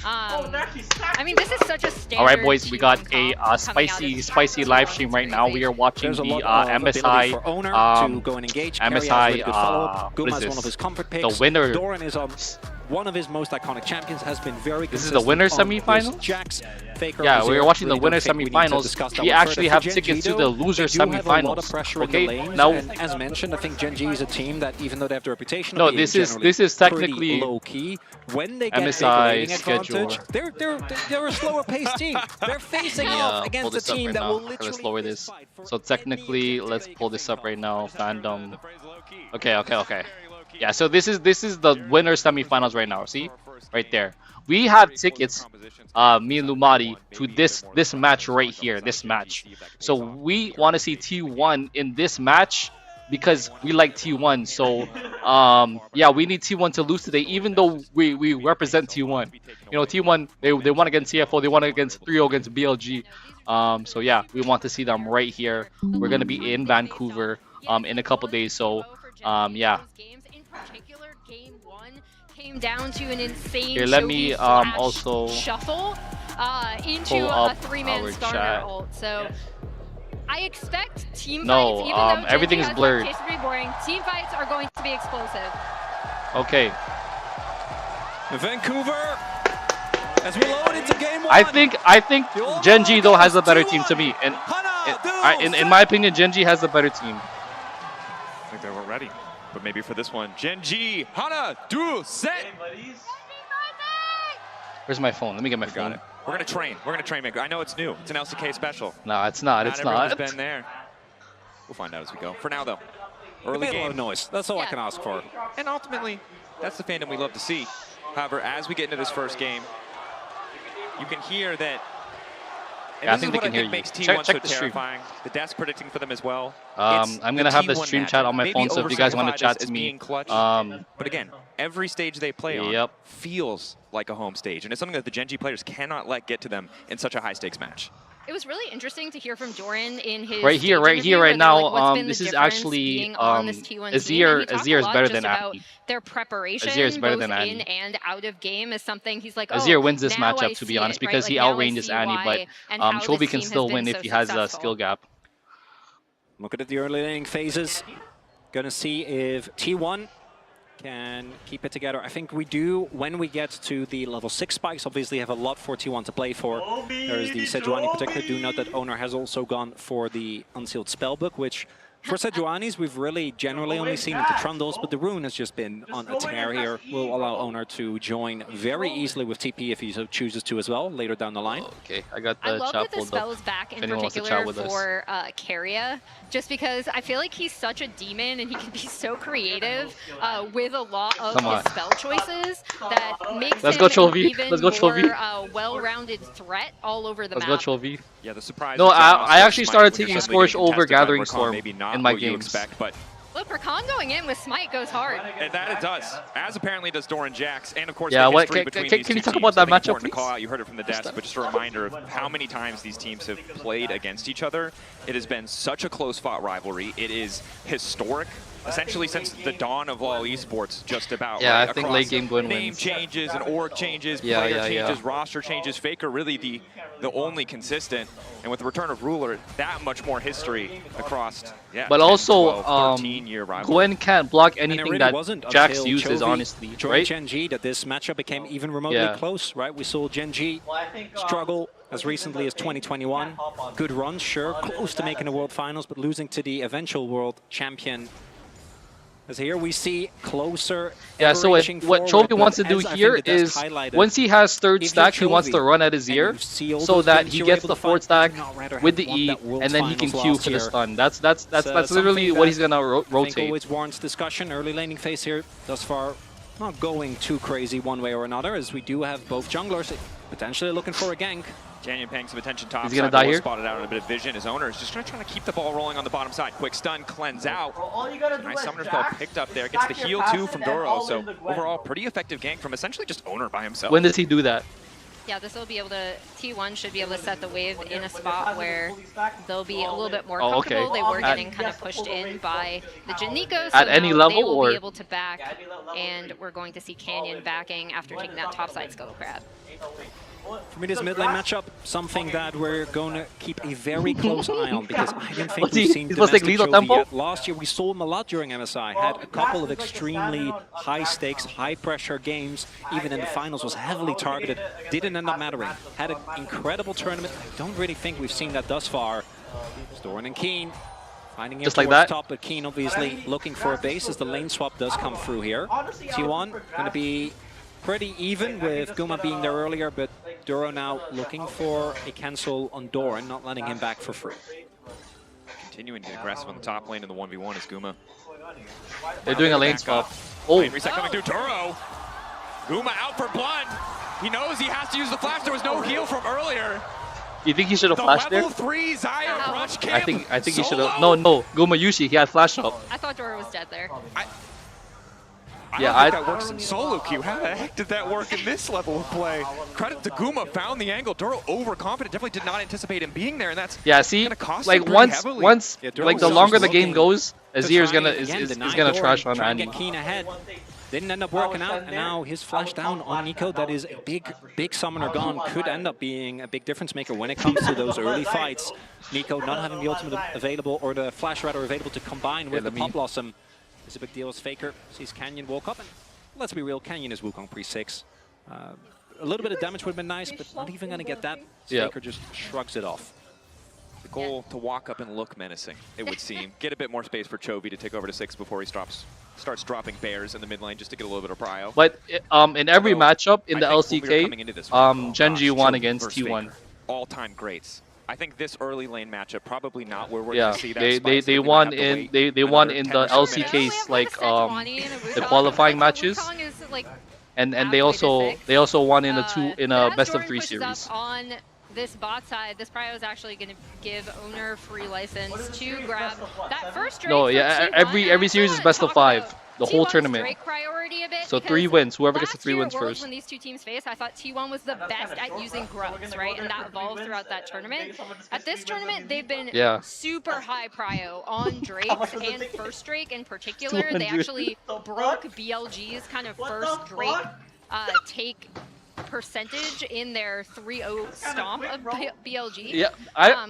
I mean, this is such a standard. All right, boys, we got T1 a comp spicy live stream right now. We are watching the MSI the winner. Doran is one of his most iconic champions, has been very This is the winner semifinals? Jax, Faker, Yeah, we're watching the really winner don't think we need to semifinals. discuss that We one actually further. have For Gen tickets G, to the though, loser they do have a lot of semifinals. pressure in Okay, the lanes, now and as mentioned, I think Gen G is a team that, even though they have the reputation no, of being this is pretty technically low key, when they get MSI a schedule. advantage, they're a slower paced team. They're facing off against a team that will literally let's lower this. So technically, let's pull this up right now. Fandom. Okay. Yeah, so this is the winner semifinals right now. See, right there. We have tickets, me and Lumati, to this match right here. This match. So we want to see T1 in this match because we like T1. So yeah, we need T1 to lose today, even though we represent T1. You know, T1 they won against CFO, they won against 3-0 against BLG. So yeah, we want to see them right here. We're gonna be in Vancouver in a couple days. So yeah. Came down to an insane Here, let me also shuffle into pull a up 3-man our starter chat. ult. So I expect team No, fights, even though everything's Gen G has blurred. a case of boring, team fights are going to be explosive. Okay. Vancouver, as we load into game one. I think Gen G though has a better team to me, and in my opinion, Gen G has the better team. I think they were ready, but maybe for this one, Gen G, Hana, do, set. Where's my phone? Let me get my phone. Got it. We're gonna train. We're gonna train. I know it's new. It's an LCK special. No, it's not. It's not. Everyone's been there. We'll find out as we go. For now, though, Early early made a lot game of noise. That's all I can ask for. and ultimately, that's the fandom we love to see. However, as we get into this first game, you can hear that. And Yeah, I this think is they what can hear you. makes T1 Check so the stream. terrifying. The desk predicting for them as well. I'm gonna have the stream chat on my phone, so if you guys want to chat to me, but again, every stage they play on feels like a home stage, and it's something that the Gen G players cannot let get to them in such a high-stakes match. It was really interesting to hear from Doran in his right here, right now. This is actually Azir. Azir is better than Abby. Their preparation, Azir is better both than Annie. in and out of game, is something he's like. Azir wins this now matchup, I to be see honest, it, because right? he Like, now I outranges see Annie, why but and how Chovy this can team still has win been if so he has a successful. skill gap. Looking at the early laning phases, gonna see if T1 can keep it together. I think we do, when we get to the level 6 spikes, obviously have a lot for T1 to play for. There is the Sejuani in particular. Do note that Owner has also gone for the Unsealed Spellbook, which for Sejuani's we've really generally only seen into Trundles, but the Rune has just been on a tear here. Will allow Owner to join very easily with TP if he so chooses to as well, later down the line. Okay, I got I the love chat that the pulled spell up. is back in anyone wants to particular chat with us. for Keria, just because I feel like he's such a demon and he can be so creative with a lot of his spell choices that makes Let's him go, Chovy. an even Let's go, Chovy. more well-rounded threat all over the Let's map. go, Chovy. Yeah, the surprise. No, I actually started when you're taking suddenly Scorch getting over contested by Gathering Rakan, Storm maybe not in my what you games. expect, but Look, Rakan going in with Smite goes hard. and that it does, as apparently does Doran Jax, and of course Yeah, the what- history can- between can- these can you two talk teams. about that I think matchup, important to call please? out. You heard it from the desk, but just a reminder of how many times these teams have played against each other. It has been such a close-fought rivalry. It is historic, essentially since the dawn of all esports, just about. Yeah, right? I think Across late game Gwyn name wins. changes and org changes, Yeah, player yeah, changes, yeah. roster changes. Faker really the only consistent, and with the return of Ruler, that much more history across. Yeah, But 10, also, 12, 13-year rivalry. Gwen can't block And it anything really that wasn't Jax until uses, Chovy honestly, joined right? Gen G that this matchup became even remotely Yeah. close, right? We saw Gen G struggle as recently as 2021. Good run, sure, close to making the World Finals, but losing to the eventual World Champion. As here we see closer. Yeah, so what Chovy wants to do here is, once he has third stack, he wants to run at his ear, so that he gets the fourth stack with the E, and then he can Q for the stun. That's literally what he's gonna I think rotate. always warrants discussion. Early laning phase here thus far, not going too crazy one way or another, as we do have both junglers potentially looking for a gank. Canyon paying some attention top Is he gonna side, die here? spotted out in a bit of vision. His owner is just gonna try to keep the ball rolling on the bottom side. Quick stun, cleanse out. Nice summoner spell picked up there. Gets the heal too from Doro. So overall, pretty effective gank from essentially just owner by himself. When does he do that? Yeah, this will be able to, T1 should be able to set the wave in a spot where they'll be a little bit more Oh, okay. comfortable. They were getting kind of pushed in by the Janiko, so At any now level, they will or? be able to back, and we're going to see Canyon backing after taking that topside skull crab. For me, this mid lane matchup, something that we're going to keep a very close eye on, because I didn't think Was he- we've seen he was like domestic Lethal Chovy Tempo? yet. Last year, we saw him a lot during MSI. Had a couple of extremely high-stakes, high-pressure games. Even in the finals, was heavily targeted. Didn't end up mattering. Had an incredible tournament. I don't really think we've seen that thus far. Doran and Keen finding it Just like towards that? top, but Keen obviously looking for a base as the lane swap does come through here. T1 going to be pretty even with Guma being there earlier, but Duro now looking for a cancel on Doran, not letting him back for free. Continuing to get aggressive on the top lane in the 1v1 is Guma. They're doing a lane swap. Oh, Lane reset coming through Duro. Guma out for blood. He knows he has to use the flash. There was no heal from earlier. you think he should have The flashed there? level 3 Zaya rush camp. I think he should have. No, Guma Yushi, he had flash up. I thought Dora was dead there. Yeah, I don't think that works in solo queue. How the heck did that work in this level of play? Credit to Guma, found the angle. Duro overconfident, definitely did not anticipate him being there, and that's Yeah, see, gonna cost like him pretty once, heavily. Yeah, Duro like the was longer just the game looking goes, to Azir is try gonna again, deny gonna Doran, trash on try and Annie. get Keen ahead. Didn't end up working out, and now his flash down on Nico. That is a big summoner gone. Could end up being a big difference maker when it comes to those early fights. Nico not having the ultimate available, or the flash rather available to combine with the Pop Blossom is a big deal as Faker sees Canyon walk up. And let's be real, Canyon is Wukong pre-6. A little bit of damage would have been nice, but not even going to get that. Yeah. Faker just shrugs it off. The goal to walk up and look menacing, it would seem. Get a bit more space for Chovy to take over to 6 before he starts dropping bears in the mid lane just to get a little bit of prio. But in every matchup in the I think when we were coming into LCK, this, oh Genji gosh, won Chovy against versus T1. Faker, all-time greats. I think this early lane matchup probably not where we're Yeah, going to see that. they spice. I they think we might won have to in wait they won another in 10 the or so minutes. LCKs like the the qualifying matches, Wukong is, like, and halfway they to 6. also won in a But as best of Jordan 3 pushes series. up on this bot side, this prio is actually going to give owner free license to grab that first Drake. No, for yeah, T1. every series is best of 5, the whole T1's tournament. Drake priority a bit, So because 3 wins. Whoever gets the last 3 year wins at Worlds, first. when these two teams faced, I thought T1 was the best at using grubs, right? And that evolved throughout that tournament. At this tournament, they've been super high prio on Drakes and first Drake in particular. They 200. actually broke BLG's kind of first Drake take percentage in their 3-0 stomp of BLG. Yeah,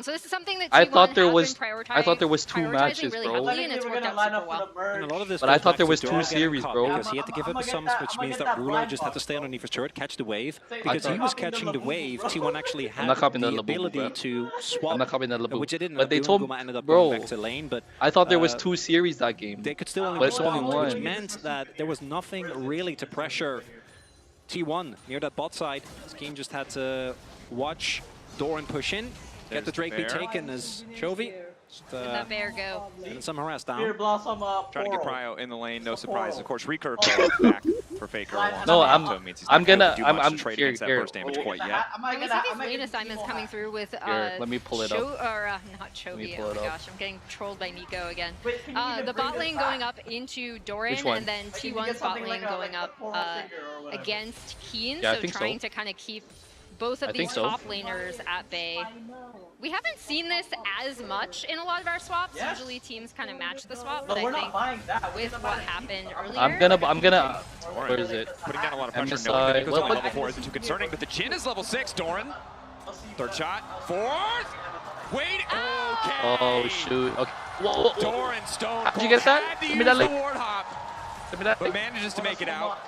so this is something that I T1 thought there have was- been I thought there was 2 prioritizing matches, really bro. heavily, and it's worked out super well. And a lot of this But I goes thought back there to was 2 Dora getting series, caught, bro. because he had to give up the sums, which means that Rulo just had to stay underneath his turret, catch the wave. Because he was catching the wave, T1 actually had not copying the the ability bro. to swap, I'm not copying that Labu. which they didn't. But they end up told doing. Guma ended up bro, going back to lane, but I thought there was uh, 2 series that game. they could still only But it's respond, only which one. meant that there was nothing really to pressure T1 near that bot side. Scheme just had to watch Doran push in, get the Drake be Bear. taken as Chovy. Just, Did that bear go? getting some harass Here, down. Blossom Trying to get prio in the lane, no surprise. Of course, recurve back for Faker. No, alongside Naruto means he's I'm not gonna gonna- do I'm- much I'm- to trade here, against that here. burst damage quite yet. And we see these lane assignments coming through with Here, let me pull it up. not Let me Chovy. pull Oh it my up. gosh, I'm getting trolled by Nico again. Wait, can you even The bring bot this lane back? going up into Doran, Which one? and then Like, you T1's get bot something lane like a- going like a up four-hole figure or whatever. against Keen, Yeah, I so think so. trying to kind of keep both of I these think so. top laners at bay. We haven't seen this as much in a lot of our swaps. Yes. Usually teams kind of match the swap, But but we're I not think buying that. with what happened earlier, I'm gonna. Where is it? Putting down a lot of pressure. MSI. No, Nico's What- only what- level 4 isn't too concerning, but the Jhin is level 6. Doran, third shot, fourth. Wait, okay. Oh shoot. Okay. Whoa. Doran Stone. How'd you get that? Had to Give me use that the link. ward hop, Give me that. but manages to make it out.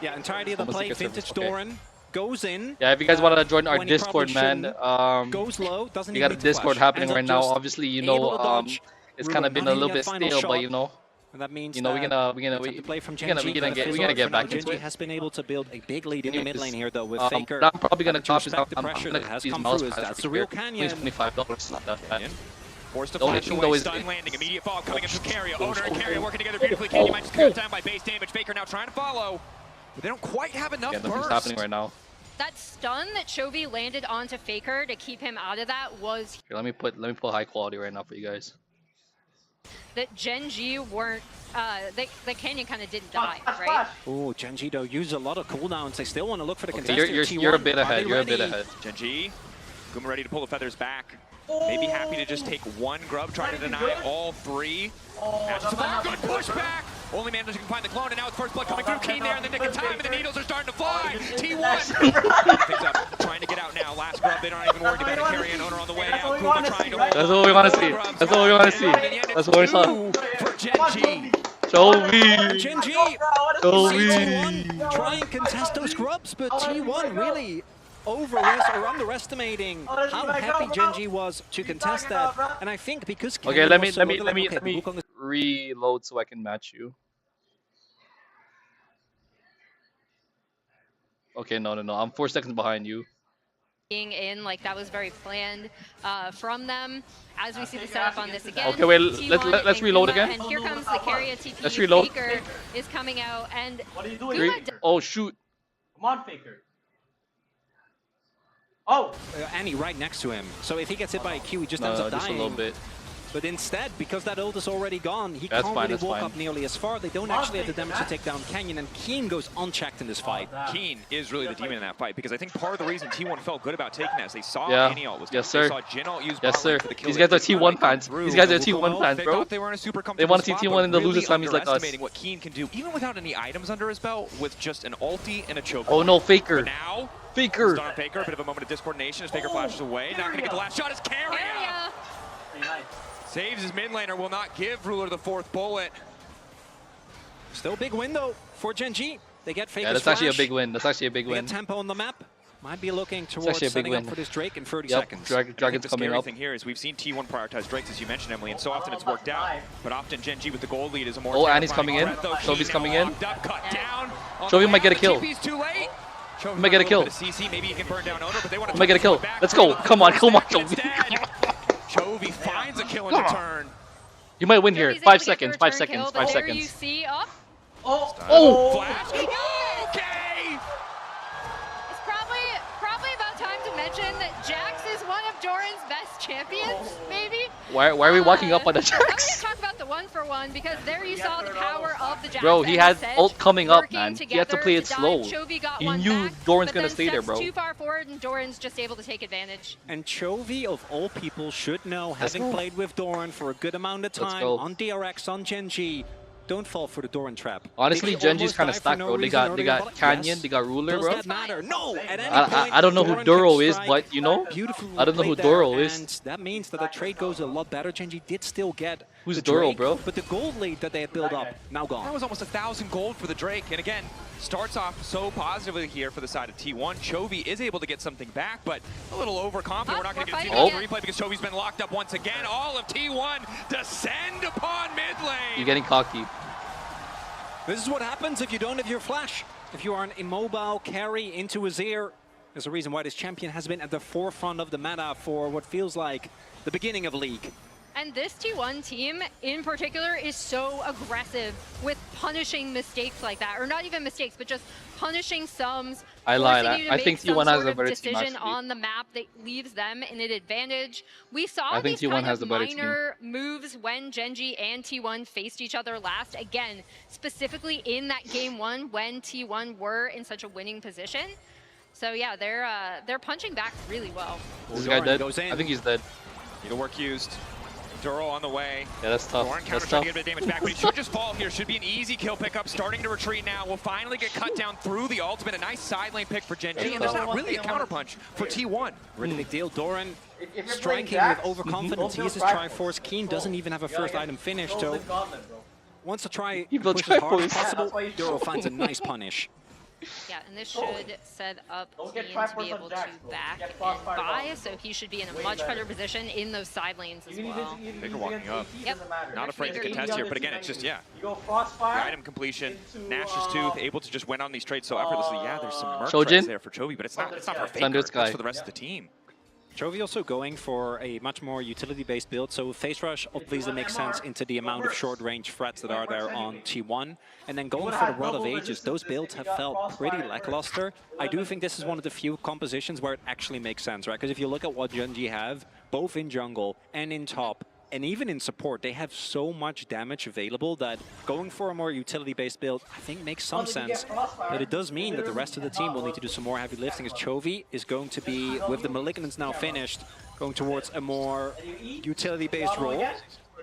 Yeah, entirety of the Almost play. like a Vintage service, okay. Doran goes in. Yeah, if you guys want to join our when he probably Discord, man, goes low, doesn't we even got a need to Discord flash. happening Ends up right now. just Obviously, you able know, to dodge. it's Rulo kind of been a not little hitting bit that final stale, shot. but you know, And that means we're gonna the play from we're gonna Genji, get back into Genji it. has been able to build a big lead in the mid lane here, though, with But Faker. I'm probably gonna having to copy respect the I'm pressure gonna that has use come mouse through. pads That's right a real here. Canyon. $25. Not bad. Forced to The only flash thing away, though is stun it- landing, immediate fall coming in from Carrier. Owner and Carrier working together beautifully. Canyon might just cut down by base damage. Faker now trying to follow, but they don't quite have enough Yeah, nothing's burst. happening right now. that stun that Chovy landed onto Faker to keep him out of that was Here, let me put high quality right now for you guys. that Genji weren't. The Canyon kind of didn't die, right? Oh, Genji, though, used a lot of cooldowns. They still want to look for the Okay, contestant. you're a T1. bit Are ahead. they You're a bit ready? ahead. Genji, Guma ready to pull the feathers back. Maybe happy to just take one grub, try to deny all three. Matches the bar, good pushback. Only managing to find the clone, and now it's first blood coming through. Keen there in the nick of time, and the needles are starting to fly. T1 things up, trying to get out now. Last grub, they aren't even worried about it. Carry an owner on the way out. Kuma trying to hold. That's what we want to see. That's what we want to see. That's what we saw. For Gen G. Chovy! Gen G! Chovy! T1 try and contest those grubs, but T1 really underestimating how happy Gen G was to contest that. And I think because okay, let me reload so I can match you. Okay, no, I'm 4 seconds behind you. Being in, like, that was very planned from them. As we see the setup on this again. Okay, wait, let's reload again. And here comes the carrier TP. Let's reload. Faker is coming out, and what are you doing? Oh shoot! Come on, Faker. Oh! Annie right next to him. So if he gets hit by a Q, he just ends up dying. Just a little bit. But instead, because that ult is already gone, he can't really walk up nearly as far. They don't actually have the damage to take down Canyon, and Keen goes unchecked in this fight. Keen is really the demon in that fight, because I think part of the reason T1 felt good about taking that is they saw Annie ult was down. Yes, sir. They saw Jin ult use yes, sir. for the kill. These guys are T1 fans. These guys are T1 fans, bro. They were in a super they want to see T1 in the loser semis like us. Underestimating what Keen can do, even without any items under his belt, with just an ulti and a choke. Oh no, Faker. But now, Faker. Faker, a bit of a moment of discoordination as Faker flashes away. Not going to get the last shot as Carrier. Saves his mid laner, will not give Ruler the 4th bullet. Still a big win though for Gen G. They get Faker's that's actually a big win. That's actually a big win. Get tempo on the map. Might be looking towards setting up for this Drake in 30 seconds. Dragon's coming up. The thing here is we've seen T1 prioritize Drakes, as you mentioned, Emily, and so often it's worked out. But often Gen G with the gold lead is a more. Oh, Annie's coming in. Chovy's coming in. Chovy might get a kill. Too late. He might get a kill. CC, maybe he can burn down Owner, but they want to. He might get a kill. Let's go. Come on, Chovy. Chovy finds a kill in return. You might win here. 5 seconds. 5 seconds. 5 seconds. You see up. Oh! Flash. Okay. It's probably about time to mention that Jax is one of Doran's best champions, maybe. Why are we walking up on the Jax? I'm going to talk about the 1-for-1 because there you saw the power of the Jax. Bro, he had ult coming up, man. He had to play it slow. He knew Doran's gonna stay there, bro. Too far forward, and Doran's just able to take advantage. And Chovy, of all people, should know, having played with Doran for a good amount of time on DRX, on Gen G, don't fall for the Doran trap. Honestly, Gen G's kind of stacked, bro. They got Canyon, they got Ruler, bro. Does that matter? No! At any point, I don't know who Duro is, but you know, I don't know who Duro is. And that means that the trade goes a lot better. Gen G did still get who's Duro, bro? But the gold lead that they had built up, now gone. That was almost 1,000 gold for the Drake, and again, starts off so positively here for the side of T1. Chovy is able to get something back, but a little overconfident. We're not going to get to see the replay because Chovy's been locked up once again. All of T1 descend upon mid lane. You're getting cocky. This is what happens if you don't have your flash. If you are an immobile carry into Azir, there's a reason why this champion has been at the forefront of the meta for what feels like the beginning of League. And this T1 team in particular is so aggressive with punishing mistakes like that, or not even mistakes, but just punishing sums. I lied. I think T1 has a better decision on the map that leaves them in an advantage. We saw these kind of minor moves when Gen G and T1 faced each other last. Again, specifically in that game 1 when T1 were in such a winning position. So yeah, they're punching back really well. Is this guy dead? I think he's dead. Needle work used. Duro on the way. Yeah, that's tough. That's tough. To get a bit of damage back, but he should just fall here. Should be an easy kill pickup. Starting to retreat now. Will finally get cut down through the ultimate. A nice side lane pick for Gen G. And there's not really a counterpunch for T1. Really big deal. Doran striking with overconfidence. He uses Triforce. Keen doesn't even have a first item finished. So wants to try push as hard as possible. Duro finds a nice punish. Yeah, and this should set up Keen to be able to back and buy, so he should be in a much better position in those side lanes as well. Faker walking up. Yep. Not afraid to contest here, but again, it's just, the item completion, Nash's Tooth, able to just win on these trades so effortlessly. Yeah, there's some merc trades there for Chovy, but it's not for Faker, it's for the rest of the team. Chovy also going for a much more utility-based build, so Phase Rush obviously makes sense into the amount of short-range threats that are there on T1. And then going for the Rod of Ages, those builds have felt pretty lackluster. I do think this is one of the few compositions where it actually makes sense, right? Because if you look at what Gen G have, both in jungle and in top, and even in support, they have so much damage available that going for a more utility-based build, I think, makes some sense. But it does mean that the rest of the team will need to do some more heavy lifting, as Chovy is going to be, with the Malignants now finished, going towards a more utility-based role.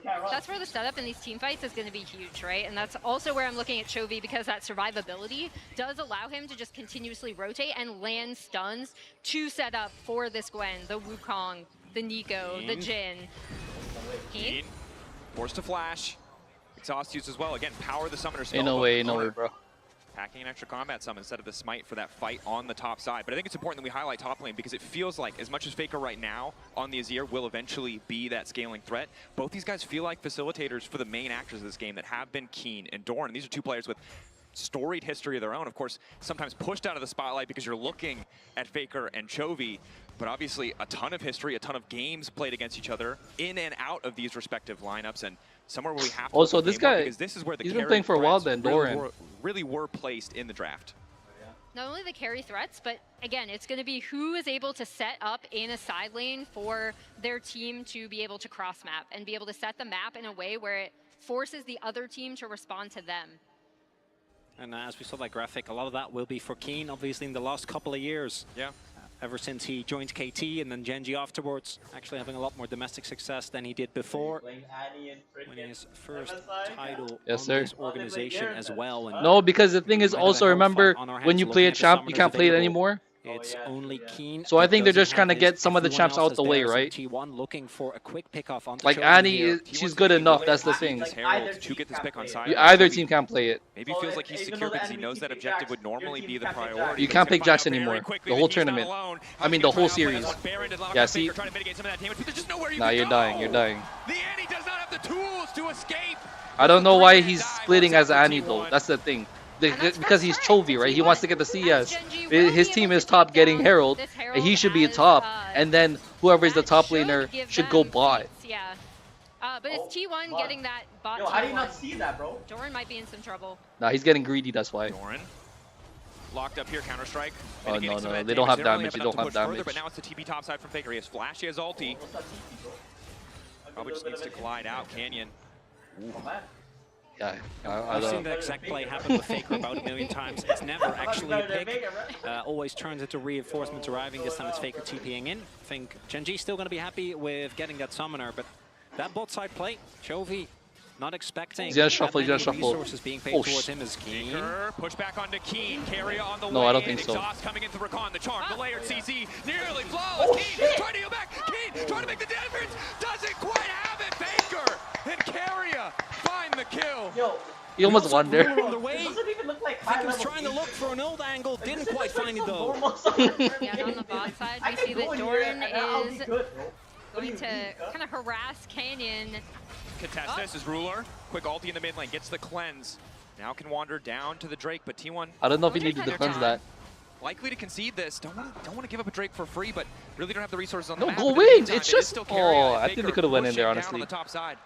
that's where the setup in these team fights is going to be huge, right? And that's also where I'm looking at Chovy, because that survivability does allow him to just continuously rotate and land stuns to set up for this Gwen, the Wukong, the Nico, the Jhin. Keen, forced to flash. Exhaust use as well. Again, power the summoner spell. Ain't no way, bro. Packing an extra combat summon instead of the smite for that fight on the top side. But I think it's important that we highlight top lane, because it feels like as much as Faker right now on the Azir will eventually be that scaling threat, both these guys feel like facilitators for the main actors of this game that have been Keen and Doran. These are two players with storied history of their own. Of course, sometimes pushed out of the spotlight because you're looking at Faker and Chovy, but obviously a ton of history, a ton of games played against each other in and out of these respective lineups, and somewhere where we have to also this guy, because this is where the he's been playing for a while then, Doran. Really were placed in the draft. Not only the carry threats, but again, it's going to be who is able to set up in a side lane for their team to be able to cross map and be able to set the map in a way where it forces the other team to respond to them. And as we saw that graphic, a lot of that will be for Keen, obviously, in the last couple of years. Yeah. Ever since he joined KT and then Genji afterwards, actually having a lot more domestic success than he did before. Winning his first title on this organization as well. And no, because the thing is also, remember, when you play a champ, you can't play it anymore. It's only Keen. So I think they're just trying to get some of the champs out the way, right? T1 looking for a quick pick off onto like Annie, she's good enough. That's the thing. To get this pick on side. Either team can't play it. Maybe feels like he's secure because he knows that objective would normally be the priority. You can't pick Jax anymore. The whole tournament. I mean, the whole series. Yeah, see? Nah, you're dying. You're dying. The Annie does not have the tools to escape. I don't know why he's splitting as Annie though. That's the thing. Because he's Chovy, right? He wants to get the CS. His team is top getting Herald, and he should be top. And then whoever is the top laner should go bot. Yeah. But it's T1 getting that bot. Yo, how do you not see that, bro? Doran might be in some trouble. Nah, he's getting greedy, that's why. Doran locked up here, Counter-Strike. Oh, no, no, they don't have damage. They don't have damage. Further, but now it's the TP top side from Faker. He has Flash, he has ulti. Probably just needs to glide out. Canyon. Yeah, I've seen the exact play happen with Faker about a million times. It's never actually a pick. Always turns into reinforcements arriving. This time it's Faker TPing in. I think Genji's still going to be happy with getting that summoner, but that bot side play, Chovy not expecting. He's gonna shuffle, he's gonna shuffle. Resources being paid towards him is Keen. Faker, push back onto Keen, carry on the way. No, I don't think so. Exhaust coming into Rakan, the charm, the layered CZ, nearly flawless. Keen trying to go back. Keen trying to make the difference. Doesn't quite have it. Faker and Carrier find the kill. Yo, he almost won there. it doesn't even look like high Faker's level trying to look for an old angle, didn't quite find it though. Yeah, and on the bot side, we see that Doran is going to kind of harass Canyon. Contest this is Ruler. Quick ulti in the mid lane, gets the cleanse. Now can wander down to the Drake, but T1. I don't know if he needed to cleanse that. Likely to concede this. Don't want to give up a Drake for free, but really don't have the resources on the No, map. go In the win. meantime, It's it is just still Carrier and I think they Faker could have went in there pushing down honestly. on the top side.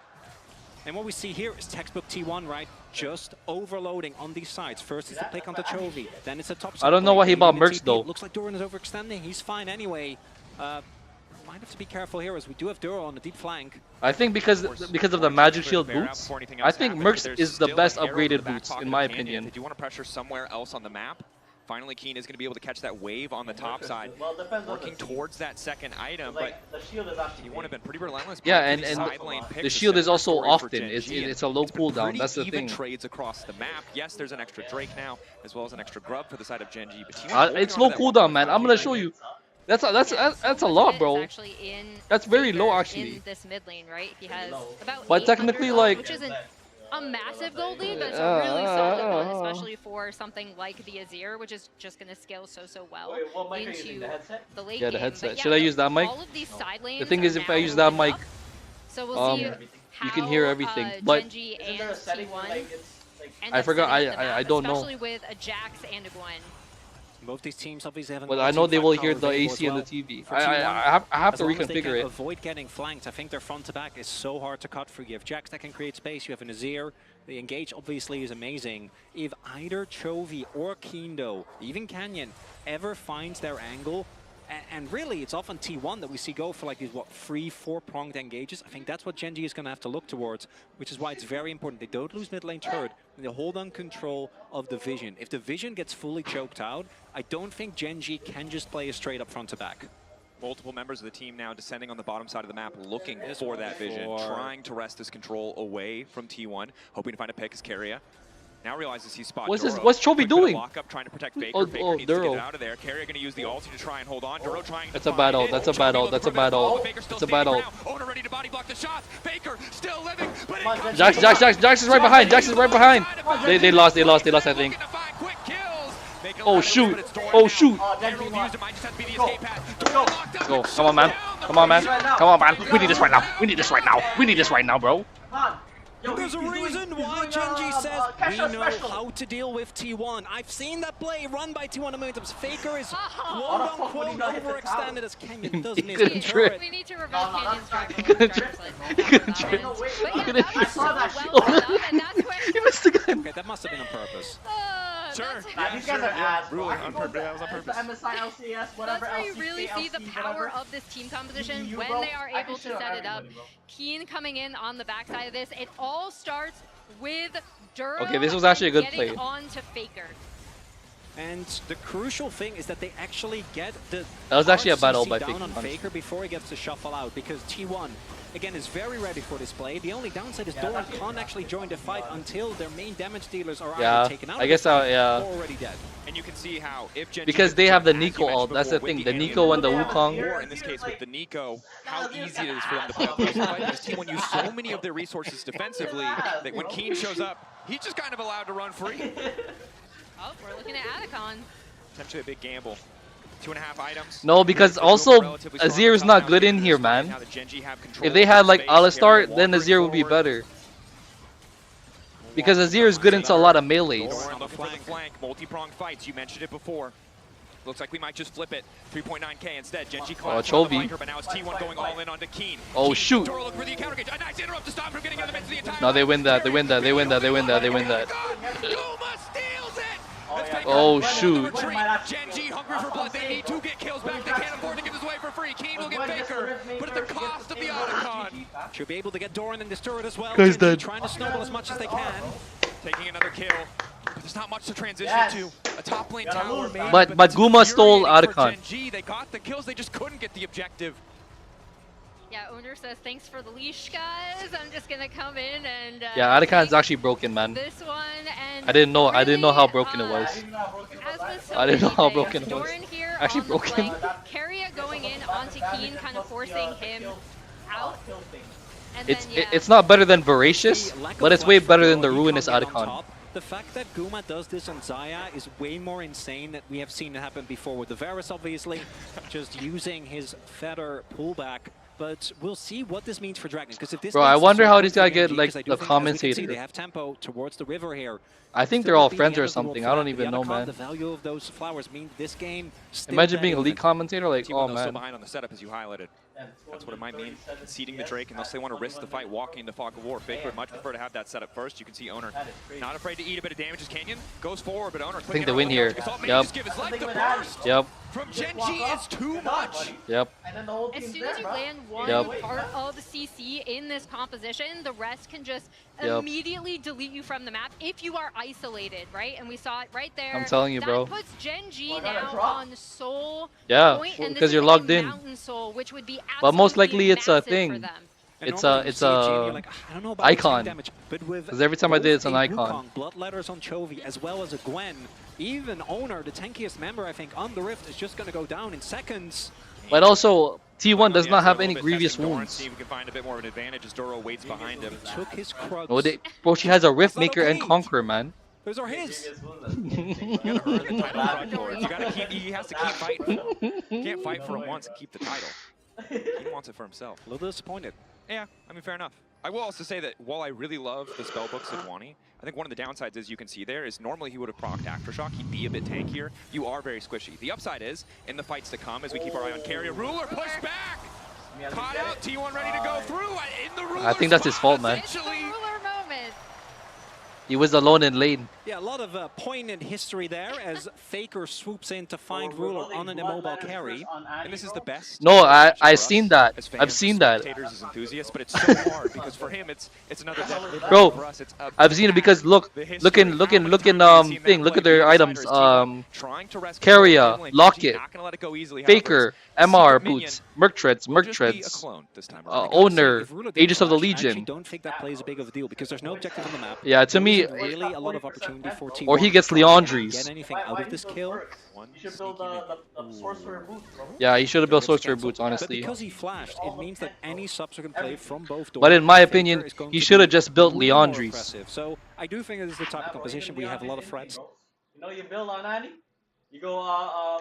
And what we see here is textbook T1, right? Just overloading on these sides. First it's the pick onto Chovy, then it's a top side. I don't know why he bought Mercs though. Looks like Doran is overextending. He's fine anyway. Might have to be careful here as we do have Duro on the deep flank. I think because of the Magic Shield boots, I think Mercs is the best upgraded boots in my opinion. If you want to pressure somewhere else on the map, finally Keen is going to be able to catch that wave on the top side, working towards that second item, but you want to have been pretty relentless. Yeah, and the shield is also often, it's a low cooldown, that's the thing. Even trades across the map. Yes, there's an extra Drake now, as well as an extra Grub for the side of Genji, but it's low cooldown, man. I'm gonna show you. That's a lot, bro. That's very low, actually. In this mid lane, right? He has about but technically, like, which isn't a massive gold lead, but it's a really solid one, especially for something like the Azir, which is just going to scale so well into the late game. Yeah, the headset. Yeah, Should I use that mic? all of these side lanes The thing is, if I use that mic, so we'll see you can hear everything. But Genji and T1, and I forgot. I don't know. especially with a Jax and a Gwen. Both these teams obviously have. But I know they will hear the AC and the TV. I have to reconfigure it. Avoid getting flanked. I think their front to back is so hard to cut for you. If Jax that can create space, you have an Azir. The engage obviously is amazing. If either Chovy or Kendo, even Canyon, ever finds their angle, and really it's often T1 that we see go for like these, what, 3-4 pronged engages. I think that's what Genji is going to have to look towards, which is why it's very important. They don't lose mid lane turret, and they hold on control of the vision. If the vision gets fully choked out, I don't think Genji can just play a straight up front to back. Multiple members of the team now descending on the bottom side of the map, looking for that vision, trying to wrest this control away from T1, hoping to find a pick as Keria. Now realizes he's spot What's Duro. What's Chovy doing? Lock up, trying to protect Faker. Faker needs to get it out of there. Keria going to use the ulti to try and hold on. Duro trying to That's a battle. That's a battle. That's a battle. It's a battle. Owner ready to body block the shots. Faker still living. Jax is right behind. Jax is right behind. They lost. I think. Oh shoot. Oh shoot. Go. Come on, man. Come on, man. Come on, man. We need this right now. We need this right now. We need this right now, bro. There's a reason why Genji says we know how to deal with T1. I've seen that play run by T1 a million times. Faker is quote-unquote overextended as Kenyon does miss the turret. We need to revoke Kenyon's drive. He couldn't trip. I saw that shit. He missed again. Okay, that must have been on purpose. Sure. These guys are ass, bro. Ruling on purpose. That was on purpose. MSI, LCS, whatever. That's where you really see the power of this team composition when they are able to set it up. Keen coming in on the backside of this. It all starts with Duro. Okay, this was actually a good getting play. On to Faker. And the crucial thing is that they actually get the That was actually a RCC battle by down on Faker. Faker before he gets to shuffle out, because T1 again is very ready for this play. The only downside is Doran can't actually join the fight until their main damage dealers are either taken out I guess or yeah. already dead. And you can see how if Genji Because they have the as you Nico ult. mentioned That's the before, thing. with The alien Nico and the Wukong. Or in this case with the Nico, how easy it is for them to play up close and fight. Because T1 use so many of their resources defensively that when Keen shows up, he's just kind of allowed to run free. Oh, we're looking at Adacon. Potentially a big gamble. 2.5 items. No, because also Azir is not good in here, man. If they had like Alistar, then Azir would be better. Because Azir is good into a lot of melees. Looking for the flank, multi-pronged fights. You mentioned it before. Looks like we might just flip it. 3.9k instead. Genji collapsed on the flanker, but now it's T1 going all in onto Keen. Oh shoot! Duro looking for the encounter gauge. A nice interrupt to stop from getting in the midst of the entire. No, they win that. They win that. They win that. They win that. They win that. Guma steals it. Oh shoot! Genji hungry for blood. They need to get kills back. They can't afford to give this away for free. Keen will get Faker, but at the cost of the Otacon. Should be able to get Doran in this turret as well. Guy's Genji dead. trying to snowball as much as they can. Taking another kill. But there's not much to transition to. A top lane tower, maybe, But that's Guma stole infuriating for Otacon. Genji. They got the kills. They just couldn't get the objective. Yeah, owner says thanks for the leash, guys. I'm just gonna come in and Yeah, Adacon's actually broken, man. this one and I didn't know. I didn't know how really, broken it was. As with so I didn't know many how things, broken it was. Doran here Actually on broken. The flank, Keria going in onto Keen, kind of forcing him out. And then, yeah, It's not better than Voracious, but it's way better than the ruinous Adacon. The fact that Guma does this on Xayah is way more insane than we have seen it happen before with the Varus, obviously, just using his feather pullback. But we'll see what this means for Dragon. Because if this Bro, I means wonder so how good this for guy Genji, get like 'cause I do the think, as we can see, commentator. they have tempo towards the river here. I think Still they're all being friends the or end of the something. world I don't for even know, Otacon, man. The value of those flowers mean this game. Still Imagine being a betting league on it. commentator, like, T1 oh though still man. behind on the setup as you highlighted. That's what it might mean. Conceding the Drake unless they want to risk the fight walking into Fog of War. Faker would much prefer to have that setup first. You can see Owner not afraid to eat a bit of damage as Kenyon goes forward, but Owner. I think they win here. Yep. Yep. From Genji is too much. Yep. as soon as you land one Yep. part of the CC in this composition, the rest can just Yep. immediately delete you from the map if you are isolated, right? And we saw it right there. I'm telling you, bro. That puts Genji now on Soul Yeah, point, and because this you're is logged a in. Mountain Soul, which would be But most absolutely likely it's a massive thing. for them. And It's normally a you it's see Genji, you're a like, I don't know about icon. damage, but with 'Cause every time I did, it's both an a icon. Wukong, blood letters on Chovy, as well as a Gwen, even Owner, the tankiest member, I think, on the Rift, is just going to go down in seconds. But also, T1 does not have A any little bit grievous testing Doran, wounds. see if we can find a bit more of an advantage as Duro waits behind him. Took his Krugs. No, bro, she has a Rift That's not Maker and okay. Conqueror, man. Those are his. You gotta earn the title front doors. You gotta keep. He has to keep fighting. You can't fight for him once and keep the title. He wants it for himself. A little disappointed. Yeah, I mean, fair enough. I will also say that while I really love the spellbooks of Wani, I think one of the downsides, as you can see there, is normally he would have procced Aftershock. He'd be a bit tankier. You are very squishy. The upside is, in the fights to come, as we keep our eye on Carrier, Ruler push back! Caught out, T1 ready to go through in the Ruler I think that's his spot, fault, man. It's the essentially. ruler moment. He was alone in lane. Yeah, a lot of poignant history there as Faker swoops in to find Ruler on an immobile carry. And this is the best. No, I've for seen us that. as I've fans, seen as that. spectators, as enthusiasts, but it's so hard because for him it's another death. Bro, For us, it's a I've seen it because look at their items. Carrier, Locket, Faker, MR boots, Merc Treads, Owner, Aegis of the Legion. I don't think that plays a big of a deal because there's no objective on the map. Yeah, to me, really a lot of opportunity for T1. or he gets Leandri's. Get anything out of this kill? You should build the sorcerer boots, bro. Yeah, he should have built sorcerer boots, But honestly. because he flashed, it means that any subsequent play from both. But in my Faker opinion, is going he to should have be just built way more Leandri's. impressive. So I do think this is the type of composition we have a lot of threats. You know you build on Annie? You go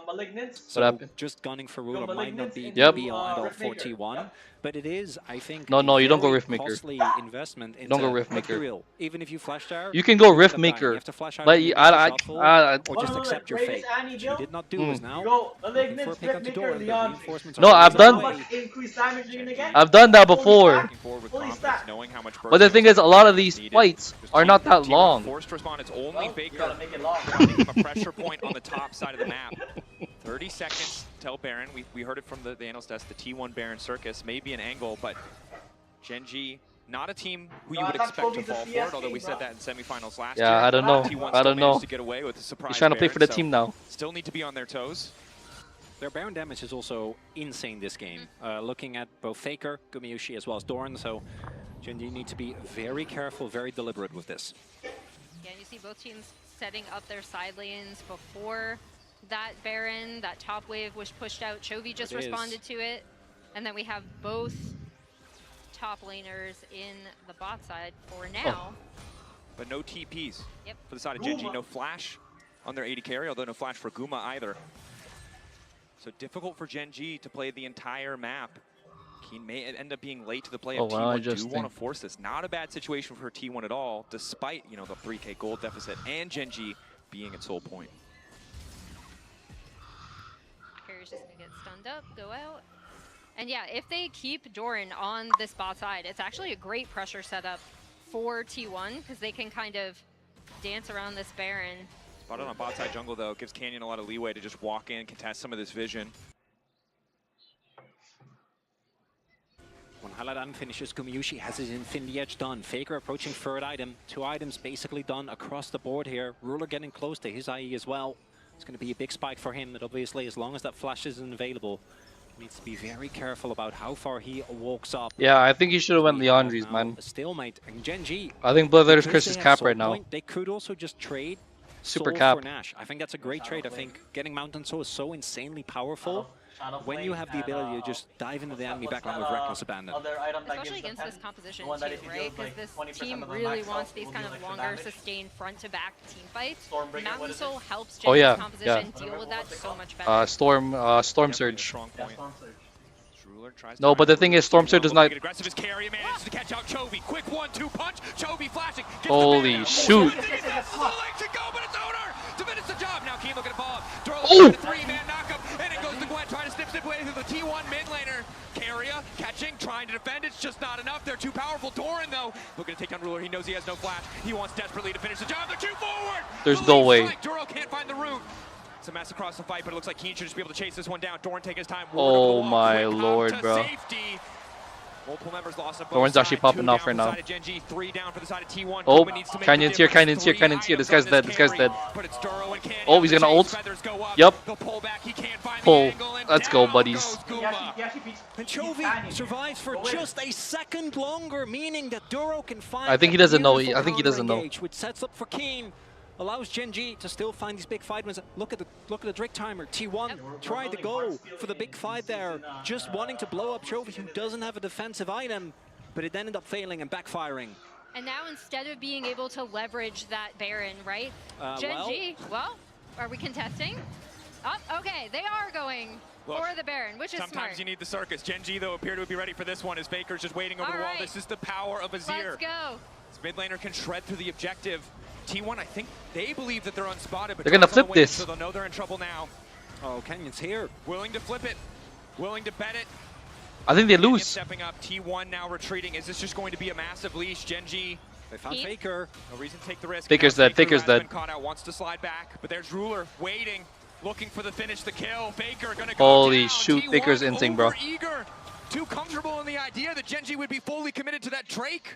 Malignance. So What happened? just gunning for Ruler might not be Yep. the be-all and all for T1, but it is, I think, No, you don't go very Riftmaker. costly investment into Don't go Riftmaker. Real. Even if you flash there, You can go you end up dying. Riftmaker, You have to flash out but and make I a shot full, or just No, accept your greatest fate. Annie Which he build. did not do is now You go looking for a Malignance, pick up to door. Riftmaker, The Leon. reinforcements No, are I've on done- the How way. much increased damage you're gonna get? I've done that before. Looking forward with Fully confidence, stacked. knowing how much But the thing is, a lot of these fights are not that T1 long. Forced to respond. It's only Well, you Faker gotta make it long. finding him a pressure point on the top side of the map. 30 seconds till Baron. We heard it from the analyst desk. The T1 Baron Circus may be an angle, but Gen.G, not a team who you No, I would thought expect to Kobe's a fall CS for it, although team, we said bro. that in semifinals last Yeah, year. I don't know. T1 I still don't managed know. to get away with a surprise He's trying to play Baron, for the so team now. Still need to be on their toes. Their Baron damage is also insane this game. Looking at both Faker, Gumayushi, as well as Doran, so Gen.G need to be very careful, very deliberate with this. Yeah, you see both teams setting up their side lanes before that Baron. That top wave was pushed out. Chovy just It is. responded to it. And then we have both top laners in the bot side for now. But no TPs Yep. for the side of Gen.G. No flash on their AD carry, although no flash for Guma either. So difficult for Gen.G to play the entire map. Keen may end up being late to the play of Oh, wow, T1. Do interesting. want to force this. Not a bad situation for T1 at all, despite the 3K gold deficit and Gen.G being at sole point. Carrier's just gonna get stunned up, go out. And yeah, if they keep Doran on this bot side, it's actually a great pressure setup for T1 because they can kind of dance around this Baron. Spotted on bot side jungle though, gives Canyon a lot of leeway to just walk in, contest some of this vision. When Haladan finishes, Gumayushi has his Infinity Edge done. Faker approaching third item. 2 items basically done across the board here. Ruler getting close to his IE as well. It's going to be a big spike for him, that obviously, as long as that flash isn't available, he needs to be very careful about how far he walks up. Yeah, I think he should have went We have Leandri's, now man. a stalemate. And Gen.G, I think Bloodletter's because curse they is have cap Soul right now. Point, they could also just trade Super Soul cap. for Nash. I think that's a great trade. I think getting Mountain Soul is so insanely powerful. When you have the ability to just dive into the enemy background with reckless abandon. Especially against this composition too, right? Because this team really wants these kind of longer, sustained front-to-back team fights. Mountain Soul helps Oh, Genji's yeah, composition deal with that so much better. Storm Definitely a Surge. strong point. Ruler tries No, to but the thing is, Storm Surge does not. get aggressive. His carry manages to catch out Chovy. Quick 1-2 punch. Chovy flashing. Gets the Holy Baron. shoot. The leg to go, but it's Owner to finish the job. Now Keen looking to follow. Ooh. Throws a 3-man knockup, and it goes to Gwen trying to snip away through the T1 mid laner. Carrier catching, trying to defend. It's just not enough. They're too powerful. Doran though looking to take down Ruler. He knows he has no flash. He wants desperately to finish the job. They're too forward. There's The no lead way. strike. Duro can't find the route. It's a mess across the fight, but it looks like Keen should just be able to chase this one down. Doran taking his time. Oh my lord, to bro. Safety. Multiple members lost on both Doran's actually sides. popping 2 off down right for the now. side of Gen.G, 3 down for the side of T1. Oh, Guma needs to make Canyon's the here, difference. Canyon's here, 3 Canyon's here. This items guy's on dead, this guy's carry, dead. but it's Duro and Canyon. Oh, he's The gonna ult. feathers go up. Yup. The pullback, he can't find Pull. the angle, and Let's go, down buddies. goes Guma. And Chovy survives for just a second longer, meaning that Duro can find. I think he a doesn't know. beautiful I think he doesn't know. counter-engage, which sets up for Keen, allows Gen.G to still find these big fight wins. Look at the Drake timer. T1 tried to go for the big fight there, just wanting to blow up Chovy, who doesn't have a defensive item, but it ended up failing and backfiring. And now instead of being able to leverage that Baron, right? Gen.G, well, are we contesting? Oh, okay, they are going Look, for the Baron, which is sometimes smart. you need the circus. Gen.G, though, appear to be ready for this one as Baker's just waiting over the wall. Alright. This is the power of Azir. Let's go. This mid laner can shred through the objective. T1, I think they believe that they're unspotted, but They're gonna Drone's on flip the way, this. so they'll know they're in trouble now. Oh, Canyon's here. Willing to flip it, willing to bet it. I think they Canyon lose. stepping up, T1 now retreating. Is this just going to be a massive leash? Gen.G They found Faker. No reason to take the risk. Faker's dead. Faker's dead. Caught out, wants to slide back, but there's Ruler waiting, looking for the finish, the kill. Faker gonna go Holy down. shoot, T1 Faker's instinct, bro. Eager, too comfortable in the idea that Gen G would be fully committed to that Drake.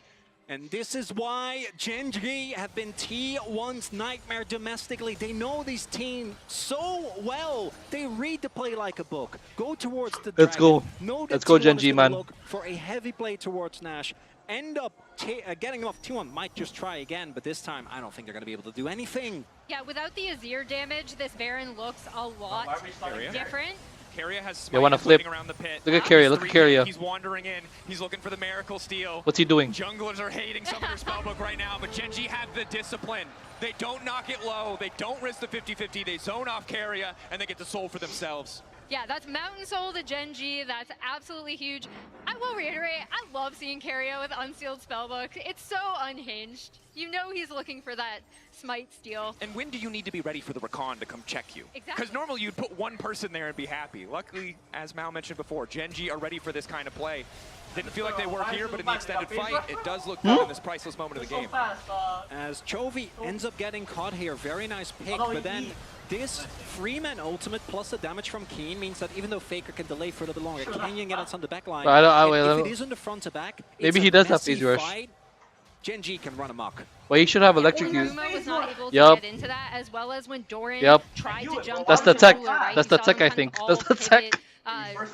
And this is why Gen G have been T1's nightmare domestically. They know these teams so well. They read the play like a book. Go towards the Let's Dragon. go. Know that Let's go, T1 Gen is G, gonna man. look for a heavy play towards Nash. End up getting him off. T1 might just try again, but this time I don't think they're going to be able to do anything. Yeah, without the Azir damage, this Baron looks a lot different. Keria has They want to flip. around the pit. Look at Keria. Look at Keria. He's wandering in. He's looking for the miracle steal. What's he doing? Junglers are hating some of their spellbook right now, but Gen G have the discipline. They don't knock it low. They don't risk the 50-50. They zone off Keria, and they get the soul for themselves. Yeah, that's Mountain Soul to Gen G. That's absolutely huge. I will reiterate, I love seeing Keria with unsealed spellbook. It's so unhinged. You know he's looking for that smite steal. And when do you need to be ready for the Rakan to come check you? Exactly. Because normally you'd put one person there and be happy. Luckily, as Mal mentioned before, Gen G are ready for this kind of play. Didn't feel like they were here, but in the extended fight, it does look good in this priceless moment of the game. As Chovy ends up getting caught here, very nice pick, but then this Freeman ultimate plus the damage from Keen means that even though Faker can delay for a little bit longer, Kenyon get us on the back line. If it is on the front to back, maybe he does have phase rush. Gen G can run amok. Well, he should have electric use. Guma was not able to get into that, as well as when Doran tried to jump That's the onto tech. Ruler, right? That's the You saw tech, them I kind think. of That's all the tech. pivot,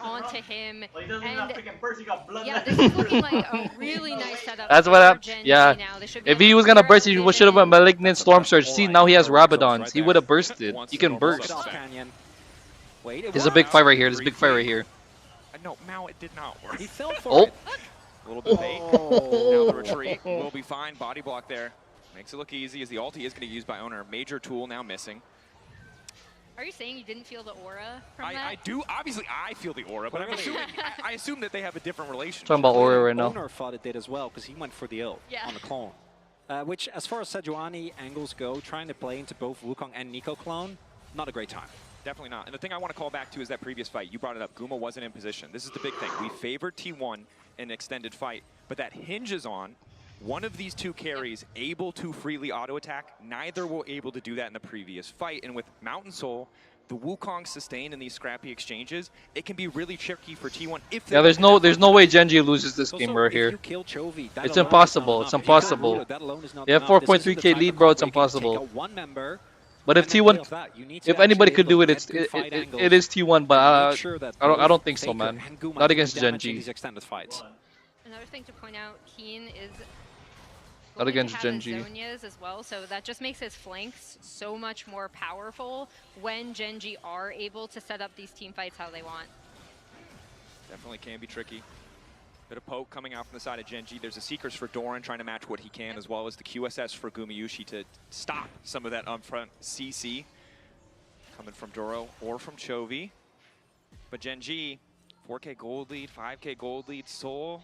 onto him. Well, he doesn't even have freaking burst, he got blood. Yeah, this is looking like a really nice setup. That's what happened. Yeah. If he was gonna burst, he should have a Malignant Storm Surge. See, now he has Rabadons. He would have bursted. He can burst. There's a big fight right here. There's a big fight right here. No, Mao, it did not work. He fell for it. A little debate. Now the retreat will be fine. Body block there. Makes it look easy as the ulti is going to be used by Owner. Major tool now missing. Are you saying you didn't feel the aura from that? I do. Obviously, I feel the aura, but I'm assuming, I assume that they have a different relationship. Talking about aura right now. Owner thought it did as well because he went for the ult on the clone. Which, as far as Sejuani angles go, trying to play into both Wukong and Nico clone, not a great time. Definitely not. And the thing I want to call back to is that previous fight. You brought it up. Guma wasn't in position. This is the big thing. We favored T1 in an extended fight, but that hinges on one of these two carries able to freely auto-attack. Neither were able to do that in the previous fight. And with Mountain Soul, the Wukong sustain in these scrappy exchanges, it can be really tricky for T1 if they there's no way Gen G loses this game right here. It's impossible. It's impossible. They have 4.3k lead, bro. It's impossible. But if T1, if anybody could do it, it is T1. But I don't think so, man. Not against Gen G. Another thing to point out, Keen is not against Gen G as well, so that just makes his flanks so much more powerful when Gen G are able to set up these team fights how they want. Definitely can be tricky. Bit of poke coming out from the side of Gen G. There's a Seekers for Doran trying to match what he can, as well as the QSS for Gumayushi to stop some of that upfront CC coming from Doro or from Chovy. But Gen G, 4k gold lead, 5k gold lead, Soul.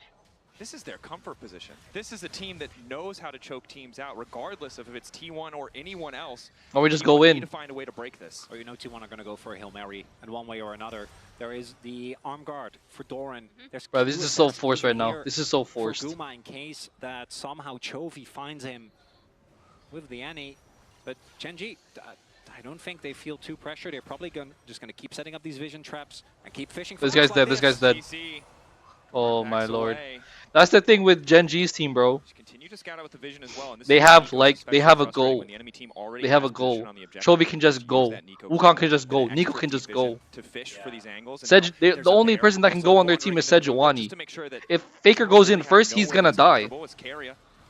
This is their comfort position. This is a team that knows how to choke teams out, regardless of if it's T1 or anyone else. Or we just go in. Need to find a way to break this. Or you know T1 are going to go for a Hail Mary in one way or another. There is the arm guard for Doran. Bro, this is so forced right now. This is so forced. For Guma in case that somehow Chovy finds him with the Annie. But Gen G, I don't think they feel too pressured. They're probably just going to keep setting up these vision traps and keep fishing for this guy's dead. This guy's dead. Oh my lord. That's the thing with Gen G's team, bro. They have a goal. They have a goal. Chovy can just go. Wukong can just go. Nico can just go. The only person that can go on their team is Sejuani. If Faker goes in first, he's gonna die.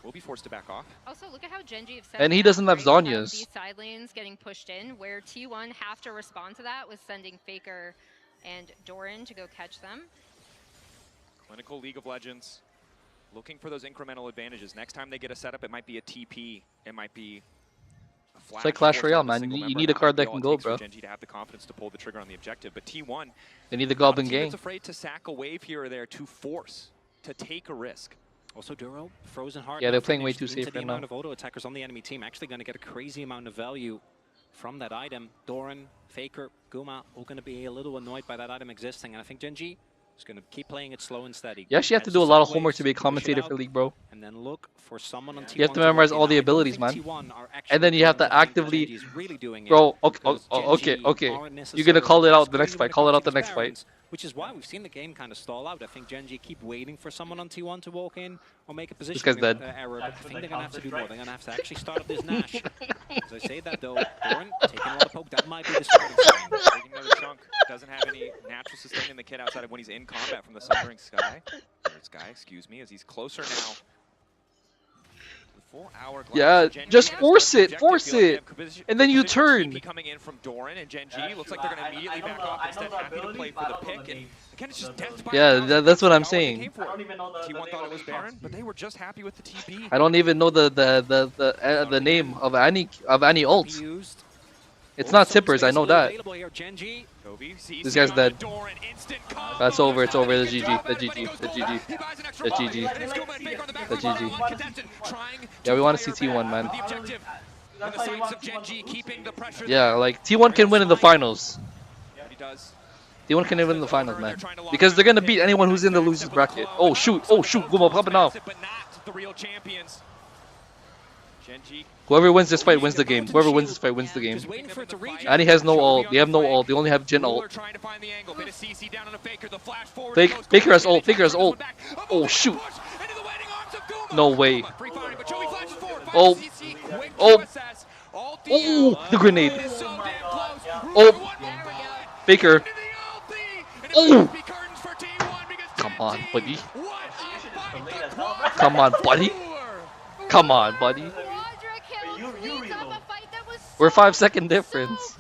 Will be forced to back off. Also, look at how Gen G have set and he doesn't have Zhonya's. These side lanes getting pushed in, where T1 have to respond to that with sending Faker and Doran to go catch them. Clinical League of Legends, looking for those incremental advantages. Next time they get a setup, it might be a TP, it might be a flash. It's like Clash Royale, man. You need a card that can go, bro. Gen G to have the confidence to pull the trigger on the objective, but T1, they need the Goblin Gang. It's afraid to sack a wave here or there to force, to take a risk. Also, Duro, Frozen Heart. Yeah, they're playing way too safe right now. The amount of auto attackers on the enemy team actually going to get a crazy amount of value from that item. Doran, Faker, Guma, all going to be a little annoyed by that item existing, and I think Gen G He's going to keep playing it slow and steady. You actually have to do a lot of homework to be a commentator for League, bro. And then look for someone on T1 You have to memorize all the abilities, man. And then you have to actively... Bro, okay. You're going to call it out the next fight. Call it out the next fight. Which is why we've seen the game kind of stall out. I think Gen G keep waiting for someone on T1 to walk in or make a position This guy's dead. error. But I think they're going to have to do more. They're going to have to actually start up this Nash. As I say that though, Doran taking a lot of poke. That might be the starting sign. Taking another chunk. Doesn't have any natural sustain in the kit outside of when he's in combat from the Suffering Sky. Sky, excuse me, as he's closer now. Yeah, just force it, and then you turn. Coming in from Doran and Gen G, looks like they're going to immediately back off. Instead, happy to play for the pick, and again, it's just death by yeah, that's what I'm saying. I don't even know T1 thought it was Baron, but they were just happy with the TB. I don't even know the name of any ult. It's not Tippers, I know that. This guy's dead. That's over, it's over. The GG, the GG, the GG, the GG, the GG. Yeah, we want to see T1, man. Yeah, like T1 can win in the finals. T1 can win in the finals, man. Because they're gonna beat anyone who's in the losers bracket. Oh shoot, Gumo popping off. Whoever wins this fight wins the game. Whoever wins this fight wins the game. And he has no ult. They have no ult. They only have Jin ult. Faker has ult. Faker has ult. Oh shoot. No way. Oh. The grenade. Oh. Faker. Oh. Come on, buddy. Come on, buddy. Come on, buddy. We're 5-second difference.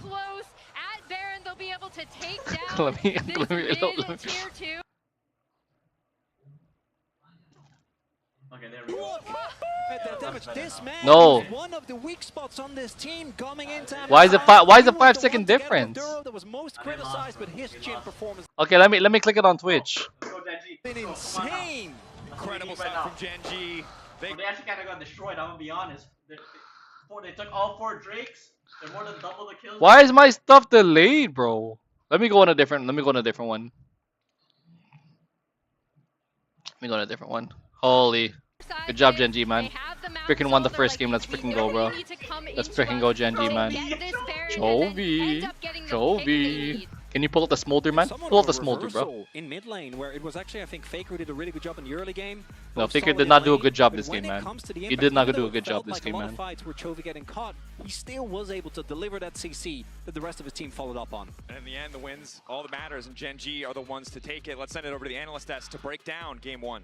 Let me reload. Okay, there we go. No. One of the weak spots on this team coming into Why is it 5-second difference? That was most criticized, but his chin performance Okay, let me click it on Twitch. been insane. Incredible stuff from Gen G. They actually kind of got destroyed, I'm gonna be honest. They took all 4 Drakes. They're more than double the kills. Why is my stuff delayed, bro? Let me go on a different one. Holy. Good job, Gen G, man. Freaking won the first game. Let's freaking go, bro. Let's freaking go, Gen G, man. Chovy. Can you pull out the smolder, man? Pull out the smolder, bro. In mid lane, where it was actually, I think, Faker did a really good job in the early game. No, Faker did not do a good job this game, man. He did not do a good job this game, man. Fights where Chovy getting caught, he still was able to deliver that CC that the rest of his team followed up on. And in the end, the wins, all that matters, and Gen G are the ones to take it. Let's send it over to the analyst stats to break down Game 1.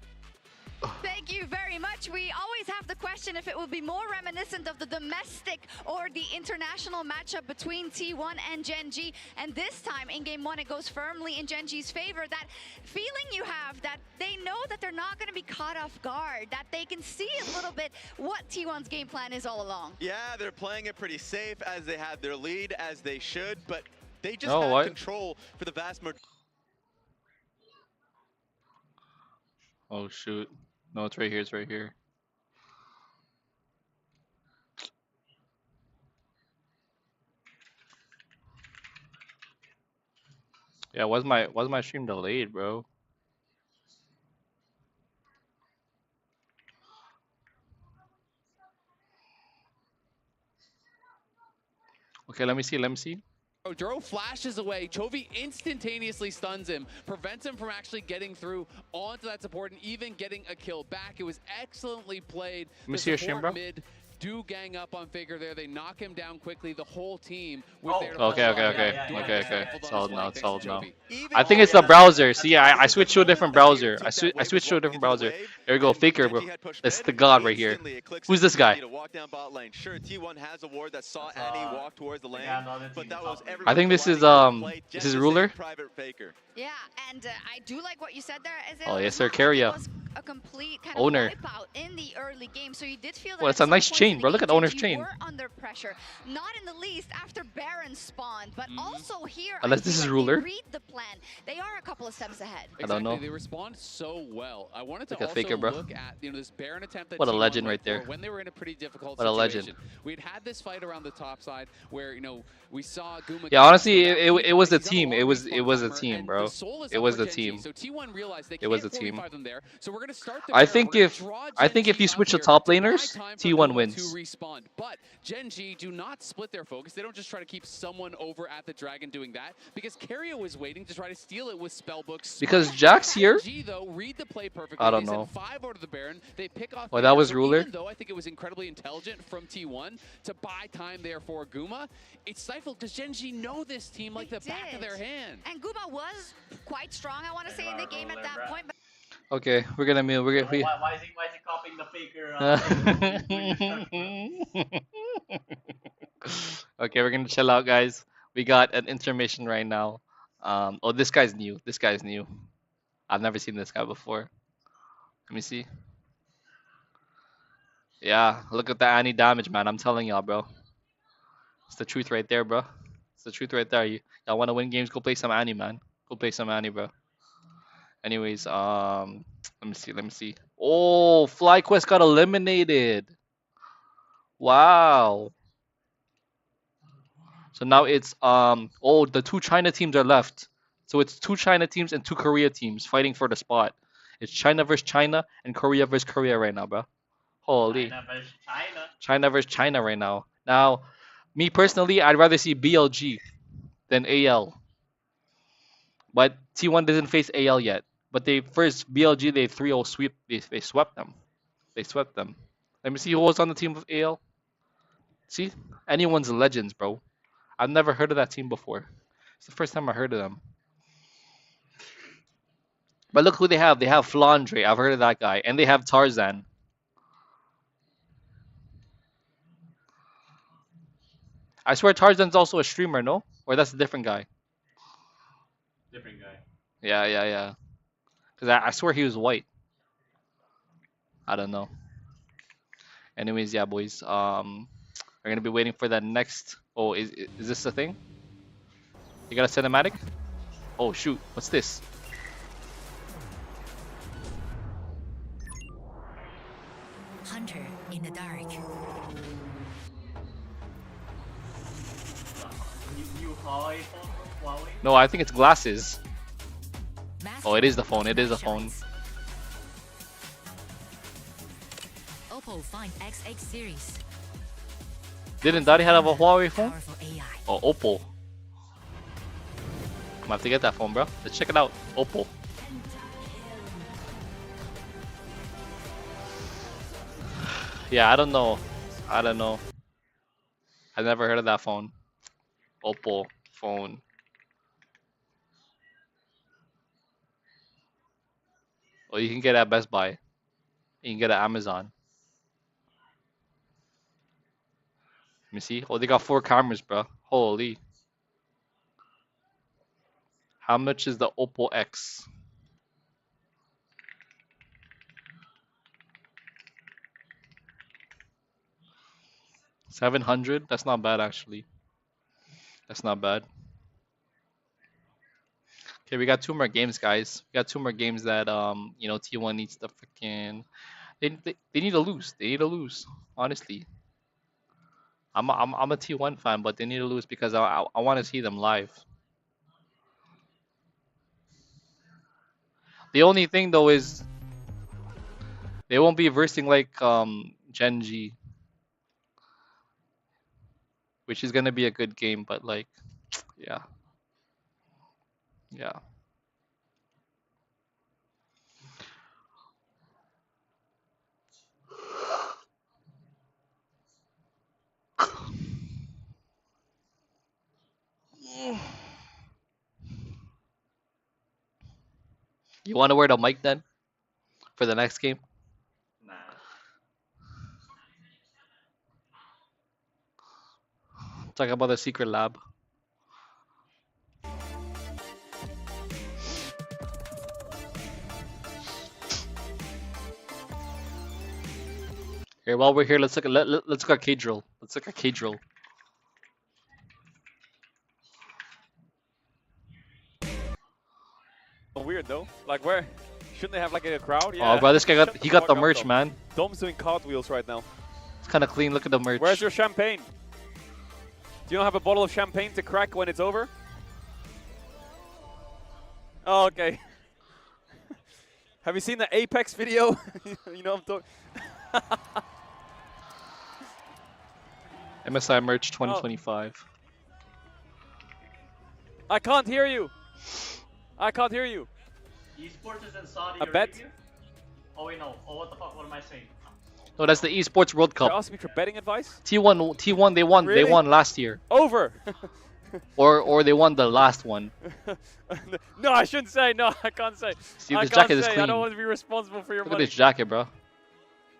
Thank you very much. We always have the question if it will be more reminiscent of the domestic or the international matchup between T1 and Gen G. And this time in Game 1, it goes firmly in Gen G's favor. That feeling you have that they know that they're not going to be caught off guard, that they can see a little bit what T1's game plan is all along. Yeah, they're playing it pretty safe as they have their lead, as they should, but they just have control for the vast majority. Oh, shoot. No, it's right here. It's right here. Yeah, why's my stream delayed, bro? Okay, let me see. Duro flashes away. Chovy instantaneously stuns him, prevents him from actually getting through onto that support and even getting a kill back. It was excellently played. Let me see your stream, bro. Mid do gang up on Faker there. They knock him down quickly. The whole team was there to Okay. Solid now. I think it's the browser. See, I switched to a different browser. I switched to a different browser. There we go, Faker, bro. It's the god right here. Who's this guy? I think this is Ruler. Yeah, and I do like what you said there. Oh yes, sir, Carrier. a complete kind Owner. of wipeout in the early game. So you did feel that. Well, it's a nice chain, bro. Look at Owner's chain. Were under pressure, not in the least after Baron spawned, but also here. Unless this is Ruler. They read the plan. They are a couple of steps ahead. I don't know. They respond so well. I wanted to like a also faker, bro. look at this Baron attempt that what a T1 legend went right there. for when they were in a pretty difficult what a situation. legend. We'd had this fight around the top side where we saw Guma. Yeah, honestly, it was a team. It was a team, bro. It was a team. So T1 realized they it was a team. them there. So we're gonna start I think if you switch the top laners, T1 wins. To respawn. But Gen G do not split their focus. They don't just try to keep someone over at the dragon doing that, because Kerio is waiting to try to steal it with spellbooks. Because Jack's here. G though read the play perfectly. I don't They know. send 5 out of the Baron. They pick off. Well, that was so Ruler. Even though I think it was incredibly intelligent from T1 to buy time there for Guma, it's stifled because Gen G know this team like the back of their hand. And Guma was quite strong, I want to say, in the game at that point. But Okay, we're gonna move. We're gonna. Why is he copying the faker? Okay, we're gonna chill out, guys. We got an intermission right now. Oh, this guy's new. This guy's new. I've never seen this guy before. Let me see. Yeah, look at the Annie damage, man. I'm telling y'all, bro. It's the truth right there, bro. It's the truth right there. Y'all want to win games? Go play some Annie, man. Go play some Annie, bro. Anyways, let me see. Oh, FlyQuest got eliminated. Wow. So now it's the 2 China teams are left. So it's 2 China teams and 2 Korea teams fighting for the spot. It's China versus China and Korea versus Korea right now, bro. Holy. China versus China. China versus China right now. Now, me personally, I'd rather see BLG than AL. But T1 doesn't face AL yet. But they first BLG they 3-0 sweep. They swept them. They swept them. Let me see who was on the team of AL. See, anyone's legends, bro. I've never heard of that team before. It's the first time I heard of them. But look who they have. They have Flandre. I've heard of that guy, and they have Tarzan. I swear Tarzan's also a streamer, no? Or that's a different guy. Different guy. Yeah. Because I swear he was white. I don't know. Anyways, yeah, boys. We're gonna be waiting for that next. Oh, is this the thing? You got a cinematic? Oh shoot! What's this? Hunter in the dark. New Huawei phone from Huawei? No, I think it's glasses. Oh, it is the phone. It is a phone. Oppo Find XX series. Didn't Daddy have a Huawei phone? Powerful AI. Oh, Oppo. I'm gonna have to get that phone, bro. Let's check it out. Oppo. Yeah, I don't know. I never heard of that phone. Oppo phone. Oh, you can get it at Best Buy. You can get it at Amazon. Let me see. Oh, they got 4 cameras, bro. Holy. How much is the Oppo X? $700? That's not bad, actually. That's not bad. Okay, we got 2 more games, guys. We got 2 more games that T1 needs to freaking. They need to lose. They need to lose. Honestly, I'm a T1 fan, but they need to lose because I want to see them live. The only thing though is they won't be versing like Gen G, which is gonna be a good game, but like, yeah. You want to wear the mic then for the next game? Nah. Talk about the secret lab. Okay, while we're here, let's look at let's look at K-Drill. Let's look at K-Drill. Weird though. Like where? Shouldn't they have like a crowd? Yeah. Oh, bro, this guy got the merch, man. Dom's doing cartwheels right now. It's kind of clean. Look at the merch. Where's your champagne? Do you not have a bottle of champagne to crack when it's over? Oh, okay. Have you seen the Apex video? You know what I'm talking. MSI merch 2025. Oh. I can't hear you. I can't hear you. Esports is in Saudi Arabia? Bet? Oh wait, no. Oh, what the fuck? What am I saying? No, that's the Esports World Cup. You're asking me for betting advice? T1 they won. Really? They won last year. Over. or they won the last one. No, I shouldn't say. No, I can't say. See, I this can't jacket is say. clean. I don't want to be responsible for your Look money. at this jacket, bro.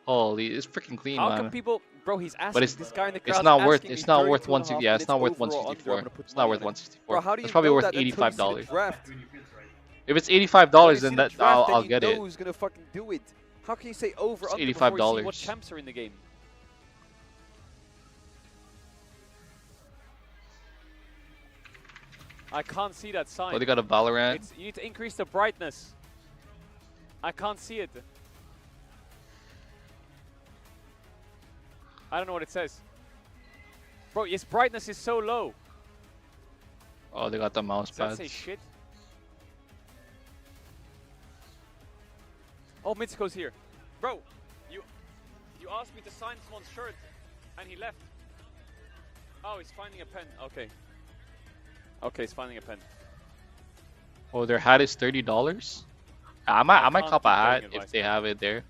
Holy, it's freaking clean, How man. come people, bro? He's asking. But it's this guy in the crowd. it's not worth 160. Yeah, it's not worth 164. It's not worth 164. Bro, how do you it's probably know worth that until you see the $85. draft? If it's $85, then that I'll get it. Who's gonna fucking do it? How can you say over It's under before $85. you see what champs are in the game? I can't see that sign. Oh, they got a Valorant. You need to increase the brightness. I can't see it. I don't know what it says. Bro, its brightness is so low. Oh, they got the mouse Does that pads. say shit? Oh, Mitsuko's here. Bro, you asked me to sign someone's shirt and he left. Oh, he's finding a pen. Okay. Okay, he's finding a pen. Oh, their hat is $30. I might cop a hat if they have it there.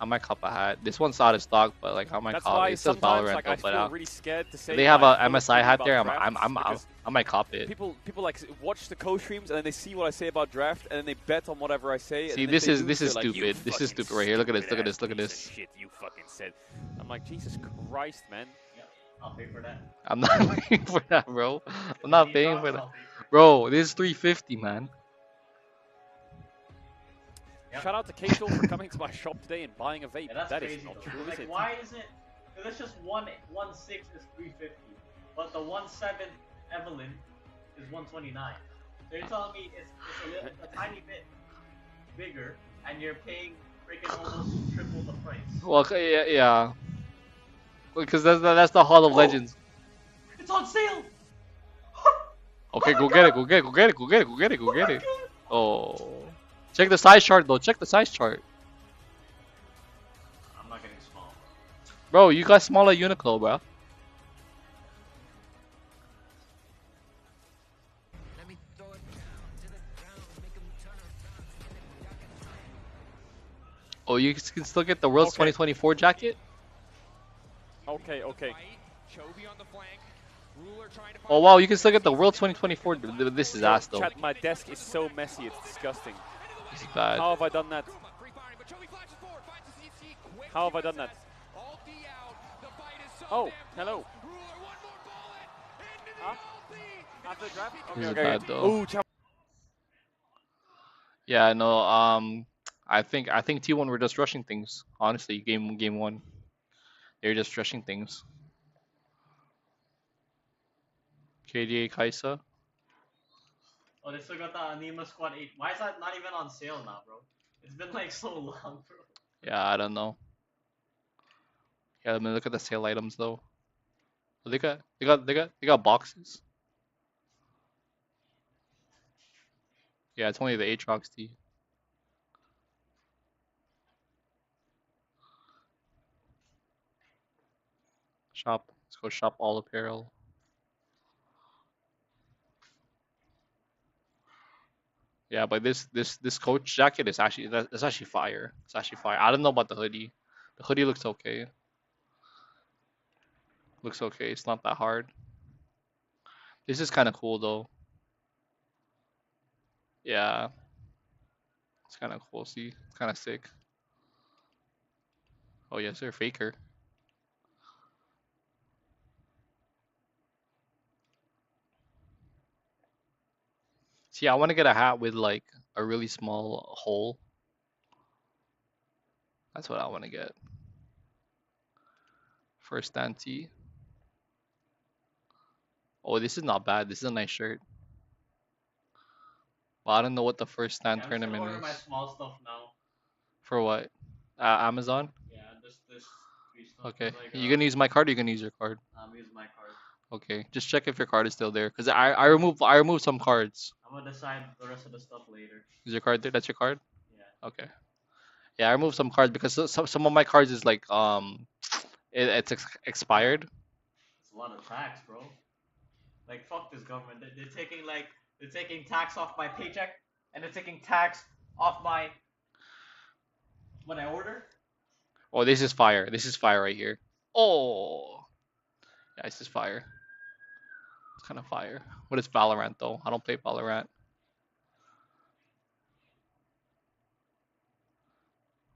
I might cop a hat. This one's out of stock, but like I might cop it. It says Valorant, like, though, I but feel really scared to say they have a my MSI hat there. drafts I might cop it. People like watch the co-streams and then they see what I say about draft and then they bet on whatever I say. See, and this then is if they lose, they're like, stupid. This is stupid right here. Look at this. Look at this. Look at this. Shit, you fucking said. I'm like, Jesus Christ, man. Yeah, I'll pay for that. I'm not paying for that, bro. I'm not paying for that, bro. This is $350, man. Yep. Shout out to K-Tool for coming to my shop today and buying a vape. Yeah, that's that crazy, is not though. true, Like, is it? why is it? It's just 1.6 is 350, but the 1.7 Evelyn is 129. So you're telling me it's a tiny bit bigger, and you're paying freaking almost triple the price. Well, yeah. Because that's the Hall of Legends. It's on sale. Okay, go get it. Go get it. Go get it. Go get it. Go get it. Go get it. Oh. Check the size chart though. Check the size chart. I'm not getting small. Bro, you got smaller Uniqlo, bro. Oh, you can still get the World's 2024 jacket? Okay, okay. Oh wow, you can still get the World 2024. This is ass though. Chat, my desk is so messy, it's disgusting. This is bad. How have I done that? How have I done that? Oh, hello. Huh? After the draft? This is Okay, bad okay. though. Ooh, Yeah, no. I think T1 were just rushing things. Honestly, game one, they're just rushing things. KDA Kaisa. Oh, they still got the Anima Squad 8. Why is that not even on sale now, bro? It's been like so long, bro. Yeah, I don't know. Yeah, let me look at the sale items though. They got boxes. Yeah, it's only the Aatrox tee. Shop. Let's go shop all apparel. Yeah, but this coach jacket is actually that's actually fire. It's actually fire. I don't know about the hoodie. The hoodie looks okay. Looks okay. It's not that hard. This is kind of cool though. Yeah. It's kind of cool. See, it's kind of sick. Oh yes, sir, Faker. See, I want to get a hat with like a really small hole. That's what I want to get. First stand T. Oh, this is not bad. This is a nice shirt. But I don't know what the first stand tournament order is. my small stuff now. For what? Amazon? Yeah, this free stuff. Okay. Like, You gonna use my card or you gonna use your card? I'm using my card. Okay. Just check if your card is still there. Cause I removed some cards. I'm gonna decide the rest of the stuff later. Is your card there? That's your card? Yeah. Okay. Yeah, I removed some cards because some of my cards is like it's expired. It's a lot of tax, bro. Like fuck this government. They're taking tax off my paycheck and they're taking tax off my when I order. Oh, this is fire. This is fire right here. Oh. Yeah, this is fire. It's kind of fire. What is Valorant though? I don't play Valorant.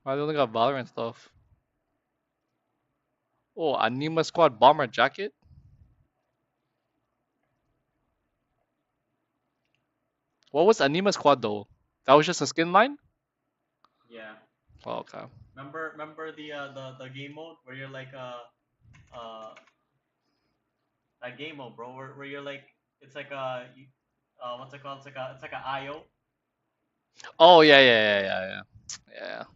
Why they only got Valorant stuff? Oh, Anima Squad bomber jacket. What was Anima Squad though? That was just a skin line? Yeah. Oh, okay. Remember the game mode where you're like that game mode, bro, where you're like it's like what's it called? It's like a IO. Oh yeah. Yeah, that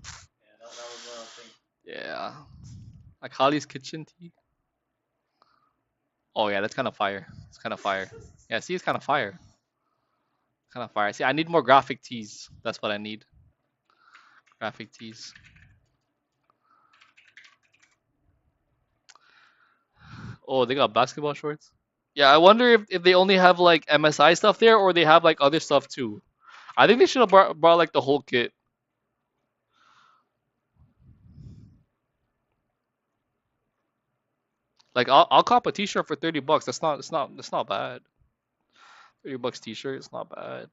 was what I was thinking. Yeah. Akali's kitchen tea. Oh yeah, that's kind of fire. It's kind of fire. Yeah, see, it's kind of fire. Kind of fire. See, I need more graphic tees. That's what I need. Graphic tees. Oh, they got basketball shorts. Yeah, I wonder if they only have like MSI stuff there or they have like other stuff too. I think they should have brought like the whole kit. Like I'll cop a t-shirt for $30. That's not bad. $30 t-shirt, it's not bad.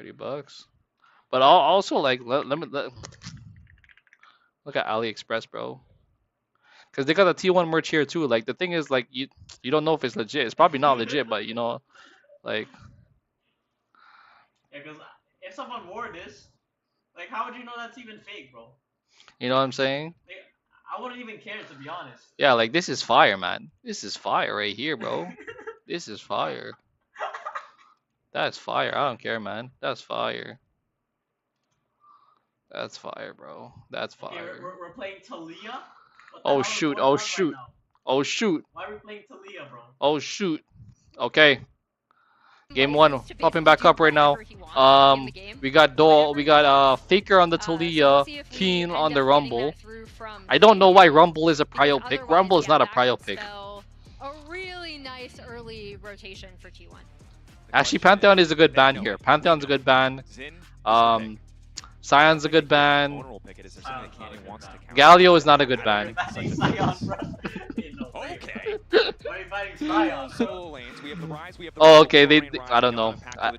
$30. But I'll also like let look at AliExpress, bro. Cause they got the T1 merch here too. Like the thing is, like you don't know if it's legit. It's probably not legit, but you know, like. Yeah, cause if someone wore this, like, how would you know that's even fake, bro? You know what I'm saying? Like, I wouldn't even care, to be honest. Yeah, like this is fire, man. This is fire right here, bro. This is fire. That's fire. I don't care, man. That's fire. That's fire, bro. That's fire. Okay, we're playing Talia. Oh shoot! Oh shoot! Right oh shoot! Why are we playing Talia, bro? Oh shoot! Okay. Game 1, popping back up right now. We got Faker on the Talia, Keen on the Rumble. I don't know why Rumble is a prio pick. Rumble is not a prio pick. A really nice early rotation for T1. Actually, Pantheon is a good ban here. Pantheon's a good ban. Scion's a good ban. Galio is not a good ban. Okay. Oh, okay. I don't know. I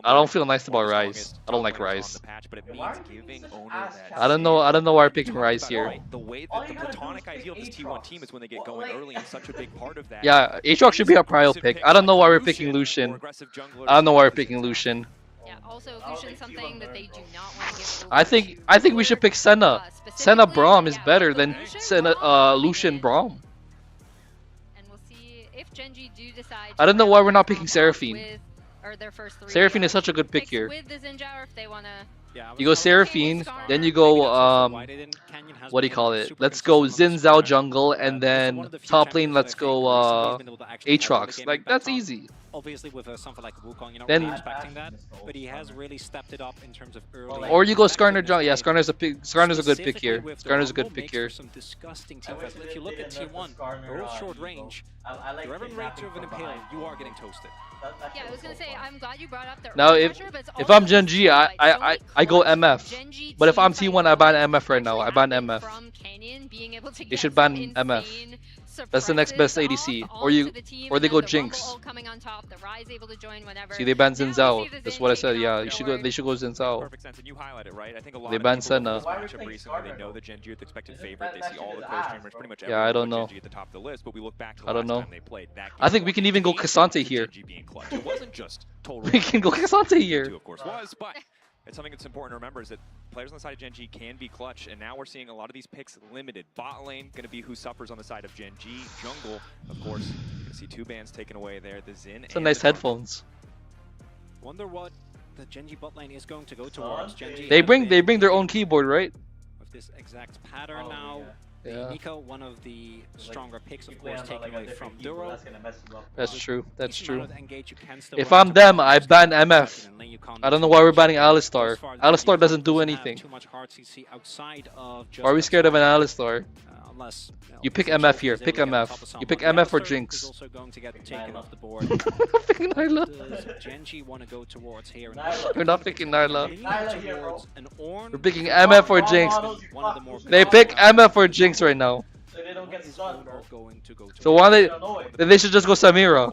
don't feel nice about Rise. I don't like Rise. I don't know why we're picking Rise here. The way that the platonic ideal of this T1 team is when they get going early, and such a big part of that. Yeah, Aatrox should be a prio pick. I don't know why we're picking Lucian. I don't know why we're picking Lucian. Yeah, also Lucian's something that they do not want to give over. I think we should pick Senna. Senna Braum is better than Lucian Braum. And we'll see if Genji do decide. I don't know why we're not picking Seraphine. Their first three Seraphine is such a good pick here. With the Zinja, or if they wanna. You go Seraphine, then you go what do you call it? Let's go Xin Zhao jungle, and then top lane let's go Aatrox. Like that's easy. Obviously, with something like Wukong, you're not Then, really expecting that, but he has really stepped it up in terms of early. Or you go Skarner jungle. Yeah, Skarner's a good pick here. Skarner's a good pick here. Some disgusting team fights. If you look at T1, both short range. If you're ever in range of an Impale, you are getting toasted. Yeah, I was gonna say, I'm glad you brought up the now early if pressure, but it's if also I'm Gen G, I go MF. Genji But if I'm team T1, I ban MF right now. I ban MF. from Canyon being able to They get should some ban MF. insane That's the next best suppresses ADC. off Or you onto the team, or they and go then the Jinx. Rumble ult coming on top, the Rise able to join whenever. See, they ban Now Xin we see Zhao. the That's Xin what I taken said. off Yeah, the you should board. go. They should go Xin Zhao. Perfect sense, and you highlight it, right? I think a lot They of banned people Senna. this matchup recently, they know that Genji are the expected favorite. They see all the pro streamers, pretty much Yeah, I don't everyone know. put Genji at the top of the list, but we look back to the I don't last know. time they played that I game think we can even go game Cassante with here. Genji being clutch. It wasn't just total We can go Cassante here. of course was, but It's something that's important to remember is that players on the side of Gen G can be clutch, and now we're seeing a lot of these picks limited. Bot lane going to be who suffers on the side of Gen G. Jungle, of course, going to see 2 bans taken away there. The Xin. It's a nice headphones. Wonder what the Gen G bot lane is going to go towards. Gen G they bring their own keyboard, right? With this exact pattern now. Yeah. Nico, one of the stronger picks, of course, taken away from Duro. That's true. That's true. Engage, if I'm them, I ban MF. I don't know why we're banning Alistar. Alistar doesn't do anything. Why are we scared of an Alistar? You pick MF here. Pick MF. You pick MF or Jinx. Also going to get taken off the board. Picking Nyla. Does Gen G want to go towards here? We're not picking Nyla. We're picking MF or Jinx. They pick MF or Jinx right now. So they don't get stunned, bro. So why they should just go Samira.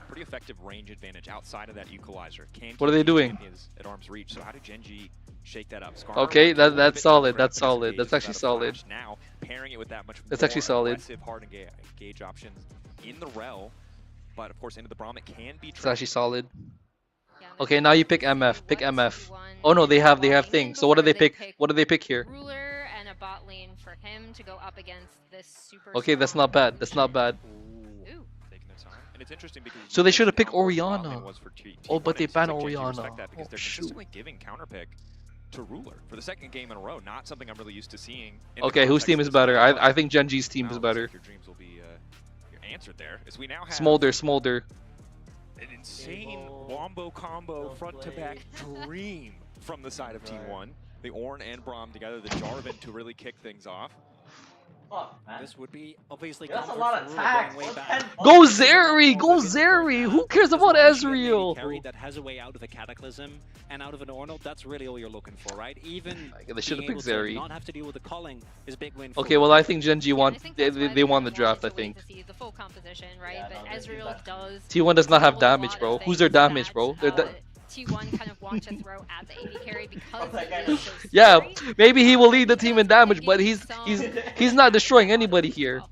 Pretty effective range advantage outside of that equalizer. What are they doing? At arm's reach. So how did Gen G shake that up? Okay, that's solid. That's solid. That's actually solid. Now pairing it with that much that's actually solid. Hard engage options in the rel, but of course into the Braum it can be. It's actually solid. Okay, now you pick MF. Pick MF. Oh no, they have things. So what do they pick? What do they pick here? Ruler and a bot lane for him to go up against this super. Okay, that's not bad. That's not bad. And it's interesting because so they should have picked Orianna. Oh, but they banned Orianna. Because they're consistently giving counterpick to Ruler for the 2nd game in a row. Not something I'm really used to seeing. Okay, whose team is better? I think Gen G's team is better. Your dreams will be answered there. As we now have Smolder. An insane wombo combo front to back dream from the side of T1. The Ornn and Braum together, the Jarvan to really kick things off. Fuck, man. This would be obviously that's a lot of tags. Go Zeri! Go Zeri! Who cares about Ezreal? Carry that has a way out of a Cataclysm and out of an Ornn, that's really all you're looking for, right? Even they should have picked Zeri. Not have to deal with the calling is big win. Okay, well I think Gen G won. They won the draft, I think. The full composition, right? But Ezreal does. T1 does not have damage, bro. Who's their damage, bro? T1 kind of want to throw at the AD carry because it is so yeah, maybe he will lead the team in damage, but he's not destroying anybody here.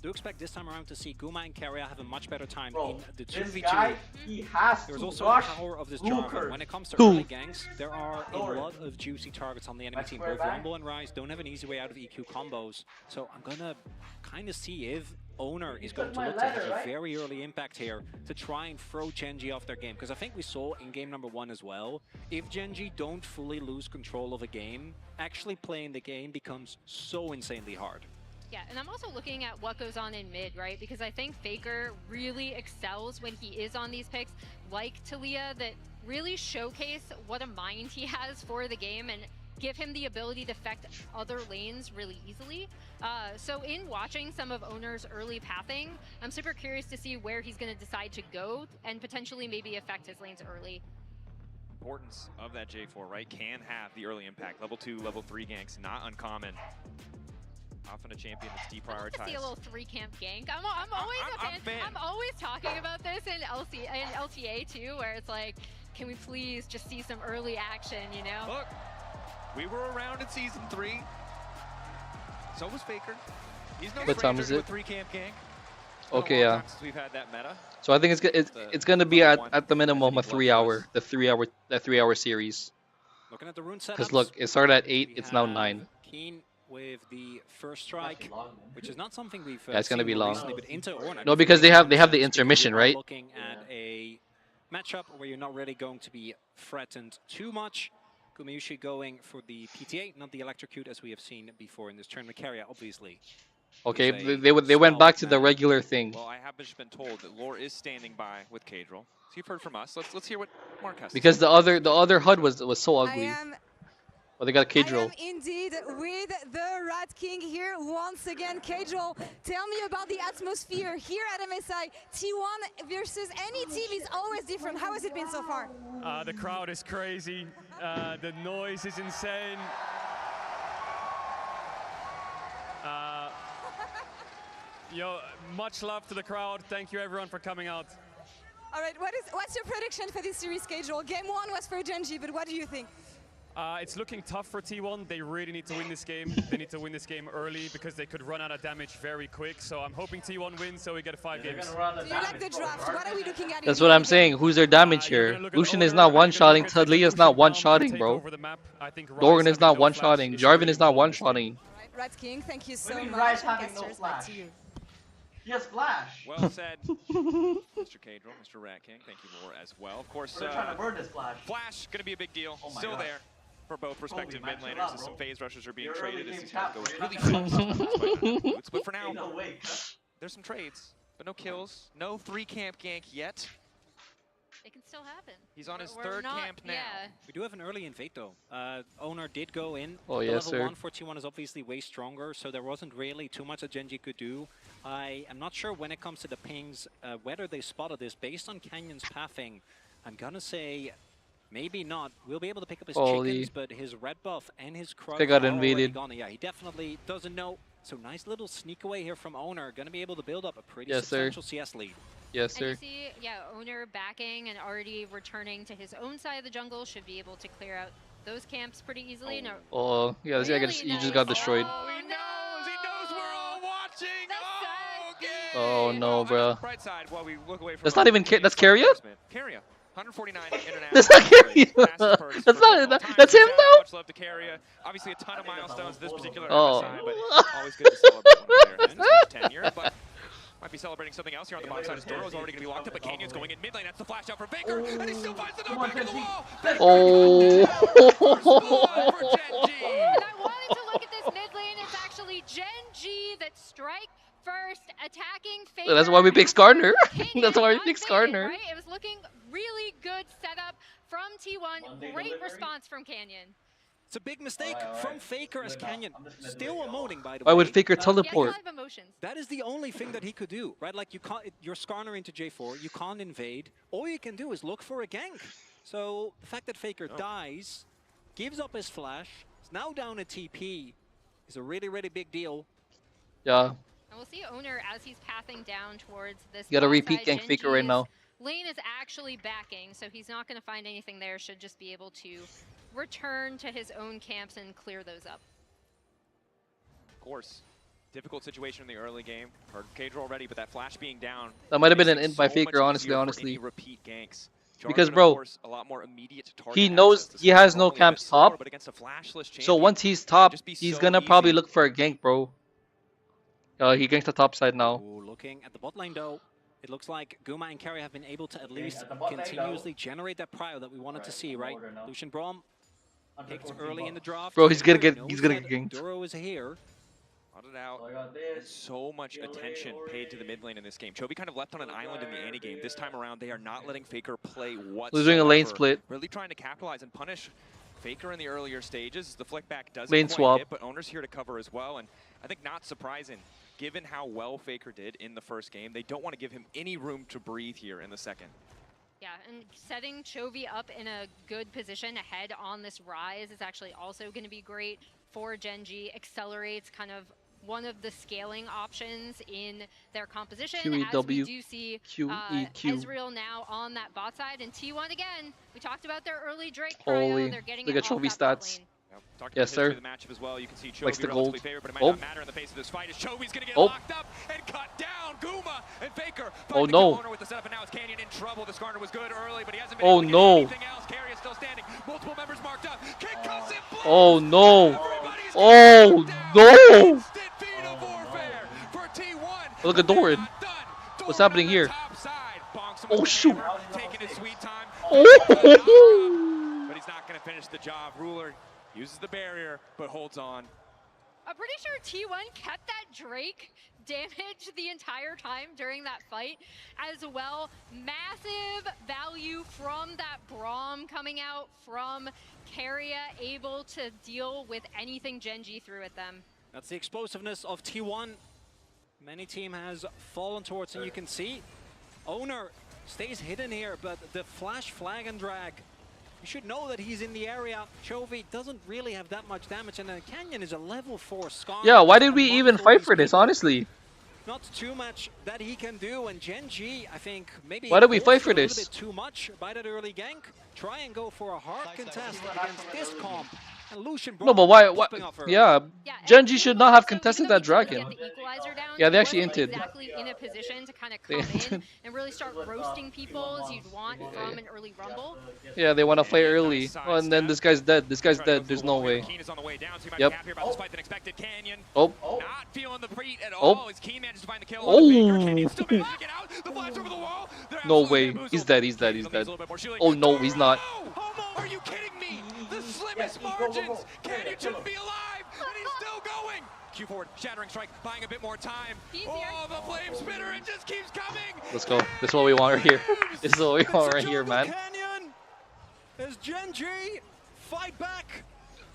Do expect this time around to see Guma and Keria have a much better time in the 2v2. This guy, he has There's to also rush the power of this Jarvan. When it comes to early ganks, there are a lot of juicy targets on the enemy team. Both Rumble and Ryze don't have an easy way out of EQ combos. So I'm gonna kind of see if Owner is going to look to have a very early impact here to try and throw Gen G off their game. Because I think we saw in game number 1 as well, if Gen G don't fully lose control of a game, actually playing the game becomes so insanely hard. Yeah, and I'm also looking at what goes on in mid, right? Because I think Faker really excels when he is on these picks, like Talia, that really showcase what a mind he has for the game and give him the ability to affect other lanes really easily. So in watching some of Owner's early pathing, I'm super curious to see where he's going to decide to go and potentially maybe affect his lanes early. Importance of that J4, right? Can have the early impact. Level 2, level 3 ganks, not uncommon. Often a champion that's deprioritized. I see a little 3-camp gank. I'm always a fan. I'm always talking about this in LTA too, where it's like, can we please just see some early action, you know? Look, we were around in Season 3. So was Faker. He's no what time is it? 3-camp gank. Okay, yeah. We've had that meta. So I think it's gonna be at the minimum a 3-hour series. Looking at the rune setups. Because look, it started at 8. It's now 9. Keen with the first strike, which is not something we've it's gonna be long. Recently, but into Ornn, no, because they have the intermission, right? Looking at a matchup where you're not really going to be threatened too much. Gumayushi going for the PTA, not the electrocute as we have seen before in this tournament. Keria, obviously. Okay, they went back to the regular thing. Well, I have just been told that Lore is standing by with Cadril. So you've heard from us. Let's hear what Mark has to say. Because the other HUD was so ugly. Well, they got Cadril. I am indeed with the Rat King here once again. Cadril, tell me about the atmosphere here at MSI. T1 versus any team is always different. How has it been so far? The crowd is crazy. The noise is insane. Much love to the crowd. Thank you everyone for coming out. All right, what's your prediction for this series schedule? Game 1 was for Gen G, but what do you think? It's looking tough for T1. They really need to win this game. They need to win this game early because they could run out of damage very quick. So I'm hoping T1 wins so we get 5 games. Do you like the draft? What are we looking at? That's what I'm saying. Who's their damage here? Lucian is not one-shotting. Tadlia is not one-shotting, bro. Dorgan is not one-shotting. Jarvan is not one-shotting. Rat King, thank you so much. Rise having no flash. He has flash. Well said, Mr. Cadril, Mr. Rat King. Thank you more as well. Of course, We're trying to burn this flash. Flash going to be a big deal. Still God. there for both respective mid laners out, as some phase rushers are being Your traded. early This is game going to go tap, really fast. But for now, No way. there's some trades, but no kills. No 3-camp gank yet. It can still happen. He's on his We're third not- camp now. Yeah. We do have an early invade though. Owner did go in. Oh, The yes, level sir. 1 for T1 is obviously way stronger, so there wasn't really too much that Genji could do. I am not sure when it comes to the pings, whether they spotted this. Based on Canyon's pathing, I'm gonna say maybe not. We'll be able to pick up his Holy. chickens, but his red buff and his Krug They got are already invaded. gone. Yeah, he definitely doesn't know. So nice little sneak away here from Owner. Gonna be able to build up a pretty Yes, sir. substantial CS lead. Yes, And you sir. see, yeah, Owner backing and already returning to his own side of the jungle should be able to clear out those camps pretty easily. No, Oh, yeah, this guy really you just got nice. destroyed. Oh, He knows we're all watching. Oh, okay. Oh, no, bro. Bright side, while we look away from That's not even that's Carrier? Carrier. 149 international. That's not Carrier. Massive perks That's for not time. that's him though. Much love to Carrier. Obviously a ton of milestones this particular Oh. MSI, but always good to celebrate one of their his tenure. But might be celebrating something else here on the bottom side. His Doro's already going to be locked up, but Canyon's going in mid lane. That's the flash out for Faker, and he still finds the knockback in the wall. Oh. And I wanted to look at this mid lane. It's actually Genji that strike first, attacking Faker. That's why we pick Skarner. Canyon That's why we got pick baited, Skarner. Right? It was looking really good setup from T1. One-day Great delivery. response from Canyon. It's a big mistake Alright. from Faker as Do it now. Canyon. I'm just gonna do Still it, y'all. emoting, by the Why way. would Faker He has teleport? live emotions. That is the only thing that he could do, right? Like, you can't, you're Skarner into J4, you can't invade. All you can do is look for a gank. So the fact that Faker dies, gives up his flash, is now down a TP, is a really, really big deal. Yeah. And we'll see Owner as he's pathing down towards this. You gotta bot repeat side. gank Faker right now. Lane is actually backing, so he's not going to find anything there. Should just be able to return to his own camps and clear those up. Of course. Difficult situation in the early game. Heard Cadril already, but that flash being down. That might have been an makes it int by so Faker, much honestly, easier for honestly. any repeat ganks. Because, Jarvan, bro, of course, a lot more immediate target he knows access. he has no Normally a bit camps slower, top. but against a flashless So champion, once he's top, just be he's so gonna probably easy. look for a gank, bro. He ganks the top side now. Ooh, looking at the bot lane though, it looks like Guma and Carry have been able to at least at the bot lane, continuously generate that prio that we wanted to see, right? order now. Lucian Braum picked early in the draft. Bro, he's gonna Faker get- knows he's gonna that get ganked. Duro is here. Got it out. So I got And this. so much attention paid to the mid lane in this game. Chovy kind of left on an island in the Annie game. This time around, they are not letting Faker play whatsoever. Losing a lane split. Really trying to capitalize and punish Faker in the earlier stages. The flick back doesn't Lane quite swap. hit, but Owner's here to cover as well. And I think not surprising, given how well Faker did in the first game, they don't want to give him any room to breathe here in the second. Yeah, and setting Chovy up in a good position ahead on this rise is actually also going to be great for Genji. Accelerates kind of one of the scaling options in their composition. As we QEW, do see QEQ. Ezreal now on that bot side, and T1 again. We talked about their early Drake Holy. prio. They're getting Look it at off Chovy that bot stats. lane. Talked Yes, about the history sir. of the matchup as well. You can see Chovy Likes the relatively gold. favored, but it might Oh. not matter in the face of this fight. As Chovy's going to get Oh. locked up and cut down. Guma and Faker. Oh, find the no. kill Owner with the setup, and now it's Canyon in trouble. The Skarner was good early, but he hasn't been Oh, able to get no. anything else. Carry is still standing. Multiple members marked up. Kick comes in. Oh no! Everybody's Oh down. no! Instant feed of warfare for T1. Look at But they're Doran. not done. What's Doran happening on the here? top side. Bonks him Oh, with the shoot. hammer, taking his sweet time. Oh. But he's not going to finish the job. Ruler uses the barrier, but holds on. I'm pretty sure T1 kept that Drake damage the entire time during that fight as well. Massive value from that Braum coming out from Keria, able to deal with anything Genji threw at them. That's the explosiveness of T1. Many team has fallen towards, and you can see Owner stays hidden here, but the flash flag and drag, you should know that he's in the area. Chovy doesn't really have that much damage, and then Canyon is a level 4 Skarner. Yeah, why did we even fight for this, honestly? not too much that he can do. And Gen.G, I think maybe. Why did we fight for a this? little bit too much by that early gank. Try and go for a hard contest against this comp. And Lucian No, but why? Yeah, Yeah, Gen.G should not have so contested even that though he did dragon. get the equalizer down, Yeah, they he actually wasn't inted. exactly in a position to kind of They come in inted. and really start roasting people as you'd want from an early rumble. Yeah, they want to fight early. Oh, and then this guy's dead. This guy's dead. There's no way. Yep. Oh. Not feeling the beat at Oh. all. As Keen manages to find the kill. Oh. Kenyan still manages to get out. The flash over the wall. They're No absolutely way. bamboozled. He's dead. He's dead. He's Kenyan dead. a little bit more shielding. Oh no, he's not. Homo, are you kidding me? The slimmest margins. Kenyan shouldn't be alive, and he's still going. Q forward, shattering strike, buying a bit more time. Oh, the flame spitter, it just keeps coming. Let's go. This is what we want right here. This is what we want right here, man. Canyon as Gen.G fight back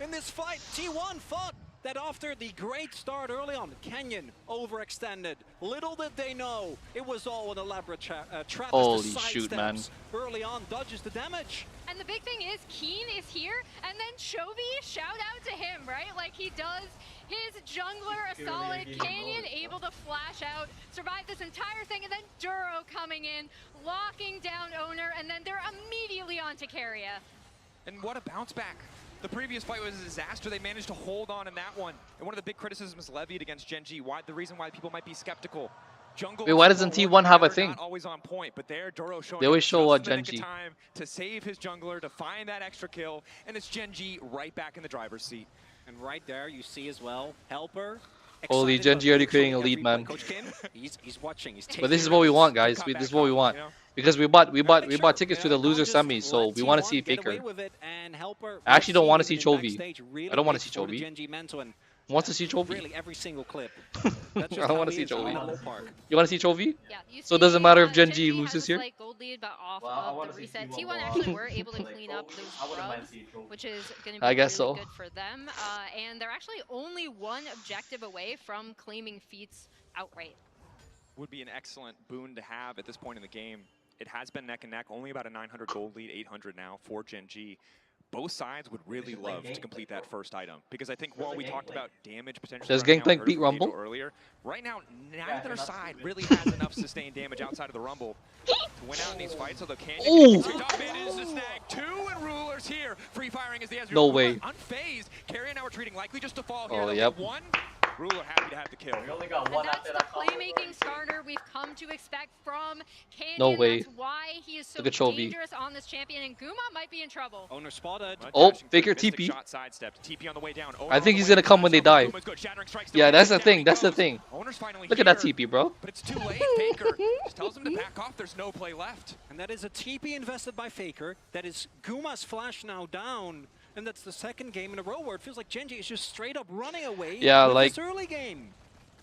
in this fight. T1 thought that after the great start early on, Canyon overextended. Little did they know it was all an elaborate trap. Holy shoot, man. Early on, dodges the damage. And the big thing is Keen is here, and then Chovy, shout out to him, right? Like he does his jungler a solid. Canyon able to flash out, survive this entire thing, and then Duro coming in, locking down Owner, and then they're immediately on to Keria. And what a bounce back. The previous fight was a disaster. They managed to hold on in that one. And one of the big criticisms levied against Gen.G, the reason why people might be skeptical. Jungle Wait, why doesn't T1 have a thing? not always on point, but there Duro showing They always show just in the nick of Gen.G. time to save his jungler, to find that extra kill, and it's Gen.G right back in the driver's seat. And right there you see as well, Helper. Holy, Gen.G already creating a lead, man. He's watching. He's But this is what we want, guys. This is what we want. Because we bought tickets to the loser semis, so we want to see Faker. I actually don't want to see Chovy. I don't want to see Chovy. Want to see Chovy? Really, every single clip. I don't want to see Chovy. Park. You want to see Chovy? Yeah, So it doesn't matter if Gen.G Gen.G loses has a here? slight gold lead, but off of the reset. T1 actually were able to clean up those scrubs, which is going to be I guess really so. good for them. And they're actually only one objective away from claiming feats outright. Would be an excellent boon to have at this point in the game. It has been neck and neck, only about a 900 gold lead, 800 now for Gen.G. Both sides would really love to complete that first item, because I think while we talked about damage potentially Does Gangplank beat Rumble? earlier, right now neither side really has enough sustained damage outside of the Rumble to win out in these fights. Although Canyon gets picked up, it is the snag. 2 and Ruler's here. Free firing is the Ezreal. No way. Unfazed. Carry now retreating, likely just to fall here. Oh, They'll yep. get 1. Ruler happy to have the kill. We only got And one that's after the that. playmaking starter we've come to expect from Canyon. No way. That's why he is so Look at Chovy. dangerous on this champion, and Guma might be in trouble. Owner spotted. Oh, Faker TP. Shot sidestepped. TP on the way down. I think he's gonna come when they die. Yeah, that's the thing. That's the thing. Owner's finally Look at that here, TP, bro. But it's too late. Faker just tells him to back off. There's no play left. And that is a TP invested by Faker. That is Guma's flash now down. And that's the second game in a row where it feels like Gen.G is just straight up running away Yeah, with like this early game.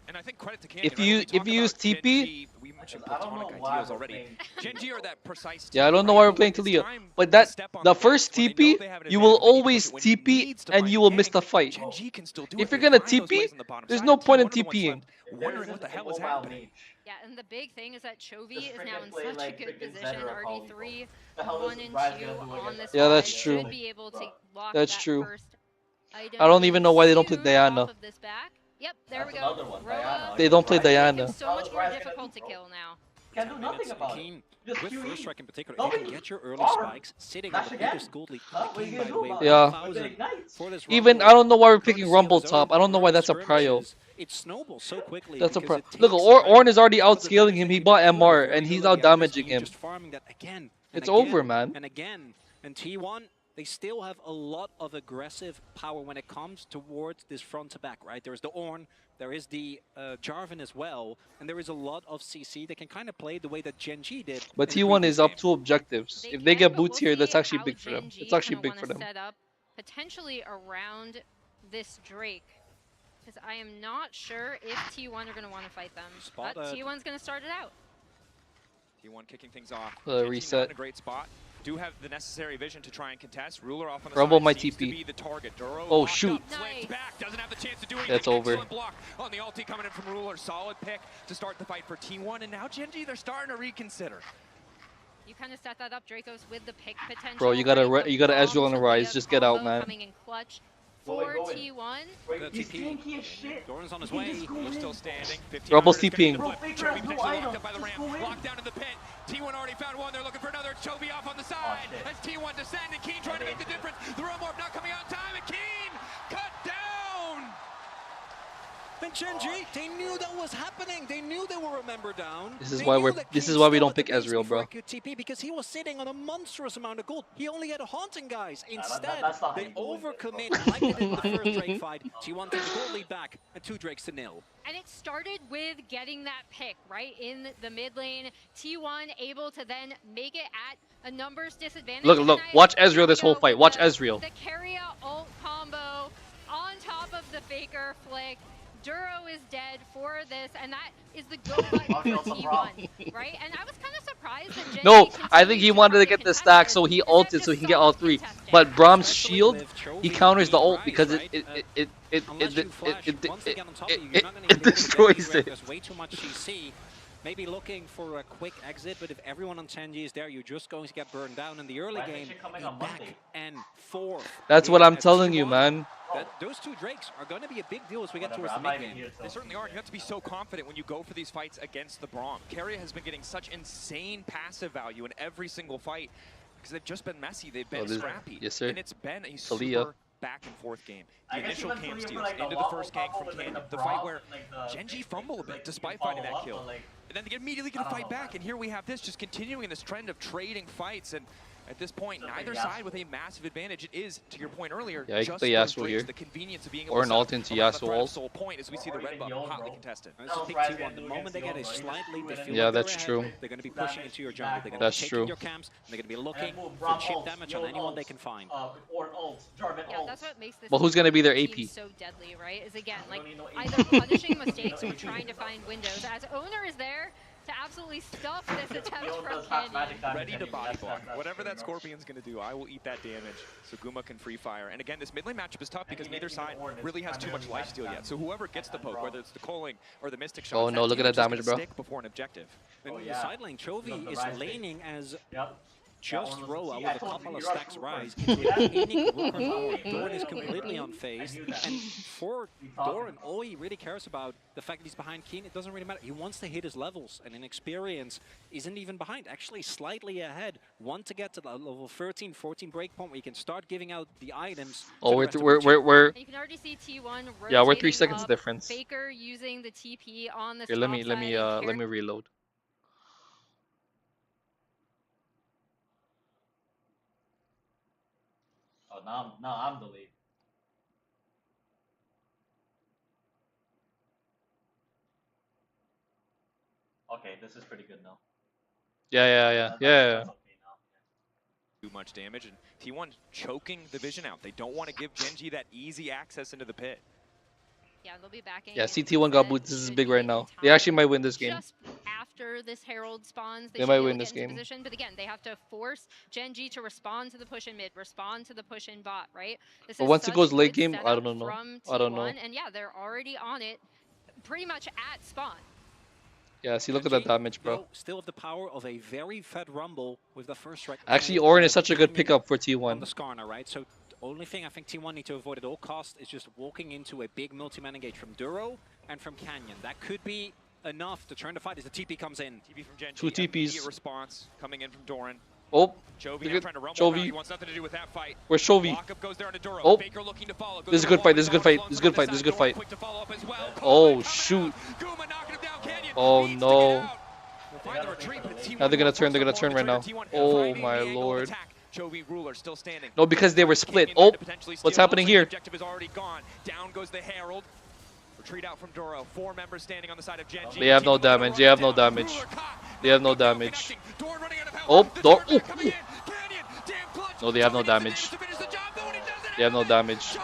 And I think credit to Canyon. If you use TP, we mentioned platonic ideals already. Gen.G are that precise. yeah, I don't know why we're playing Talia, but that the first TP, you will always TP and you will miss the fight. If you're gonna TP, there's no point in TPing. Wondering what the hell is happening. Yeah, and the big thing is that Chovy is now in play such a like good freaking position. Zed or RD3, The hell 1 is and Brad 2 gonna do on against this Yeah, that's side. true. Should be able to lock That's that true. first item. I don't even know why they don't play Huge Diana. off of this back. Yep, there we That's go. another one, Roa Diana. They don't play making Diana. so much more difficult to kill now. Can't do nothing about it. Keen, Just with QE. first strike in particular, No, you can we- get your early farm. spikes sitting Flash on the again. biggest gold lead. Huh? What are you Keen, gonna by do the way, about with Yeah. 1,000 Ignites. for this Even Rumble. I don't know why we're Courtesy picking of Rumble his top. own I don't know why that's a prio. skirmishes. It snowballs so quickly. That's a because pro. it Look, takes Ornn is already all the outscaling damage him. that He you bought can do MR very and he's early out on. Just damaging him. Just farming that again. and It's again, over, man. And again. And T1, they still have a lot of aggressive power when it comes towards this front to back, right? There is the Ornn, there is the Jarvan as well, and there is a lot of CC that can kind of play the way that Gen.G did. But in the T1 previous is up game. 2 objectives. If they can, get but boots we'll here, that's see actually how big for them. Gen.G It's actually kinda big for wanna them. set up potentially around this Drake. Because I am not sure if T1 are going to want to fight them. But Spotted. T1's going to start it out. T1 kicking things off. Reset. Not in a great spot. Do have the necessary vision to try and contest. Ruler off on the Rumble side my seems to TP. be the target. Duro Oh, locked shoot. up, flicked Nice. back, doesn't have the chance to do anything. That's over. Excellent block on the ulti coming in from Ruler. Solid pick to start the fight for T1. And now Gen.G, they're starting to reconsider. You kind of set that up, Dracos, with the pick potential. Bro, you gotta right? The you gotta bomb Ezreal on the to rise. Leah Just get out, combo man. Coming in clutch for T1. He's tanky as shit. Doran's on his way. We're still standing. Rebel's TPing. Chovy potentially locked up by the ramp. Locked down in the pit. T1 already found one. They're looking for another. Chovy off on the side. As T1 descend and Keen trying to make the difference. The roam warp not coming out in time. And Keen cut down. But Gen.G, they knew that was happening. They knew they were remembered down. This is why we don't pick Ezreal, bro. TP because he was sitting on a monstrous amount of gold. He only had a haunting, guys. Instead, they overcommit like they did in the first Drake fight. T1 takes the gold lead back and 2 Drakes to 0. And it started with getting that pick right in the mid lane. T1 able to then make it at a numbers disadvantage. Look, watch Ezreal this whole fight. Watch Ezreal. The Keria ult combo on top of the Faker flick. Duro is dead for this, and that is the go button for T1, right? And I was kind of surprised that Gen.G No, I think he wanted to get the stack so he ulted so he can get all 3. But Brahm's shield, he counters the ult because it destroys it. There's way too much CC. Maybe looking for a quick exit, but if everyone on Gen.G is there, you're just going to get burned down in the early game. Back and forth. That's what I'm telling you, man. Those 2 Drakes are going to be a big deal as we get towards the mid game. They certainly are. You have to be so confident when you go for these fights against the Braum. Keria has been getting such insane passive value in every single fight because they've just been messy. They've been scrappy. Yes, sir. And it's been a super back and forth game. The initial camp steals into the first gank from Canyon. The fight where Gen.G fumble a bit despite finding that kill. And then they immediately get a fight back. And here we have this just continuing this trend of trading fights. And at this point, neither side with a massive advantage. It is, to your point earlier, yeah, just the Yasuo here. The convenience of being able or to an ult into Yasuo ult. Sole point as we see the red buff hotly contested. This is pick T1. The moment they get a slight lead, they feel yeah, like that's ahead, true. They're going to be pushing into your jungle. They're going that's to be true. taking your camps. And they're going to be looking for chip damage on anyone they can find. Or ults, Jarvan Yeah, ults. that's what makes this But who's going to be their AP? so deadly, right? Is again, like, either punishing mistakes or trying to find windows. As Owner is there to absolutely stuff this attempt from Canyon. Ready to body block. Whatever that Scorpion's going to do, I will eat that damage. So Guma can free fire. And again, this mid lane matchup is tough because neither side really has too much lifesteal yet. So whoever gets the poke, whether it's the Culling or the Mystic Shot, oh no, look at that damage, bro. Before an objective. And the side lane, Chovy is laning as just Roa with a couple of stacks rise into Doran is completely unfazed, and for Doran, all he really cares about, the fact that he's behind Keen, it doesn't really matter. He wants to hit his levels, and in experience, isn't even behind, actually slightly ahead. Want to get to the level 13, 14 breakpoint where you can start giving out the items. Oh, we're you can already see T1 yeah, we're 3 seconds difference. Faker using the TP on the here, let me reload. Oh, now I'm the lead. Okay, this is pretty good now. Yeah. Too much damage, and T1 choking the vision out. They don't want to give Gen.G that easy access into the pit. Yeah, they'll be backing. Yeah, CT1 got boots. This is big right now. They actually might win this game. Just after this Herald spawns, they might win this game. Position. But again, they have to force Gen.G to respond to the push in mid, respond to the push in bot, right? But once it goes late game, I don't know. I don't know. And yeah, they're already on it, pretty much at spawn. Yeah, see, look at that damage, bro. Still have the power of a very fed Rumble with the first strike. Actually, Orin is such a good pickup for T1. On the Skarner, right? So only thing I think T1 need to avoid at all costs is just walking into a big multi-man engage from Duro and from Canyon. That could be enough to turn the fight as the TP comes in. TP from Gen.G. 2 TPs. Immediate response coming in from Doran. Oh, Chovy now trying to rumble around. He wants nothing to do with that fight. Where's Chovy? Lockup goes there on Duro. Oh, Baker looking to follow. This is a good fight. This is a good fight. This is a good fight. This is a good fight. Oh shoot! Oh no! Now they're gonna turn. They're gonna turn right now. Oh my lord! Chovy ruler still standing. No, because they were split. Oh, what's happening here? Objective is already gone. Down goes the Herald. Retreat out from Duro. 4 members standing on the side of Gen.G. They have no damage. They have no damage. They have no damage. Oh, door. Oh. No, they have no damage. They have no damage.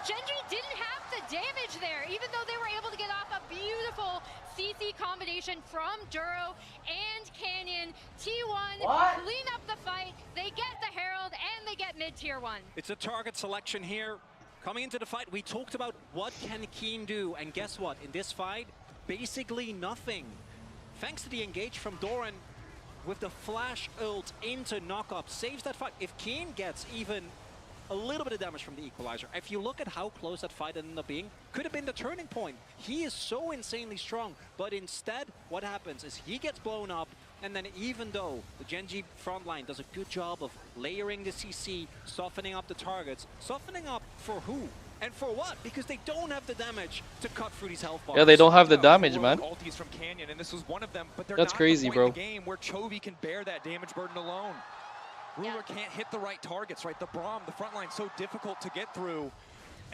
Gen.G didn't have the damage there, even though they were able to get off a beautiful CC combination from Duro and Canyon. T1 clean up the fight, they get the Herald, and they get mid-tier 1. It's a target selection here. Coming into the fight, we talked about what can Keen do, and guess what? In this fight, basically nothing. Thanks to the engage from Doran, with the flash ult into knock-up, saves that fight. If Keen gets even a little bit of damage from the equalizer, if you look at how close that fight ended up being, could have been the turning point. He is so insanely strong, but instead, what happens is he gets blown up, and then even though the Gen.G frontline does a good job of layering the CC, softening up the targets, softening up for who? And for what? Because they don't have the damage to cut through these health bars. Yeah, they don't have the damage, man. Ultis from Canyon, and this was one of them, but they're That's not crazy, the point bro. in the game where Chovy can bear that damage burden alone. Ruler can't hit the right targets, right? The Braum, the front line's so difficult to get through.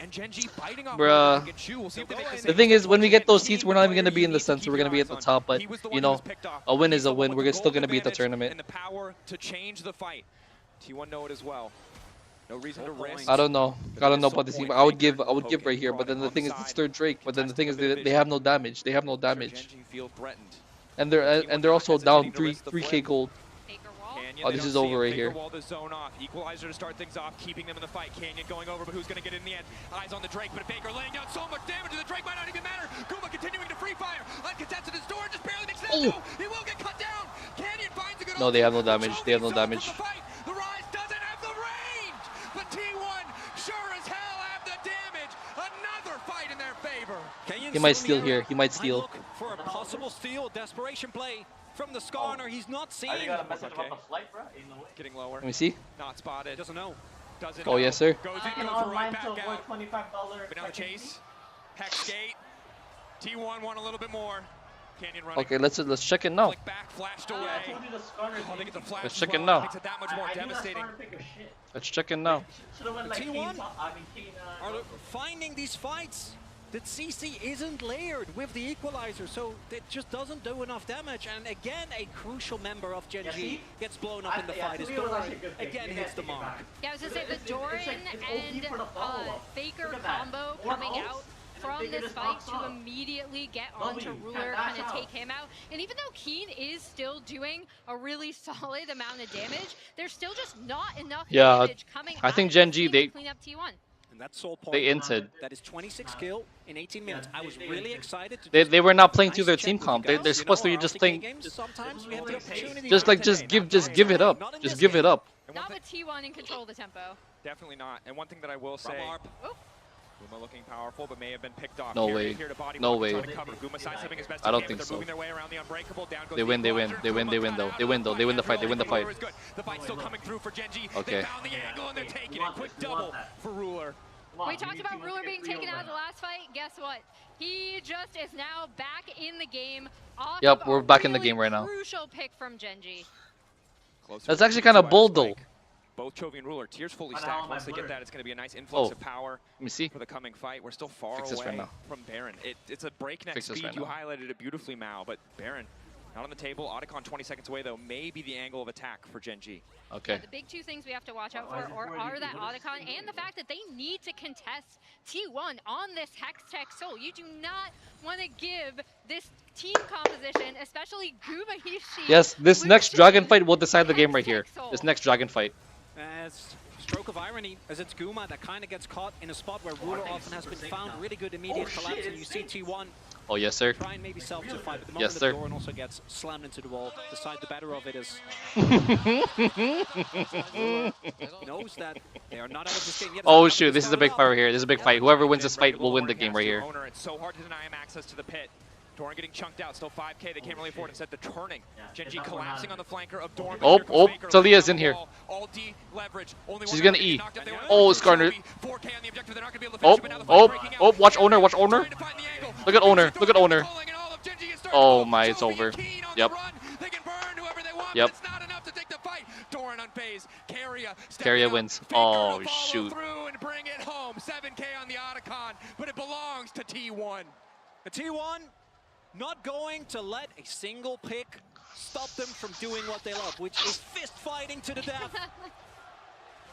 And Gen.G biting off Bruh. We'll see if they make The thing is, when we get those seats, we're not even going to be in the center. We're going to be at the top. But, you know, a win is a win. We're still going to be at the tournament. And the power to change the fight. T1 know it as well. No reason to risk. I don't know about this team. I would give right here. But then the thing is, it's third Drake. But then the thing is, they have no damage. They have no damage. And they're also down 3K gold. Oh, this is over right here. Wall the zone off. Equalizer to start things off, keeping them in the fight. Canyon going over, but who's going to get it in the end? Eyes on the Drake, but Faker laying down so much damage to the Drake might not even matter. Guma continuing to free fire. Uncontested his door, just barely makes it out. He will get cut down. Canyon finds a good. No, they have no damage. They have no damage. The Rise doesn't have the range, but T1 sure as hell have the damage. Another fight in their favor. He might steal here. He might steal. For a possible steal, desperation play. From the Skarner, he's not seeing. I got a message about the flight, bro. In the way. Getting lower. Let me see. Not spotted. Doesn't know. Oh, yes, sir. Goes I in, can goes online right to back avoid out. $25. But now the chase. Hex gate. T1 want a little bit more. Canyon running. Okay, let's check it now. Flick back, flashed away. I told you the Skarner. I think it's a flash. Let's check it well. now. Makes it that much more devastating. Let's check it now. Should've went like T1 Keen, are finding these fights. The CC isn't layered with the equalizer, so it just doesn't do enough damage. And again, a crucial member of Gen.G gets blown up in the fight. His Doran again hits the mark. Yeah, I was gonna say the Doran and Faker combo coming out from this fight to immediately get onto Ruler, kind of take him out. And even though Keen is still doing a really solid amount of damage, there's still just not enough damage coming out. I think Gen.G, they clean up T1. And that's Soul Point. They inted. That is 26 kill in 18 minutes. I was really excited to They were not playing to their team comp. They're supposed to be just playing. Sometimes we have the opportunity Just give it up. Just give it up. Not with T1 in control of the tempo. Definitely not. And one thing that I will say, Guma looking powerful, but may have been picked off. No way. No way. I don't think so. They win though. They win the fight. The fight's still coming through for Gen.G. Okay. They found the angle and they're taking it. Quick double for Ruler. We talked about Ruler being taken out of the last fight. Guess what? He just is now back in the game. Yep, we're back in the game right now. Crucial pick from Gen.G. That's actually kind of bold though. Both Chovy and Ruler, tiers fully stacked. Once they get that, it's going to be a nice influx of power Let me see. for the coming fight. We're still far Fix this away right now. from Baron. It's a breakneck Fix this speed. right You now. highlighted it beautifully, Mao, but Baron not on the table. Otacon 20 seconds away, though, may be the angle of attack for Gen.G. Okay. Yeah, the big two things we have to watch out for are that Otacon and the fact that they need to contest T1 on this Hex Tech Soul. You do not want to give this team composition, especially Guma Hishi. Yes, this next dragon fight will decide the game right here. This next dragon fight. As stroke of irony, as it's Guma that kind of gets caught in a spot where Ruler often has been found. Really good immediate collapse, and you see T1 Oh, yes, sir. try and maybe self-defy, but the moment Yes, the sir. Doran also gets slammed into the wall, decide the better of it is knows that they are not out of this game yet. Oh, shoot. This is a big fight right here. This is a big fight. Whoever wins this fight will win the game right here. It's so hard to deny him access to the pit. Doran getting chunked out, still 5K, they can't really afford it. Instead, the turning. Gen.G collapsing on the flanker of Doran. Oh, Talia's in here. She's gonna E. Oh, Skarner. Oh, watch Owner, watch Owner. Look at Owner, look at Owner. Oh my, it's over. Yep. Yep. Keria wins. Oh, shoot. And bring it home. 7K on the Otacon, but it belongs to T1. The T1 not going to let a single pick stop them from doing what they love, which is fist fighting to the death.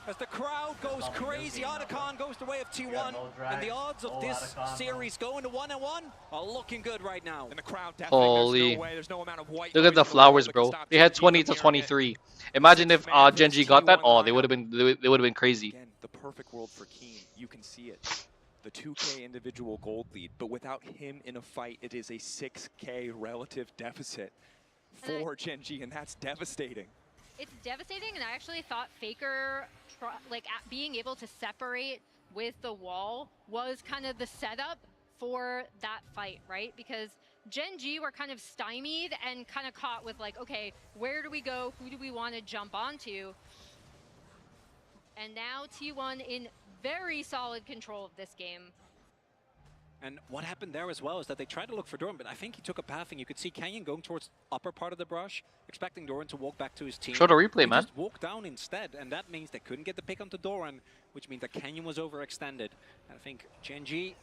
As the crowd goes crazy, Otacon goes the way of T1, and the odds of this series going to 1-1 are looking good right now. And the crowd Holy. there's no amount of white Look at the flowers, bro. They had 20 to 23. Imagine if Gen.G got that. Oh, they would have been crazy. Again, the perfect world for Keen. You can see it. The 2K individual gold lead, but without him in a fight, it is a 6K relative deficit. for Gen G, and that's devastating. It's devastating, and I actually thought Faker, being able to separate with the wall was kind of the setup for that fight, right? Because Gen G were kind of stymied and kind of caught with like, okay, where do we go? Who do we want to jump onto? And now T1 in very solid control of this game. And what happened there as well is that they tried to look for Doran, but I think he took a path, and you could see Canyon going towards upper part of the brush, expecting Doran to walk back to his team. Show the replay, he man. Just walked down instead, and that means they couldn't get the pick onto Doran, which means that Canyon was overextended. And I think Gen G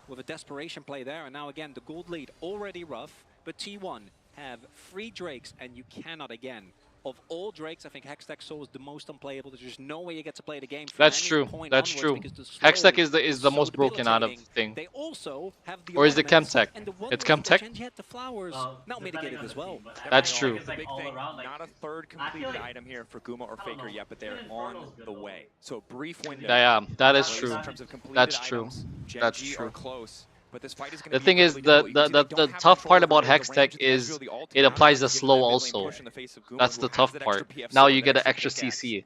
with a desperation play there, and now again the gold lead already rough, but T1 have 3 Drakes, and you cannot again. Of all Drakes, I think Hextech Soul is the most unplayable. There's just no way you get to play the game. That's true. That's true. Hextech is the most broken out of the thing. They also have the or is it Chemtech? It's Chemtech? Had the flowers now mitigated as well. That's true. That's a big thing. Not a third completed item here for Guma or Faker yet, but they're on the way. So a brief window. Yeah, that is true. That's true. That's true. Close. But this fight is the thing is, the tough part about Hextech is it applies the slow also. That's the tough part. Now you get an extra CC.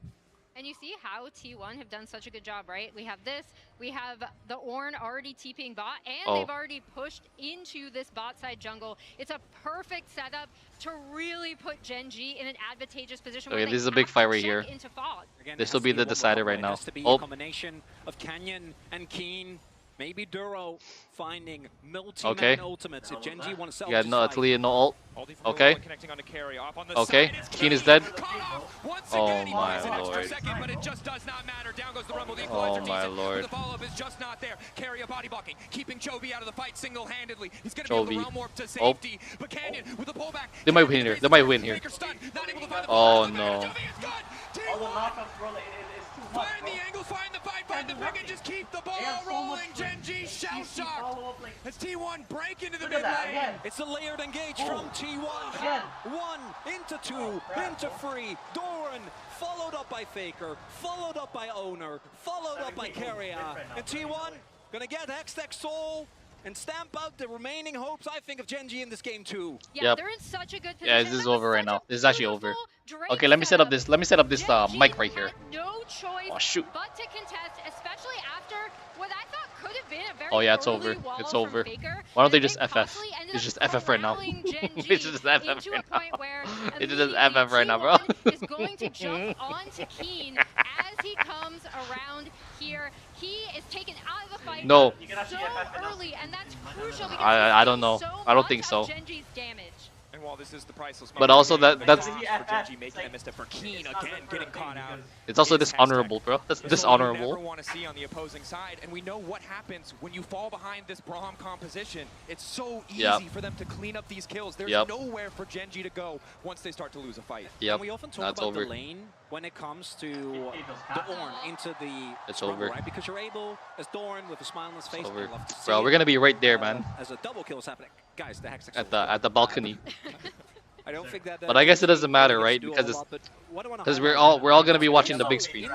And you see how T1 have done such a good job, right? We have this, we have the Ornn already TPing bot, and they've already pushed into this bot side jungle. It's a perfect setup to really put Gen G in an advantageous position. Okay, this is a big fight right here. This will be the decider right now. Oh, combination of Canyon and Keen. Maybe Duro finding multi-man ultimates if Gen G want to sell. Yeah, no, Atelier, no ult. Okay. Okay, Keen is dead. Oh my lord. But it just does not matter. Down goes the Rumble. Oh my lord. The follow-up is just not there. Carry a body blocking, keeping Chovy out of the fight single-handedly. He's going to be able to realm warp to safety. But Canyon with the pullback. They might win here. They might win here. Oh no. Find the angle, find the fight, find the pick, and just keep the ball rolling. Gen G shell-shocked as T1 break into the mid lane. It's a layered engage from T1. 1 into 2 into 3. Doran followed up by Faker, followed up by Owner, followed up by Carrier. And T1 gonna get Hextech Soul and stamp out the remaining hopes, I think, of Gen G in this game too. Yeah, they're in such a good position. Yeah, this is over right now. This is actually over. Okay, let me set up this. Let me set up this mic right here. No choice oh shoot! But to contest, especially after what I thought could have been a very oh yeah, it's over. It's over. Why don't they just FF? It's just FF right now. It's just FF right now. It's just FF right now, bro. Is going to jump onto Keen as he comes around here. He is taken out of the fight no. so early, and that's crucial because I don't know. So I don't think so. Gen G's damage. And while this is the priceless but also that's for Gen G making a misstep for Keen again getting caught out. It's also dishonorable, bro. That's dishonorable. We never want to see on the opposing side, and we know what happens when you fall behind this Braum composition. It's so easy for them to clean up these kills. There's nowhere for Gen G to go once they start to lose a fight. And we often talk about the lane when it comes to the Ornn into the over, right? Because you're able, as Doran with a smile on his face, bro, we're gonna be right there, man. As a double kill is happening, guys. The Hextech at the balcony. I don't think that. But I guess it doesn't matter, right? Because we're all gonna be watching the big screen.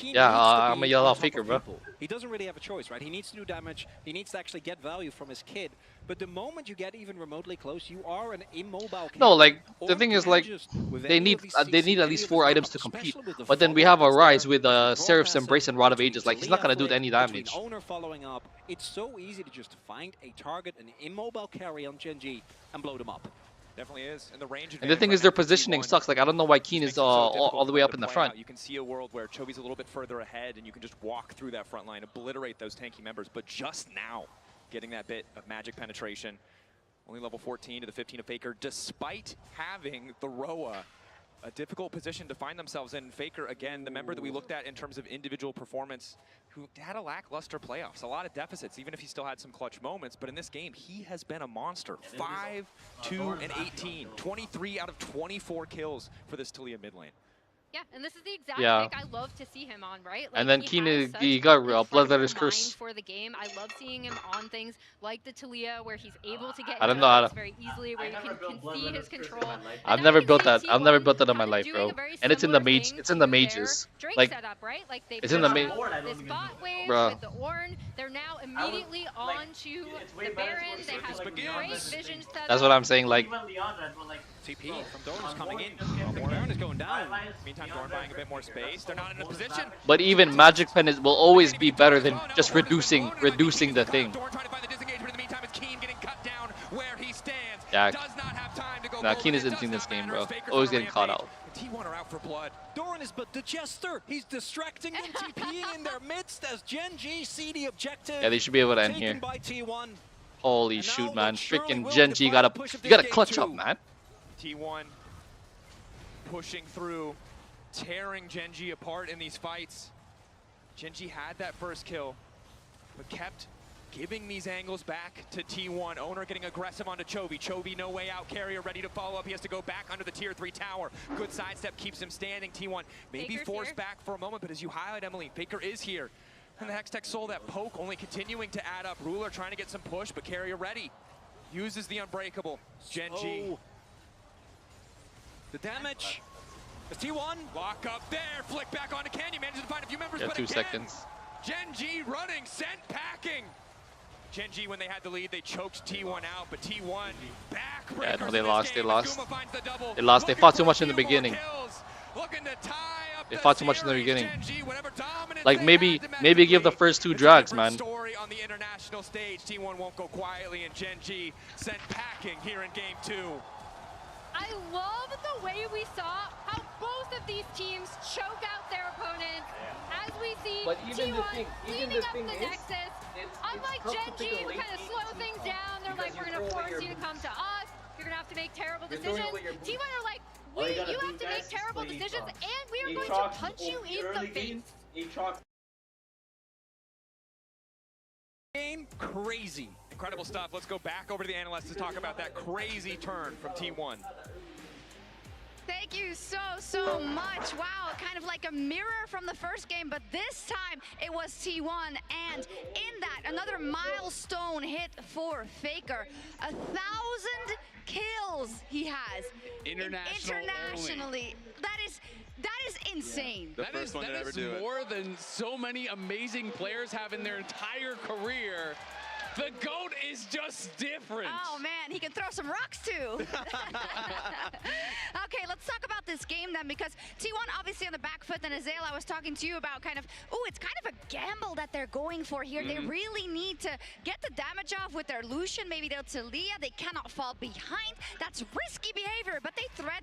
Yeah, I'm a yell out Faker, bro. He doesn't really have a choice, right? He needs to do damage. He needs to actually get value from his kid. But the moment you get even remotely close, you are an immobile. No, like the thing is, like they need at least 4 items to compete. But then we have a Rise with Seraph's Embrace and Rod of Ages. Like he's not gonna do any damage. Owner following up, it's so easy to just find a target, an immobile carry on Gen G, and blow them up. Definitely is. And the range. And the thing is, their positioning sucks. Like I don't know why Keen is all the way up in the front. You can see a world where Chovy's a little bit further ahead, and you can just walk through that front line, obliterate those tanky members. But just now, getting that bit of magic penetration, only level 14 to the 15 of Faker, despite having the Roa. A difficult position to find themselves in. Faker, again, the member that we looked at in terms of individual performance, who had a lackluster playoffs, a lot of deficits, even if he still had some clutch moments. But in this game, he has been a monster. 5, 2, and 18. 23 out of 24 kills for this Taliyah mid lane. Yeah, and this is the exact pick I love to see him on, right? Like, and then Keen, he got Bloodletter's Curse. For the game, I love seeing him on things like the Taliyah, where he's able to get very easily, where you can see his control. I've never built that. I've never built that in my life, bro. And it's in the mage. It's in the mages. Like it's in the mage. This bot wave with the Ornn, they're now immediately on to the Baron. They have great vision set. That's what I'm saying. Like TP from Doran's coming in. Doran is going down. Meantime, Doran buying a bit more space. They're not in a position. But even Magic Pen will always be better than just reducing the thing. Doran trying to find the disengagement. In the meantime, it's Keen getting cut down where he stands. Yeah. Does not have time to go. Nah, Keen is in this game, bro. Always getting caught out. T1 are out for blood. Doran is but the jester. He's distracting them, TPing in their midst as Gen G see the objective. Yeah, they should be able to end here. By T1. Holy shoot, man. Freaking Gen G you gotta clutch up, man. T1 pushing through, tearing Gen G apart in these fights. Gen G had that first kill, but kept giving these angles back to T1. Owner getting aggressive onto Chovy. Chovy no way out. Carrier ready to follow up. He has to go back under the tier 3 tower. Good sidestep keeps him standing. T1 maybe Faker's forced here. back for a moment, but as you highlight, Emily, Faker is here. And the Hextech Soul, that poke only continuing to add up. Ruler trying to get some push, but Carrier ready. Uses the Unbreakable. Gen G. The damage. It's T1. Lock up there. Flick back onto Canyon. Manages to find a few members, Yeah, but 2 again, seconds. Gen G running, sent packing. Gen G, when they had the lead, they choked T1 out, but T1 back. Yeah, no, they lost. They lost. They lost. They fought too much in the beginning. They fought too much in the beginning. Like maybe give the first 2 drags, man. Story on the international stage. T1 won't go quietly, and Gen G sent packing here in game 2. I love the way we saw how both of these teams choke out their opponents. As we see T1 cleaning up the Nexus. Unlike Gen G, who kind of slow things down, they're like, we're going to force you to come to us. You're going to have to make terrible decisions. T1 are like, you have to make terrible decisions, and we are going to punch you in the face. Game crazy. Incredible stuff. Let's go back over to the analysts to talk about that crazy turn from T1. Thank you so much. Wow, kind of like a mirror from the first game, but this time it was T1, and in that, another milestone hit for Faker. 1,000 kills he has. Internationally. That is insane. That is more than so many amazing players have in their entire career. The GOAT is just different. Oh man, he can throw some rocks too. Okay, let's talk about this game then, because T1 obviously on the back foot, and Azael, I was talking to you about kind of, it's kind of a gamble that they're going for here. They really need to get the damage off with their Lucian, maybe their Talia. They cannot fall behind. That's risky behavior, but they thread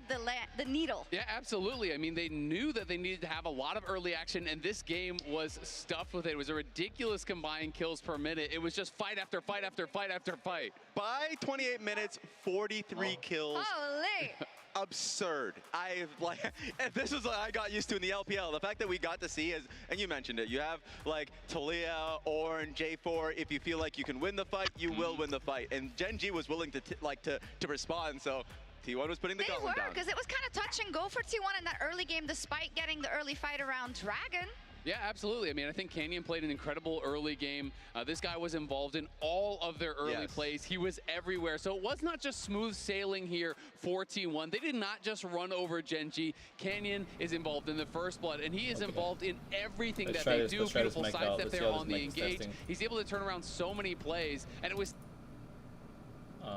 the needle. Yeah, absolutely. I mean, they knew that they needed to have a lot of early action, and this game was stuffed with it. It was a ridiculous combined kills per minute. It was just fight after fight after fight after fight. By 28 minutes, 43 kills. Holy! Absurd. This is what I got used to in the LPL. The fact that we got to see is, and you mentioned it, you have like Talia, Ornn, J4. If you feel like you can win the fight, you will win the fight. And Gen G was willing to respond. So T1 was putting the gauntlet down. Because it was kind of touch and go for T1 in that early game, despite getting the early fight around Dragon. Yeah, absolutely. I mean, I think Canyon played an incredible early game. This guy was involved in all of their early plays. He was everywhere. So it was not just smooth sailing here for T1. They did not just run over Gen G. Canyon is involved in the first blood, and he is involved in everything that they do. Beautiful sidestep there on the engage. He's able to turn around so many plays, and it was... Let's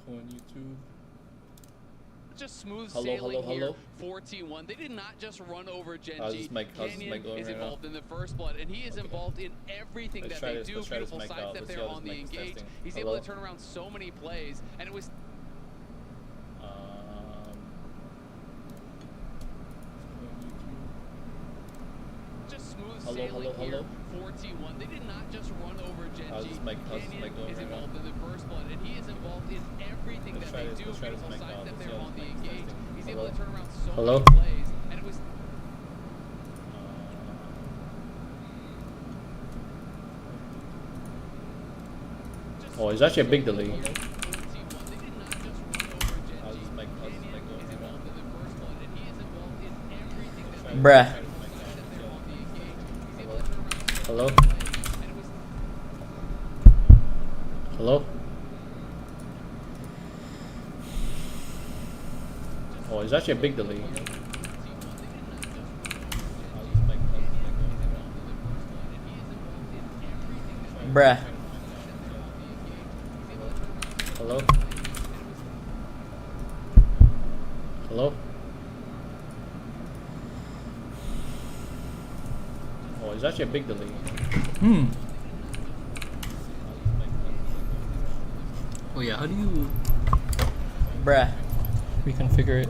go on YouTube. Just smooth sailing here for T1. They did not just run over Gen G. Canyon is involved in the first blood, and he is involved in everything that they do. Beautiful sidestep there on the engage. He's able to turn around so many plays, and it was... just smooth sailing here for T1. They did not just run over Gen G. Canyon is involved in the first blood, and he is involved in everything that they do. Beautiful sidestep there on the engage. He's able to turn around so many plays, and it was... Oh, it's actually a big delay. Bruh. Hello? Hello? Oh, it's actually a big delay. Bruh. Hello? Hello? Oh, it's actually a big delay. Oh yeah, how do you... Bruh. reconfigure it?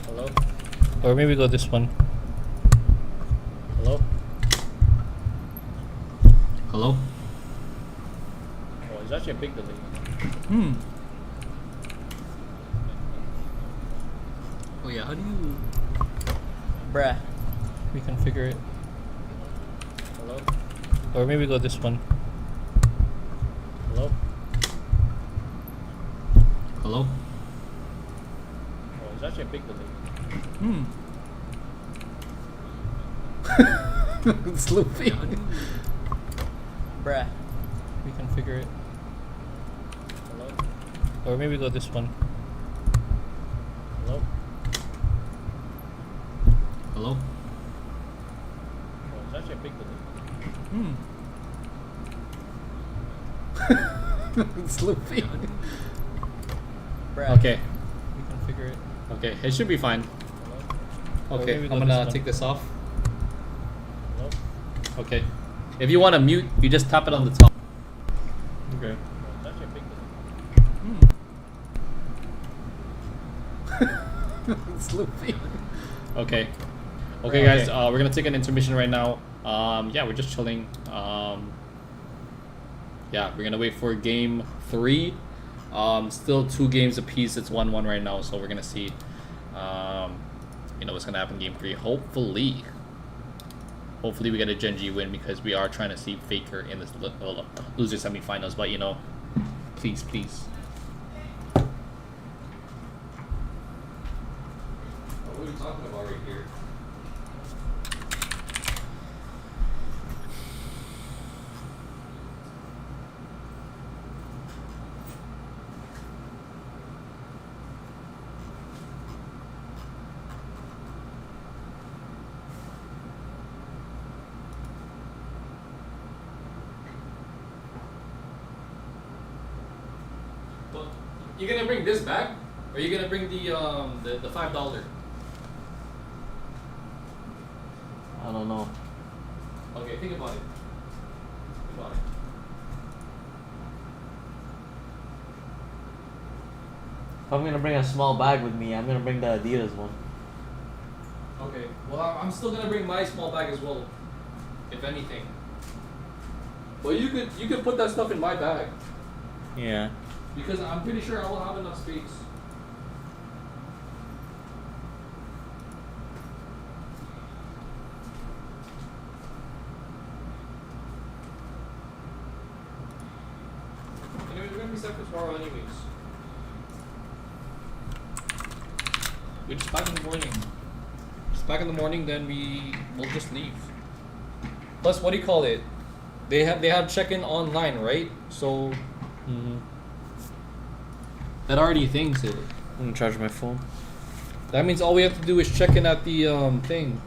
Hello? Or maybe go this one. Hello? Hello? Oh, it's actually a big delay. Oh yeah, how do you... Bruh. reconfigure it? Hello? Or maybe go this one. Hello? Hello? Oh, it's actually a big delay. It's loopy. Bruh. Reconfigure it. Hello? Or maybe go this one. Hello? Hello? Oh, it's actually a big delay. It's loopy. Bruh. Okay. Reconfigure it. Okay, it should be fine. Okay, I'm gonna take this off. Hello? Okay. If you want to mute, you just tap it on the top. Okay. That's actually a big delay. It's loopy. Okay. Okay, guys. We're gonna take an intermission right now. Yeah, we're just chilling. Yeah, we're gonna wait for game 3. Still 2 games apiece. It's 1-1 right now, so we're gonna see. You know what's gonna happen in game 3. Hopefully we get a Gen G win because we are trying to see Faker in this loser semifinals. But you know, please. What are we talking about right here? You gonna bring this back, or you gonna bring the $5? I don't know. Okay, think about it. If I'm gonna bring a small bag with me, I'm gonna bring the Adidas one. Okay. Well, I'm still gonna bring my small bag as well, if anything. Well, you could put that stuff in my bag. Yeah. Because I'm pretty sure I will have enough space. Anyways, we're gonna be set for tomorrow anyways. We're just back in the morning. Just back in the morning, then we'll just leave. Plus, what do you call it? They have check-in online, right? So. That already thinks it. I'm gonna charge my phone. That means all we have to do is check in at the thing.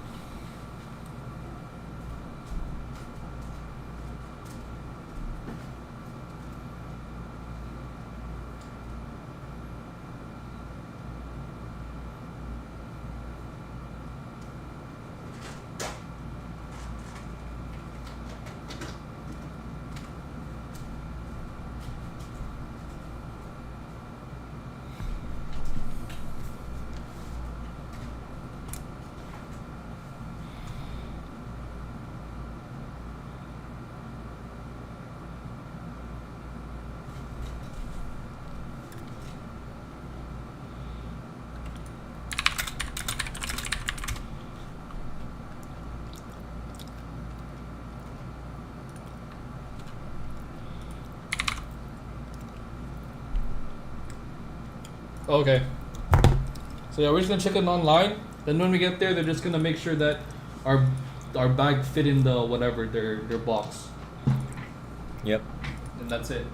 Okay. So yeah, we're just gonna check it online. Then when we get there, they're just gonna make sure that our bag fit in the whatever their box. Yep. And that's it.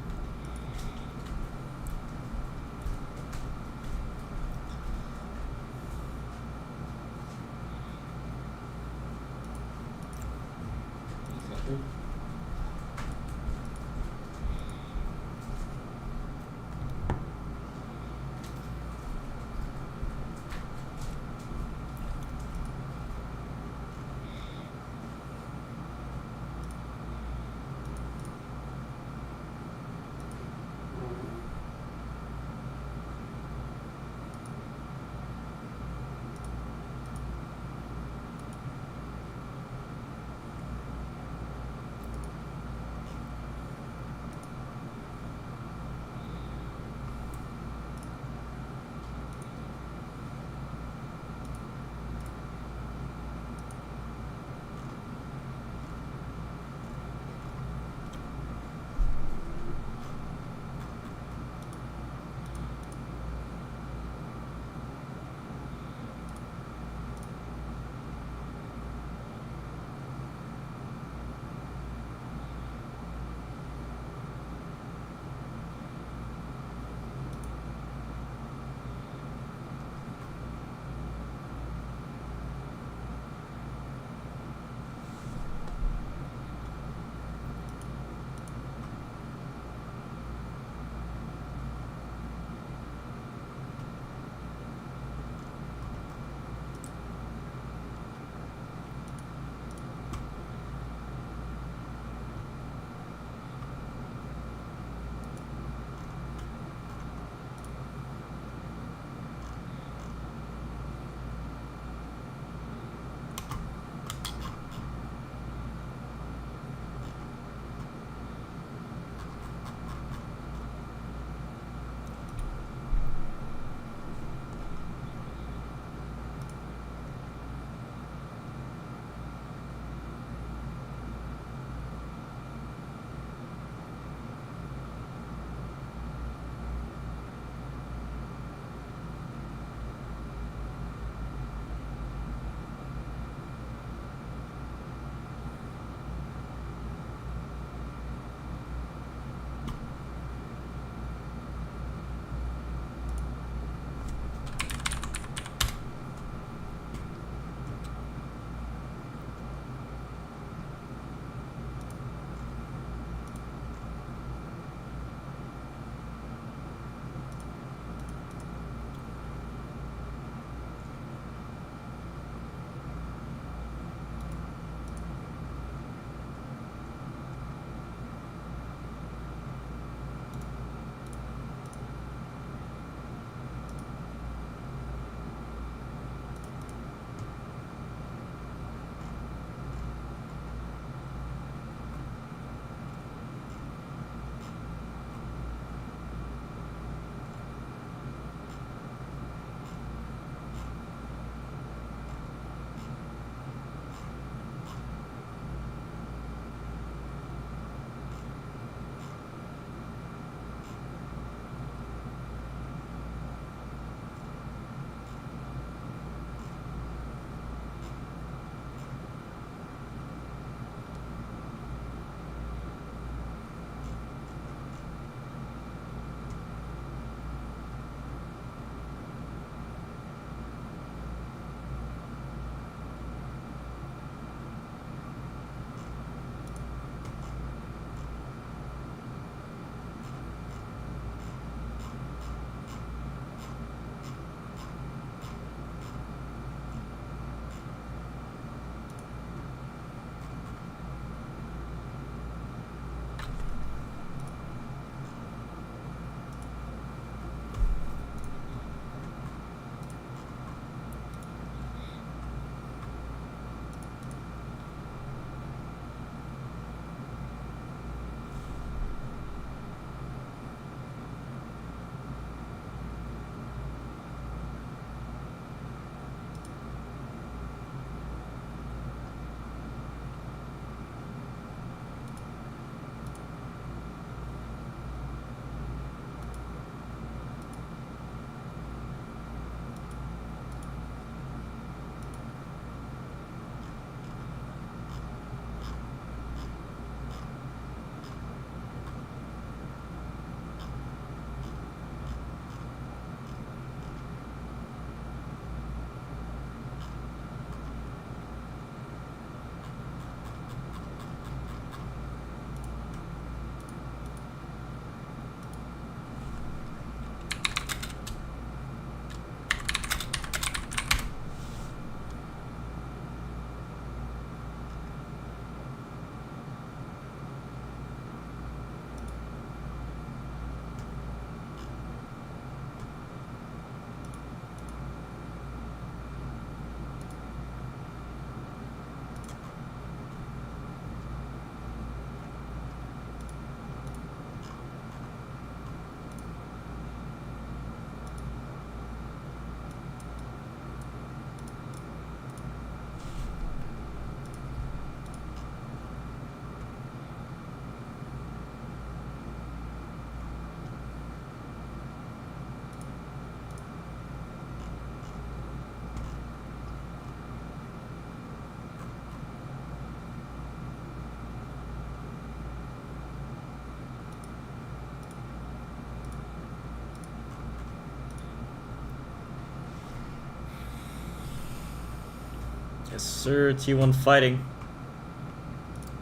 Yes, sir. T1 fighting.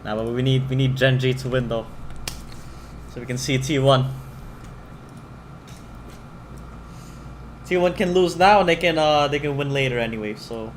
Now, but we need Gen G to win though, so we can see T1. T1 can lose now, and they can win later anyway. So.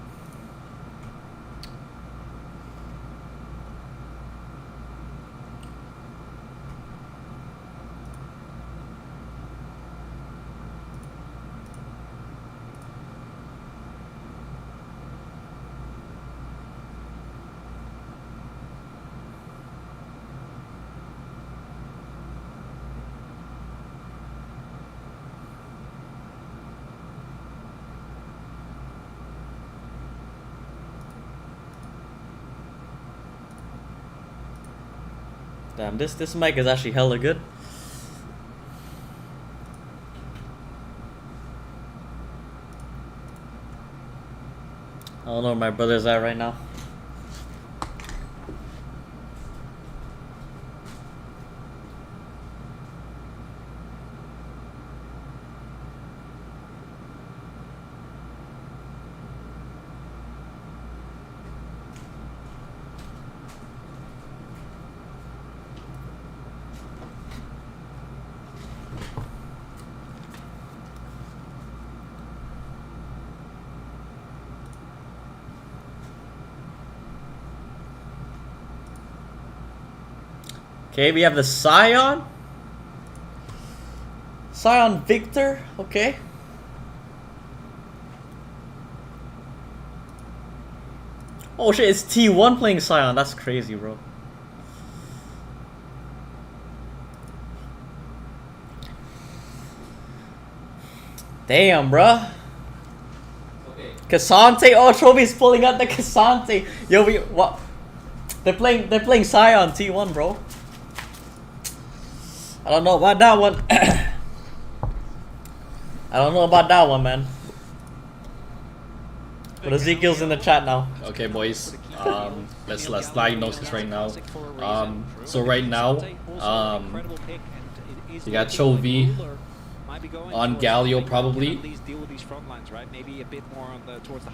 Damn, this mic is actually hella good. I don't know where my brother's at right now. Okay, we have the Scion. Scion Victor, okay. Oh shit, it's T1 playing Scion. That's crazy, bro. Damn, bruh. Okay. Cassante, oh, Trophy's pulling out the Cassante. Yo, what? They're playing Scion T1, bro. I don't know about that one. I don't know about that one, man. But Ezekiel's in the chat now. Okay, boys. Let's diagnose this right now. So right now, you got Chovy on Galio probably.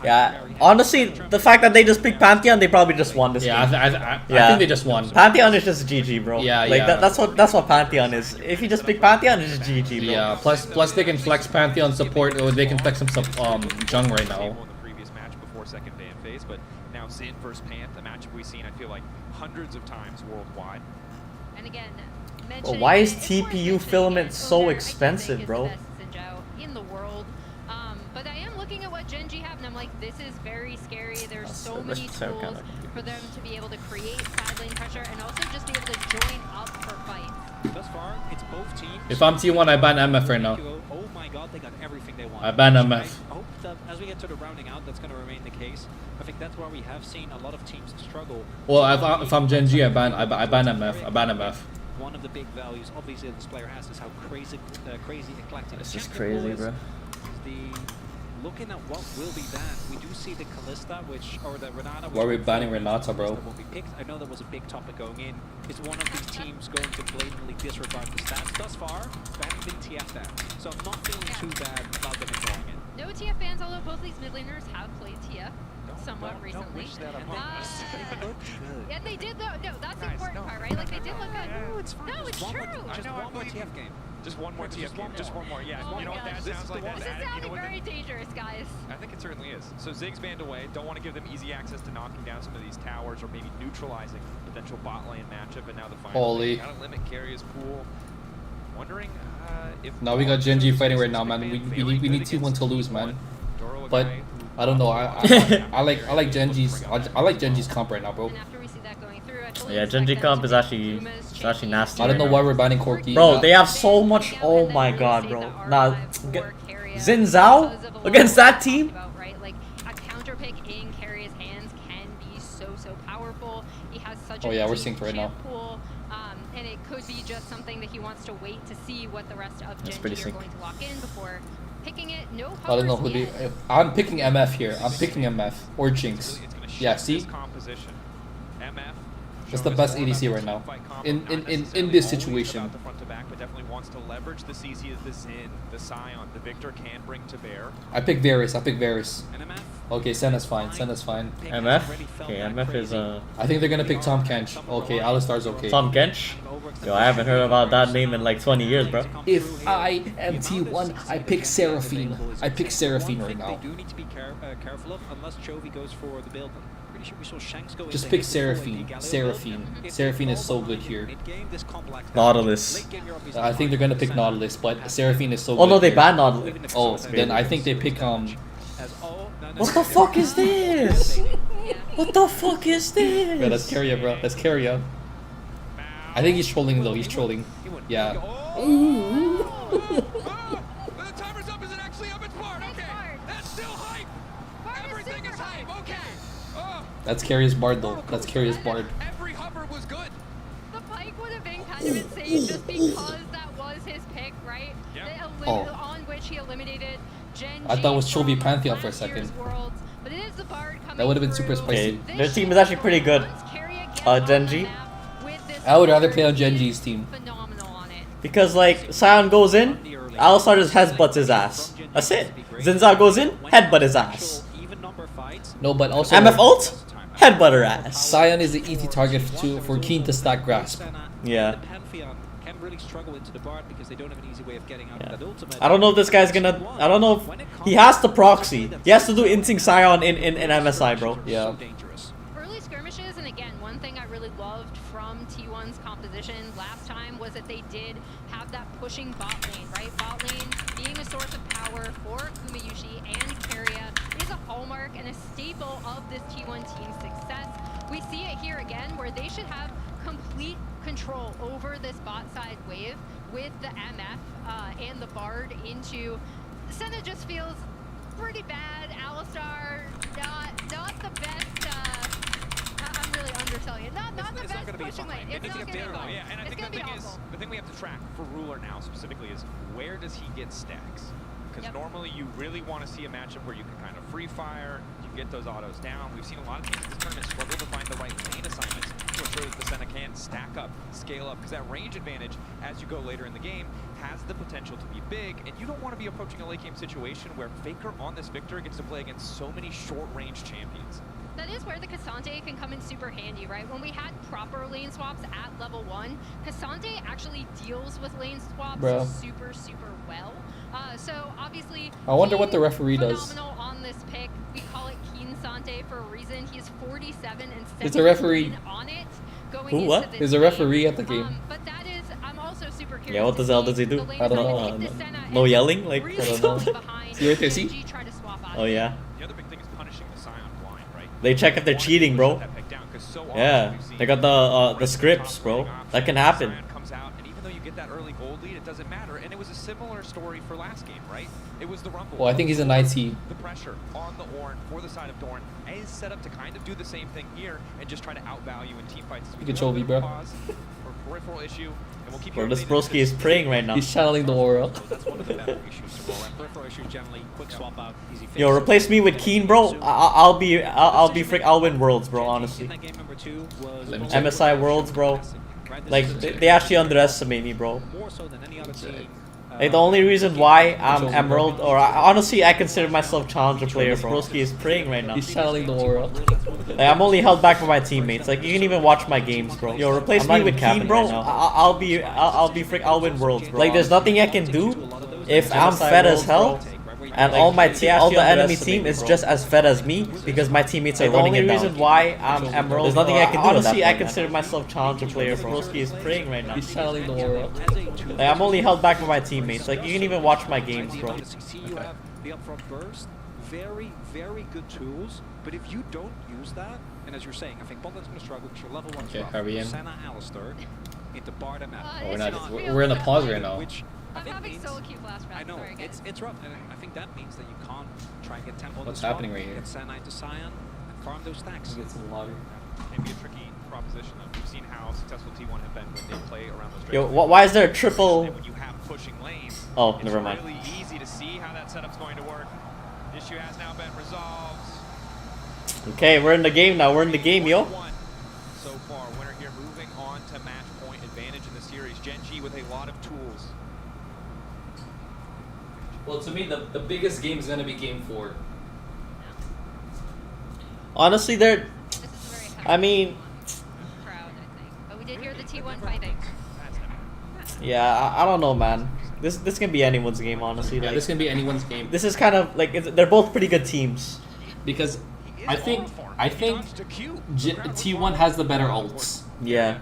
Yeah, honestly, the fact that they just picked Pantheon, they probably just won this game. I think they just won. Pantheon is just GG, bro. Yeah, like yeah. That's what Pantheon is. If you just pick Pantheon, it's just GG, bro. Yeah. Plus they can flex Pantheon support, or they can flex some Jung right now. The previous match before second ban phase, but now Zin versus Panth, a matchup we've seen I feel like hundreds of times worldwide. And again, But why is TPU filament so expensive, bro? In the world, but I am looking at what Gen G have, and I'm like, this is very scary. There's so many tools for them to be able to create side lane pressure and also just be able to join up for fights. Thus far, it's both teams. If I'm T1, I ban MF right now. Oh my god, they got everything they want. I ban MF. I hope that as we get to the rounding out, that's going to remain the case. I think that's where we have seen a lot of teams struggle. Well, if I'm Gen G, I ban MF. I ban MF. One of the big values, obviously, this player has is how crazy eclectic. This is crazy, bro. Looking at what will be banned, we do see the Kalista, or the Renata. Why are we banning Renata, bro? I know that was a big topic going in. Is one of these teams going to blatantly disregard the stats? Thus far, banning been TF that. So I'm not feeling too bad about them ignoring it. No TF bans, although both these mid laners have played TF somewhat recently. Yeah, they did though. No, that's the important part, right? Like they did look good. No, it's fine. No, it's true. Just one more TF game. Just one more TF game. Just one more. Yeah. Oh you know what that sounds like? This is sounding very dangerous, guys. I think it certainly is. So Ziggs banned away. Don't want to give them easy access to knocking down some of these towers or maybe neutralizing potential bot lane matchup. And now the final. Holy. Gotta limit carry is cool. Wondering if. Now we got Gen G fighting right now, man. We need T1 to lose, man. But I don't know. I like Gen G's. I like Gen G's comp right now, bro. Yeah, Gen G comp is actually nasty. I don't know why we're banning Corki. Bro, they have so much. Oh my god, bro. Nah, Xin Zhao against that team. Like a counter pick in Carrier's hands can be so powerful. He has such a deep synced right now. Pool, and it could be just something that he wants to wait to see what the rest of Gen G are going to lock in before picking it. No, I don't know who they. I'm picking MF here. I'm picking MF or Jinx. Yeah, see. That's the best ADC right now in this situation. But definitely wants to leverage the CC of the Zin, the Scion, the Victor can bring to bear. I pick Varus. And MF Okay, Senna's fine. Senna's fine. MF? Okay, MF is I think they're gonna pick Tom Kench. Okay, Alistar's okay. Tom Kench? Yo, I haven't heard about that name in like 20 years, bro. If I am T1, I pick Seraphine. I pick Seraphine right now. They do need to be careful of unless Chovy goes for the build. Pretty sure we saw Shanks go Just pick Seraphine. Seraphine. Seraphine is so good here. Nautilus. I think they're gonna pick Nautilus, but Seraphine is so good. Oh no, they here. banned Nautilus. Oh, then I think they pick What the fuck is this? What the fuck is this? Yeah, that's Keria, bro. That's Keria. I think he's trolling though. He's trolling. Yeah. That's Keria's bard though. That's Keria's bard. Every hover was good. The pike would have been kind of insane just because that was his pick, right? On which he eliminated Gen I thought it was Chovy Pantheon for a second. But it is the bard coming That would have been super spicy. Okay, their team is actually pretty good. Genji. I would rather play on Genji's team. Because like, Sion goes in, Alistar just headbutts his ass. That's it. Zinza goes in, headbutt his ass. No, but also MF ult, headbutt her ass. Sion is the easy target for Keen to stack grasp. Yeah. Can really struggle into the Bard because they don't have an easy way of getting out of that ultimate. I don't know if this guy's gonna. I don't know if he has to proxy. He has to do Instinct Sion in MSI, bro. Yeah. Early skirmishes, and again, one thing I really loved from T1's composition last time was that they did have that pushing bot lane, right? Bot lane being a source of power for Kumayushi and Keria is a hallmark and a staple of this T1 team's success. We see it here again, where they should have complete control over this bot side wave with the MF and the Bard into Senna. Just feels pretty bad. Alistar, not the best. I'm really underselling it. Not the best pushing lane. It's not gonna be fun. Yeah, and I think the thing we have to track for Ruler now specifically is where does he get stacks? Because normally you really want to see a matchup where you can kind of free fire, you get those autos down. We've seen a lot of teams in this tournament struggle to find the right lane assignments to ensure that the Senna can stack up, scale up, because that range advantage as you go later in the game has the potential to be big, and you don't want to be approaching a late game situation where Faker on this Victor gets to play against so many short-range champions. That is where the Cassante can come in super handy, right? When we had proper lane swaps at level 1, Cassante actually deals with lane swaps super well. So obviously, I wonder what the referee does. Phenomenal on this pick. We call it Keen Sante for a reason. He's 47 and 7 Is a referee on it. Who? What? Is a referee at the game? But that is, I'm also super curious. Yeah, what the hell does he do? I don't know. No yelling? Like, I don't know. See right there, see? Oh yeah. The other big thing is punishing the Scion blind, right? They check if they're cheating, bro. Yeah, they got the scripts, bro. That can happen. Comes out, and even though you get that early gold lead, it doesn't matter. And it was a similar story for last game, right? It was the Rumble. Well, I think he's an IT. The pressure on the Ornn for the side of Dorn is set up to kind of do the same thing here and just try to outvalue in team fights. You can show me, bro. Peripheral issue, and we'll keep Bro, this broski is praying right now. He's channeling the aura. That's one of the better issues to roll. And peripheral issues generally quick swap out, easy fix. Yo, replace me with Keen, bro. I'll win Worlds, bro. Honestly. Game number 2 was MSI Worlds, bro. Like they actually underestimate me, bro. more so than any other team. Like the only reason why I'm Emerald, or honestly I consider myself Challenger player, bro. Broski is praying right now. He's channeling the aura. Like, I'm only held back by my teammates. Like you can even watch my games, bro. Yo, replace me with Keen, bro. I'll win Worlds, bro. Like there's nothing I can do if I'm fed as hell. And all the enemy team is just as fed as me because my teammates are running it down. The only reason why I'm Emerald, there's nothing I can do. Honestly, I consider myself Challenger player, bro. Broski is praying right now. He's channeling the aura. Like, I'm only held back by my teammates. Like you can even watch my games, bro. You have the upfront burst, very good tools. But if you don't use that, and as you're saying, I think Botland's going to struggle because your level 1's rough. are we in? Senna, Alistar, into Bard and We're not. We're in a pause right now. I'm having solo queue flashbacks. I know, Sorry, guys. it's rough, and I think that means that you can't try and get tempo on What's the spot, happening right here? get Senna into Sion, and farm those stacks. Get to the lobby. Can be a tricky proposition. We've seen how successful T1 have been when they play around those. Yo, why is there a triple? And when you have pushing lanes, Oh, never mind. It's really easy to see how that setup's going to work. Issue has now been resolved. Okay, we're in the game now. We're in the game, yo. So far, winner here moving on to match point advantage in the series. Genji with a lot of tools. Well, to me, the biggest game is going to be game 4. Honestly, they're. I mean. Crowd, I think. But we did hear the T1 fighting. Yeah, I don't know, man. This can be anyone's game, honestly. Yeah, like, this can be anyone's game. This is kind of like they're both pretty good teams. Because I think T1 has the better ults. Yeah.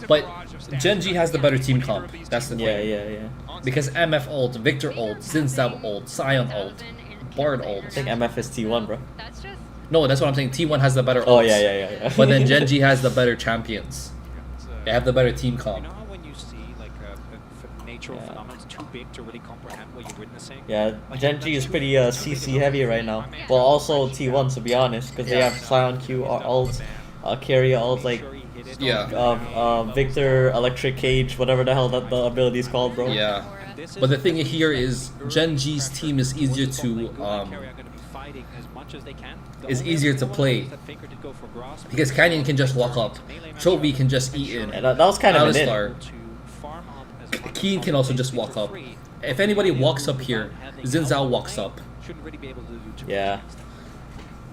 But Gen G has the better team comp. That's the thing. Yeah. Because MF ult, Victor ult, Zinzao ult, Sion ult, Bard ult. I think MF is T1, bro. That's just. No, that's what I'm saying. T1 has the better ults. Oh yeah. But then Gen G has the better champions. They have the better team comp. You know how when you see like a natural phenomenon too big to really comprehend what you're witnessing? Yeah, Gen G is pretty CC heavy right now. Well, also T1 to be honest, because they have Sion Q ult, carry ult, like Victor, Electric Cage, whatever the hell that the ability is called, bro. Yeah. But the thing here is Gen G's team is easier to play because Canyon can just walk up, Chovy can just eat in. Yeah, that was kind of an Alistar. Keen can also just walk up. If anybody walks up here, Zinzao walks up. Yeah.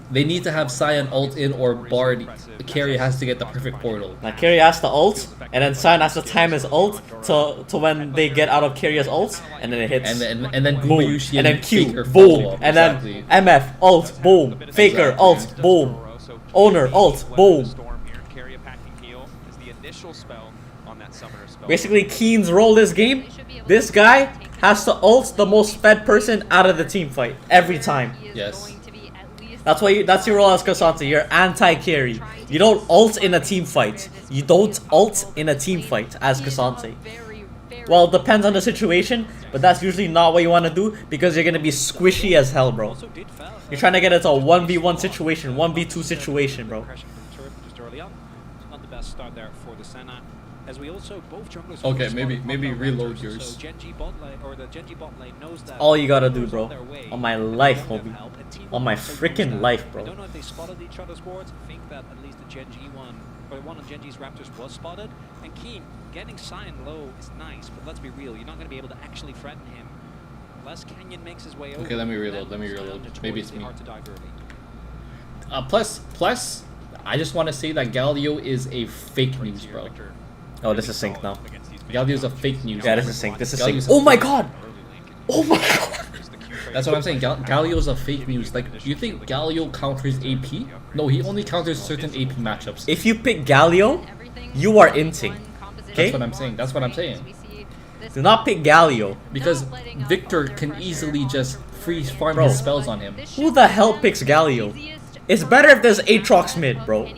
They need to have Sion ult in or Bard. Carry has to get the perfect portal. Now Carry has to ult, and then Sion has to time his ult to when they get out of Carry's ult, and then it hits. And then Gumayushi and then Q, Faker boom, up. and then MF ult, boom, Faker ult, boom, Owner ult, boom. Basically, Keen's role this game, this guy has to ult the most fed person out of the team fight every time. Yes. That's your role as Cassante. You're anti-carry. You don't ult in a team fight. You don't ult in a team fight as Cassante. Well, it depends on the situation, but that's usually not what you want to do because you're gonna be squishy as hell, bro. You're trying to get into a 1v1 situation, 1v2 situation, bro. Okay, maybe reload yours. All you gotta do, bro. On my life, homie. On my freaking life, bro. I don't know if they spotted each other's wards. I think that at least the Gen G one, or one of Gen G's Raptors was spotted. And Keen, getting Sion low is nice, but let's be real, you're not going to be able to actually threaten him unless Canyon makes his way over. Okay, let me reload. Maybe it's me. Plus, I just want to say that Galio is a fake news, bro. Oh, this is sync now. Galio's a fake news. Yeah, this is sync. This is sync. Oh my god! Oh my god! That's what I'm saying. Galio's a fake news. Like, do you think Galio counters AP? No, he only counters certain AP matchups. If you pick Galio, you are inting. Okay? That's what I'm saying. That's what I'm saying. Do not pick Galio. Because Victor can easily just freeze farm his spells on him. Who the hell picks Galio? It's better if there's Aatrox mid, bro.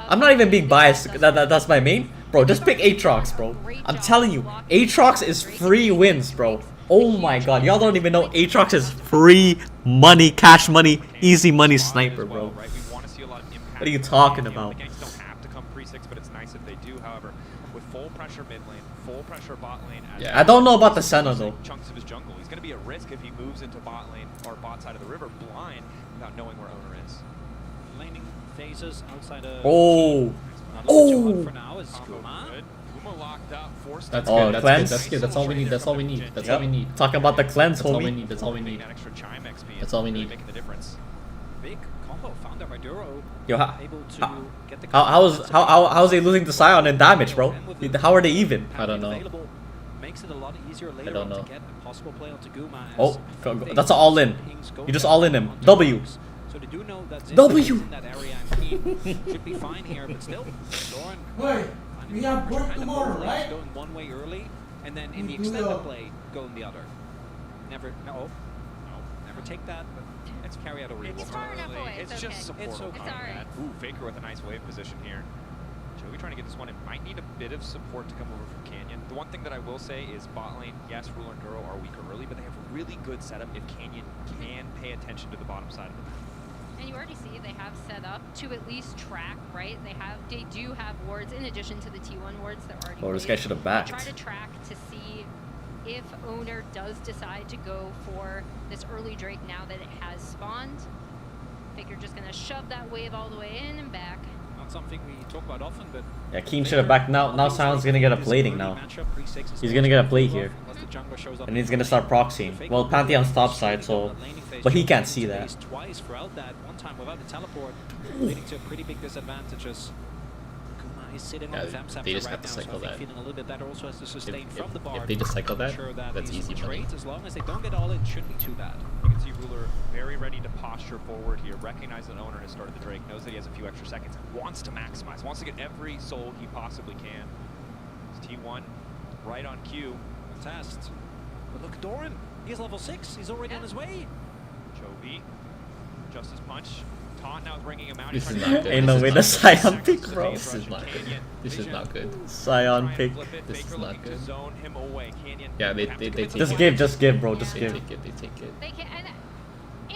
I'm not even being biased. That's my main. Bro, just pick Aatrox, bro. I'm telling you, Aatrox is free wins, bro. Oh my god, y'all don't even know Aatrox is free money, cash money, easy money sniper, bro. What are you talking about? Yeah, I don't know about the Senna though. Chunks of his jungle. He's going to be at risk if he moves into bot lane or bot side of the river blind without knowing where owner is. Laning phases outside of Oh. Oh. For now is That's good. That's good. That's all we need. That's all we need. That's all we need. Talking about the cleanse, That's all we homie. need. That's all we need. That's all we need. Big combo found out by Duro. Yo, Able to get the how's they losing to Sion in damage, bro? How are they even? I don't know. Makes it a lot easier later I don't know. to get a possible play onto Guma. Oh, that's an all in. You just all in him. W. So they do know that W. in that area and should be fine here, but still, Doran. Wait, we have work tomorrow, right? Going one way early, and then in the extended play, going the other. Never take that. But let's carry out a read. It's far enough away. It's just support. It's okay. Ooh, Faker with a nice wave position here. Joey trying to get this one in. Might need a bit of support to come over from Canyon. The one thing that I will say is bot lane, yes, Ruler and Duro are weaker early, but they have a really good setup if Canyon can pay attention to the bottom side of the map. And you already see they have set up to at least track, right? They do have wards in addition to the T1 wards that are already. Oh, this guy should have backed. Try to track to see if owner does decide to go for this early Drake now that it has spawned. Faker just gonna shove that wave all the way in and back. Not something we talk about often, but Yeah, Keen should have backed. Now Sion's gonna get a plating now. He's gonna get a play here. jungler shows up. And he's gonna start proxying. Well, Pantheon's top side, so... But he can't see that. Twice throughout that, one time without the teleport, leading to a pretty big disadvantages. He's sitting on they just have to cycle that. Feeling a little bit better, also has to sustain from the bar. If they just cycle that, that's easy money. As long as they don't get all in, shouldn't be too bad. You can see Ruler very ready to posture forward here, recognize that owner has started the Drake, knows that he has a few extra seconds, wants to maximize, wants to get every soul he possibly can. It's T1 right on cue. Test. But look, Doran, he's level 6, he's already on his way. Chovy, Justice Punch. Taunt now bringing him out. This is not good. Ain't no way to Scion pick, bro. This is not good. This is not good. Scion pick. This is not good. Yeah, they take it. Just give, bro. Just give. They take it.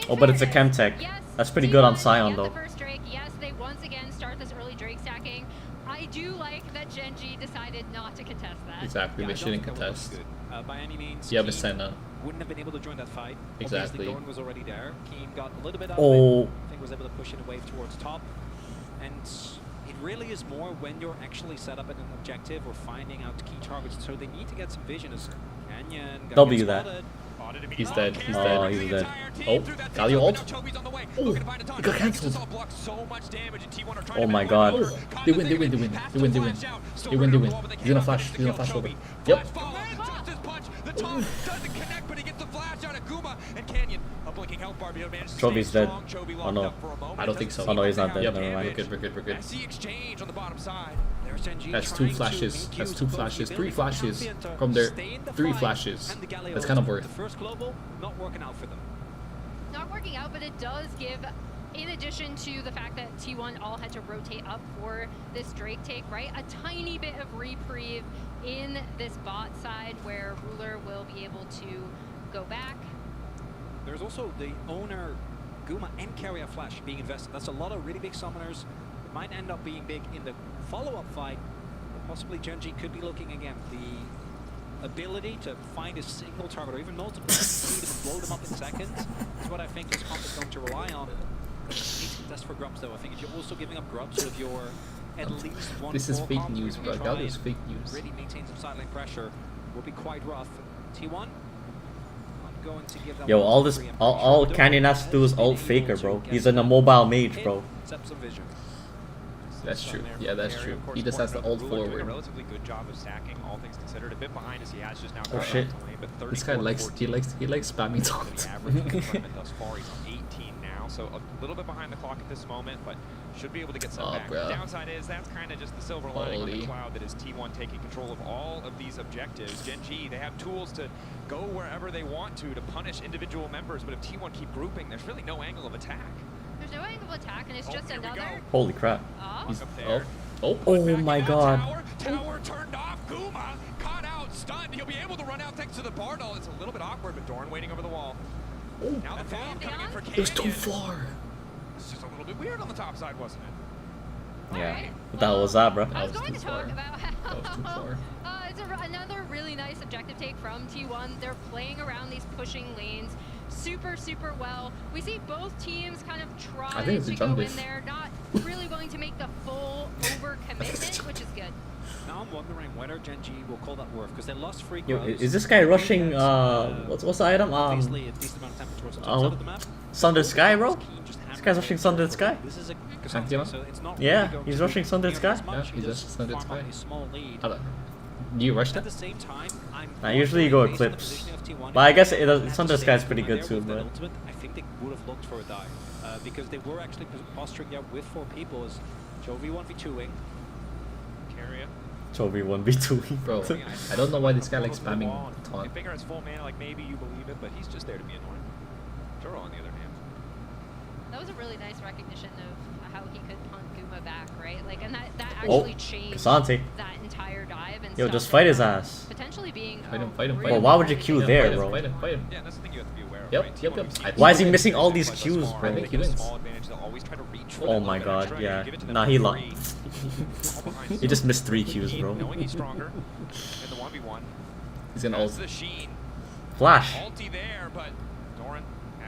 Oh, but it's a Chemtech. That's pretty good on Scion, though. The first Drake. Yes, they once again start this early Drake stacking. I do like that Genji decided not to contest that. Exactly, they shouldn't contest. By any means, You have a Senna. Wouldn't have been able to join that fight. Exactly. Doran was already there. Keen got a little bit out Oh. of it. I think was able to push in a wave towards top. And it really is more when you're actually set up at an objective or finding out key targets. So they need to get some vision as Canyon got W that. spotted. He's dead. He's Oh, dead. he's dead. Oh, Galio ult. Oh, he got cancelled. Oh my god. Oh, they win. He's gonna flash. He's gonna flash over. Yep. Chovy's dead. Oh no. I don't think so. Oh no, he's not dead. Yep. Never mind. We're good. That's 2 flashes. That's 2 flashes. 3 flashes from there. 3 flashes. That's kind of worth. The first global not working out for them. Not working out, but it does give, in addition to the fact that T1 all had to rotate up for this Drake take, right? A tiny bit of reprieve in this bot side where Ruler will be able to go back. There's also the owner, Guma, and Carrier Flash being invested. That's a lot of really big summoners. It might end up being big in the follow-up fight. Possibly Genji could be looking again. The ability to find a single target or even multiple and blow them up in seconds is what I think this comp is going to rely on. That's for grubs though. I think if you're also giving up grubs, so if you're at least one. This is fake news, bro. That is fake news. Really maintain some sideline pressure will be quite rough. T1. Going to give them Yo, all Canyon has to do is ult Faker, bro. He's in a mobile mage, bro. That's true. Yeah, that's true. He just has to ult forward. Relatively good job of stacking, all things considered. A bit behind as he has just now. Oh shit! This guy likes spamming taunt. Thus far, he's on 18 now, so a little bit behind the clock at this moment, but should be able to get some back. Bro. The downside is that's kind of just the silver lining on the cloud that is T1 taking control of all of these objectives. Genji, they have tools to go wherever they want to punish individual members, but if T1 keep grouping, there's really no angle of attack. There's no angle of attack, and it's just another. Holy crap! He's, oh my god! Tower turned off. Guma caught out, stunned. He'll be able to run out thanks to the Bardal. It's a little bit awkward, but Doran waiting over the wall. Now the follow coming in for Canyon. It was too far. It's just a little bit weird on the top side, wasn't it? Yeah. What the hell was that, bro? I was going to talk about how that was too far. It's another really nice objective take from T1. They're playing around these pushing lanes super well. We see both teams kind of try to go in there, not really willing to make the full over-commitment, which is good. Now I'm wondering whether Genji will call that worth, because they lost 3 Yo, grubs. is this guy rushing, what's the item? Sundered Sky, bro? This guy's rushing Sundered Sky? This is a so it's not yeah, really he's rushing Sundered Sky. Yeah, he's just Sundered Sky. Do you rush that? At the same time, I usually you go Eclipse. But I guess Sundered Sky is pretty good too, but... I think they would have looked for a dive, because they were actually posturing out with 4 people as Chovy 1v2ing. Carrier. Chovy 1v2ing. Bro, I don't know why this guy likes spamming taunt. You figure it's full mana, like maybe you believe it, but he's just there to be annoying. Juro, on the other hand. That was a really nice recognition of how he could punt Guma back, right? Like, and that actually changed Kasante. that entire dive and Yo, just fight his ass. potentially being Fight him. Well, why would you queue there, bro? Fight him. Yeah, that's the thing you have to be aware of. Yep. Why is he missing all these queues, bro? I think he wins. Oh my god, yeah. Nah, he lost. He just missed 3 queues, bro. Knowing he's stronger in the 1v1. He's gonna ult. Flash.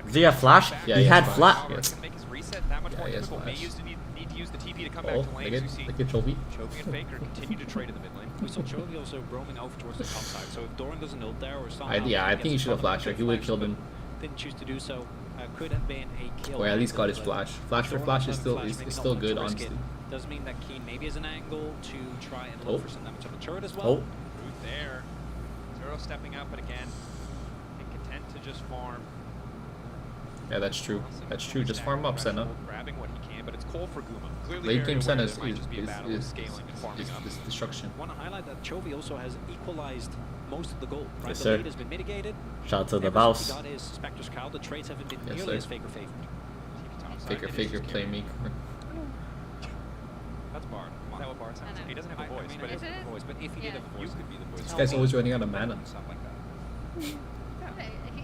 Does he have flash? Yeah, he had flash. Yes. Make his reset that much more difficult. May use to need use the TP to come back to lane. You see Chovy and Faker continue to trade in the mid lane. We saw Chovy also roaming over towards the top side. So if Doran doesn't ult there or somehow... Yeah, I think he should have flashed her. He would have killed him. Didn't choose to do so. Could have been a kill. Or at least got his flash. Flash for flash is still good, honestly. Does mean that Keen maybe is an angle to try and look for some damage on the turret as well. Oh. Root there. Zero stepping up, but again, content to just farm. Yeah, that's true. That's true. Just farm up, Senna. Grabbing what he can, but it's cold for Guma. Late game Senna is destruction. destruction. Want to highlight that Chovy also has equalized most of the goal. Right? Yes, The sir. lead has been mitigated. Shout out to the boss. Got his Spectre's Cowl. The trades haven't been Yes, nearly sir. as Faker favored. Faker playmaker. That's Bard. Is that what Bard sounds like? He doesn't have a voice, but Is it? But if he did have a voice, you could be the voice. This guy's always running out of mana. Something like that.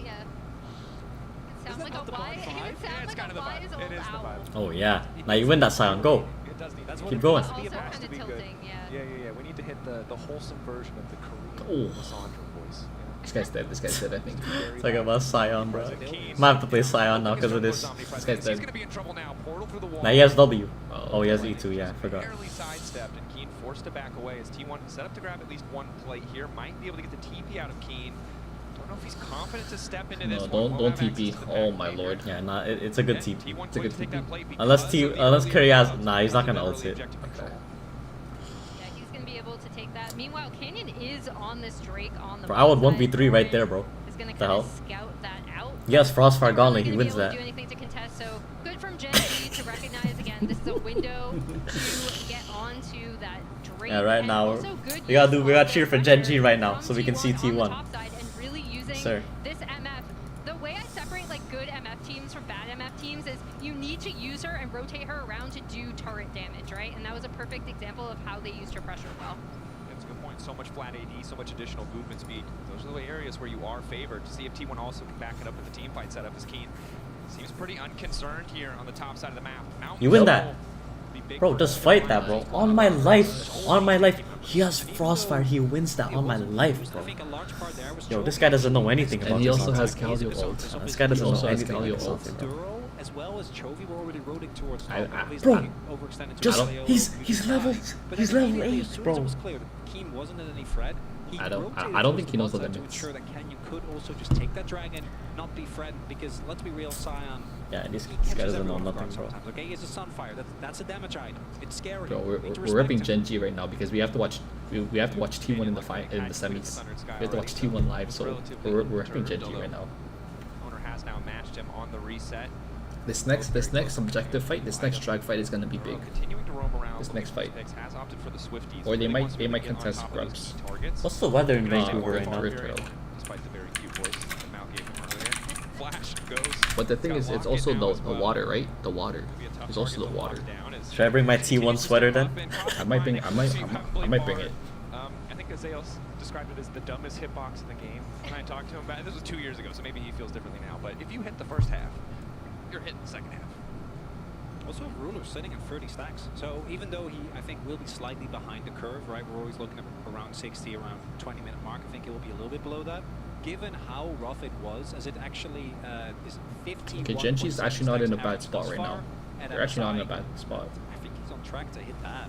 Yeah. It sounds like a wise. It sounds like a wise old owl. Oh yeah. Now you win that Sion. Go. It does need. That's Keep going. Also kind of tilting, yeah. Yeah. We need to hit the wholesome version of the Korean Lissandra voice. This guy's dead. This guy's dead, I think. Talking about Sion, bro. Might have to play Sion now because of this. This guy's dead. Now he has W. Oh, he has E2. Yeah, I forgot. Barely sidestepped, and Keen forced to back away as T1 set up to grab at least one plate here. Might be able to get the TP out of Keen. Don't know if he's confident to step into this. No, don't TP. Oh my lord. Yeah, nah, it's a good TP. It's a good TP. Unless Curry has, nah, he's not gonna ult it. Okay. Yeah, he's gonna be able to take that. Meanwhile, Canyon is on this Drake on the. Bro, I would 1v3 right there, bro. Is gonna The kind hell? of scout that out. Yes, Frostfire Gauntlet, he Gonna be wins able to that. do anything to contest, so good from Gen G to recognize again. This is a window to get onto that Drake. Yeah, right and now also good we gotta use cheer of for Gen pressure G right now, from so we can see on the T1. top side and really using Sir. this MF. The way I separate like good MF teams from bad MF teams is you need to use her and rotate her around to do turret damage, right? And that was a perfect example of how they used her pressure well. That's a good point. So much flat AD, so much additional movement speed. Those are the areas where you are favored. To see if T1 also can back it up with the team fight setup is Keen. Seems pretty unconcerned here on the top side of the map. You win that. Bro, just fight that, bro. On my life. He has Frostfire. He wins that on my life, bro. Yo, this guy doesn't know anything about And he this. also has Galio ult. This guy doesn't know also has anything Galio about ult. this, bro. Duro as well as Chovy were already rotating towards Bro, just he's level 8, bro. It was clear that Keen wasn't in any threat. I don't think he knows the limits. To ensure that Canyon could also just take that dragon, not be threatened, because let's be real, Sion. Yeah, this He guy catches doesn't know everyone off nothing, guard bro. sometimes, okay, it's a Sunfire. That's a damage item. It's scary. Bro, Need to we're respect ripping him. Gen G right now because we have to watch T1 in the semis. We have to watch T1 live, so we're ripping Gen G right now. Owner has now matched him on the reset. This next objective fight, this next drag fight is gonna be big. Continuing to roam around. This next fight. Has opted for the Swifties. Or they Really wants might to get on contest top of those Grubs. key targets. What's the weather in Vancouver right now? Despite the very cute voice that Mal gave him earlier. Flash goes. But the thing is, it's also the water, right? The water. It's also the water. Should I bring my T1 sweater then? I might bring it. I think Azael described it as the dumbest hitbox in the game when I talked to him about it. This was 2 years ago, so maybe he feels differently now. But if you hit the first half, you're hitting the second half. Also, Ruler sitting at 30 stacks. So even though he, I think, will be slightly behind the curve, right? We're always looking at around 60, around 20-minute mark. I think he will be a little bit below that. Given how rough it was, as it actually is 50. Okay, Gen G's actually not in a bad spot right now. They're actually not in a bad spot. I think he's on track to hit that.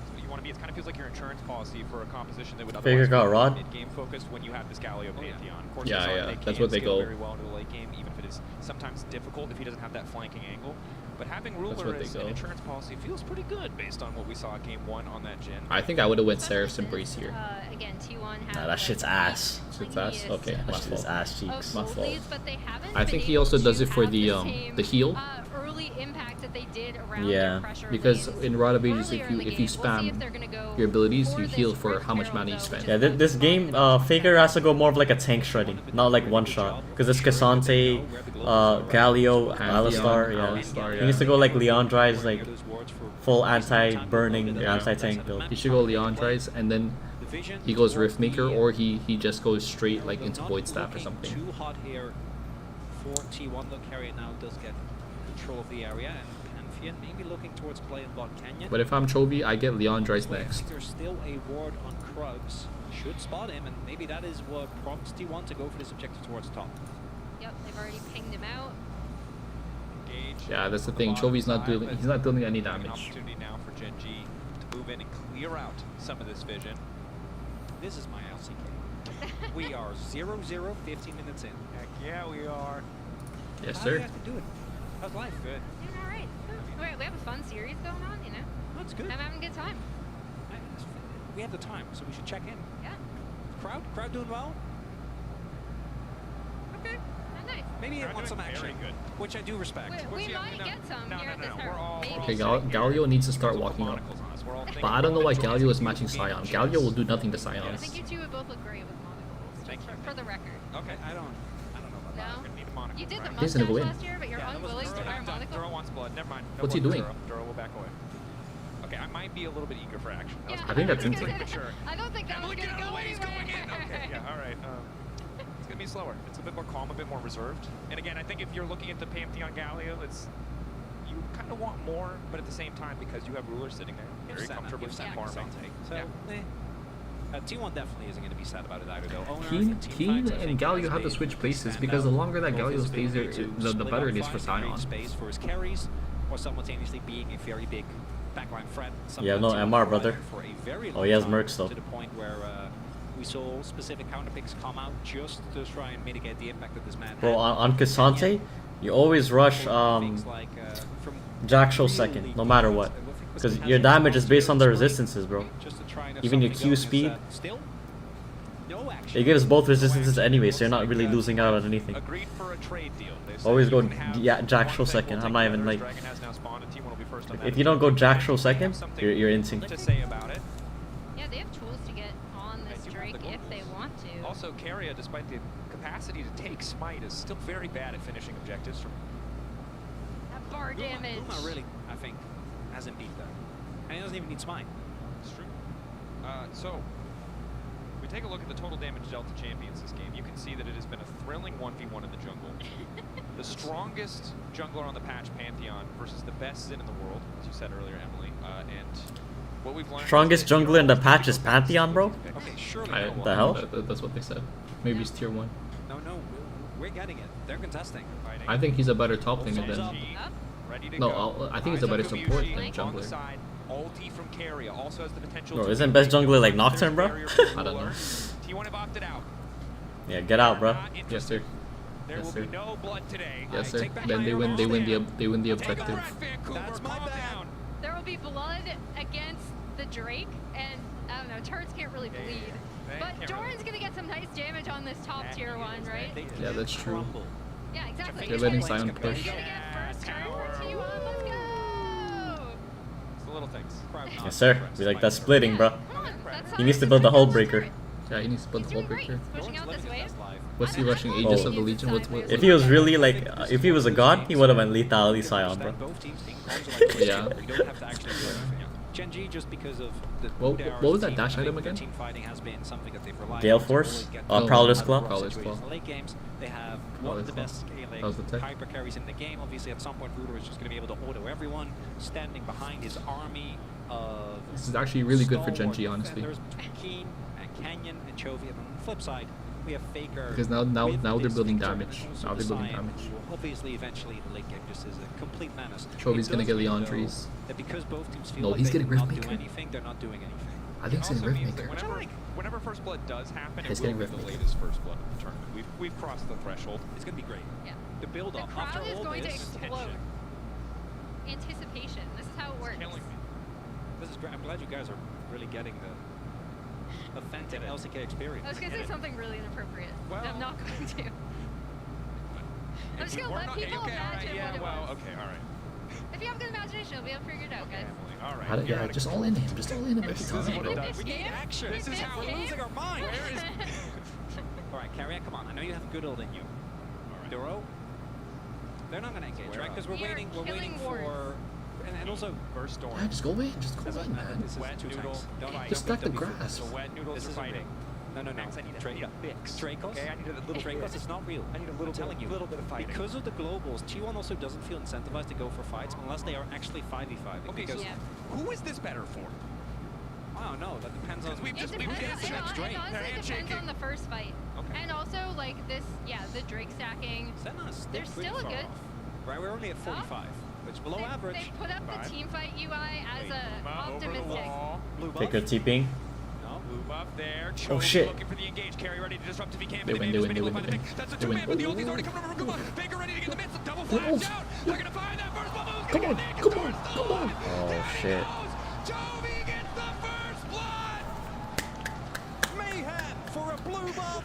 So you want to be, it kind of feels like your insurance policy for a composition that would Faker otherwise got be Rod? mid-game focused when you have this Galio Pantheon. Of course, Yeah, they that's can what they scale go. very well into the late game, even if it is sometimes difficult if he doesn't have that flanking angle. But having That's Ruler what they as go. an insurance policy feels pretty good based on what we saw at Game 1 on that gen. I think I would have went Seraph Embrace here. Again, T1 has Nah, that shit's ass. Shit's ass. Okay, That my shit is fault. ass cheeks. My fault. but they haven't I been think he able also to does it for have the same, heal. Early impact that they did around Yeah. their pressure Because lanes in Rod of Ages, earlier if in the you game. We'll see if spam they're gonna go your abilities, for you this heal for Rift how much Herald, mana you though, spend. which Yeah, is this game, Faker has to go more of like a tank shredding, not like one shot. Because it's Cassante, Galio, Alistar, yeah. He needs to go like Leandri's, like full anti-burning, anti-tank build. He should go Leandri's and then he goes Riftmaker, or he just goes straight like into Void Staff or something. Too hot here for T1. Look, Carrier now does get control of the area, and Pantheon maybe looking towards play in bot Canyon. But if I'm Chovy, I get Leandri's next. There's still a ward on Krugs. Should spot him, and maybe that is what prompts T1 to go for this objective towards top. Yep, they've already pinged him out. Yeah, that's the thing. Chovy's not doing. He's not doing any damage. Opportunity now for Gen G to move in and clear out some of this vision. This is my LCK. We are 0-0, 15 minutes in. Heck yeah, we are. Yes, How sir. you guys been doing? How's life? Good. Doing all right. We have a fun series going on, you know. That's good. I'm having a good time. We have the time, so we should check in. Yeah. Crowd doing well? Okay. Oh, nice. Maybe it wants some action, which I do respect. We might get some here at this tournament. Okay, Galio needs to start walking up. But I don't know why Galio is matching Sion. Galio will do nothing to Sion. I think you two would both look great with monocles. For the record. Okay, I don't know about that. No? You did the He's gonna mustache go in. last year, but you're unwilling to wear a monocle? Duro wants blood. Never mind. No What's he blood doing? for Duro will back away. Okay, I might be a little bit eager for action. Yeah, I think that's insane. I don't think that was going to go anywhere. Okay, yeah, all right. It's going to be slower. It's a bit more calm, a bit more reserved. And again, I think if you're looking at the Pantheon Galio, you kind of want more, but at the same time, because you have rulers sitting there, very comfortably farming. So, T1 definitely isn't going to be sad about it either, though. Keen and Galio have to switch places because the longer that Galio stays there, the better it is for Sion. Space for his carries, or simultaneously being a very big backline threat. Yeah, no MR, brother. Oh, he has mercs though. To the point where we saw specific counter picks come out just to try and mitigate the impact of this man. Bro, on Cassante, you always rush Jack Show second, no matter what. Because your damage is based on the resistances, bro. Even your Q speed. It gives both resistances anyway, so you're not really losing out on anything. Always go Jack Show second. I'm not even like... If you don't go Jack Show second, you're in sync. Yeah, they have tools to get on this Drake if they want to. Also, Carrier, despite the capacity to take Smite, is still very bad at finishing objectives. That bar damage. Uma really, I think, hasn't beat that. And he doesn't even need Smite. It's true. So, if we take a look at the total damage dealt to champions this game, you can see that it has been a thrilling 1v1 in the jungle. The strongest jungler on the patch, Pantheon, versus the best Xin in the world, as you said earlier, Emily. And what we've learned... Strongest jungler in the patch is Pantheon, bro? Okay, surely. What the hell? That's what they said. Maybe it's tier 1. No, we're getting it. They're contesting. I think he's a better top laner than... No, I think he's a better support than jungler. Ulti from Carrier also has the potential. Bro, isn't best jungler like Nocturne, bro? I don't know. T1 have opted out. Yeah, get out, bro. Yes, sir. There will be no blood today. Yes, sir. Then they win the objective. That's my bad. There will be blood against the Drake, and I don't know, turrets can't really bleed. But Doran's gonna get some nice damage on this top tier 1, right? Yeah, that's true. Yeah, exactly. They're letting Sion push. First turn for T1, let's go! The little things. Yes, sir. We like that splitting, bro. He needs to build the hull breaker. Yeah, he needs to build the hull breaker. Pushing out this wave. What's he rushing? Aegis of the Legion? What? If he was really like, if he was a god, he would have went lethality Sion, bro. Yeah. Gen G, just because of the what was that dash item again? Gale Force? Prowler's Claw? Prowler's Claw. Late games, they have one of the best scaling hyper carries in the game. Obviously, at some point, Voodoo is just going to be able to auto everyone, standing behind his army of... This is actually really good for Gen G, honestly. Between Keen and Canyon and Chovy. And on the flip side, we have Faker. Because now they're building damage. Now they're building damage. Obviously, eventually, the late game just is a complete menace. Chovy's gonna get Leandries. Because both teams feel no, like he's they getting cannot do Riftmaker. anything, they're not doing anything. I think it's getting Riftmaker. Whenever First Blood does happen, He's it will be getting the Riftmaker. latest First Blood of the tournament. We've crossed the threshold. It's going to be great. Yeah. The build up The after crowd is all going to this explode. Anticipation. This is how it works. This is great. I'm glad you guys are really getting the authentic LCK experience. I was going to say something really inappropriate. Well, I'm not going to. I'm just going to let people imagine what it was. Okay, all right. If you have good imagination, you'll be able to figure it out, guys. All right. Yeah, just all in him. Just all in him every time, bro. We need action. This is how we're losing our mind. Where is... All right, Carrier, come on. I know you have Goodall in you. All right. Duro, they're not going to engage, right? Because we're waiting for... And also... First storm. Yeah, just go in. Just go in, man. This is Wet noodle. Just stack the grass. So wet noodles are fighting. No. Next, I need a fix. Dracos? Okay, I need a little Dracos bit. is not real. I need a little bit of fighting. Because of the globals, T1 also doesn't feel incentivized to go for fights unless they are actually 5v5. Okay, because who is this better for? I don't know. That depends on... It honestly depends on the first fight. Okay. And also, like, this, the Drake stacking. Senna's There's still a good... Right, we're only at 45, which is below average. They put up the teamfight UI as a optimistic. Faker TPing. Move up there. Oh shit. Looking for the engage. Carry ready to disrupt if he can. They win. That's a two-man, but the ulti's already coming over Kuma. Faker ready to get in the midst. Double flash out. They're going to find that first blood. Come on. Oh shit. Jovi gets the first blood. Mayhem for a blue buff.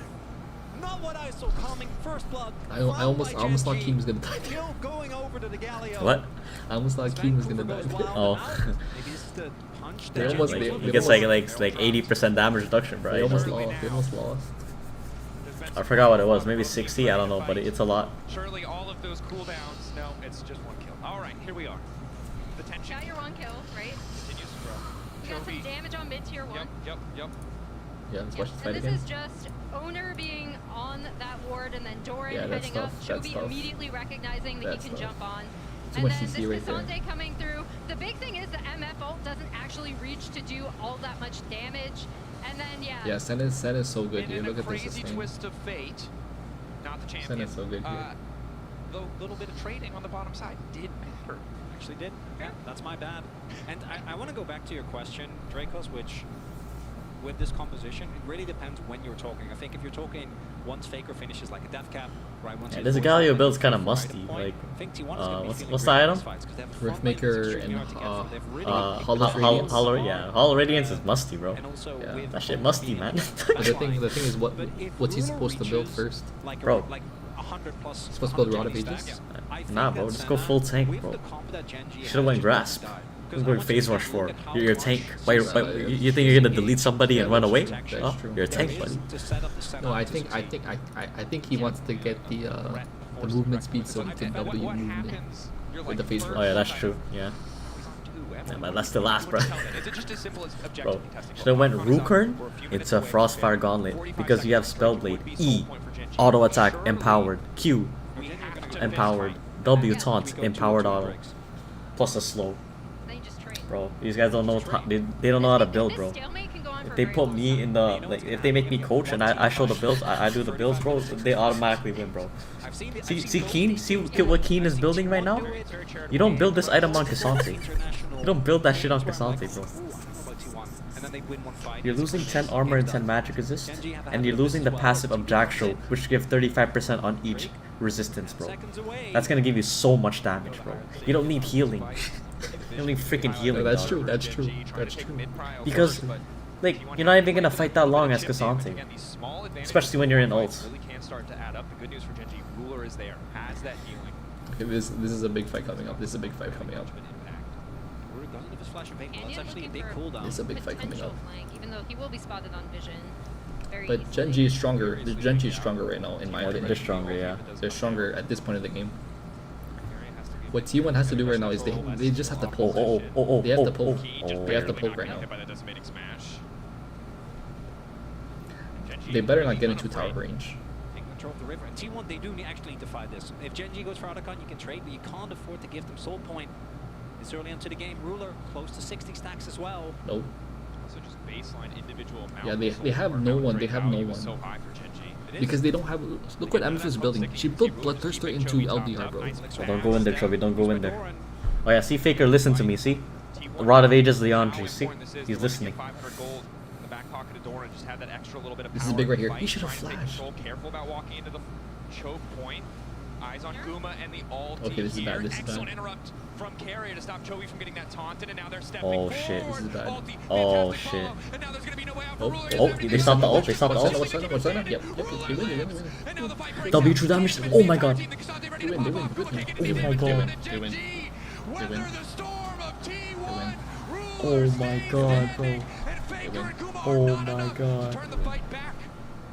Not what I saw coming. First blood. I almost thought Keem was gonna die. Going over to the Galio. What? I almost thought Keem was gonna die. Oh. Maybe this is the punch. They almost He gets like 80% damage reduction, bro. They almost lost. I forgot what it was. Maybe 60. I don't know, but it's a lot. Surely all of those cooldowns. No, it's just one kill. All right, here we are. The tension Got your one kill, right? continues to grow. We got some damage on mid tier 1. Yep. Yeah, let's watch this fight And again. this is just Owner being on that ward and then Doran Yeah, that's heading up. tough, that's Jovi tough. immediately recognizing that That's he can tough. jump on. Too And much then CC this right there. Cassante coming through. The big thing is the MF ult doesn't actually reach to do all that much damage. And then, Yeah, Sen is so good, dude. In Look a at this crazy sustain. twist of fate, not the champion. Sen is so good here. The little bit of trading on the bottom side did matter. Actually did. Yeah, that's my bad. And I want to go back to your question, Dracos, which with this composition, it really depends when you're talking. I think if you're talking once Faker finishes like a death cap, right? Once Yeah, this Galio build's kind of musty. Like, what's the item? Riftmaker and Hollow. Yeah, Hollow Radiance is musty, bro. Yeah. That shit musty, man. But the thing is, what's he supposed to build first? Bro. He's supposed to build Rod of Ages? Nah, bro, just go full tank, bro. You should've went Grasp. Who's going phase rush for? You're a tank. You think you're gonna delete somebody and run away? Oh, you're a tank, buddy. No, I think he wants to get the movement speed so he can W movement with the phase rush. Oh yeah, that's true. Yeah. Yeah, but that's the last, bro. Bro, should've went Rukern into Frostfire Gauntlet because you have Spellblade. E, auto attack empowered. Q, empowered. W taunt empowered auto. Plus a slow. Bro, these guys don't know they don't know how to build, bro. If they put me in the if they make me coach and I show the builds, I do the builds, bro, they automatically win, bro. See Keen? See what Keen is building right now? You don't build this item on Cassante. You don't build that shit on Cassante, bro. You're losing 10 armor and 10 magic resist, and you're losing the passive of Jackshot, which give 35% on each resistance, bro. That's gonna give you so much damage, bro. You don't need healing. You don't need freaking healing. That's dog. true. Because, like, you're not even gonna fight that long as Cassante, especially when you're in ult. Okay, this is a big fight coming up. This is a big fight coming up. It's a big fight coming up. Even though he will be spotted on vision. But Genji is stronger. Genji is stronger right now, in my opinion. They're stronger, yeah. They're stronger at this point of the game. What T1 has to do right now is they just have to poke. They have to poke. They have to poke right now. They better not get into tower range. Control of the river. And T1, they do actually need to fight this. If Genji goes for Otacon, you can trade, but you can't afford to give them soul point. It's early into the game. Ruler close to 60 stacks as well. Nope. Also just baseline individual Yeah, they have no one. They have no one. Because they don't have. Look what Amethyst is building. She built Bloodthirster into LDR, bro. Oh, don't go in there, Trophy. Don't go in there. Oh yeah, see Faker, listen to me. See, the Rod of Ages, Leandri. See, he's listening. This is big right here. He should have flashed. Careful about walking into the choke point. Eyes on Kuma and the ult. Okay, this is bad. This is Excellent bad. interrupt from Carrier to stop Chovy from getting that taunted, and now they're stepping Oh forward. shit. This is bad. Ulti, Oh fantastic shit. follow, and now there's gonna be no way out for Oh, Ruler. Oh, they stopped the ult. They stopped the ult. What's that? Yep. They win. And now the fight breaks W out. true damage. Oh my god. They win. Oh my god. They win. Weather the storm of T1. Oh my god, bro. And Faker and Kuma are Oh not my enough god. to turn the fight back.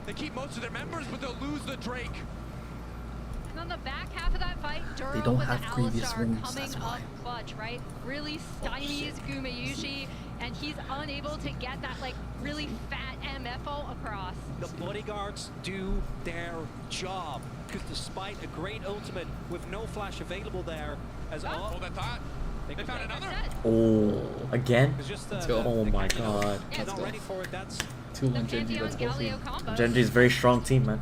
They keep most of their members, but they'll lose the Drake. And on the back half of that fight, Duro They don't with have the previous Alistar wounds, coming that's up why. clutch, right? Really stymies Gumayushi, and he's unable to get that like really fat MF ult across. The bodyguards do their job, because despite a great ultimate with no flash available there, as Hold that thought. They found another. Oh, again? Let's go. Oh my god. Not ready for it. That's 2-1 Genji. Let's go. Galio combo. Genji's very strong team, man.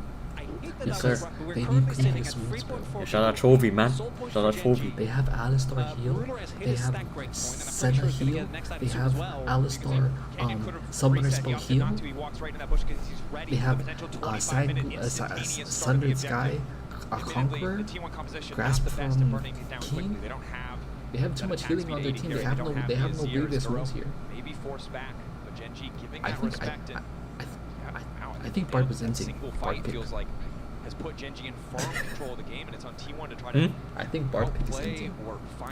Yes, sir. They need previous wins, bro. Yeah, shout out Chovy, man. Shout out Chovy. They have Alistar heal. They have Senna heal. They have Alistar Summoner spell heal. They have Sundered Sky, Conqueror, Grasp from King. They have too much healing on their team. They have no previous runes here. Maybe forced back, but Gen.G giving I that think respect. I think Bard was insane. Single fight feels like has put Gen.G in firm control of the game, and it's on T1 to try to I think Bard pick is insane.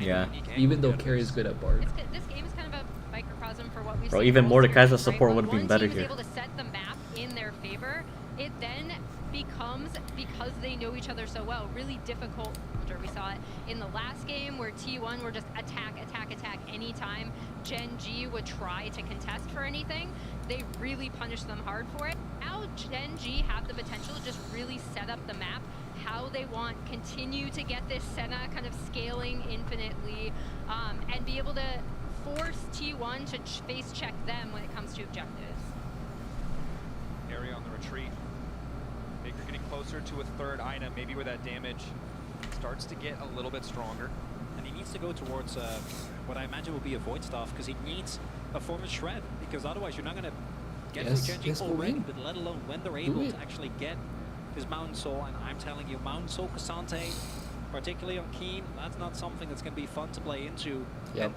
Yeah. Even though Carry is good at Bard. This game is kind of a microcosm for what we've Bro, seen. even Mordekaiser's support When would have been better one team here. is able to set the map in their favor, it then becomes, because they know each other so well, really difficult. We saw it in the last game where T1 were just attack anytime Gen.G would try to contest for anything. They really punished them hard for it. Now Gen.G have the potential to just really set up the map how they want, continue to get this Senna kind of scaling infinitely, and be able to force T1 to face check them when it comes to objectives. Area on the retreat. Baker getting closer to a third item, maybe where that damage starts to get a little bit stronger. And he needs to go towards what I imagine will be a Void Staff, because he needs a form of Shred, because otherwise you're not going to get through Gen.G already, but let alone when they're able to actually get his Mountain Soul. And I'm telling you, Mountain Soul Cassante, particularly on Keen, that's not something that's going to be fun to play into. Yep.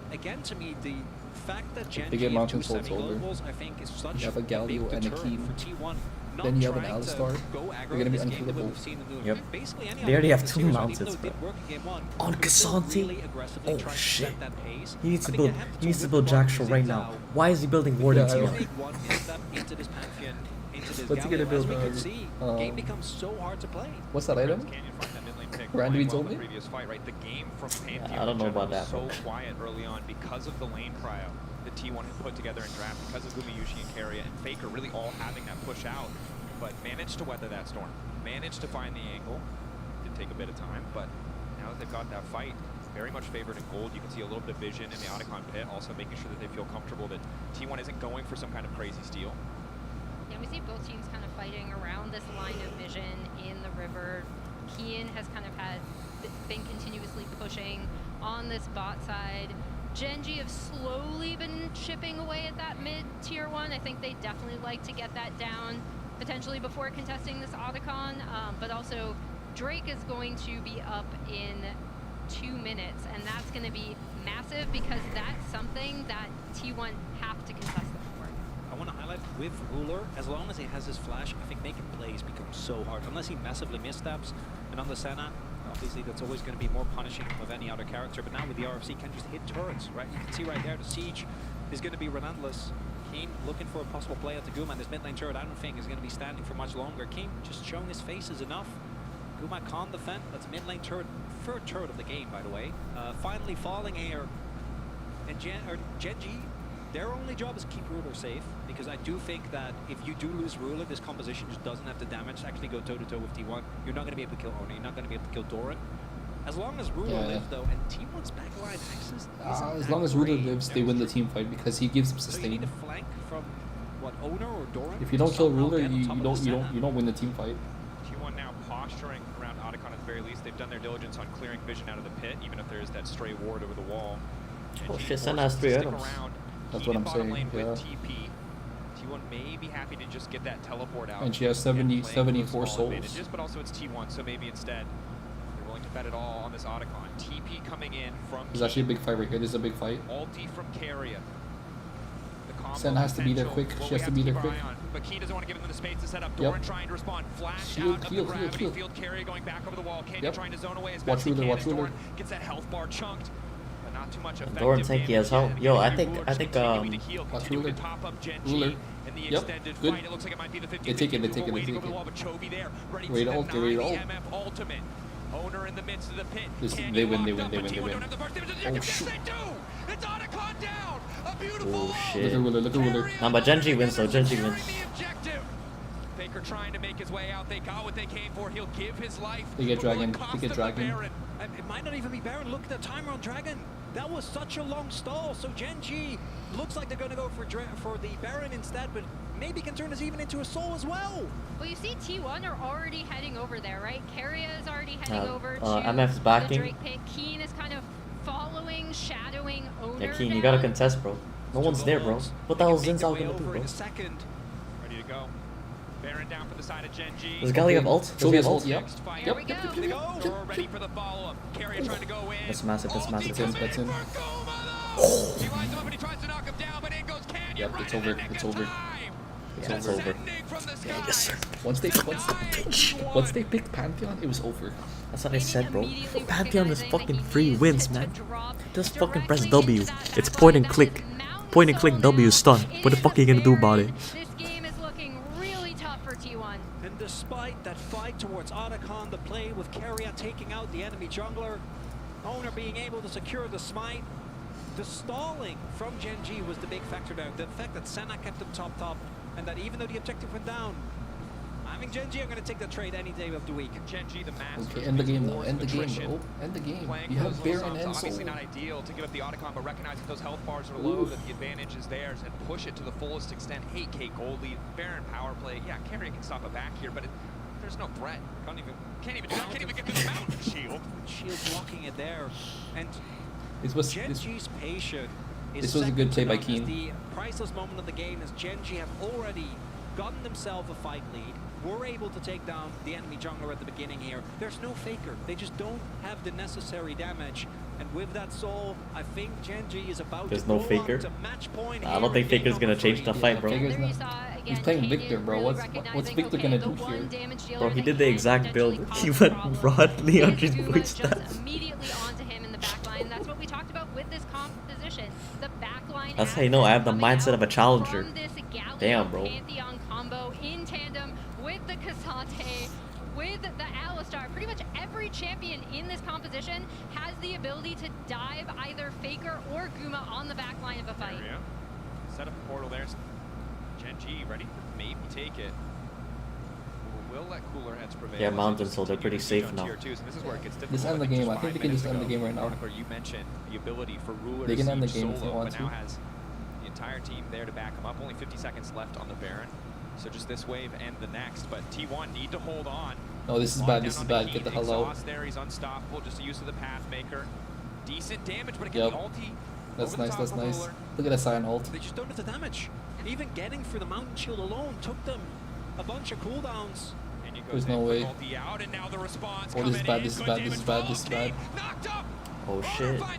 And again, to me, the fact that Gen.G get have Mountain two Soul semi-globals, I think is such you have a Galio and a Keen. for T1. Then you have an Alistar. They're going to be unkillable. Yep. They already have 2 mountains, bro. On Cassante? Oh shit. He needs to build Jackstraw right now. Why is he building Warden here? What's he gonna build? Game becomes so hard to play. What's that item? Randy told me. The game from Pantheon I don't know about that. So quiet early on because of the lane cryo that T1 had put together in draft, because of Gumayushi and Keria and Faker really all having that push out, but managed to weather that storm, managed to find the angle. Did take a bit of time, but now that they've got that fight, very much favored in gold. You can see a little bit of vision in the Otacon pit, also making sure that they feel comfortable that T1 isn't going for some kind of crazy steal. Yeah, we see both teams kind of fighting around this line of vision in the river. Kian has kind of been continuously pushing on this bot side. Gen.G have slowly been chipping away at that mid-tier 1. I think they definitely like to get that down, potentially before contesting this Otacon, but also Drake is going to be up in 2 minutes, and that's going to be massive because that's something that T1 have to contest them for. I want to highlight with Ruler, as long as he has his flash, I think making plays becomes so hard, unless he massively missteps. And on the Senna, obviously that's always going to be more punishing of any other character, but now with the RFC can just hit turrets, right? You can see right there the siege is going to be relentless. Keen looking for a possible play at the Guma, and this mid lane turret I don't think is going to be standing for much longer. Keen just showing his face is enough. Guma can't defend. That's mid lane turret, third turret of the game, by the way. Finally falling here, and Gen.G, their only job is keep Ruler safe, because I do think that if you do lose Ruler, this composition just doesn't have the damage to actually go toe-to-toe with T1. You're not going to be able to kill Oni, you're not going to be able to kill Doran. As long as Ruler lives, though, and T1's backline access as long as Ruler lives, they win the team fight because he gives them sustain. So you need a flank from what, Owner or Doran? If you don't kill Ruler, you don't win the team fight. T1 now posturing around Otacon at the very least. They've done their diligence on clearing vision out of the pit, even if there's that stray ward over the wall. Oh shit, Senna has 3 items. That's what I'm saying, yeah. TP. T1 may be happy to just get that teleport out. And she has 74 souls. But also it's T1, so maybe instead they're willing to bet it all on this Otacon. TP coming in from... There's actually a big fight right here. This is a big fight. Ulti from Keria. Senna has to be there quick. She has to be there quick. But Key doesn't want to give them the space to set up. Doran trying to respond. Flash out of the gravity field. Keria going back over the wall. Kenya trying to zone away as best he can. Watch Ruler. Gets that health bar chunked. Not too much effective. Doran tanky as hell. Yo, I think watch Ruler. Ruler. Yep, good. They take it. Ready to ult, ready to ult. Owner in the midst of the pit. They win. Oh shoot. It's Otacon down. A beautiful oh shit. Look at Ruler. Nah, but Gen.G wins though. Gen.G wins. Faker trying to make his way out. They got what they came for. He'll give his life. They get Dragon. It might not even be Baron. Look at the timer on Dragon. That was such a long stall. So Gen.G looks like they're going to go for the Baron instead, but maybe can turn this even into a soul as well. Well, you see T1 are already heading over there, right? Carria is already heading over to MF's backing. the Drake pit. Keen is kind of following, shadowing Owner. Yeah, Keen, you gotta contest, bro. No one's there, bro. What the hell is Zinzao gonna do, bro? Ready to go. Baron down for the side of Gen G. Does Gali have ult? Does he have ult? Yep. There we go. Ready for the follow-up. Carrier trying to go in. That's massive, that's massive. That's in. He lines him up and he tries to knock him down, but in goes Canyon. Yep, it's over. It's over. It's over. Yes, sir. Once they picked Pantheon, it was over. That's what I said, bro. Pantheon is fucking free wins, man. Just fucking press W. It's point and click. Point and click W stun. What the fuck are you gonna do about it? This game is looking really tough for T1. And despite that fight towards Otacon, the play with Carria taking out the enemy jungler, Owner being able to secure the smite, the stalling from Gen G was the big factor there. The fact that Senna kept them top, and that even though the objective went down, I think Gen G are going to take the trade any day of the week. Gen G, the master. Okay, end the game now. End the game, bro. End the game. You have Baron and Soul. Obviously not ideal to give up the Otacon, but recognizing those health bars are low, that the advantage is theirs, and push it to the fullest extent. 8k gold lead, Baron power play. Yeah, Carrier can stop it back here, but there's no threat. Can't even get through the mountain shield. Shield blocking it there, and Gen G's patient. This was a good play by Keen. The priceless moment of the game is Gen G have already gotten themselves a fight lead. Were able to take down the enemy jungler at the beginning here. There's no faker. They just don't have the necessary damage. And with that soul, I think Gen G is about There's to no go faker. on to match point. I don't think Faker's gonna change the fight, bro. He's playing Victor, bro. What's Victor gonna do here? Bro, he did the exact build. He went broadly on his voice stats. Immediately onto him in the backline. That's what we talked about with this composition. The backline. That's how you know I have the mindset of a challenger. Damn, bro. Pantheon combo in tandem with the Kazante, with the Alistar. Pretty much every champion in this composition has the ability to dive either Faker or Guma on the back line of a fight. Set up a portal there. Gen G ready to maybe take it. We'll let cooler heads prevail. Yeah, mountain, so they're pretty safe now. Just end the game. I think they can just end the game right now. You mentioned the ability for Ruler they can end the to game if they want but to. now has the entire team there to back him up. Only 50 seconds left on the Baron. So just this wave and the next, but T1 need to hold on. No, this is bad. This is bad. Get the hell out. There, he's unstoppable. Just the use of the Pathmaker. Decent damage, but again, the ulti. That's nice. That's nice. Look at that Sion ult. They just don't have the damage. Even getting through the mountain shield alone took them a bunch of cooldowns. There's no way. Out, and now the response oh, this is bad. This is bad. This is bad. This is bad. Oh shit. Oh,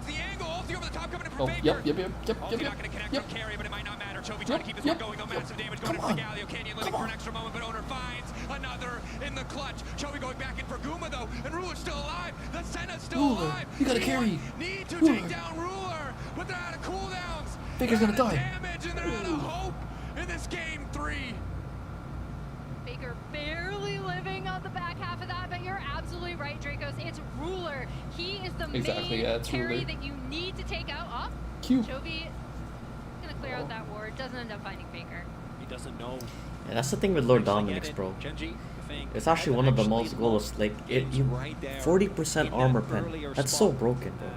yep. Not gonna connect from Carry, but it might not matter. Chovy trying to keep this one going, though. Massive damage going into the Galio. Canyon living for an extra moment, but Owner finds another in the clutch. Chovy going back in for Guma, though, and Ruler's still alive. The Senna's still alive. You gotta carry. Need to take down Ruler, but they're out of cooldowns. Faker's gonna die. Damage, and they're out of hope in this game 3. Faker barely living on the back half of that, but you're absolutely right, Dracos. It's Ruler. He is the main carry that you need to take out. Off. Chovy is gonna clear out that ward. Doesn't end up finding Faker. He doesn't know. Yeah, that's the thing with Lord Dominic's, bro. It's actually one of the most goals. Like, 40% armor pen. That's so broken, bro.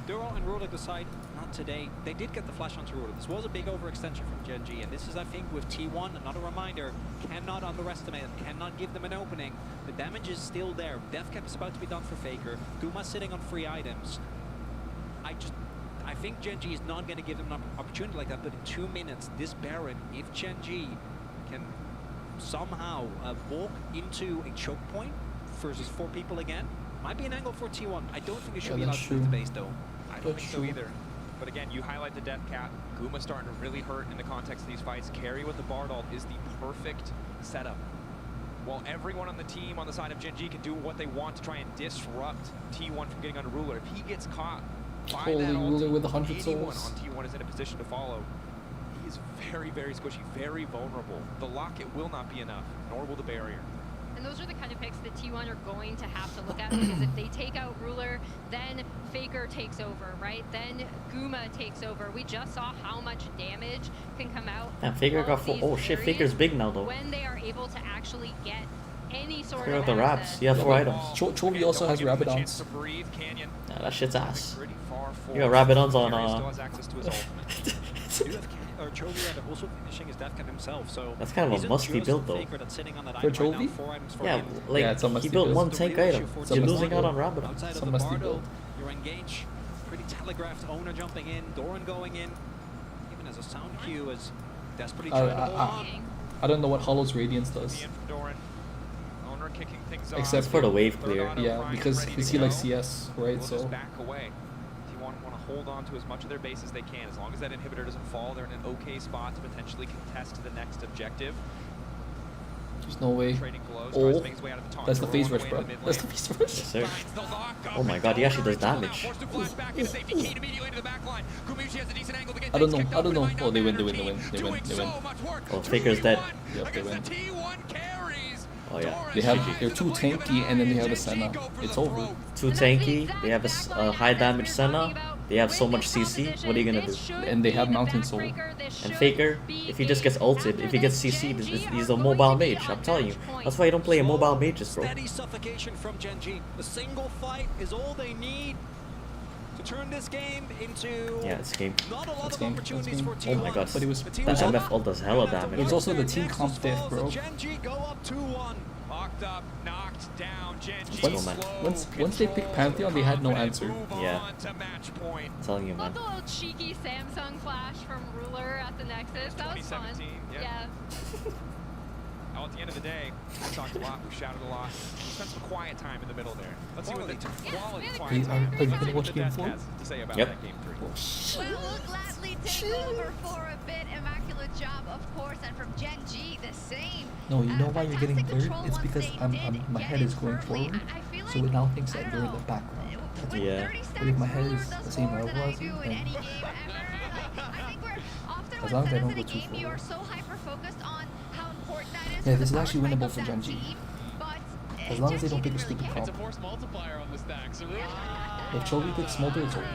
Duro and Ruler decide not today. They did get the flash onto Ruler. This was a big overextension from Gen G, and this is, I think, with T1, another reminder, cannot underestimate them, cannot give them an opening. The damage is still there. Death cap is about to be done for Faker. Guma sitting on free items. I think Gen G is not going to give them an opportunity like that, but in 2 minutes, this Baron, if Gen G can somehow walk into a choke point versus 4 people again, might be an angle for T1. I don't think it should be allowed to leave the base, though. I don't think so either. But again, you highlight the death cap. Guma starting to really hurt in the context of these fights. Carry with the Bard ult is the perfect setup. While everyone on the team on the side of Gen G can do what they want to try and disrupt T1 from getting on Ruler, if he gets caught by that ult, Ruler with 100 anyone souls. on T1 is in a position to follow. He is very, very squishy, very vulnerable. The locket will not be enough, nor will the barrier. And those are the kind of picks that T1 are going to have to look at, because if they take out Ruler, then Faker takes over, right? Then Guma takes over. We just saw how much damage can come out. And Faker got full. Oh shit, Faker's big now though. When they are able to actually get any sort Clear of out the wraps. You have 4 items. Chovy also has Rabidons. Yeah, that shit's ass. You got Rabidons on Chovy also finishing his death cap himself. So that's kind of a musty build though. For Chovy? Yeah, like yeah, it's a musty he built build. one tank item. You're losing out on Rabadon. It's a musty build. You're engaged. Pretty telegraphed. Owner jumping in. Doran going in. Even as a sound cue is desperately trying to hold on. I don't know what Hollow's Radiance does. Except for the wave clear. Yeah, because he like CS, right? So back away. T1 want to hold on to as much of their base as they can. As long as that inhibitor doesn't fall, they're in an okay spot to potentially contest the next objective. There's no way. Oh, that's the phase rush, bro. That's the phase rush. Yes, sir. Oh my god, he actually does damage. I don't know. I don't know. Oh, they win. They win. They win. They win. They win. Oh, Faker's dead. Yep, they win. Oh yeah. They're too tanky, and then they have a Senna. It's over. Too tanky. They have a high damage Senna. They have so much CC. What are you gonna do? And they have Mountain Soul. And Faker, if he just gets ulted, if he gets CC'd, he's a mobile mage. I'm telling you. That's why you don't play a mobile mages, bro. Steady suffocation from Gen G. A single fight is all they need to turn this game into. Yeah, it's game. Not a lot of opportunities for Oh my god. But it was that MF ult does hella damage. It's also the team comp diff, bro. Gen G go up 2-1. Locked up, knocked down. Gen G Once they picked Pantheon, they had no answer. Yeah. I'm telling you, man. Love the little cheeky Samsung flash from Ruler at the Nexus. That was fun. Yeah. Well, at the end of the day, we talked a lot, we shouted a lot. We spent some quiet time in the middle there. Let's see what the quality quiet time are you gonna watch game 4? has to say about Yep. that game 3. Well, we'll gladly take over for a bit. Immaculate job, of course, and from Gen G, the same. No, you know why you're getting blurred? It's because my head is going forward, so it now thinks that you're in the background. Yeah. But if my head is the same level as you, then as long as I don't go too forward. You are so hyper-focused on how important that is. Yeah, this is actually winnable for Gen G. As long as they don't pick a stupid comp. It's a force multiplier on the stack, so really. If Chovy picks Smolder, it's over.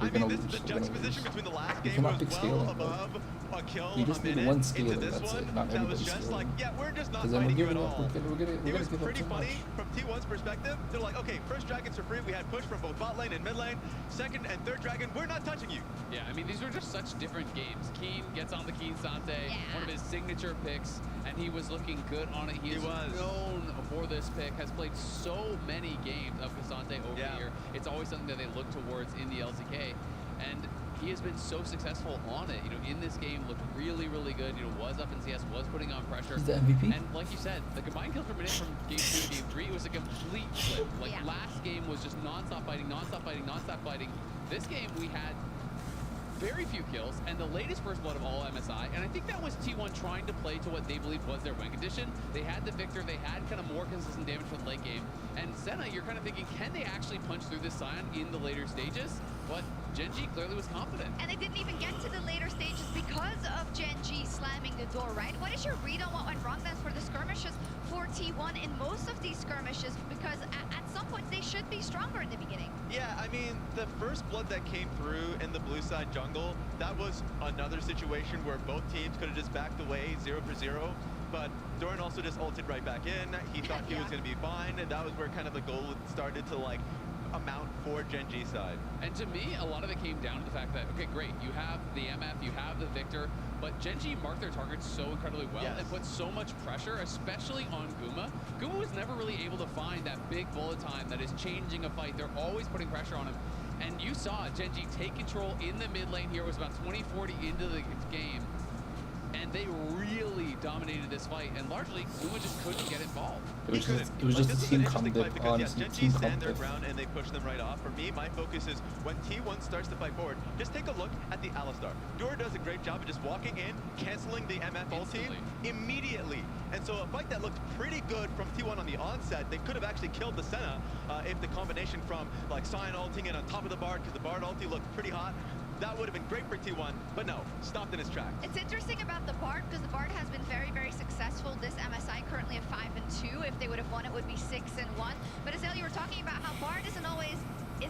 We're gonna lose. The juxtaposition between the last You game cannot pick scaling, bro. a kill You just a need minute one into scaling, this that's one, it. Not that everybody was just like, scaling. yeah, we're just not Because then we're fighting you giving at up. all. We're gonna It give was up pretty too much. funny from T1's perspective. They're like, okay, first dragons for free. We had push from both bot lane and mid lane. Second and third dragon, we're not touching you. Yeah, I mean, these were just such different games. Keen gets on the Keen Sante, one of his signature picks, and he was looking good on it. He was known for this pick, has played so many games of Cassante over the year. It's always something that they look towards in the LCK, and he has been so successful on it. You know, in this game, looked really, really good. You know, was up in CS, was putting on pressure. He's the MVP. And like you said, the combined kills per minute from game 2 to game 3, it was a complete flip. Like last game was just non-stop fighting, non-stop fighting, non-stop fighting. This game we had very few kills, and the latest first blood of all MSI, and I think that was T1 trying to play to what they believed was their win condition. They had the Victor, they had kind of more consistent damage for the late game, and Senna, you're kind of thinking, can they actually punch through this Sion in the later stages? But Gen G clearly was confident. And they didn't even get to the later stages because of Gen G slamming the door, right? What is your read on what went wrong then for the skirmishes for T1 in most of these skirmishes? Because at some point they should be stronger in the beginning. Yeah, I mean, the first blood that came through in the blue side jungle, that was another situation where both teams could have just backed away 0 for 0. But Doran also just ulted right back in. He thought he was going to be fine, and that was where kind of the goal started to like amount for Gen G side. And to me, a lot of it came down to the fact that, okay, great, you have the MF, you have the Victor, but Gen G marked their targets so incredibly well and put so much pressure, especially on Guma. Guma was never really able to find that big bullet time that is changing a fight. They're always putting pressure on him. And you saw Gen G take control in the mid lane here. It was about 20-40 into the game. And they really dominated this fight, and largely Guma just couldn't get involved. It was just a team comp dip, honestly. Team comp their dip. ground and they push them right off. For me, my focus is when T1 starts to fight forward, just take a look at the Alistar. Dura does a great job of just walking in, canceling the MF ulti immediately. And so a fight that looked pretty good from T1 on the onset, they could have actually killed the Senna if the combination from like Sion ulting in on top of the Bard, because the Bard ulti looked pretty hot. That would have been great for T1, but no, stopped in his tracks. It's interesting about the Bard because the Bard has been very, very successful. This MSI currently at 5-2. If they would have won, it would be 6-1. But Azale, you were talking about how Bard is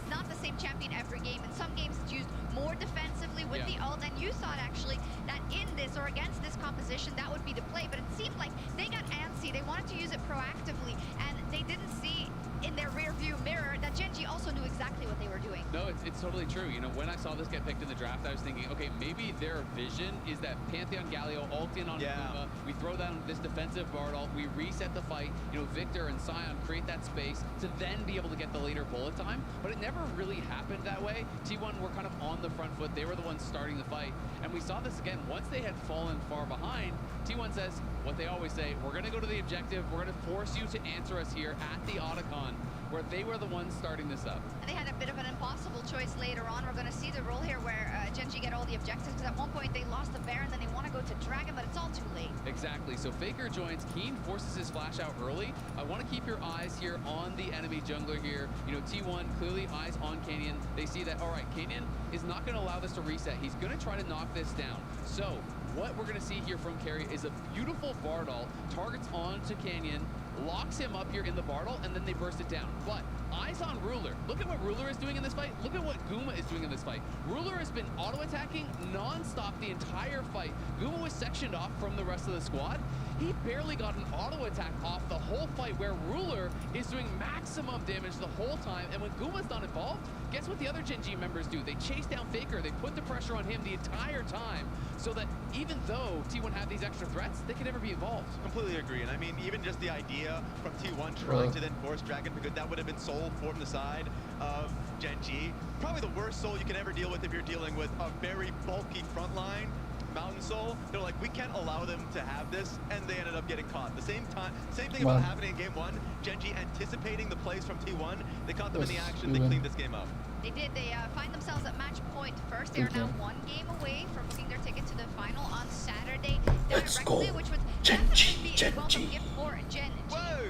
not the same champion every game. In some games, it's used more defensively with the ult, and you thought actually that in this or against this composition, that would be the play. But it seemed like they got antsy. They wanted to use it proactively, and they didn't see in their rear view mirror that Gen G also knew exactly what they were doing. No, it's totally true. You know, when I saw this get picked in the draft, I was thinking, okay, maybe their vision is that Pantheon Galio ult in on Kuma, we throw down this defensive Bardol, we reset the fight, you know, Victor and Sion create that space to then be able to get the later bullet time, but it never really happened that way. T1 were kind of on the front foot, they were the ones starting the fight, and we saw this again, once they had fallen far behind, T1 says what they always say, we're gonna go to the objective, we're gonna force you to answer us here at the Otacon, where they were the ones starting this up. And they had a bit of an impossible choice later on. We're going to see the role here where Gen.G get all the objectives, because at one point they lost the Baron, then they want to go to Dragon, but it's all too late. Exactly, so Faker joins, Keen forces his flash out early. I want to keep your eyes here on the enemy jungler here. You know, T1 clearly eyes on Canyon. They see that, all right, Canyon is not going to allow this to reset. He's going to try to knock this down. So what we're going to see here from Carry is a beautiful Bardol, targets on to Canyon, locks him up here in the Bardol, and then they burst it down. But eyes on Ruler. Look at what Ruler is doing in this fight. Look at what Guma is doing in this fight. Ruler has been auto-attacking non-stop the entire fight. Guma was sectioned off from the rest of the squad. He barely got an auto-attack off the whole fight, where Ruler is doing maximum damage the whole time. And when Guma's not involved, guess what the other Gen.G members do? They chase down Faker. They put the pressure on him the entire time, so that even though T1 had these extra threats, they could never be involved. Completely agree. And I mean, even just the idea from T1 trying to then force Dragon, because that would have been soul from the side of Gen.G. Probably the worst soul you can ever deal with if you're dealing with a very bulky front line. Mountain Soul, they're like, we can't allow them to have this, and they ended up getting caught. The same thing about happening in game 1, Gen.G anticipating the plays from T1, they caught them in the action, they cleaned this game up. They did, they find themselves at match point first. They are now one game away from booking their ticket to the final on Saturday directly, which would definitely be a welcome gift for Gen.G. Whoa!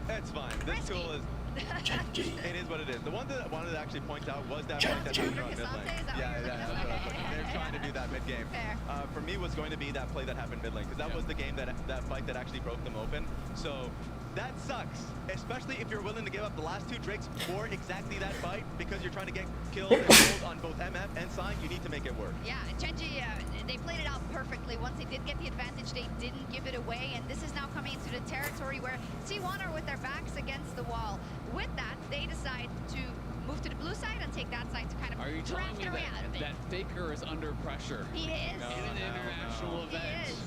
It's fine, this tool is... It is what it is. The one that I wanted to actually point out was that fight that happened on mid lane. Yeah, that's what I was looking. They're trying to do that mid game. For me, was going to be that play that happened mid lane, because that was the game that fight that actually broke them open. So that sucks, especially if you're willing to give up the last 2 Drakes for exactly that fight, because you're trying to get kills and kills on both MF and Sign. You need to make it work. Yeah, Gen.G, they played it out perfectly. Once they did get the advantage, they didn't give it away, and this is now coming into the territory where T1 are with their backs against the wall. With that, they decide to move to the blue side and take that side to kind of draft their way out of it. That Faker is under pressure? He is. In an international event. He is.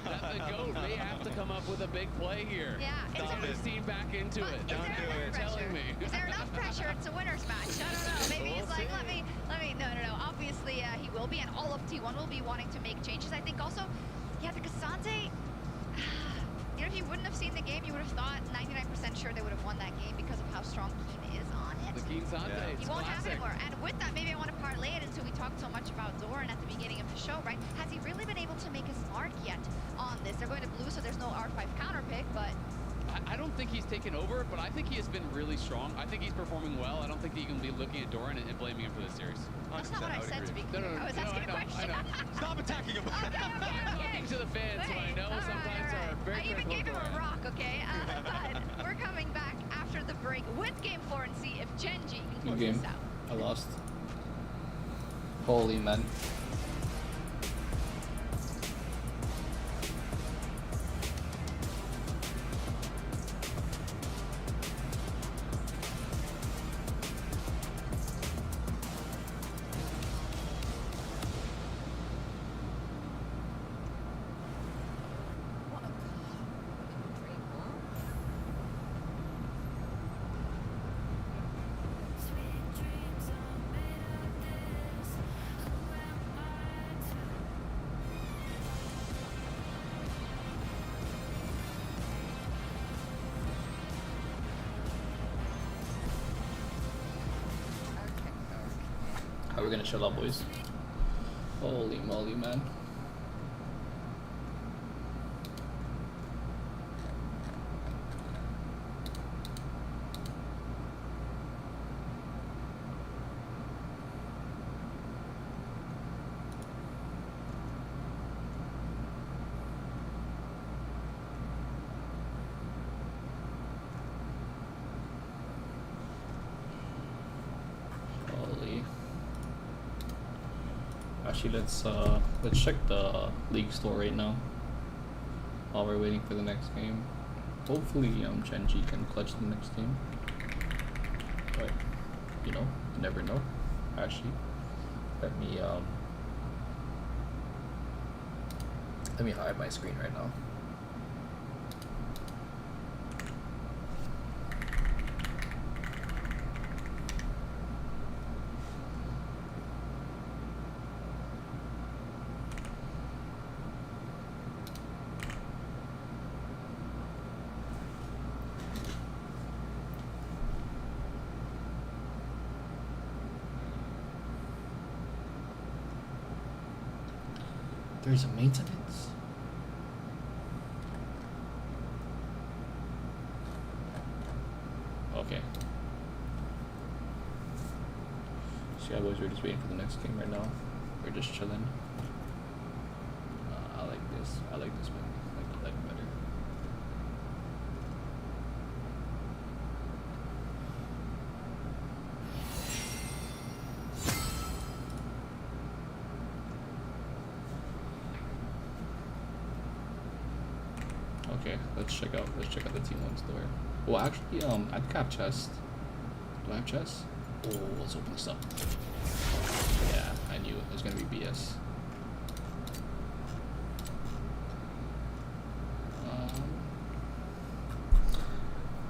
That the GOAT may have to come up with a big play here. Yeah. To get his team back into it. Is there telling me. Is there enough pressure? It's a winner's match. I don't know. Maybe he's like, let me. No. Obviously, he will be, and all of T1 will be wanting to make changes. I think also, yeah, the Cassante, you know, if you wouldn't have seen the game, you would have thought 99% sure they would have won that game because of how strong Keen is on it. The Keen Sante. He won't have it anymore. And with that, maybe I want to parlay it into, we talked so much about Doran at the beginning of the show, right? Has he really been able to make his mark yet on this? They're going to blue, so there's no R5 counter pick, but... I don't think he's taken over, but I think he has been really strong. I think he's performing well. I don't think that you can be looking at Doran and blaming him for this series. That's not what I said, to be clear. I was asking a question. Stop attacking him. I'm talking to the fans, who I know sometimes are very critical. I even gave him a rock, okay? But we're coming back after the break with Game 4 and see if Gen.G can close this out. I lost. Holy man. How are we gonna chill out, boys? Holy moly, man. Actually, let's check the league store right now while we're waiting for the next game. Hopefully, Gen.G can clutch the next game. but you know, you never know. Actually, let me hide my screen right now. There's a maintenance. Okay. So yeah, boys, we're just waiting for the next game right now. We're just chilling. I like this. I like this one. I like it better. Okay, let's check out the T1 store. Well, actually, I think I have chest. Do I have chest? Oh, let's open this up. Yeah, I knew it was gonna be BS.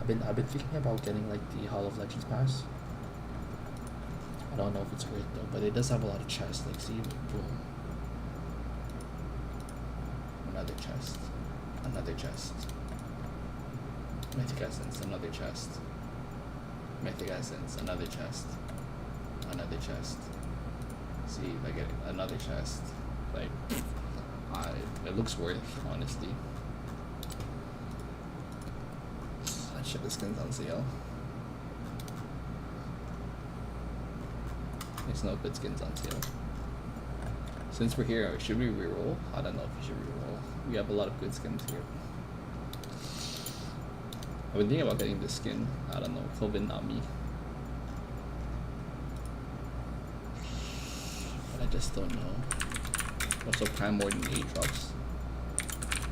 I've been thinking about getting like the Hall of Legends pass. I don't know if it's worth it though, but it does have a lot of chests. Like, see, boom, another chest. Another chest. Mythic Essence, another chest. Mythic Essence, another chest. Another chest. See, like another chest. Like, it looks worth, honestly. I ship the skins on sale. There's no good skins on sale. Since we're here, should we reroll? I don't know if we should reroll. We have a lot of good skins here. I've been thinking about getting this skin. I don't know. COVID, not me. But I just don't know. Also, prime more than 8 drops.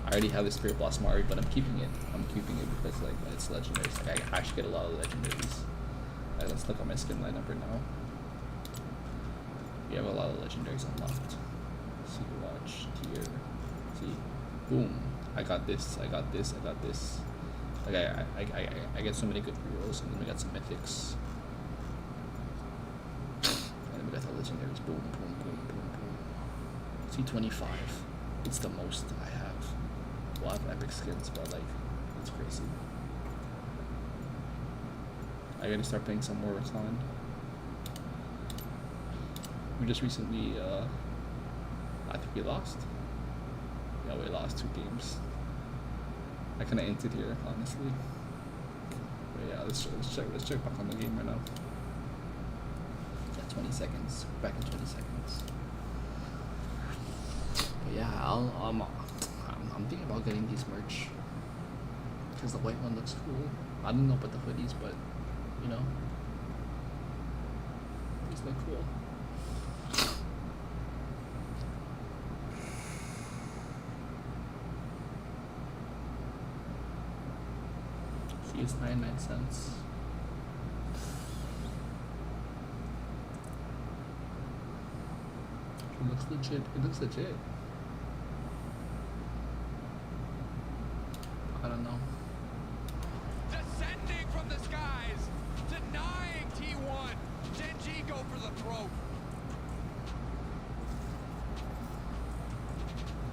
I already have the Spirit Blossom Ari, but I'm keeping it. I'm keeping it because like it's legendaries. Like, I actually get a lot of legendaries. Alright, let's look at my skin lineup right now. We have a lot of legendaries unlocked. See, watch, tier. See, boom. I got this. I got this. I got this. Like I get so many good rerolls, and then we got some mythics. And then we got the legendaries. Boom, boom, boom, boom, boom. See, 25. It's the most I have. Well, I have epic skins, but like, it's crazy. I gotta start playing some more Raton. We just recently, I think we lost. Yeah, we lost 2 games. I kind of ended here, honestly. But yeah, let's check back on the game right now. Yeah, 20 seconds. Back in 20 seconds. But yeah, I'm thinking about getting these merch because the white one looks cool. I don't know about the hoodies, but you know, these look cool. It's 99 cents. It looks legit. It looks legit. I don't know. Descending from the skies, denying T1. Gen G go for the throat.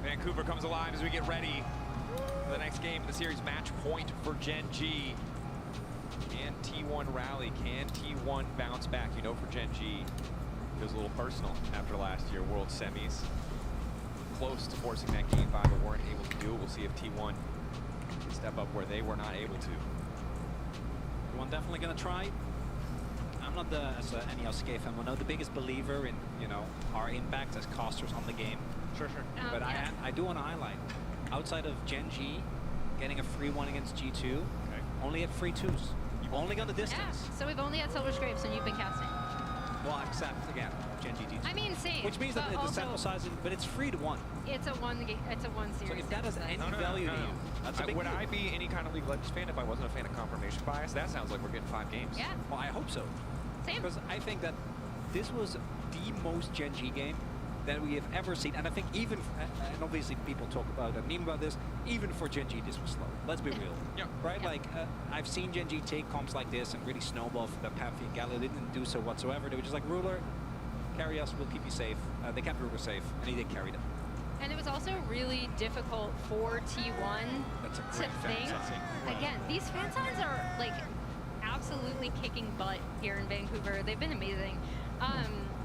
Vancouver comes alive as we get ready for the next game of the series. Match point for Gen G. Can T1 rally? Can T1 bounce back? You know, for Gen G, it was a little personal after last year World Semis. Close to forcing that game 5, but weren't able to do it. We'll see if T1 can step up where they were not able to. T1 definitely going to try. I'm not as an NELSK fan, I'm not the biggest believer in, you know, our impact as casters on the game. Sure. But yeah. I do want to highlight, outside of Gen G getting a free 1 against G2, only at free 2s. You've only got the distance. Yeah, so we've only had Silver Scrapes when you've been casting. Well, except again, Gen G T2. I mean, same. Which means that the sample size, but it's 3-1. It's a one series. So if that has any value to you, that's a big Would deal. I be any kind of League of Legends fan if I wasn't a fan of confirmation bias? That sounds like we're getting 5 games. Yeah. Well, I hope so. Same. Because I think that this was the most Gen G game that we have ever seen. And I think even, and obviously people talk about and meme about this, even for Gen G this was slow. Let's be real. Yeah. Right? Yeah. Like, I've seen Gen G take comps like this and really snowball for the Pantheon Gala. They didn't do so whatsoever. They were just like, Ruler, carry us, we'll keep you safe. They kept Ruler safe, and he did carry them. And it was also really difficult for T1 to think. Again, these fan signs are like absolutely kicking butt here in Vancouver. They've been amazing.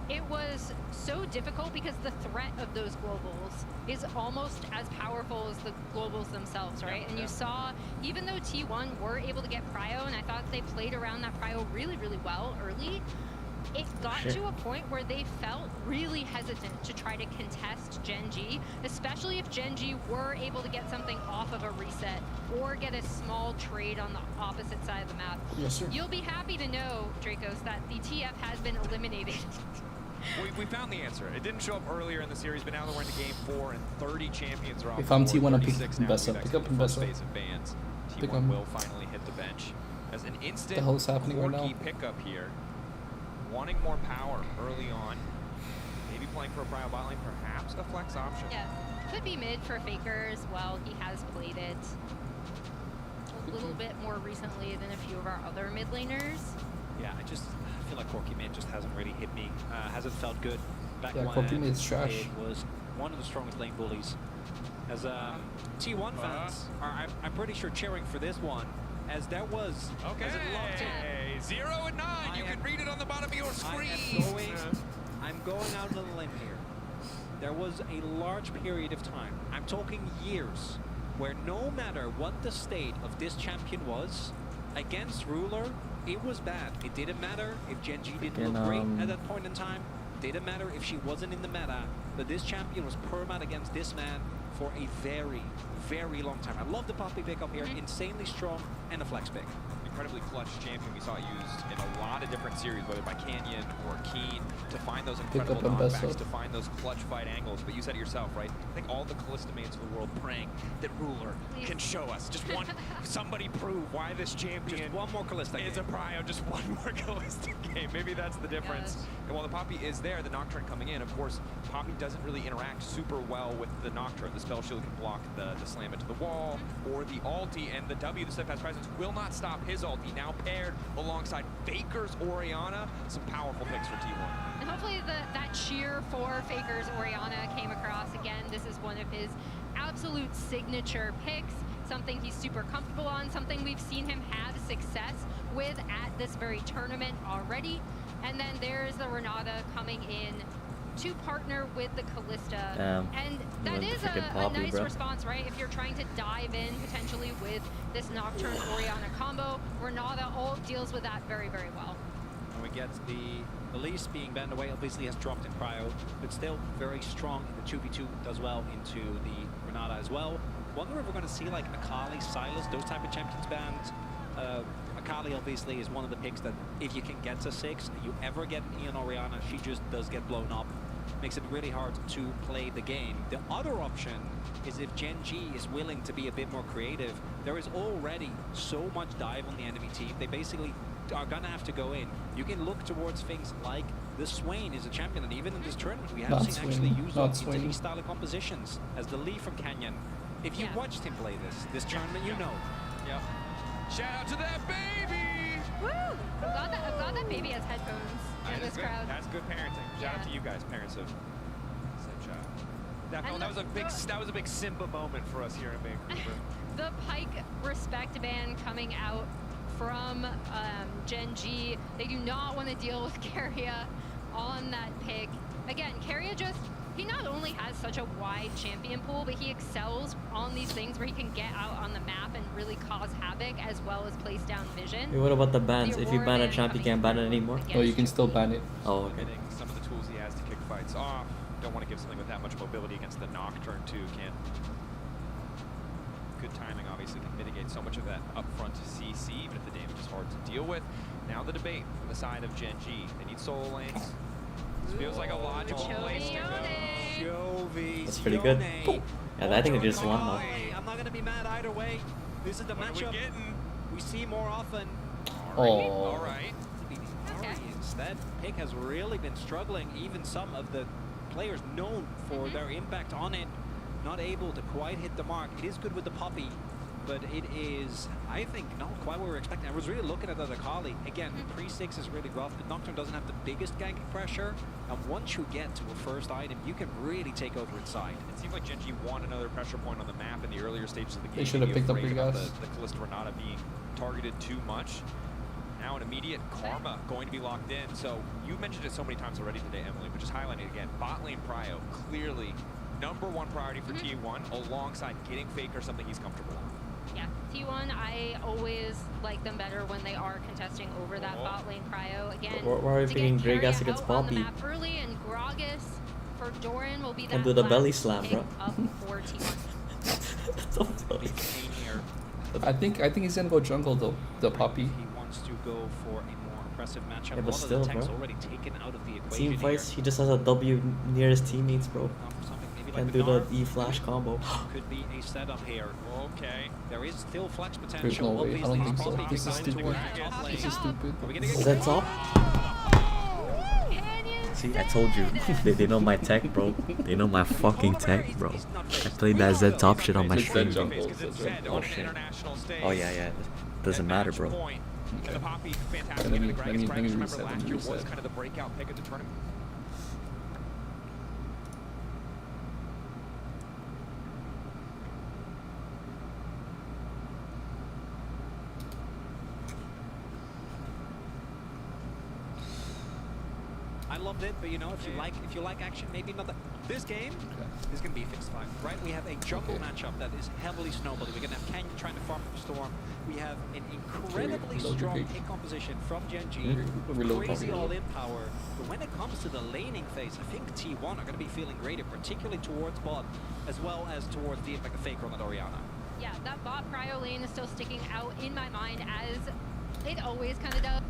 It was so difficult because the threat of those globals is almost as powerful as the globals themselves, right? And you saw, even though T1 were able to get Prio, and I thought they played around that Prio really, really well early, it got to a point where they felt really hesitant to try to contest Gen G, especially if Gen G were able to get something off of a reset or get a small trade on the opposite side of the map. Yes, sir. You'll be happy to know, Dracos, that the TF has been eliminated. We found the answer. It didn't show up earlier in the series, but now that we're into game 4 and 30 champions are off. If I'm T1, I'm picking Bessa. Pick up Bessa. T1 will finally hit the bench as an instant the hell's happening right now? pickup here. Wanting more power early on. Maybe playing for a Prio bot lane, perhaps a flex option. Yeah, could be mid for Faker as well. He has played it a little bit more recently than a few of our other mid laners. Yeah, I feel like Corky Mid just hasn't really hit me. Hasn't felt good. Back Yeah, when Corky Mid's trash. it was one of the strongest lane bullies. As T1 fans are, I'm pretty sure, cheering for this one, as there was. Okay, as it locked in. 0 and 9. You can read it on the bottom of your screen. I'm going out on a limb here. There was a large period of time, I'm talking years, where no matter what the state of this champion was, against Ruler, it was bad. It didn't matter if Gen G didn't look great at that point in time. Didn't matter if she wasn't in the meta. But this champion was permat against this man for a very, very long time. I love the Poppy pickup here. Insanely strong and a flex pick. Incredibly clutch champion. We saw it used in a lot of different series, whether by Canyon or Keen, to find those incredible knockbacks, to find those clutch fight angles. But you said it yourself, right? I think all the Kalista mains of the world praying that Ruler can show us. Just one, somebody prove why this champion just one more Kalista is a Prio. Just one more Kalista game. Maybe that's the difference. Yes. And while the Poppy is there, the Nocturne coming in, of course, Poppy doesn't really interact super well with the Nocturne. The spell shield can block the slam into the wall, or the ulti, and the W, the steadfast presence, will not stop his ulti. Now paired alongside Faker's Orianna. Some powerful picks for T1. And hopefully that cheer for Faker's Orianna came across. Again, this is one of his absolute signature picks, something he's super comfortable on, something we've seen him have success with at this very tournament already. And then there's the Renata coming in to partner with the Kalista. And that is a nice response, right? If you're trying to dive in potentially with this Nocturne Orianna combo, Renata all deals with that very, very well. And we get the Elise being banned away, obviously has dropped in Prio, but still very strong in the 2v2, does well into the Renata as well. Wonder if we're going to see like Akali, Silas, those type of champions banned. Akali obviously is one of the picks that if you can get to 6, you ever get Ian Orianna, she just does get blown up. Makes it really hard to play the game. The other option is if Gen G is willing to be a bit more creative. There is already so much dive on the enemy team. They basically are gonna have to go in. You can look towards things like the Swain is a champion, and even in this tournament we have seen actually use into these style of compositions as the Lee from Canyon. If you watched him play this tournament, you know. Yep. Shout out to that baby! Woo! I'm glad that baby has headphones in this crowd. That's good parenting. Shout out to you guys, parents of said child. That was a big Simba moment for us here in Vancouver. The Pyke respect ban coming out from Gen G. They do not want to deal with Keria on that pick. Again, Keria he not only has such a wide champion pool, but he excels on these things where he can get out on the map and really cause havoc as well as place down vision. Wait, what about the bans? If you ban a champ, you can't ban it anymore? Oh, you can still ban it. Oh, okay. Some of the tools he has to kick fights off. Don't want to give something with that much mobility against the Nocturne too, can. good timing obviously can mitigate so much of that upfront CC, even if the damage is hard to deal with. Now the debate from the side of Gen G. They need solo lanes. This feels like a logical place to go. That's pretty good. Yeah, I think they just won now. I'm not going to be mad either way. This is the matchup we see more often. All right. Instead, Pick has really been struggling. Even some of the players known for their impact on it, not able to quite hit the mark. It is good with the Poppy, but it is, I think, not quite what we were expecting. I was really looking at the Akali. Again, the pre-6 is really rough, but Nocturne doesn't have the biggest ganking pressure. And once you get to a first item, you can really take over inside. It seems like Gen G won another pressure point on the map in the earlier stages of the game. They should have picked up your guys. The Kalista Renata being targeted too much. Now an immediate Karma going to be locked in. So you mentioned it so many times already today, Emily, but just highlighting again, bot lane Prio, clearly #1 priority for T1 alongside getting Faker something he's comfortable on. Yeah, T1, I always like them better when they are contesting over that bot lane Prio. Again, why are we picking Gragas against Poppy? Early, and Gragas for Doran will be that and do the belly slam, bro. Up for T1. So funny. I think he's gonna go jungle though, the Poppy. He wants to go for a more impressive matchup. Yeah, but still, bro. Already taken out of the equation Team fights, he just has a W near his teammates, bro. Can do the E flash combo. Could be a setup here. Okay. There is still flex potential. There's no way. I don't think so. This is stupid. This is stupid. Is that top? See, I told you. they know my tech, bro. They know my fucking tech, bro. I played that Z top shit on my stream. Oh shit. Oh yeah. Doesn't matter, bro. And the Poppy, fantastic into the Gragas. Gragas, remember last year was kind of the breakout pick of the tournament. I loved it, but you know, if you like action, maybe not. This game is gonna be a fixed fight, right? We have a jungle matchup that is heavily snowballing. We're gonna have Canyon trying to farm the storm. We have an incredibly strong pick composition from Gen G, crazy all-in power. But when it comes to the laning phase, I think T1 are gonna be feeling greater, particularly towards bot, as well as towards the impact of Faker on that Orianna. Yeah, that bot Prio lane is still sticking out in my mind as it always kind of does.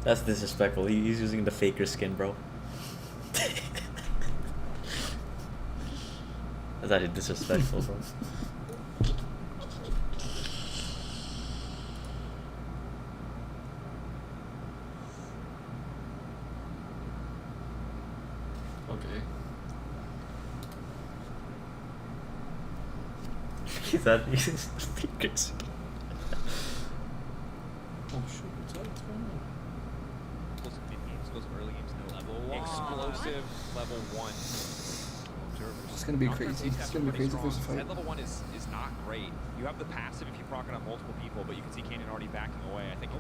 That's disrespectful. He's using the Faker skin, bro. That's actually disrespectful, bro. Okay. He's not using the Faker skin. Oh shoot, what's going on? Those early games, no level 1. Explosive level 1. It's gonna be crazy. It's gonna be crazy first fight. Level 1 is not great. You have the passive if you proc it on multiple people, but you can see Canyon already backing away. I think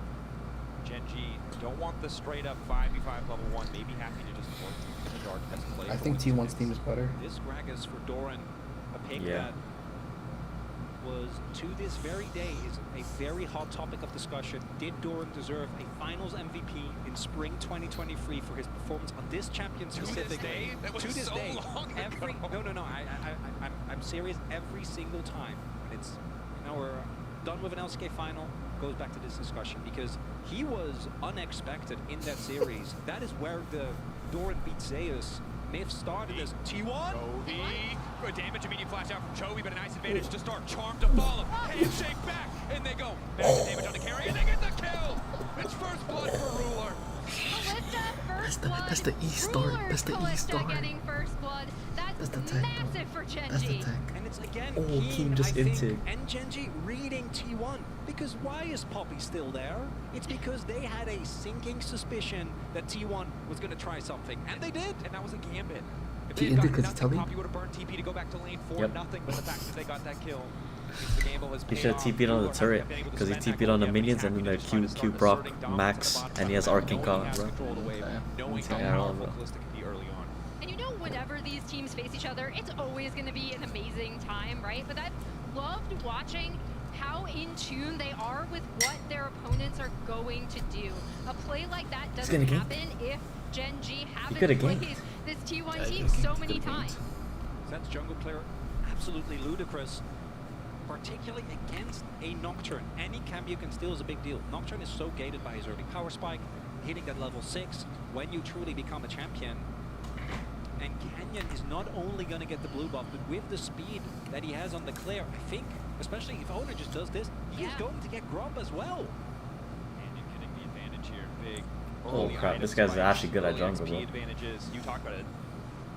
Gen G don't want the straight up 5v5 level 1, maybe happy to just work in the dark best play. I think T1's team is better. This Gragas for Doran, a pick that was to this very day is a very hot topic of discussion. Did Doran deserve a finals MVP in spring 2023 for his performance on this champion specifically? To this day, every no, I'm serious. Every single time when it's we're done with an LCK final, goes back to this discussion because he was unexpected in that series. That is where the Doran beat Zeus myth started as T1. Chovy. Good damage, immediate flash out from Chovy, but a nice advantage to start. Charm to follow. Handshake back, and they go. Back to damage on the carry, and they get the kill. It's first blood for Ruler. That's the E start. That's the E start. Getting first blood. That's the tech. massive for Gen G. That's the tech. And it's again, Team just inting. And Gen G reading T1. Because why is Poppy still there? It's because they had a sinking suspicion that T1 was going to try something. And they did. And that was a gambit. If He they had inted gotten 'cause nothing, Telly? Poppy would have burned TP to go back to lane for nothing. But the fact that they got that kill means the gamble has He paid should have off. TP'd on the Ruler turret hasn't been able to because he spend that TP'd on the gold yet, but minions he's and then happy the to try to Q start proc asserting dominance max at the bottom and he has side, Arcane knowing Con, he has bro. control of the wave, knowing how Yeah, I don't powerful know. Kalista can be early on. And you know when whenever these teams face each other, it's always going to be an amazing time, right? But I've loved watching how in tune they are with what their opponents are going to do. A play like that doesn't happen if Gen G haven't played this T1 team so many times. That's jungle clear absolutely ludicrous, particularly against a Nocturne. Any camp you can steal is a big deal. Nocturne is so gated by his early power spike, hitting at level 6 when you truly become a champion. And Canyon is not only going to get the blue buff, but with the speed that he has on the clear, I think, especially if Owner just does this, he is going to get Grump as well. Canyon getting the advantage here, big. Oh crap, this guy's actually good at jungle, bro. Advantages. You talk about it.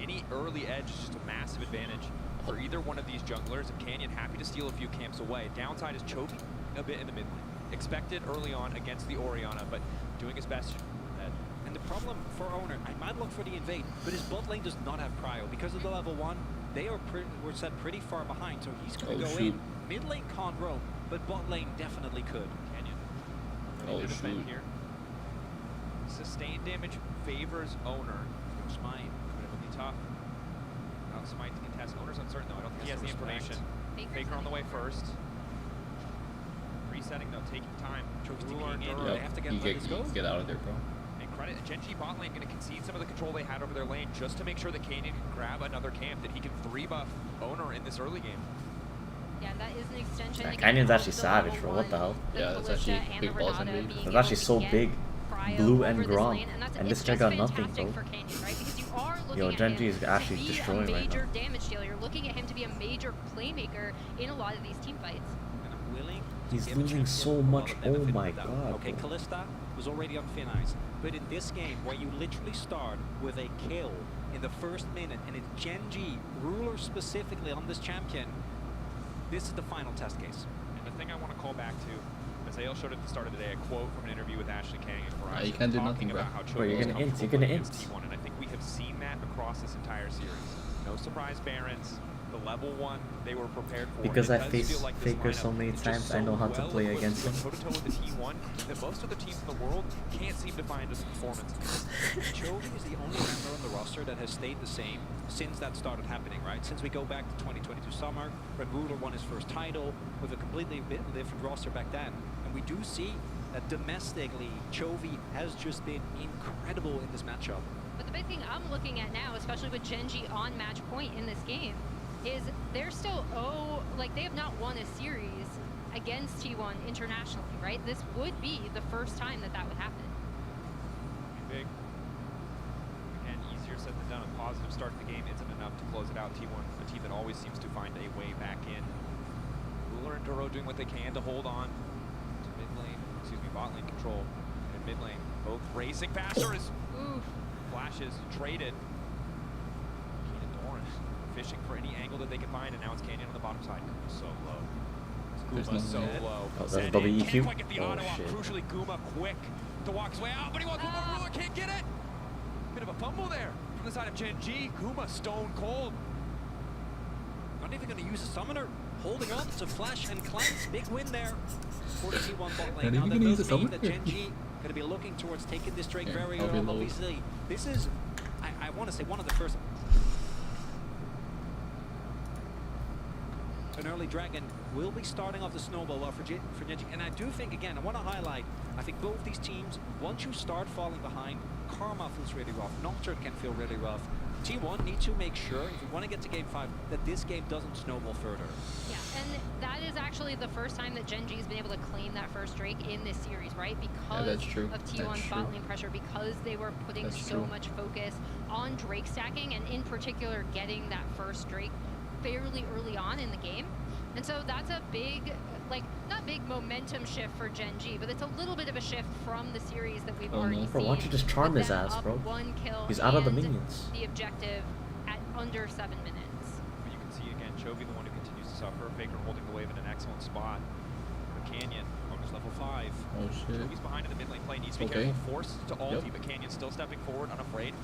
Any early edge is just a massive advantage for either one of these junglers. And Canyon happy to steal a few camps away. Downside is choking a bit in the mid lane. Expected early on against the Orianna, but doing his best. And the problem for Owner, I might look for the invade, but his bot lane does not have cryo. Because of the level 1, they were set pretty far behind, so he's going to go in. Mid lane can't roam, but bot lane definitely could. Canyon. Defend here. Sustained damage favors Owner. Smite. But it'll be tough. Without Smite to contest. Owner's uncertain though. I don't think he has the information. Faker on the way first. Resetting though, taking time. They have to get out of there, bro. And credit Gen G bot lane going to concede some of the control they had over their lane just to make sure that Canyon can grab another camp, that he can 3-buff Owner in this early game. Yeah, that is an extension. That Canyon's actually savage, bro. What the hell? Yeah, that's actually big balls and big. It's actually so big. Blue and Grom. And this guy got nothing, bro. Yo, Gen G is actually destroying right now. Damage dealer. You're looking at him to be a major playmaker in a lot of these team fights. He's losing so much. Oh my god. Okay, Kalista was already on thin ice. But in this game, where you literally start with a kill in the first minute, and it's Gen G, ruler specifically on this champion, this is the final test case. And the thing I want to call back to, as Ale showed at the start of the day, a quote from an interview with Ashley Kang and Verizon. You can't do nothing, bro. You're gonna int. You're gonna int. T1, and I think we have seen that across this entire series. No surprise, Barons. The level 1 they were prepared for. Because I faced Faker so many times, I know how to play against him. Toe-to-toe with the T1 that most other teams in the world can't seem to find as a performance. Chovy is the only member on the roster that has stayed the same since that started happening, right? Since we go back to 2022 summer, when Ruler won his first title with a completely different roster back then. And we do see that domestically, Chovy has just been incredible in this matchup. But the big thing I'm looking at now, especially with Gen G on match point in this game, is they're still, they have not won a series against T1 internationally, right? This would be the first time that would happen. Big. Again, easier said than done. A positive start to the game isn't enough to close it out. T1, a team that always seems to find a way back in. Ruler and Duro doing what they can to hold on to mid lane, bot lane control, and mid lane. Both racing faster as flashes traded. Fishing for any angle that they can find, and now it's Canyon on the bottom side. So low. Guma so low. Oh, that's WEQ? Can't quite get the auto shit. off. Crucially, Guma quick to walk his way out, but he wants one more. Ruler can't get it. Bit of a fumble there from the side of Gen G. Guma stone cold. Not even going to use a summoner. Holding on to Flash and Cleanse. Big win there for the T1 bot lane. Now that does mean that Gen G going to be looking towards taking this Drake very early. Obviously, this is, I want to say, one of the first. An early Dragon will be starting off the snowball for Gen G. And I do think, again, I want to highlight, I think both these teams, once you start falling behind, Karma feels really rough. Nocturne can feel really rough. T1 needs to make sure, if we want to get to Game 5, that this game doesn't snowball further. Yeah, and that is actually the first time that Gen G has been able to claim that first Drake in this series, right? Because of T1's bot lane pressure, because they were putting so much focus on Drake stacking, and in particular, getting that first Drake fairly early on in the game. And so that's a big, not big momentum shift for Gen G, but it's a little bit of a shift from the series that we've already seen. Bro, why don't you just charm his ass, bro? He's out of the minions. The objective at under 7 minutes. But you can see again, Chovy the one who continues to suffer. Faker holding the wave in an excellent spot. But Canyon, Owner's level 5. Oh shit. Chovy's behind in the mid lane play, needs to be careful. Forced to ulti, but Canyon still stepping forward, unafraid.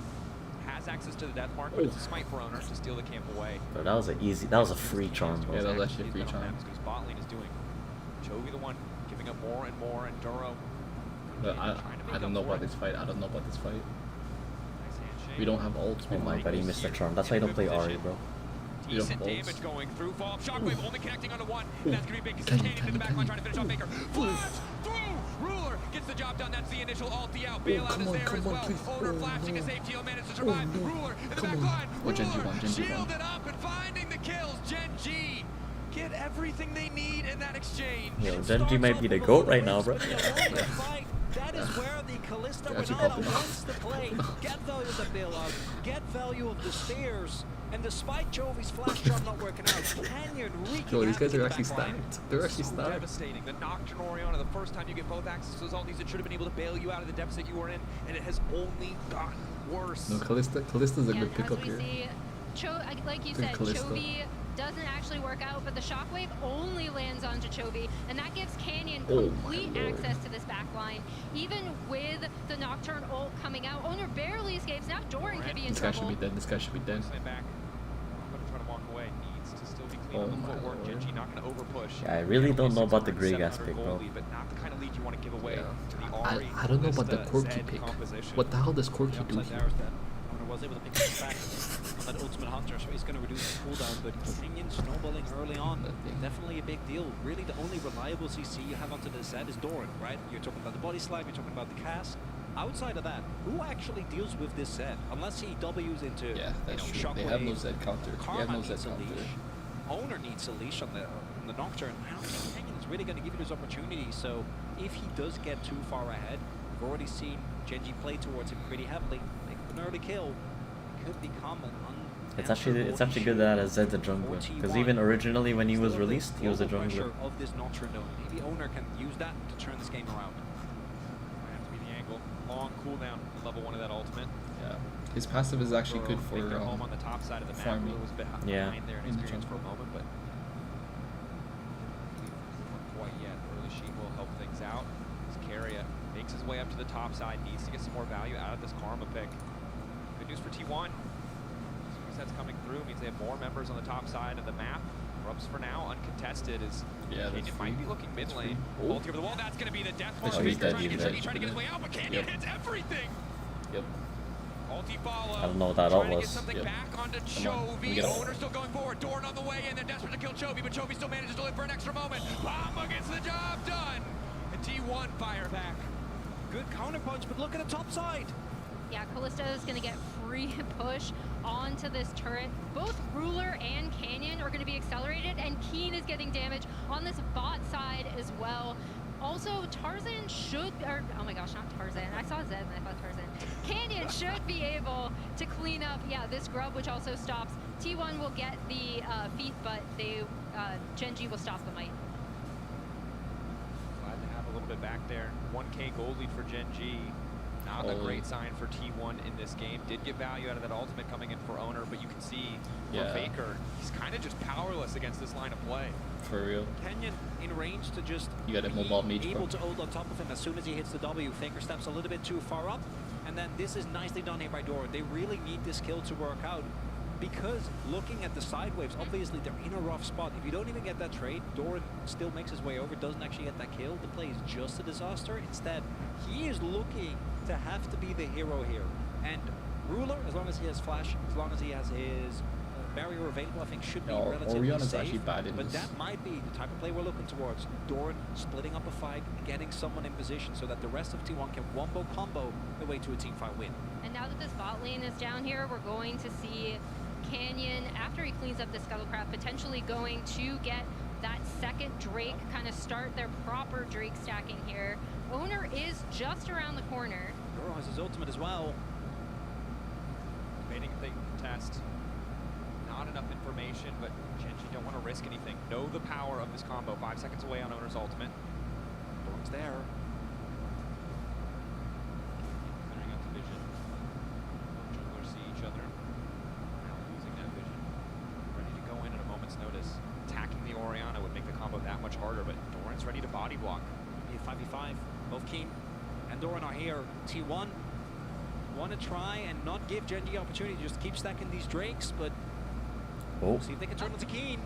Has access to the death mark, but it's a smite for Owner to steal the camp away. Bro, that was a free charm, bro. Yeah, that was actually a free charm. Because bot lane is doing. Chovy the one giving up more and more, and Duro. But I don't know about this fight. I don't know about this fight. Nice handshake. We don't have ults. Oh my god, he missed the charm. That's why I don't play Ari, bro. Decent damage going through. Fall Shockwave only connecting onto one. That's gonna be big because Canyon to the back line trying to finish off Baker. Flash through. Ruler gets the job done. That's the initial ulti out. Bailout is there as well. Owner flashing as APTO managed to survive. Ruler in the back line. Ruler shielded up and finding the kills. Gen G get everything they need in that exchange. Yo, Gen G might be the GOAT right now, bro. That is where the Kalista Renata wants to play. Get value of the bailout, get value of the stairs, and despite Jovi's flash charm not working out, Canyon wreaking. Yo, these guys are actually stacked. They're actually stacked. Devastating. The Nocturne Oriana, the first time you get both access to those ultis, it should have been able to bail you out of the deficit you were in, and it has only gotten worse. No, Kalista's a good pickup here. Like you said, Chovy doesn't actually work out, but the Shockwave only lands onto Chovy, and that gives Canyon complete access to this back line. Even with the Nocturne ult coming out, Owner barely escapes. Now Doran could be in trouble. This guy should be dead. This guy should be dead. Yeah, I really don't know about the Grey Gas pick, bro. I don't know about the Corki pick. What the hell does Corki do here? Was able to pick it back on that Ultimate Hunter, so he's going to reduce the cooldown, but Canyon snowballing early on, definitely a big deal. Really, the only reliable CC you have onto this set is Doran, right? You're talking about the Body Slam, you're talking about the cast. Outside of that, who actually deals with this set? Unless he W's into, Shockwave. They have no Z counter. They have no Z counter. Owner needs a leash on the Nocturne. I don't think Canyon is really going to give you this opportunity, so if he does get too far ahead, we've already seen Gen G play towards him pretty heavily. An early kill could become an It's actually good that Zed's a jungler, because even originally when he was released, he was a jungler. Of this Nocturne, maybe Owner can use that to turn this game around. Might have to be the angle. Long cooldown, level 1 of that ultimate. Yeah, his passive is actually good for home on the top side of the map. farming. Was behind there in experience for a moment, but not quite yet. Early Sheet will help things out. Zakaria makes his way up to the top side, needs to get some more value out of this Karma pick. Good news for T1. Sets coming through means they have more members on the top side of the map. Rubs for now uncontested as Canyon might be looking mid lane. Ulti over the wall, that's going to be the death bomb. Oh, he's dead, trying to get his way out, but Canyon hits everything. Yep. Ulti follow. I don't know what that ult Trying to get was. something back onto Chovy. Owner still going forward. Doran on the way, and they're desperate to kill Chovy, but Chovy still manages to live for an extra moment. Bomba gets the job done. And T1 fire back. Good counterpunch, but look at the top side. Yeah, Kalista is going to get free push onto this turret. Both Ruler and Canyon are going to be accelerated, and Keen is getting damage on this bot side as well. Also, Tarzan should, or oh my gosh, not Tarzan. I saw Zed and I thought Tarzan. Canyon should be able to clean up, this grub, which also stops. T1 will get the feet, but they, Gen G will stop the might. Glad to have a little bit back there. 1K gold lead for Gen G. Not a great sign for T1 in this game. Did get value out of that ultimate coming in for Owner, but you can see for Faker, he's kind of just powerless against this line of play. For real. Canyon in range to just you got a mobile mage, able to hold on top of him as soon as he hits the W. Faker steps a little bit too far up, and then this is nicely done here by Doran. They really need this kill to work out, because looking at the side waves, obviously they're in a rough spot. If you don't even get that trade, Doran still makes his way over, doesn't actually get that kill. The play is just a disaster. Instead, he is looking to have to be the hero here. And Ruler, as long as he has flash, as long as he has his barrier available, I think should be relatively Oriana's safe. actually bad in but this. that might be the type of play we're looking towards. Doran splitting up a fight, getting someone in position so that the rest of T1 can wombo combo the way to a teamfight win. And now that this bot lane is down here, we're going to see Canyon, after he cleans up the Scuttlecraft, potentially going to get that second Drake, kind of start their proper Drake stacking here. Owner is just around the corner. Doro has his ultimate as well. Debating if they can contest. Not enough information, but Gen G don't want to risk anything. Know the power of this combo. 5 seconds away on Owner's ultimate. Doran's there. Clearing out the vision. Both junglers see each other. Now losing that vision. Ready to go in at a moment's notice. Attacking the Oriana would make the combo that much harder, but Doran's ready to body block. Be a 5v5. Both Keen and Doran are here. T1 want to try and not give Gen G opportunity, just keep stacking these Drakes, but see if they can turn into Keen.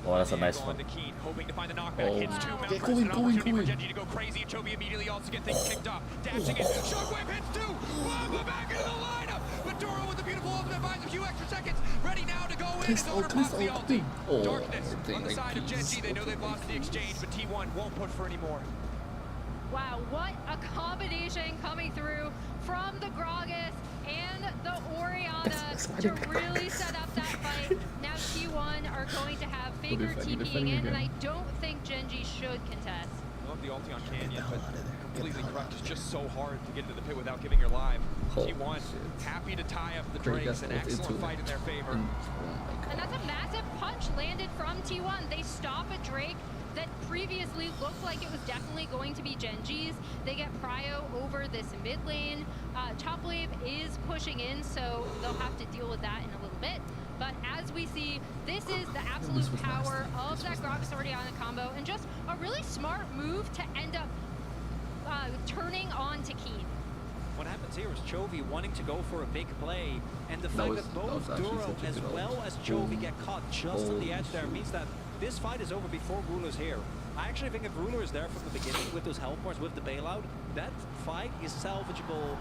Oh, that's a nice one. Hoping to find the knockback. Hits two mounts. Get going. For Genji to go crazy. Chovy immediately also get things kicked off. Dashing in. Shockwave hits two. Wamba back into the lineup. Maduro with the beautiful ultimate buys a few extra seconds. Ready now to go in. His owner pops the ulti. Darkness on the side of Genji. They know they've lost the exchange, but T1 won't push for any more. Wow, what a combination coming through from the Gragas and the Orianna to really set up that fight. Now T1 are going to have Faker TPing in, and I don't think Genji should contest. Love the ulti on Canyon, but completely correct. It's just so hard to get into the pit without giving your life. T1 happy to tie up the Drakes. An excellent fight in their favor. And that's a massive punch landed from T1. They stop a Drake that previously looked like it was definitely going to be Genji's. They get Prio over this mid lane. Top wave is pushing in, so they'll have to deal with that in a little bit. But as we see, this is the absolute power of that Gragas Orianna combo, and just a really smart move to end up turning on to Keen. What happens here is Chovy wanting to go for a big play, and the fact that both Duro as well as Chovy get caught just on the edge there means that this fight is over before Ruler's here. I actually think if Ruler is there from the beginning with those health bars, with the bailout, that fight is salvageable.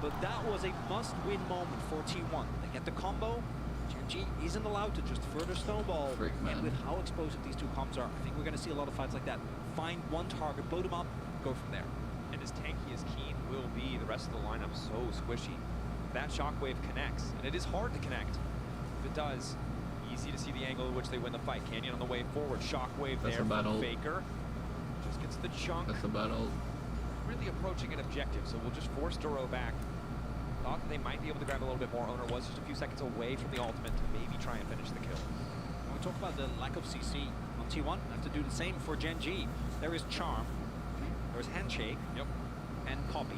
But that was a must-win moment for T1. They get the combo. Genji isn't allowed to just further snowball. And with how explosive these two combos are, I think we're going to see a lot of fights like that. Find one target, blow them up, go from there. And as tanky as Keen will be, the rest of the lineup so squishy. That shockwave connects, and it is hard to connect. If it does, easy to see the angle in which they win the fight. Canyon on the way forward. Shockwave there from Faker. Just gets the chunk. That's a battle. Really approaching an objective, so we'll just force Duro back. Thought that they might be able to grab a little bit more. Owner was just a few seconds away from the ultimate to maybe try and finish the kill. When we talk about the lack of CC on T1, have to do the same for Genji. There is Charm, there's Handshake, and Copy.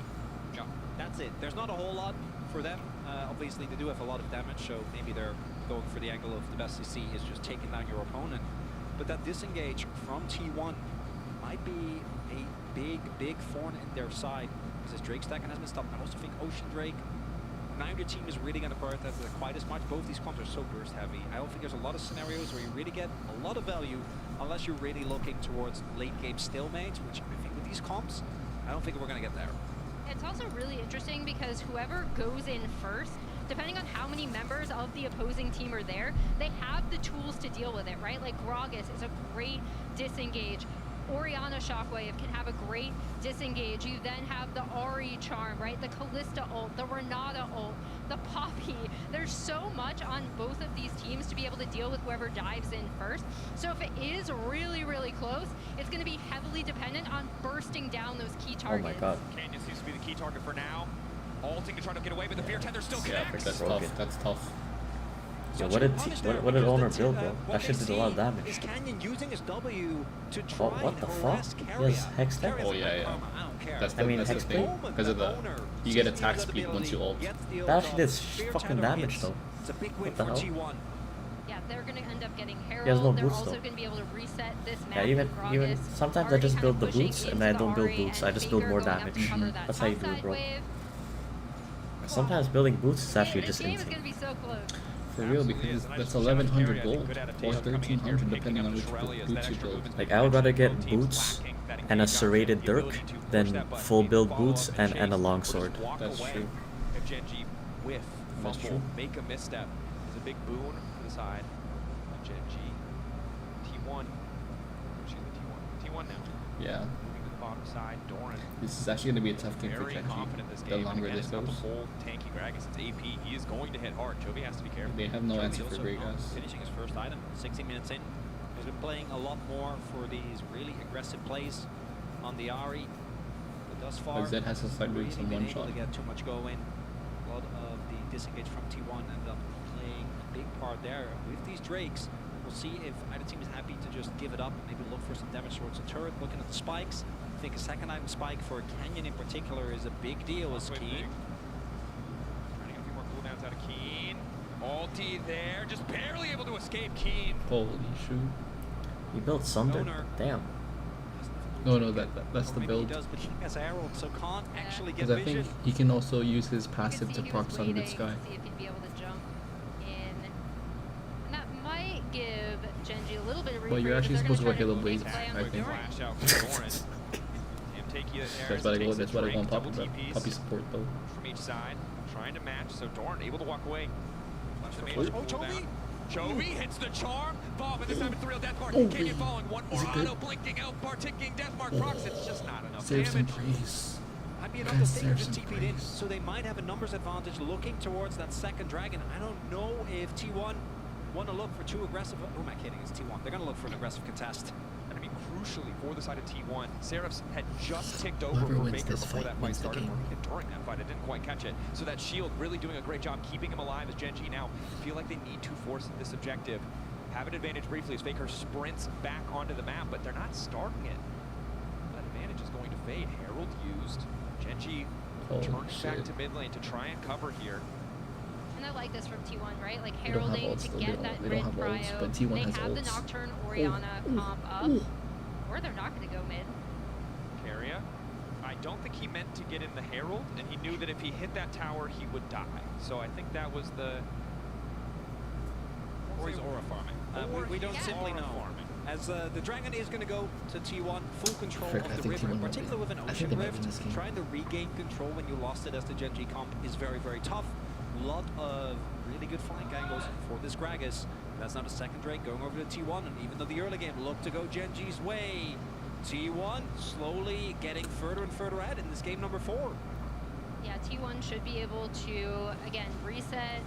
That's it. There's not a whole lot for them. Obviously, they do have a lot of damage, so maybe they're going for the angle of the best CC is just taking down your opponent. But that disengage from T1 might be a big thorn in their side. Because this Drake stacking has been stopped. I also think Ocean Drake, neither team is really going to prioritize that quite as much. Both these comps are so burst heavy. I don't think there's a lot of scenarios where you really get a lot of value unless you're really looking towards late game stalemates, which I think with these comps, I don't think we're going to get there. It's also really interesting because whoever goes in first, depending on how many members of the opposing team are there, they have the tools to deal with it, right? Like Gragas is a great disengage. Orianna Shockwave can have a great disengage. You then have the Ahri Charm, right? The Kalista ult, the Renata ult, the Poppy. There's so much on both of these teams to be able to deal with whoever dives in first. So if it is really close, it's going to be heavily dependent on bursting down those key targets. Oh my god. Canyon seems to be the key target for now. Ulting to try to get away, but the Fear Tether still connects. That's tough. That's tough. So what did Owner build, bro? That shit did a lot of damage. Is Canyon using his W to try what the fuck? He has Hex Tech? Oh yeah. That's the, Hex the thing. Because of the, you get attack speed once you ult. That actually did fucking damage though. What the hell? Yeah, they're going to end up getting Herald. He has no they're boots, also though. going to be able to reset this map. Yeah, even sometimes I just build the boots and I don't build boots. I just build more damage. That's how you do it, bro. Sometimes building boots is actually just insane. For real, because that's 1100 gold or 1300 depending on which boots you build. Like I would rather get boots and a serrated dirk than full build boots and a longsword. That's true. If Genji whiff, fumble, make a misstep is a big boon for the side. Genji, T1. Excuse me, T1 now. Yeah. Moving to the bottom side, Doran. This is actually going to be a tough game for Genji. The longer this goes. The whole tanky Gragas, it's AP. He is going to hit hard. Chovy has to be careful. They have no answer for Gragas. Finishing his first item, 16 minutes in. He's been playing a lot more for these really aggressive plays on the Ahri. But thus far, Zed has to start doing some one shot. To get too much going. A lot of the disengage from T1 ended up playing a big part there. With these Drakes, we'll see if either team is happy to just give it up and maybe look for some damage towards the turret. Looking at the spikes, I think a second item spike for Canyon in particular is a big deal as Keen. Trying to get a few more cooldowns out of Keen. Ulti there, just barely able to escape Keen. Holy shoot. He built Sunder? Damn. No, that's the build. He does, but he has arrow, so can't actually get Because I vision. think he can also use his passive to proc Sundered Sky. See if he'd be able to jump in. And that might give Genji a little little bit of But you're actually supposed to go Halo Blaze, I think. That's what I go. That's what I want. Poppy support though. From each side, trying to match. So Dorn able to walk away. Chovy hits the charm. Bob, and this time it's the real death mark. Canyon falling. One more auto blinking out. Bar ticking. Death mark procs. It's just not enough damage. Might be enough to stay just TP'd in, so they might have a numbers advantage looking towards that second dragon. I don't know if T1 want to look for too aggressive. Who am I kidding? It's T1. They're going to look for an aggressive contest. And I mean, crucially for the side of T1, Seraphs had just ticked over for Faker before that fight started. And during that fight, it didn't quite catch it. So that shield really doing a great job keeping him alive as Gen G now feel like they need to force this objective. Have an advantage briefly as Faker sprints back onto the map, but they're not starting it. That advantage is going to fade. Herald used. Gen G turns back to mid lane to try and cover here. And I like this from T1, right? Like heralding to get that red cryo. They have the Nocturne Orianna comp up, or they're not going to go mid. Carrier, I don't think he meant to get in the Herald, and he knew that if he hit that tower, he would die. So I think that was the... Or he's aura farming. We don't simply know. As the Dragon is going to go to T1, full control of the river, particularly with an Ocean Rift. Trying to regain control when you lost it as the Gen G comp is very, very tough. Lot of really good flank angles for this Gragas. That's now the second Drake going over to T1, and even though the early game looked to go Gen G's way, T1 slowly getting further and further ahead in this game number 4. Yeah, T1 should be able to, again, reset,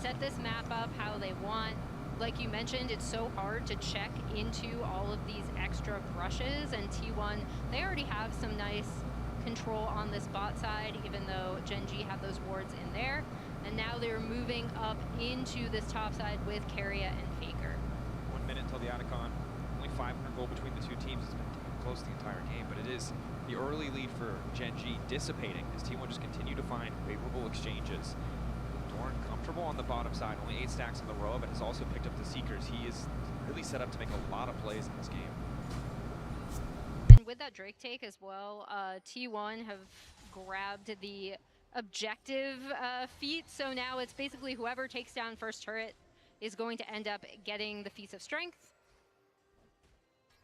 set this map up how they want. Like you mentioned, it's so hard to check into all of these extra brushes, and T1, they already have some nice control on this bot side, even though Gen G have those wards in there. And now they're moving up into this top side with Carrier and Faker. 1 minute until the Otacon. Only 500 gold between the two teams. It's been close the entire game, but it is the early lead for Gen G dissipating as T1 just continue to find favorable exchanges. Dorn comfortable on the bottom side, only 8 stacks in the row, but has also picked up the Seekers. He is really set up to make a lot of plays in this game. And with that Drake take as well, T1 have grabbed the objective feat, so now it's basically whoever takes down first turret is going to end up getting the Feats of Strength.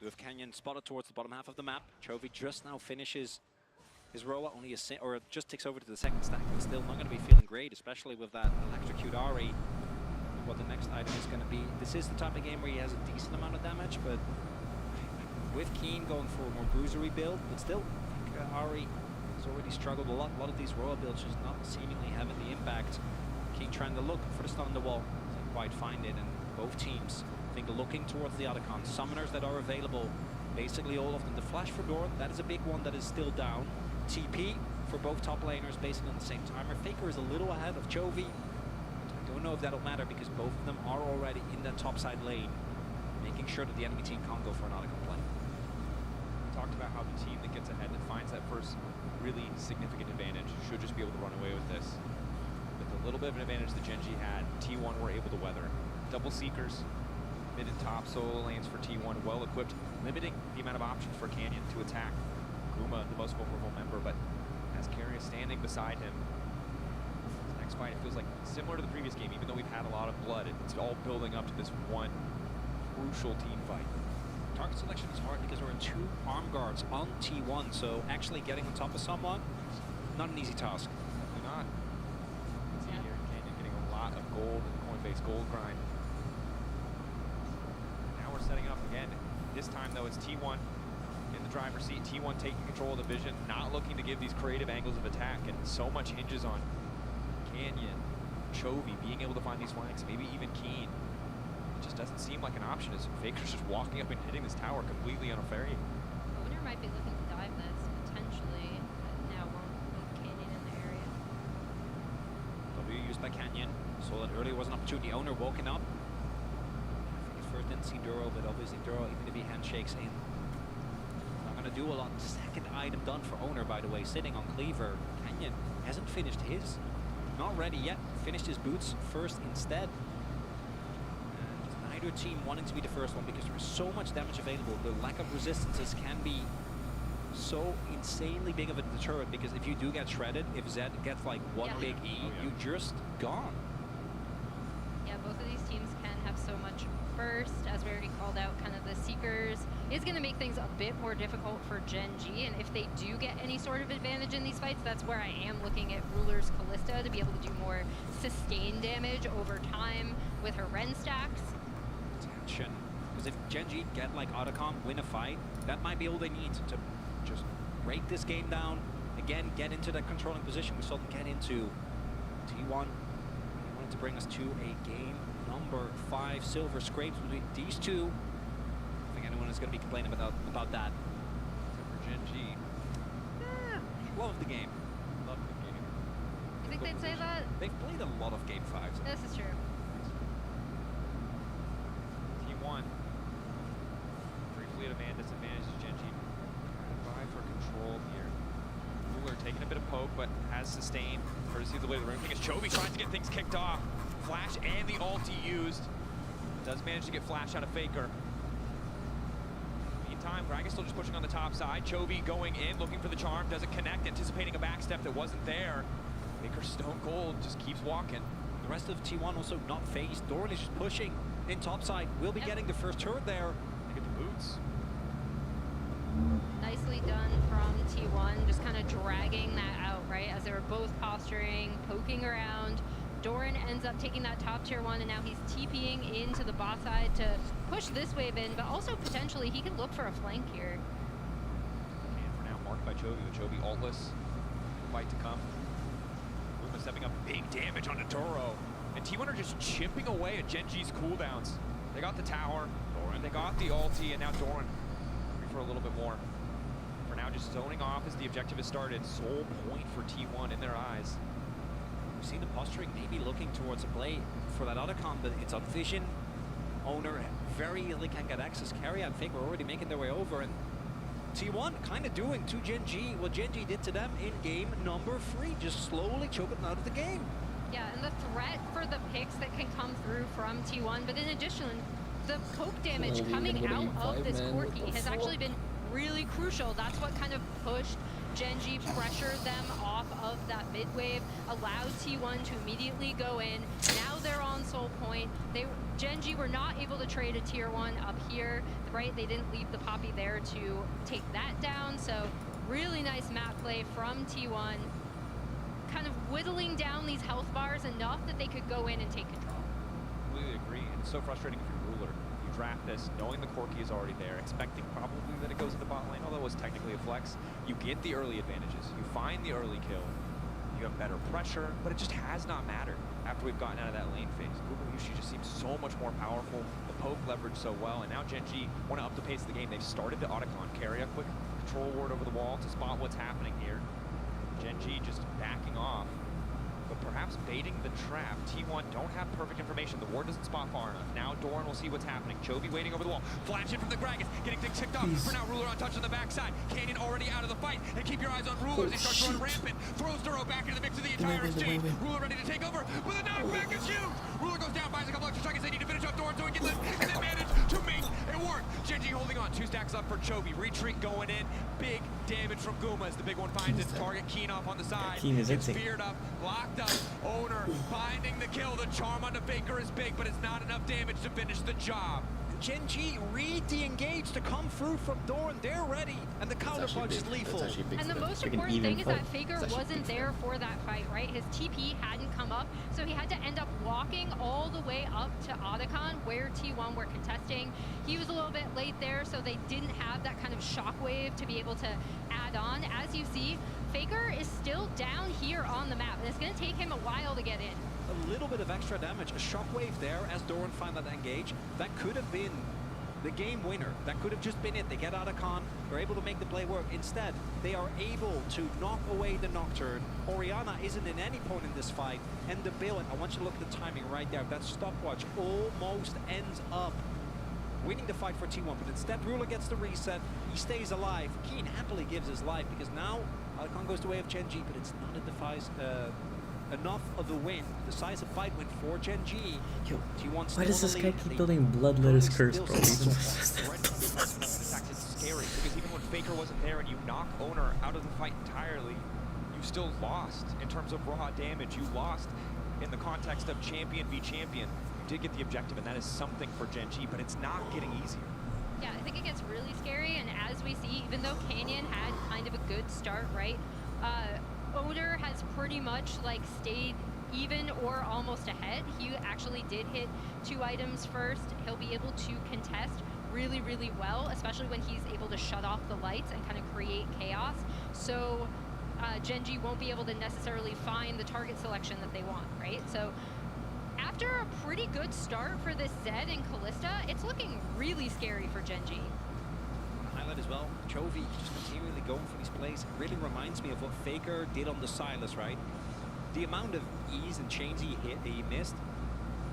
With Canyon spotted towards the bottom half of the map, Chovy just now finishes his row, only or just ticks over to the second stack, but still not going to be feeling great, especially with that electrocute Ari. What the next item is going to be. This is the type of game where he has a decent amount of damage, but with Keen going for a more bruisery build, but still, I think Ari has already struggled a lot. A lot of these royal builds just not seemingly having the impact. Keen trying to look for the stun on the wall, doesn't quite find it, and both teams, I think, looking towards the Otacon. Summoners that are available, basically all of them. The flash for Dorn, that is a big one that is still down. TP for both top laners, basically on the same timer. Faker is a little ahead of Chovy. I don't know if that'll matter because both of them are already in that top side lane, making sure that the enemy team can't go for an Otacon play. We talked about how the team that gets ahead, that finds that first really significant advantage, should just be able to run away with this. With a little bit of an advantage that Gen G had, T1 were able to weather. Double Seekers, mid and top solo lanes for T1, well equipped, limiting the amount of options for Canyon to attack Guma, the most vulnerable member, but as Carrier standing beside him, this next fight, it feels like similar to the previous game, even though we've had a lot of blood, it's all building up to this one crucial team fight. Target selection is hard because there are 2 arm guards on T1, so actually getting on top of someone, not an easy task. Definitely not. See here, Canyon getting a lot of gold in the Coinbase gold grind. Now we're setting up again. This time though, it's T1 in the driver's seat. T1 taking control of the vision, not looking to give these creative angles of attack, and so much hinges on Canyon, Chovy being able to find these flanks, maybe even Keen. It just doesn't seem like an option as Faker's just walking up and hitting this tower completely on a ferry. Owner might be looking to dive this, potentially, but now won't with Canyon in the area. W used by Canyon, so that earlier was an opportunity. Owner woken up. I think at first didn't see Duro, but obviously Duro, even if he handshakes in, not going to do a lot. Second item done for Owner, by the way, sitting on Cleaver. Canyon hasn't finished his. Not ready yet. Finished his boots first instead. Neither team wanting to be the first one because there is so much damage available. The lack of resistances can be so insanely big of a deterrent because if you do get shredded, if Zed gets like one big E, you're just gone. Yeah, both of these teams can have so much first, as we already called out, kind of the Seekers is going to make things a bit more difficult for Gen G, and if they do get any sort of advantage in these fights, that's where I am looking at Ruler's Callista to be able to do more sustained damage over time with her Ren stacks. Attention, because if Gen G get like Otacon, win a fight, that might be all they need to just break this game down, again, get into that controlling position. We saw them get into T1. They wanted to bring us to a game number 5 silver scrapes between these two. I think anyone is going to be complaining about that. Except for Gen G. Love the game. Love the game. You think they'd say that? They've played a lot of game 5s. This is true. T1. Briefly at a man disadvantage to Gen G. Trying to vie for control here. Ruler taking a bit of poke, but has sustained. Courtesy of the way the ring thing is. Chovy tries to get things kicked off. Flash and the ulti used. Does manage to get Flash out of Faker. Meantime, Gragas still just pushing on the top side. Chovy going in, looking for the charm. Doesn't connect, anticipating a backstep that wasn't there. Faker stone cold, just keeps walking. The rest of T1 also not phased. Doran is just pushing in topside. We'll be getting the first turret there. They get the boots. Nicely done from T1, just kind of dragging that out, right? As they were both posturing, poking around. Doran ends up taking that top tier 1, and now he's TPing into the bot side to push this wave in, but also potentially he can look for a flank here. And for now, marked by Chovy, with Chovy ultless. Fight to come. Luma stepping up big damage onto Doro. And T1 are just chipping away at Gen G's cooldowns. They got the tower, they got the ulti, and now Doran for a little bit more. For now, just zoning off as the objective has started. Sole point for T1 in their eyes. We've seen the posturing maybe looking towards a play for that Otacon, but it's on vision. Owner very easily can get access. Carry and Fake were already making their way over, and T1 kind of doing to Gen G what Gen G did to them in game number 3, just slowly choking them out of the game. Yeah, and the threat for the picks that can come through from T1, but in addition, the poke damage coming out of this Corki has actually been really crucial. That's what kind of pushed Gen G, pressured them off of that mid wave, allowed T1 to immediately go in. Now they're on soul point. Gen G were not able to trade a tier 1 up here, right? They didn't leave the Poppy there to take that down. So really nice map play from T1, kind of whittling down these health bars enough that they could go in and take control. Completely agree, and it's so frustrating if you're Ruler. You draft this knowing the Corki is already there, expecting probably that it goes into bot lane, although it was technically a flex. You get the early advantages, you find the early kill, you have better pressure, but it just has not mattered after we've gotten out of that lane phase. Google Yushi just seems so much more powerful, the poke leverage so well, and now Gen G want to up the pace of the game. They've started to Otacon, carry a quick control ward over the wall to spot what's happening here. Gen G just backing off, but perhaps baiting the trap. T1 don't have perfect information. The ward doesn't spot far enough. Now Doran will see what's happening. Chovy waiting over the wall. Flash in from the Gragas, getting things ticked off. For now, Ruler on touch on the backside. Canyon already out of the fight. And keep your eyes on Ruler as he starts to run rampant. Throws Duro back into the mix of the entire exchange. Ruler ready to take over, but the knockback is huge. Ruler goes down, buys a couple extra seconds. They need to finish off Doran so he can live, and then manage to make it work. Gen G holding on. 2 stacks up for Chovy. Retreat going in. Big damage from Guma as the big one finds its target. Keen off on the side. Keen is it's feared up, locked up. Owner finding the kill. The charm on the Faker is big, but it's not enough damage to finish the job. Gen G read the engage to come through from Doran. They're ready, and the counter punch is lethal. And the most important thing is that Faker wasn't there for that fight, right? His TP hadn't come up, so he had to end up walking all the way up to Otacon, where T1 were contesting. He was a little bit late there, so they didn't have that kind of shockwave to be able to add on. As you see, Faker is still down here on the map, and it's going to take him a while to get in. A little bit of extra damage, a shockwave there as Doran find that engage. That could have been the game winner. That could have just been it. They get Otacon, they're able to make the play work. Instead, they are able to knock away the Nocturne. Orianna isn't in any point in this fight, and the Billet, I want you to look at the timing right there. That stopwatch almost ends up winning the fight for T1, but instead Ruler gets the reset. He stays alive. Keen happily gives his life because now Otacon goes the way of Gen G, but it's not enough of a win, decisive fight win for Gen G. Yo, T1 why does this guy keep building Bloodletter's Curse, bro? It's scary because even when Faker wasn't there and you knock Owner out of the fight entirely, you still lost in terms of raw damage. You lost in the context of champion v champion. did get the objective, and that is something for Gen G, but it's not getting easier. Yeah, I think it gets really scary, and as we see, even though Canyon had kind of a good start, right? Oner has pretty much like stayed even or almost ahead. He actually did hit 2 items first. He'll be able to contest really, really well, especially when he's able to shut off the lights and kind of create chaos. So Gen G won't be able to necessarily find the target selection that they want, right? So after a pretty good start for this Zed and Kalista, it's looking really scary for Gen G. Highlight as well, Chovy just continually going for these plays. It really reminds me of what Faker did on the Silas, right? The amount of ease and chains he missed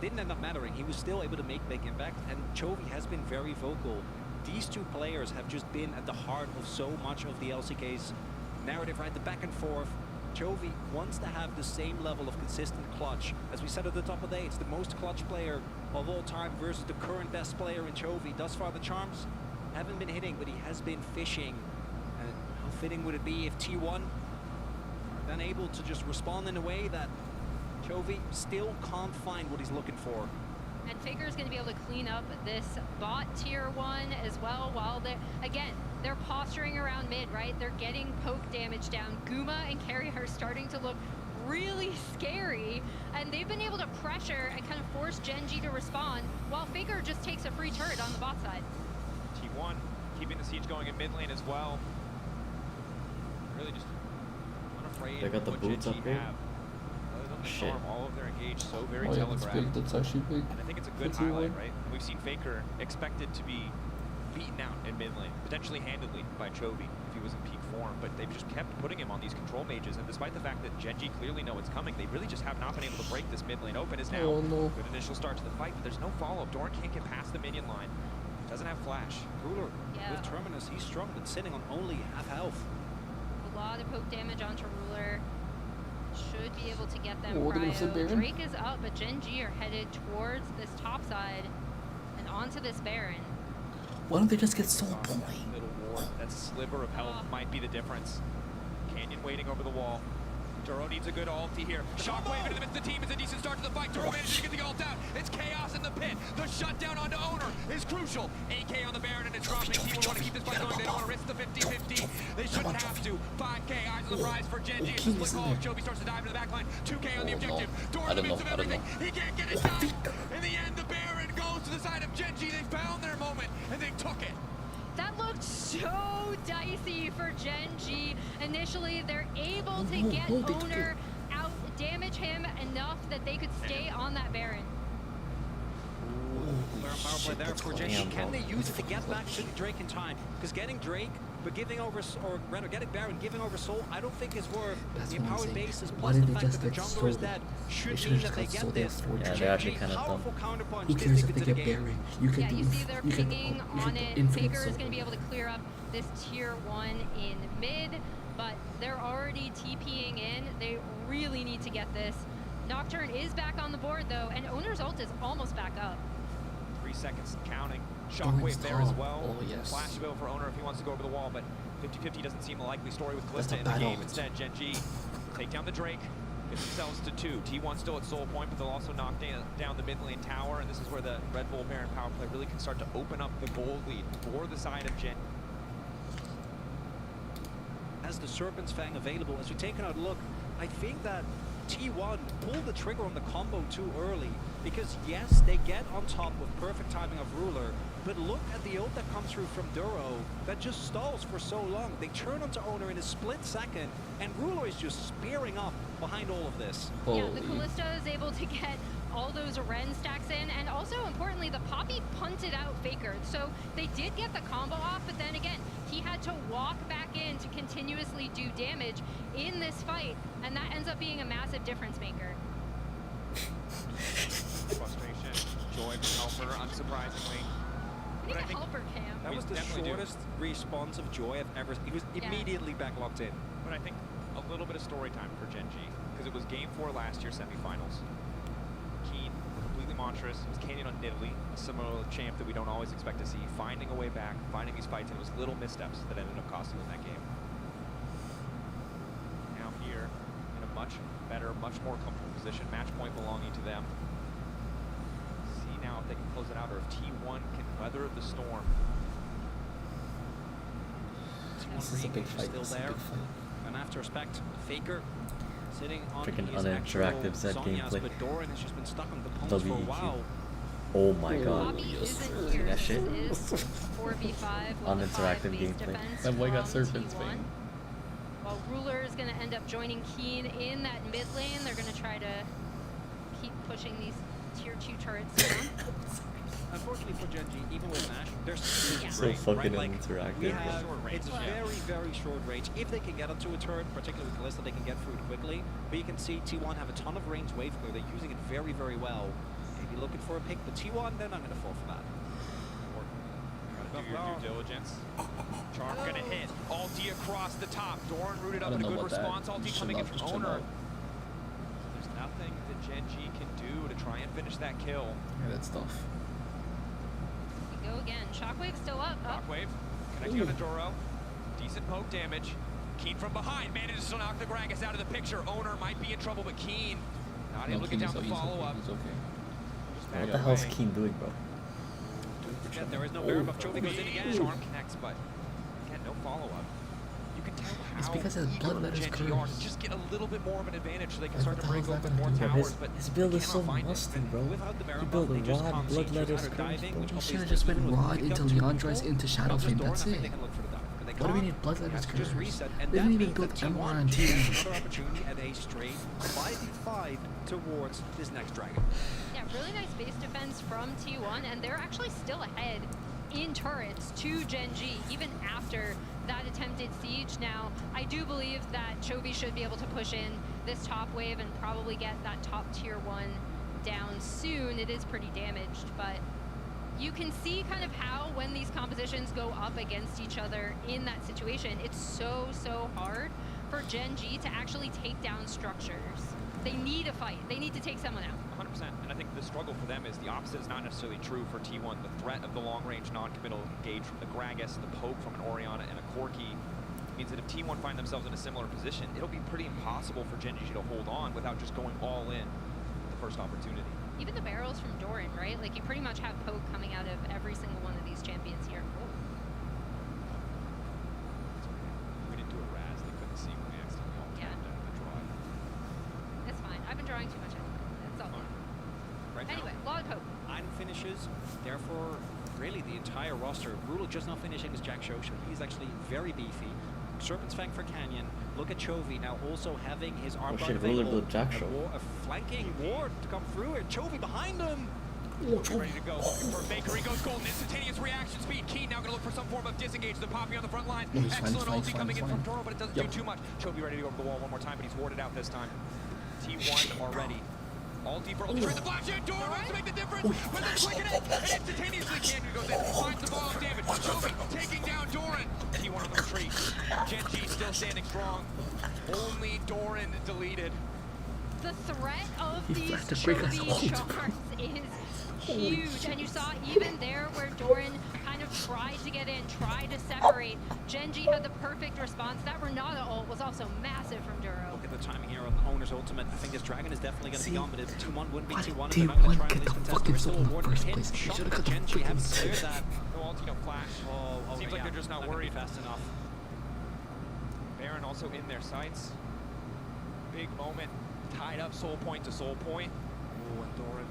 didn't end up mattering. He was still able to make big impact, and Chovy has been very vocal. These 2 players have just been at the heart of so much of the LCK's narrative, right? The back and forth. Chovy wants to have the same level of consistent clutch. As we said at the top of the day, it's the most clutch player of all time versus the current best player in Chovy. Thus far, the charms haven't been hitting, but he has been fishing. And how fitting would it be if T1 are then able to just respond in a way that Chovy still can't find what he's looking for. And Faker is going to be able to clean up this bot tier 1 as well, while they're posturing around mid, right? They're getting poke damage down. Guma and Carry are starting to look really scary, and they've been able to pressure and kind of force Gen G to respond, while Faker just takes a free turret on the bot side. T1 keeping the siege going in mid lane as well. Really just unafraid They got the of what boots Gen G up here. have. Other than the Shit. storm, all of their engaged so very Oh yeah, telegraphed. that's big. That's actually big. And I think it's a good highlight, right? We've seen Faker expected to be beaten out in mid lane, potentially handedly by Chovy if he was in peak form, but they've just kept putting him on these control mages, and despite the fact that Gen G clearly know it's coming, they really just have not been able to break this mid lane open. Is now good initial start to the fight, but there's no follow-up. Doran can't get past the minion line. Doesn't have flash. Ruler with Terminus, he's strong, but sitting on only half health. A lot of poke damage onto Ruler. Should be able to get them Oh, cryo. Drake is up, but Gen G are headed towards this top side and onto this Baron. Why don't they just get soul point? Middle ward, that sliver of health might be the difference. Canyon waiting over the wall. Duro needs a good ulti here. Shockwave into the midst of the team is a decent start to the fight. Duro manages to get the ult out. It's chaos in the pit. The shutdown onto Oner is crucial. AK on the Baron and it's dropping. Team will want to keep this fight going. They don't want to risk the 50-50. They shouldn't have to. 5K, eyes on the prize for Gen G. It's a split call. Jovi starts to dive into the backline. 2K on the objective. Duro in the midst of everything. He can't get it done. In the end, the Baron goes to the side of Gen G. They found their moment and they took it. That looked so dicey for Gen G. Initially, they're able to get Oner out, damage him enough that they could stay on that Baron. Power play there for Gen G. Can they use it to get back to Drake in time? Because getting Drake, but giving over, or rather getting Baron, giving over Soul, I don't think is worth the empowered bases. Plus the fact that the jungler is dead should mean that they get this. Yeah, they're actually kind of dumb. Who cares if they get Baron? You can do. You see they're pinging on it. Faker is going to be able to clear up this tier 1 in mid, but they're already TPing in. They really need to get this. Nocturne is back on the board though, and Oner's ult is almost back up. 3 seconds calcounting. Shockwave there as well. Oh, yes. Flash available for Oner if he wants to go over the wall, but 50-50 doesn't seem a likely story with Kalista in the game. Instead, Gen G take down the Drake, get themselves to 2. T1 still at soul point, but they'll also knock down the mid lane tower, and this is where the Red Bull Baron power play really can start to open up the gold lead for the side of Gen. As the Serpent's Fang available, as we take another look, I think that T1 pulled the trigger on the combo too early, because yes, they get on top with perfect timing of Ruler, but look at the ult that comes through from Duro that just stalls for so long. They turn onto Oner in a split second, and Ruler is just spearing up behind all of this. Yeah, the Kalista is able to get all those Ren stacks in, and also importantly, the Poppy punted out Faker. So they did get the combo off, but then again, he had to walk back in to continuously do damage in this fight, and that ends up being a massive difference maker. Frustration, Joy from Helper, unsurprisingly. I think Helper cam. That was the shortest response of Joy I've ever seen. He was immediately back locked in. But I think a little bit of story time for Gen G, because it was game 4 last year semifinals. Keen, completely monstrous. It was Canyon on Nidalee, a similar champ that we don't always expect to see, finding a way back, finding these fights, and it was little missteps that ended up costing them that game. Now here, in a much better, much more comfortable position, match point belonging to them. they can close it out or if T1 can weather the storm. This is a big fight. Still there. And after respect, Faker sitting on freaking his uninteractive Z Zonyas, gameplay. but Doran has just been stuck on the pumps for a while. Oh my god. See that shit? 4v5 Uninteractive gameplay. That boy got Serpent's Bane. Well, Ruler is going to end up joining Keen in that mid lane. They're going to try to keep pushing these tier 2 turrets down. Unfortunately for Gen G, even with Nash, there's so fucking uninteractive. It's very, very short range. If they can get onto a turret, particularly with Kalista, they can get through it quickly. But you can see T1 have a ton of range wave clear. They're using it very, very well. Maybe looking for a pick, but T1, they're not going to fall for that. Gotta do your due diligence. Charm gonna hit. Ulti across the top. Doran rooted up in a good response. Ulti coming in from Owner. There's nothing that Gen G can do to try and finish that kill. Yeah, that's tough. Go again. Shockwave still up. Shockwave connecting on the Doro. Decent poke damage. Keen from behind manages to knock the Gragas out of the picture. Owner might be in trouble, but Keen not able to get down the follow-up. What the hell's Keen doing, bro? Yeah, there is no Baron buff. Chovy goes in again. Charm connects, but again, no follow-up. You can tell how it's because his bloodletter's curves. Just get a little bit more of an advantage so they can start to break open more Yeah, towers. But his build is so musty, bro. He built a rod, bloodletters, curves, bro. He should have just went rod into Leandro's into Shadowflame, that's it. What do we need bloodletters curves? They didn't even build MR on T. Another opportunity at a straight 5v5 towards this next dragon. Yeah, really nice base defense from T1, and they're actually still ahead in turrets to Gen G, even after that attempted siege. Now, I do believe that Chovy should be able to push in this top wave and probably get that top tier 1 down soon. It is pretty damaged, but you can see kind of how when these compositions go up against each other in that situation, it's so hard for Gen G to actually take down structures. They need a fight. They need to take someone out. 100%. And I think the struggle for them is the opposite is not necessarily true for T1. The threat of the long-range non-committal engage from the Gragas, the poke from an Orianna, and a Corki means that if T1 find themselves in a similar position, it'll be pretty impossible for Gen G to hold on without just going all in the first opportunity. Even the barrels from Doran, right? Like, you pretty much have poke coming out of every single one of these champions here. Oh. We didn't do a Raz. They couldn't see when we accidentally all tapped out of the draw. That's fine. I've been drawing too much anyway. That's all. Right anyway, lot of poke. Item finishes, therefore, really the entire roster. Ruler just not finishing his Jack Shoshu. He's actually very beefy. Serpent's Fang for Canyon. Look at Chovy now also having his arm guard available. A flanking ward to come through it. Chovy behind him. Ready to go. Looking for Faker. He goes golden. Instantaneous reaction speed. Keen now going to look for some form of disengage. The Poppy on the front line. Excellent ulti coming in from Doro, but it doesn't do too much. Chovy ready to go over the wall one more time, but he's warded out this time. T1 already. Ulti for ulti. The flash in. Doro to make the difference. But then quick it. And instantaneously Canyon goes in. Finds the ball of damage. Chovy taking down Doran. T1 on the retreat. Gen G still standing strong. Only Doran deleted. The threat of these Chovy shards is huge, and you saw even there where Doran kind of tried to get in, tried to separate. Gen G had the perfect response. That Renata ult was also massive from Duro. Look at the timing here on Owner's ultimate. I think this dragon is definitely going to be on, but if T1 wouldn't be T1, T1 they're not going to try get and the fucking soul in the first place. You should have got the Gen G have freaking cleared soul. that. No ulti, no flash. Seems like they're just not worried fast enough. Baron also in their sights. Big moment. Tied up soul point to soul point. Oh, and Doran.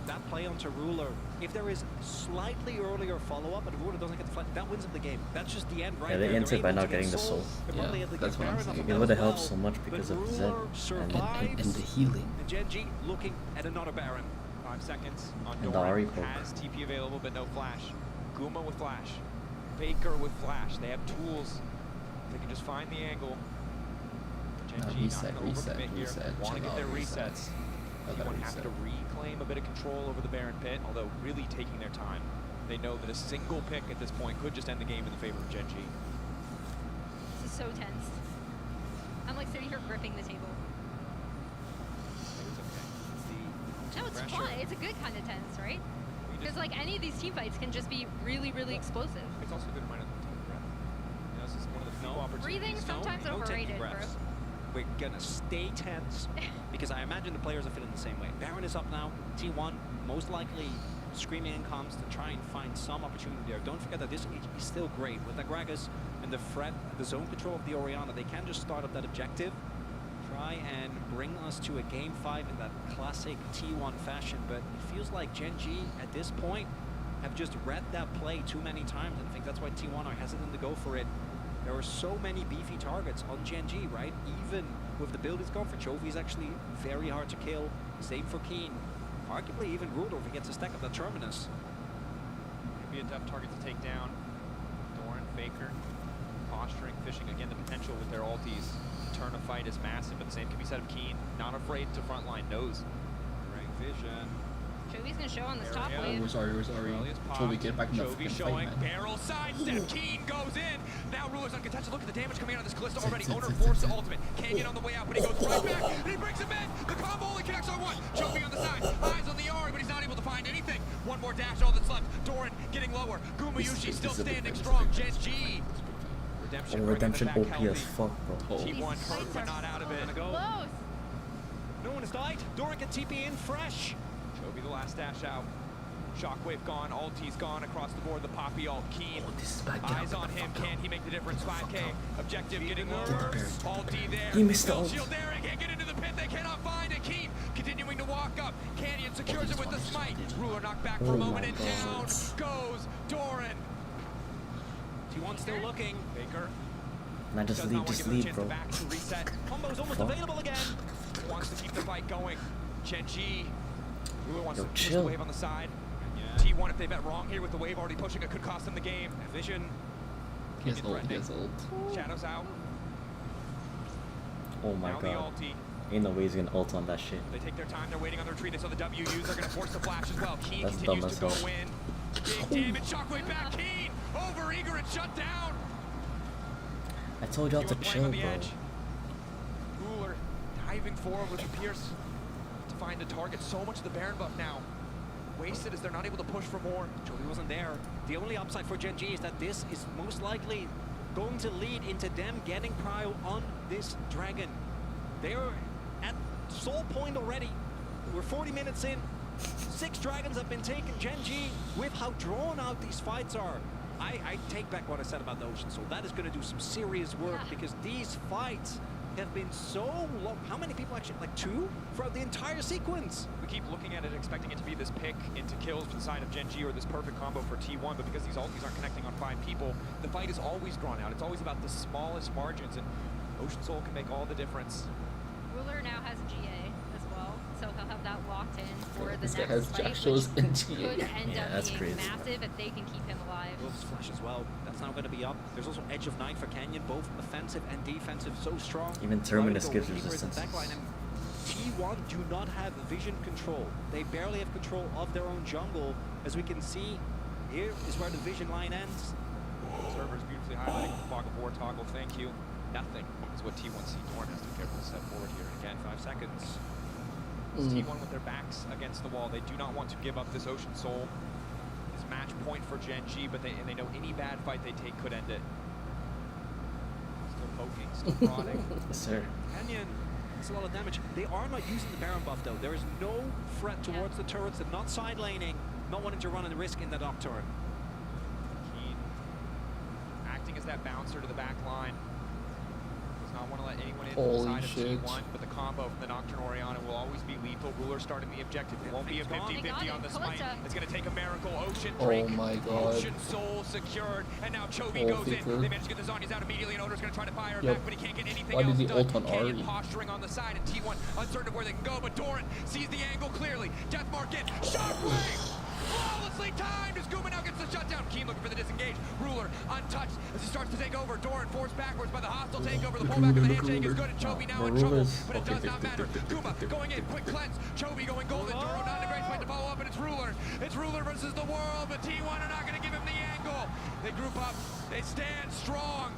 That play onto Ruler. If there is slightly earlier follow-up and Ruler doesn't get the flag, that wins them the game. That's just the end right there. Yeah, they entered by not getting the soul. Yeah, that's what I'm saying. It would have helped so much because of the Zed and the healing. And Gen G looking at another Baron. 5 seconds on And Doran. the Ahri Has TP available, but no flash. Guma with flash. Faker with flash. They have tools. They can just find the angle. Gen G Reset. Want to get their resets. T1 have to reclaim a bit of control over the Baron pit, although really taking their time. They know that a single pick at this point could just end the game in the favor of Gen G. This is so tense. I'm like sitting here gripping the table. No, it's fun. It's a good kind of tense, right? Because like any of these team fights can just be really explosive. It's also a good reminder of the breath. You know, this is one of the few opportunities. Breathing sometimes overrated, bro. We're gonna stay tense because I imagine the players are feeling the same way. Baron is up now. T1 most likely screaming incomes to try and find some opportunity there. Don't forget that this is still great. With Agragas and the threat, the zone control of the Orianna, they can just start up that objective, try and bring us to a game 5 in that classic T1 fashion. But it feels like Gen G at this point have just read that play too many times, and I think that's why T1 are hesitant to go for it. There are so many beefy targets on Gen G, right? Even with the build he's gone for, Chovy is actually very hard to kill. Same for Keen. Arguably even Ruler if he gets a stack of the Terminus. Could be a tough target to take down. Doran, Faker, posturing, fishing. Again, the potential with their ultis to turn a fight is massive, but the same can be said of Keen. Not afraid to frontline, knows. Great vision. Chovy's gonna show on this top wave. Where's Ari? Chovy, get back in the fight, showing man. barrel sidestep. Keen goes in. Now Ruler's uncontested. Look at the damage coming out of this Kalista already. Owner forced the ultimate. Can't get on the way out, but he goes right back and he brings him in. The combo only connects on one. Chovy on the side. Eyes on the Ari, but he's not able to find anything. One more dash, all that's left. Doran getting lower. Gumayushi still standing strong. Gen G. Redemption OP as fuck, bro. T1 hurt, but not out of it. Close. No one has died. Doran can TP in fresh. Chovy the last dash out. Shockwave gone, ulti's gone across the board. The Poppy ult, Keen. Eyes on him, can he make the difference? 5K. Objective getting lower. Ulti there. He missed the ult. Shield there, he can't get into the pit. They cannot find it. Keen continuing to walk up. Canyon secures it with the smite. Ruler knocked back for a moment and down goes Doran. T1 still looking. Baker. Nah, just leave, bro. Back to reset. Combo's almost available again. Wants to keep the fight going. Gen G. Ruler wants to push the chill. wave on the side. T1, if they bet wrong here with the wave already pushing, it could cost them the game. Vision. He has ult. Shadows out. Oh my now god. The ulti. Ain't no way he's gonna ult on that shit. They take their time, they're waiting on the retreat. They saw the WUs, they're gonna force the flash as well. Keen That's continues dumb to as go hell. in. Big damage, Shockwave back, Keen! Over eager and shut down! I told y'all to chill, bro. Ruler diving forward with the Pierce to find a target. So much of the Baron buff now wasted as they're not able to push for more. Chovy wasn't there. The only upside for Gen G is that this is most likely going to lead into them getting prio on this dragon. They're at soul point already. We're 40 minutes in. 6 dragons have been taken. Gen G, with how drawn out these fights are, I take back what I said about the Ocean Soul. That is going to do some serious work because these fights have been so long. How many people actually, like 2 throughout the entire sequence? We keep looking at it, expecting it to be this pick into kills for the side of Gen G or this perfect combo for T1, but because these ultis aren't connecting on 5 people, the fight is always drawn out. It's always about the smallest margins, and Ocean Soul can make all the difference. Ruler now has GA as well, so he'll have that locked in for the This guy next has fight, Jaxos which and GA. could end Yeah, up that's being crazy. massive if they can keep him alive. Wolves Flash as well. That's now going to be up. There's also Edge of Night for Canyon, both offensive and defensive, so strong. Even Terminus Right, gives deeper in the resistance. backline, and T1 do not have vision control. They barely have control of their own jungle. As we can see, here is where the vision line ends. Server's beautifully highlighting the fog of war toggle. Thank you. Nothing is what T1C Dorn has to be careful to step forward here. Again, 5 seconds. It's T1 with their backs against the wall. They do not want to give up this Ocean Soul. It's match point for Gen G, but they know any bad fight they take could end it. Still poking, still prodding. Yes, sir. Canyon, it's a lot of damage. They are not using the Baron buff though. There is no threat towards the turrets. They're not side laning, not wanting to run a risk in the Nocturne. Keen acting as that bouncer to the back line. Does not want to let anyone in from the side of T1, but the combo from the Nocturne Orianna will always be lethal. Ruler starting the objective. It won't be a 50-50 on the smite. It's going to take a miracle. Ocean drink. Oh my god. Ocean Soul secured, and now Chovy goes in. They managed to get the Zhonya's out immediately, and Odo's going to try to fire it back, but he can't get anything Why else did he done. ult on Canyon Ari? posturing on the side, and T1 uncertain of where they can go, but Doran sees the angle clearly. Deathmark in. Shockwave! Flawlessly timed as Guma now gets the shutdown. Keen looking for the disengage. Ruler untouched as he starts to take over. Doran forced backwards by the hostile takeover. The pullback of the handshake is good, and Chovy now in trouble, but it does not matter. Guma going in, quick cleanse. Chovy going golden. Doro not in a great spot to follow up, and it's Ruler. It's Ruler versus the world, but T1 are not going to give him the angle. They group up. They stand strong.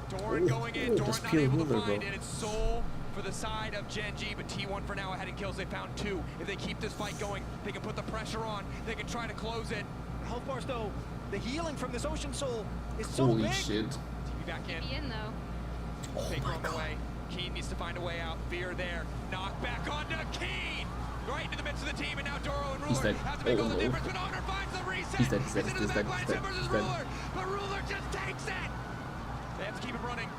Doran going in. Doran not able to find it. It's Soul for the side of Gen G, but T1 for now ahead in kills. They found 2. If they keep this fight going, they can put the pressure on. They can try to close it. Health bars though, the healing from this Ocean Soul is so Holy big. shit. TV back in. Be in though. Faker on the way. Keen needs to find a way out. Fear there. Knock back onto Keen. right into the midst of the team, and now Doro and He's Ruler dead. have to make all the Oh, difference, but Honor finds the reset. He's dead. He's into the back line, versus He's dead. Ruler, but Ruler just takes it. They have to keep him running.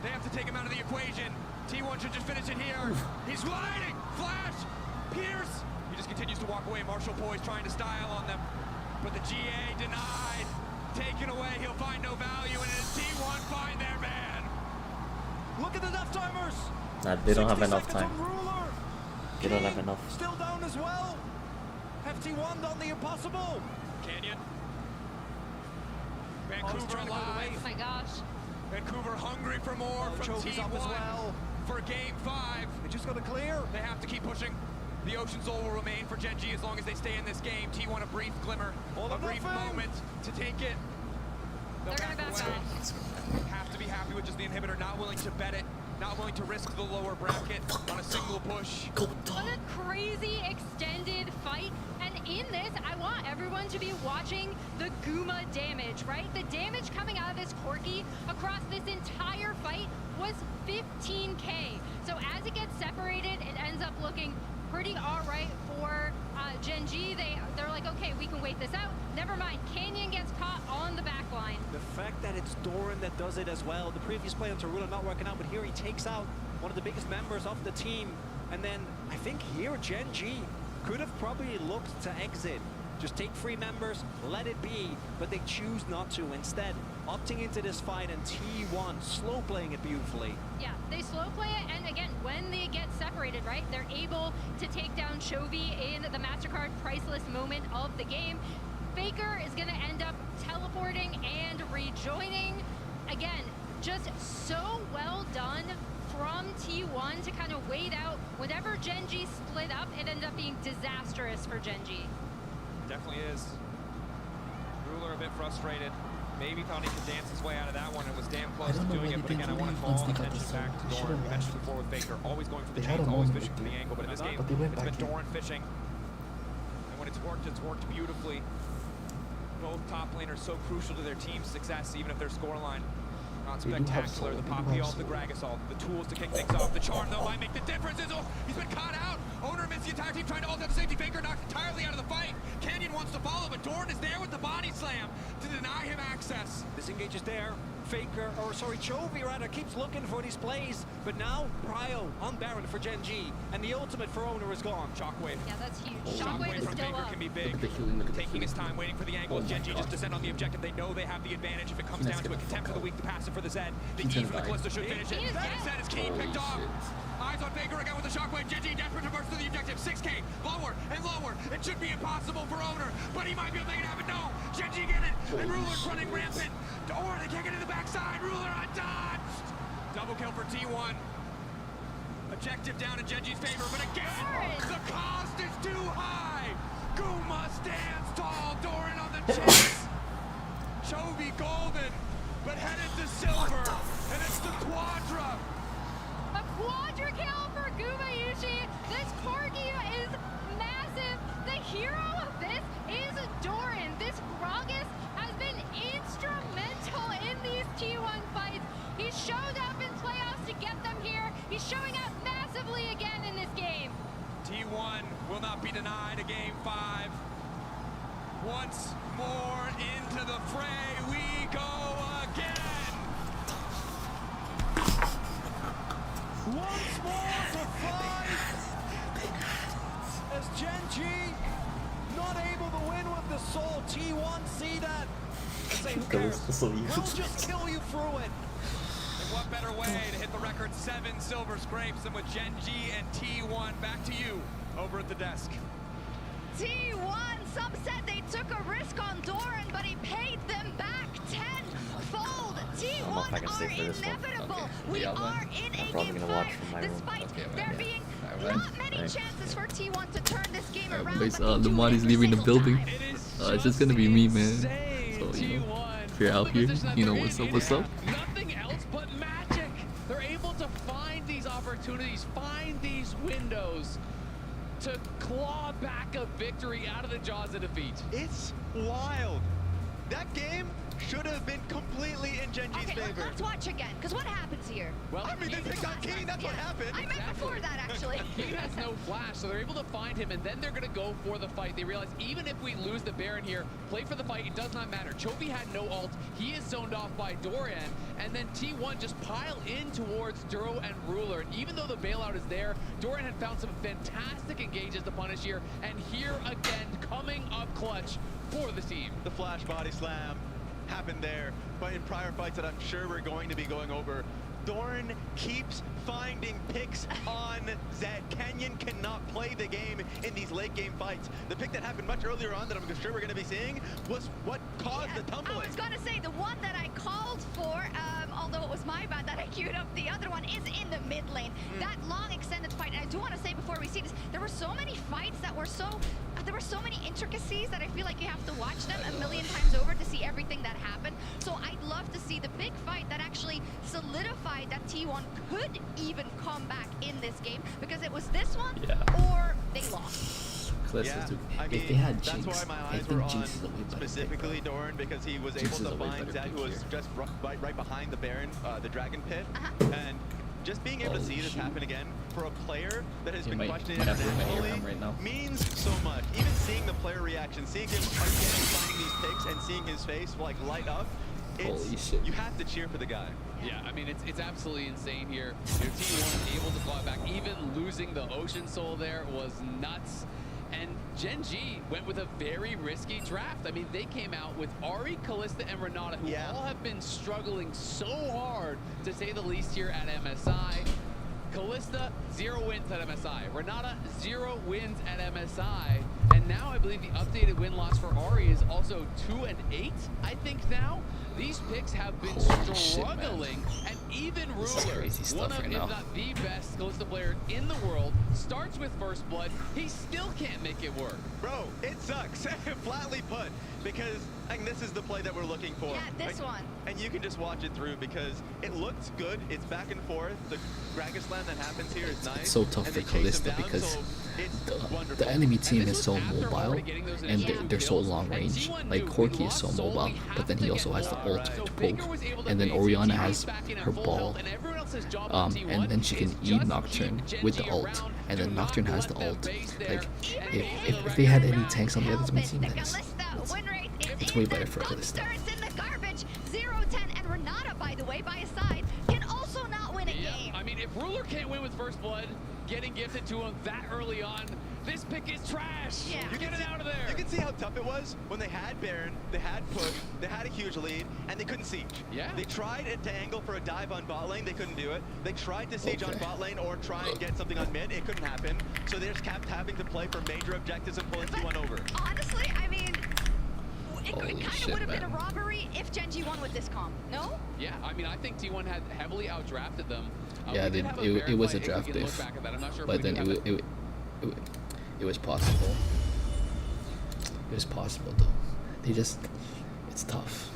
They have to take him out of the equation. T1 should just finish it here. He's gliding. Flash. Pierce. He just continues to walk away. Marshall Poise trying to style on them. But the GA denied. Taken away. He'll find no value. And it's T1 find their man. Look at the left timers. Nah, they don't have enough time. They don't have enough. Still down as well. FT1 done the impossible. Canyon. Vancouver alive. Oh my gosh. Vancouver hungry for more from T1 up as well for Game 5. They just got to clear. They have to keep pushing. The Ocean Soul will remain for Gen G as long as they stay in this game. T1 a brief glimmer, a brief moment to take it. They're gonna back away. Have to be happy with just the inhibitor, not willing to bet it, not willing to risk the lower bracket on a single push. What a crazy extended fight. And in this, I want everyone to be watching the Guma damage, right? The damage coming out of this Corki across this entire fight was 15k. So as it gets separated, it ends up looking pretty all right for Gen G. They're like, okay, we can wait this out. Never mind, Canyon gets caught on the back line. The fact that it's Doran that does it as well. The previous play on Taruna not working out, but here he takes out one of the biggest members of the team. And then I think here Gen G could have probably looked to exit. Just take 3 members, let it be, but they choose not to. Instead, opting into this fight, and T1 slow playing it beautifully. Yeah, they slow play it, and again, when they get separated, right, they're able to take down Chovy in the MasterCard priceless moment of the game. Faker is going to end up teleporting and rejoining. Again, just so well done from T1 to kind of wait out. Whenever Gen G split up, it ended up being disastrous for Gen G. Definitely is. Ruler a bit frustrated. Maybe thought he could dance his way out of that one and was damn close to doing it. But again, I want to call attention back to Doran. We mentioned before with Faker, always going for the chains, always fishing for the angle. But in this game, it's been Doran fishing. And when it's worked beautifully. Both top laners so crucial to their team's success, even if their scoreline not spectacular. The Poppy off the Gragasol, the tools to kick things off. The charm, though, might make the difference. He's been caught out. Owner missed the entire team trying to ult up the safety. Faker knocked entirely out of the fight. Canyon wants to follow, but Doran is there with the body slam to deny him access. Disengage is there. Faker, or sorry, Chovy rather, keeps looking for these plays, but now Pryo on Baron for Gen G, and the ultimate for Owner is gone. Shockwave. Yeah, that's huge. Shockwave is from still Faker up. can be big. Taking his time, waiting for the angle. Gen G just descend on the objective. They know they have the advantage if it comes down to a contempt for the weak, the passive for the Zed. The E from the Callisto should finish it. That Zed is key, picked off. Eyes on Faker again with the Shockwave. Gen G desperate to burst through the objective. 6k, lower and lower. It should be impossible for Owner, but he might be able to make it happen. No, Gen G get it, and Ruler's running rampant. Or they can't get to the backside. Ruler undodged. Double kill for T1. Objective down in Gen G's favor, but again, the cost is too high. Guma stands tall. Doran on the chase. Chovy golden, but headed to silver, and it's the Quadra. A quadra kill for Guma Yushi. This Corgi is massive. The hero of this is Doran. This Gragas has been instrumental in these T1 fights. He showed up in playoffs to get them here. He's showing up massively again in this game. T1 will not be denied a Game 5. Once more into the fray we go again. Once more to fight as Gen G not able to win with the soul. T1 see that and say, who cares? We'll just kill you through it. And what better way to hit the record 7 silver scrapes than with Gen G and T1. Back to you over at the desk. T1, some said they took a risk on Doran, but he paid them back tenfold. T1 are inevitable. Okay. We are in a Game 5, despite there being not many chances for T1 to turn this game around. Boys, Lumati's leaving the building. It's just gonna be me, man. So, you know, if you're out here, you know what's up, what's up. Nothing else but magic. They're able to find these opportunities, find these windows to claw back a victory out of the jaws of defeat. It's wild. That game should have been completely in Genji's favor. Let's watch again, because what happens here? Well, I mean, they picked on King, that's what happened. I meant before that, actually. King has no flash, so they're able to find him, and then they're going to go for the fight. They realize even if we lose the Baron here, play for the fight, it does not matter. Chovy had no ult. He is zoned off by Dorian, and then T1 just pile in towards Duro and Ruler. And even though the bailout is there, Dorian had found some fantastic engages to punish here, and here again, coming up clutch for the team. The flash body slam happened there, but in prior fights that I'm sure we're going to be going over, Doran keeps finding picks on Zed. Canyon cannot play the game in these late game fights. The pick that happened much earlier on that I'm sure we're going to be seeing was what caused the tumbling. I was going to say, the one that I called for, although it was my bad that I queued up, the other one is in the mid lane. That long extended fight, and I do want to say before we see this, there were so many fights that were there were so many intricacies that I feel like you have to watch them a million times over to see everything that happened. So I'd love to see the big fight that actually solidified that T1 could even come back in this game, because it was this one or they lost. Yeah, I mean, if they had that's Jinx, why my I eyes think were on Jinx is a way better specifically pick, Doran, because he was Jinx able is to a way find better Zed, pick who was here. just right behind the Baron, the Dragon Pit, and just being able to see this happen again for a player that has been questioned internationally means so much. Even seeing the player reaction, seeing him again finding these picks and seeing his face like light up, you have to cheer for the guy. Yeah, I mean, it's absolutely insane here. Your T1 able to claw back. Even losing the Ocean Soul there was nuts. And Gen G went with a very risky draft. I mean, they came out with Ahri, Kalista, and Renata, who all have been struggling so hard, to say the least, here at MSI. Kalista, 0 wins at MSI. Renata, 0 wins at MSI. And now I believe the updated win-loss for Ahri is also 2-8, I think now. These picks have been struggling, and even Ruler, one of, if not the best Kalista player in the world, starts with First Blood. He still can't make it work. Bro, it sucks, flatly put, because I think this is the play that we're looking for. Yeah, this one. And you can just watch it through because it looks good. It's back and forth. The Dragon Slam that happens here is nice. It's so tough for Kalista because the enemy team is so mobile and they're so long range. Like Corki is so mobile, but then he also has the ult to poke, and then Orianna has her ball, and then she can E Nocturne with the ult, and then Nocturne has the ult. Like if they had any tanks on the other team, then it's way better for Kalista. It's in the garbage. 0-10, and Renata, by the way, by his side, can also not win a game. I mean, if Ruler can't win with First Blood, getting gifted to him that early on, this pick is trash. Yeah. You get it out of there. You can see how tough it was when they had Baron, they had push, they had a huge lead, and they couldn't siege. Yeah. They tried to angle for a dive on bot lane, they couldn't do it. They tried to siege on bot lane or try and get something on mid, it couldn't happen. So they just kept having to play for major objectives and pulling T1 over. Honestly, I mean, it kind of would have been a robbery if Gen G won with this comp, no? Yeah, I mean, I think T1 had heavily outdrafted them. Yeah, it was a draft diff, but then it was possible. It was possible though. It's tough.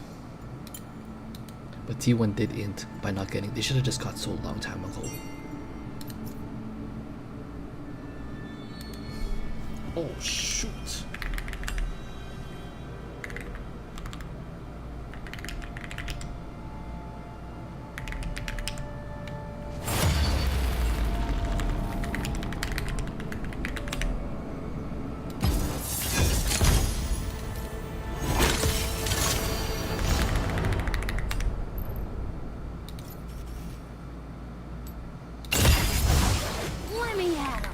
But T1 did int by not getting. They should have just got so long time ago. Oh shoot. Let me at him.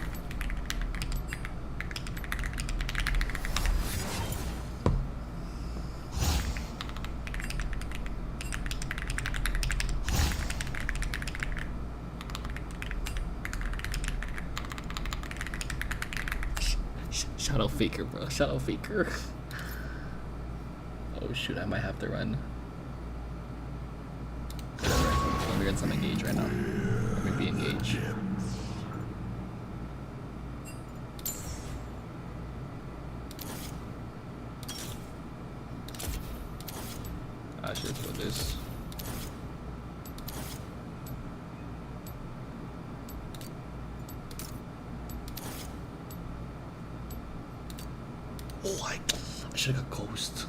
Shout out Faker, bro. Shout out Faker. Oh shoot, I might have to run. Let me get some engage right now. Let me be engaged. I should put this. Oh, I should have got Ghost.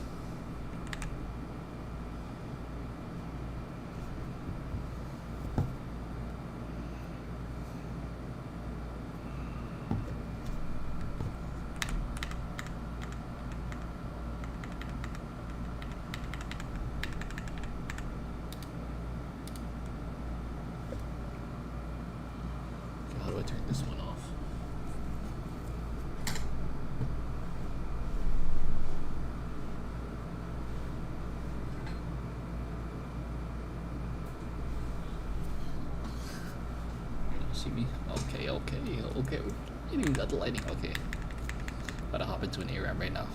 see me. Okay. You didn't even got the lighting. Okay. Gotta hop into an ARAM right now.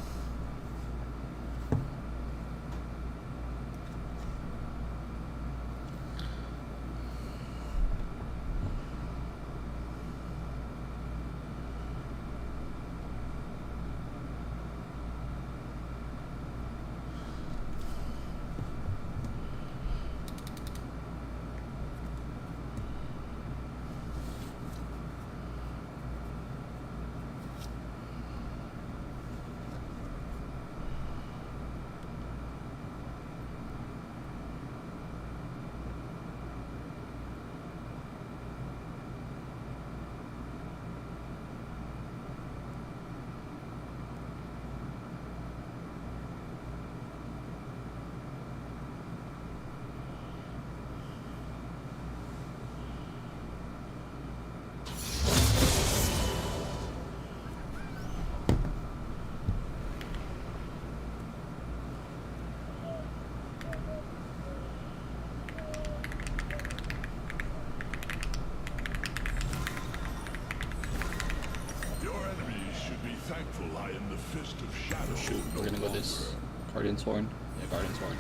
Thankful I am the fist of shadow. Shoot, we're gonna go this Guardian's Horn. Yeah, Guardian's Horn.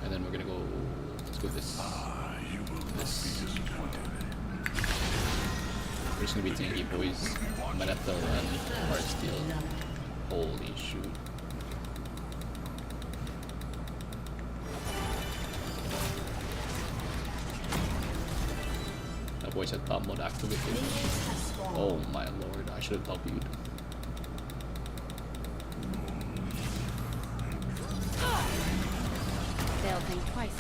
And then we're gonna go. Let's go this. You will not be disappointed. We're just gonna be tanky, boys. I might have to run hard steal. Holy shoot. That boy said top mode activated. Oh my lord, I should have W'd. They'll think twice.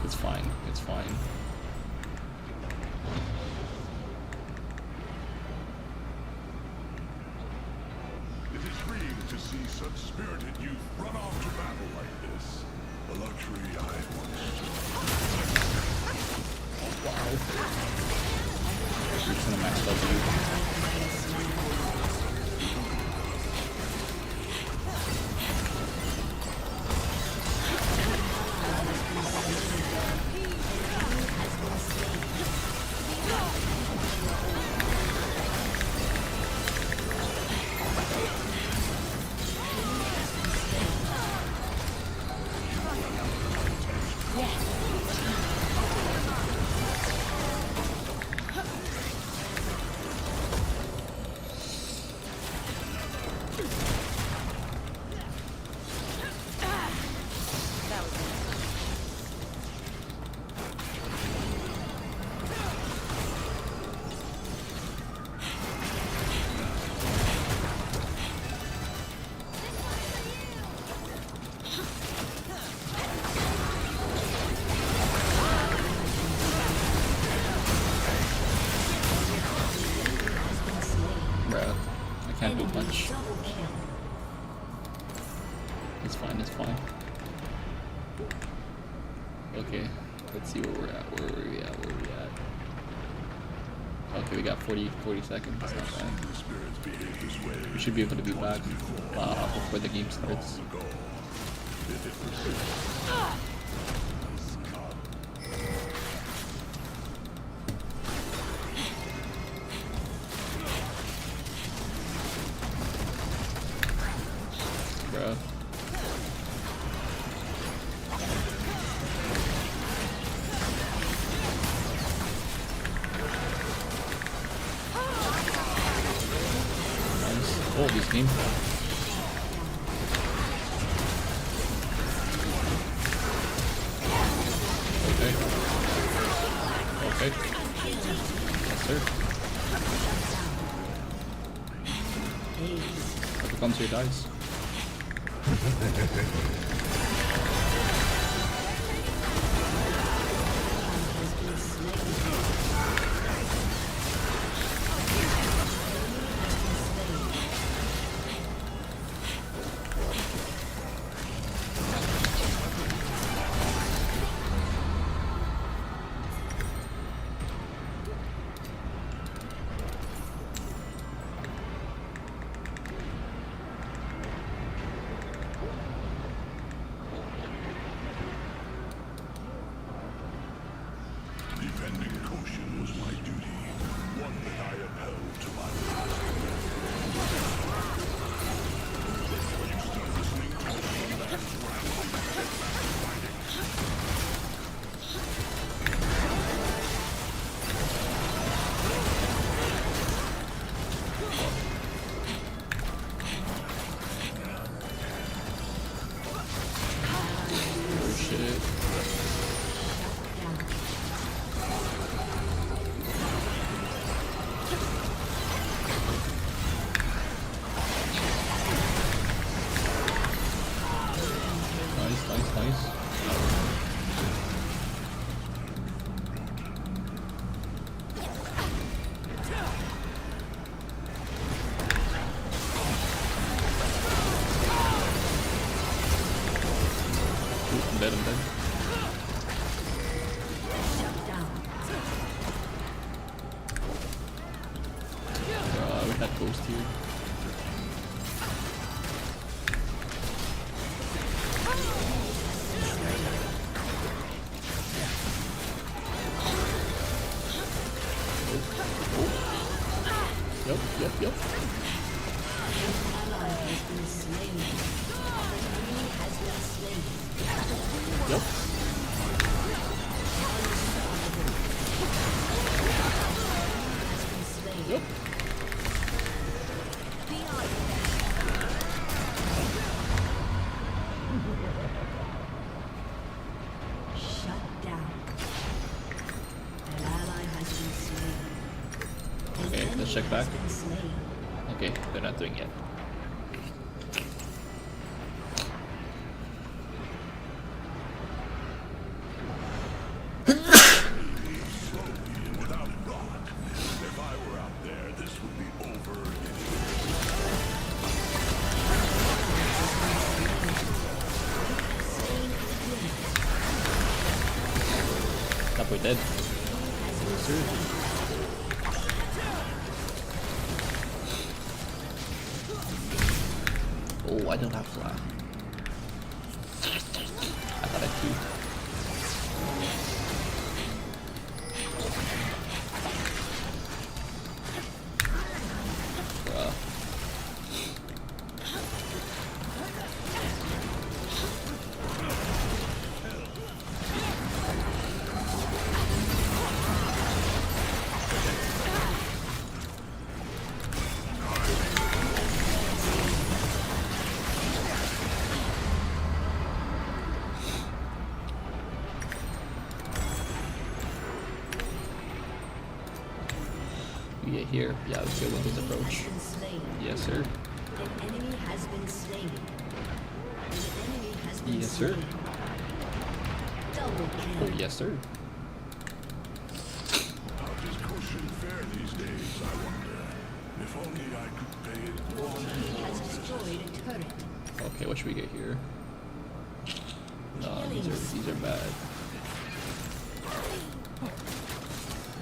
It's fine. It's fine. See such spirited youth run off to battle like this. A luxury I once Wow. Reaching a max W. Can't do much. It's fine, it's fine. Okay, let's see where we're at. Where are we at? Okay, we got 40 seconds. That's not bad. We should be able to be back before the game starts. Bro. Oh, these games. Okay. Okay. Yes, sir. Whatever comes here dies. Nice. I'm dead, I'm dead. We had Ghost here. Yep. Yep. Yep. Shut down. An ally has been slain. Okay, let's check back. Okay, they're not doing it. We're dead. Oh, I don't have fly. I thought I could. Yeah, here. Yeah, let's go with his approach. Yes, sir. An enemy has been slain. An enemy has been Yes, sir. Double kill. Oh, yes, sir. How does cushion fare these days, I wonder? If only I could pay it He has destroyed a turret. Okay, what should we get here? No, these are bad.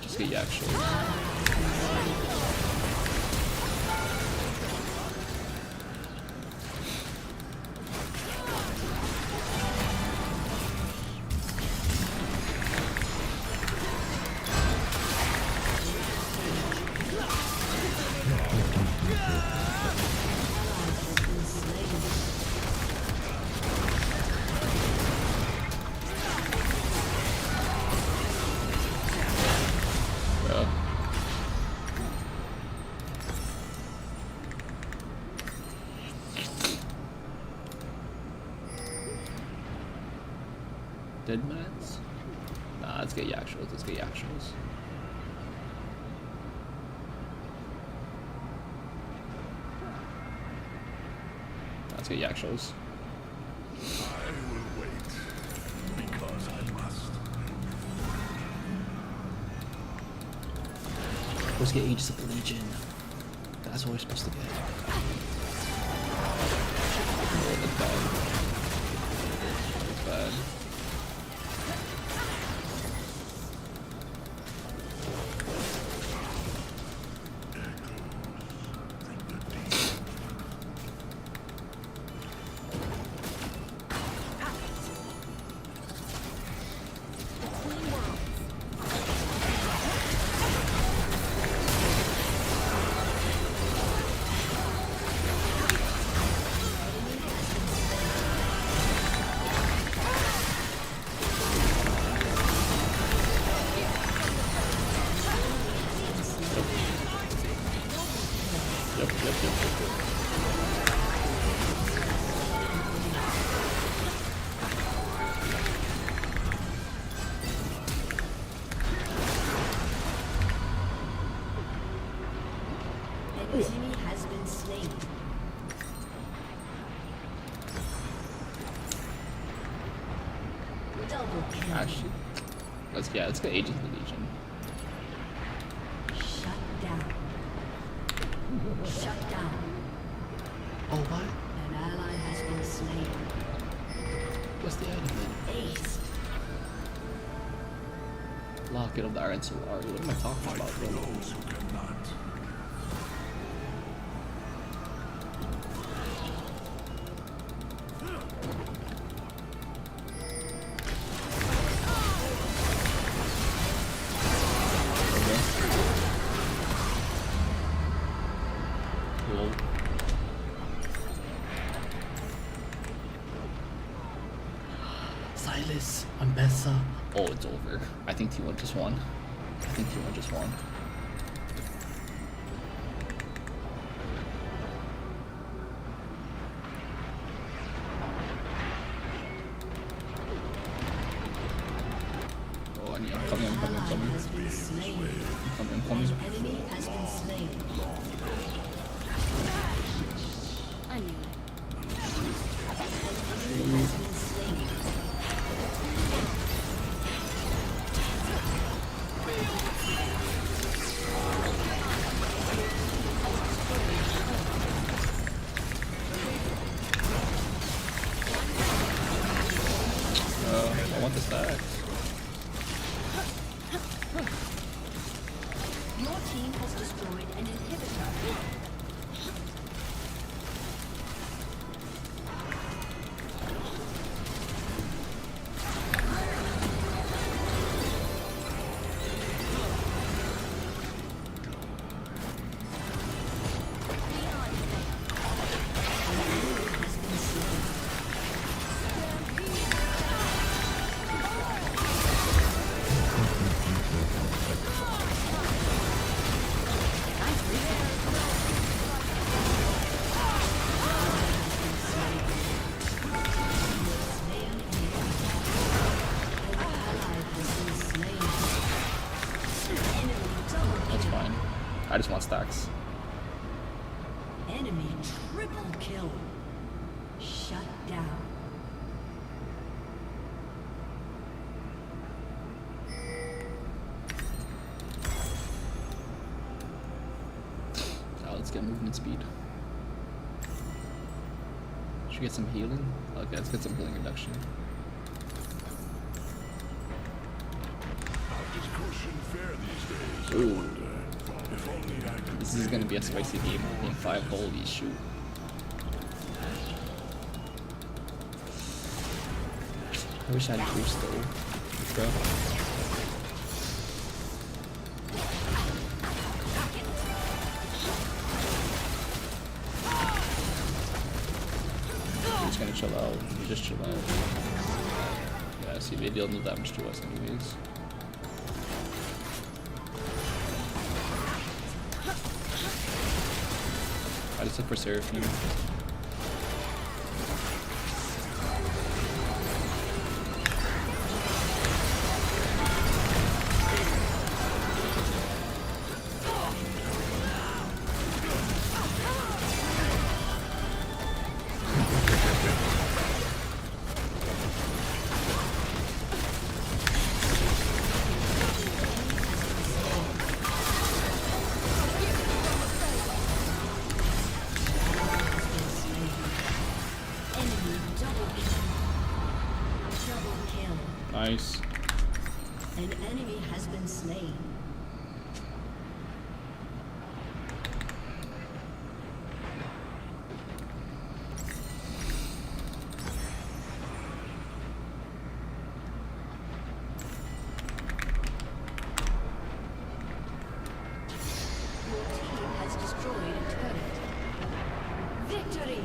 Just get Yak Shield. Dead mats? Nah, let's get Yak Shields. Let's get Yak Shields. Let's get Yak Shields. I will wait, because I must. Let's get Aegis of the Legion. That's what we're supposed to get. Oh, that's bad. That's bad. An enemy has been slain. Actually, let's get Aegis of the Legion. Shut down. Shut down. Oh, what? An ally has been slain. What's the item then? Ace. Locket of the Iron Solari. What am I talking about, bro? Those who cannot. Cool. Silas, Ambessa. Oh, it's over. I think T1 just won. I think T1 just won. Oh, I'm coming. An enemy has been slain. I knew it. An enemy has been slain. I want the stacks. Your team has destroyed an inhibitor. That's fine. I just want stacks. Enemy triple kill. Shut down. Now let's get movement speed. Should we get some healing? Okay, let's get some healing reduction. Ooh. This is gonna be a spicy game. Game 5, holy shoot. I wish I had boost though, bro. We're just gonna chill out. Just chill out. Yeah, see, they deal no damage to us anyways. I just look for Seraphine. Nice. An enemy has been slain. Your team has destroyed a turret. Victory!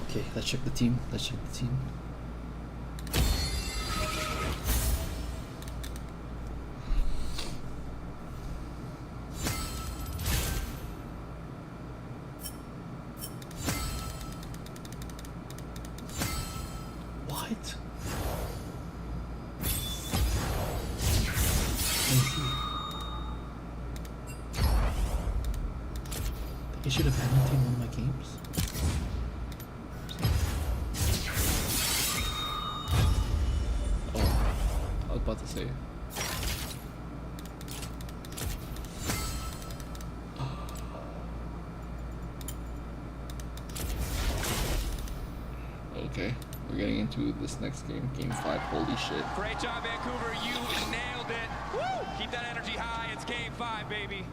Okay, let's check the team. Let's check the team. What? He should have penalty in one of my games. about to say. Okay, we're getting into this next game, Game 5. Holy shit. Great job, Vancouver. You nailed it. Woo! Keep that energy high. It's Game 5, baby.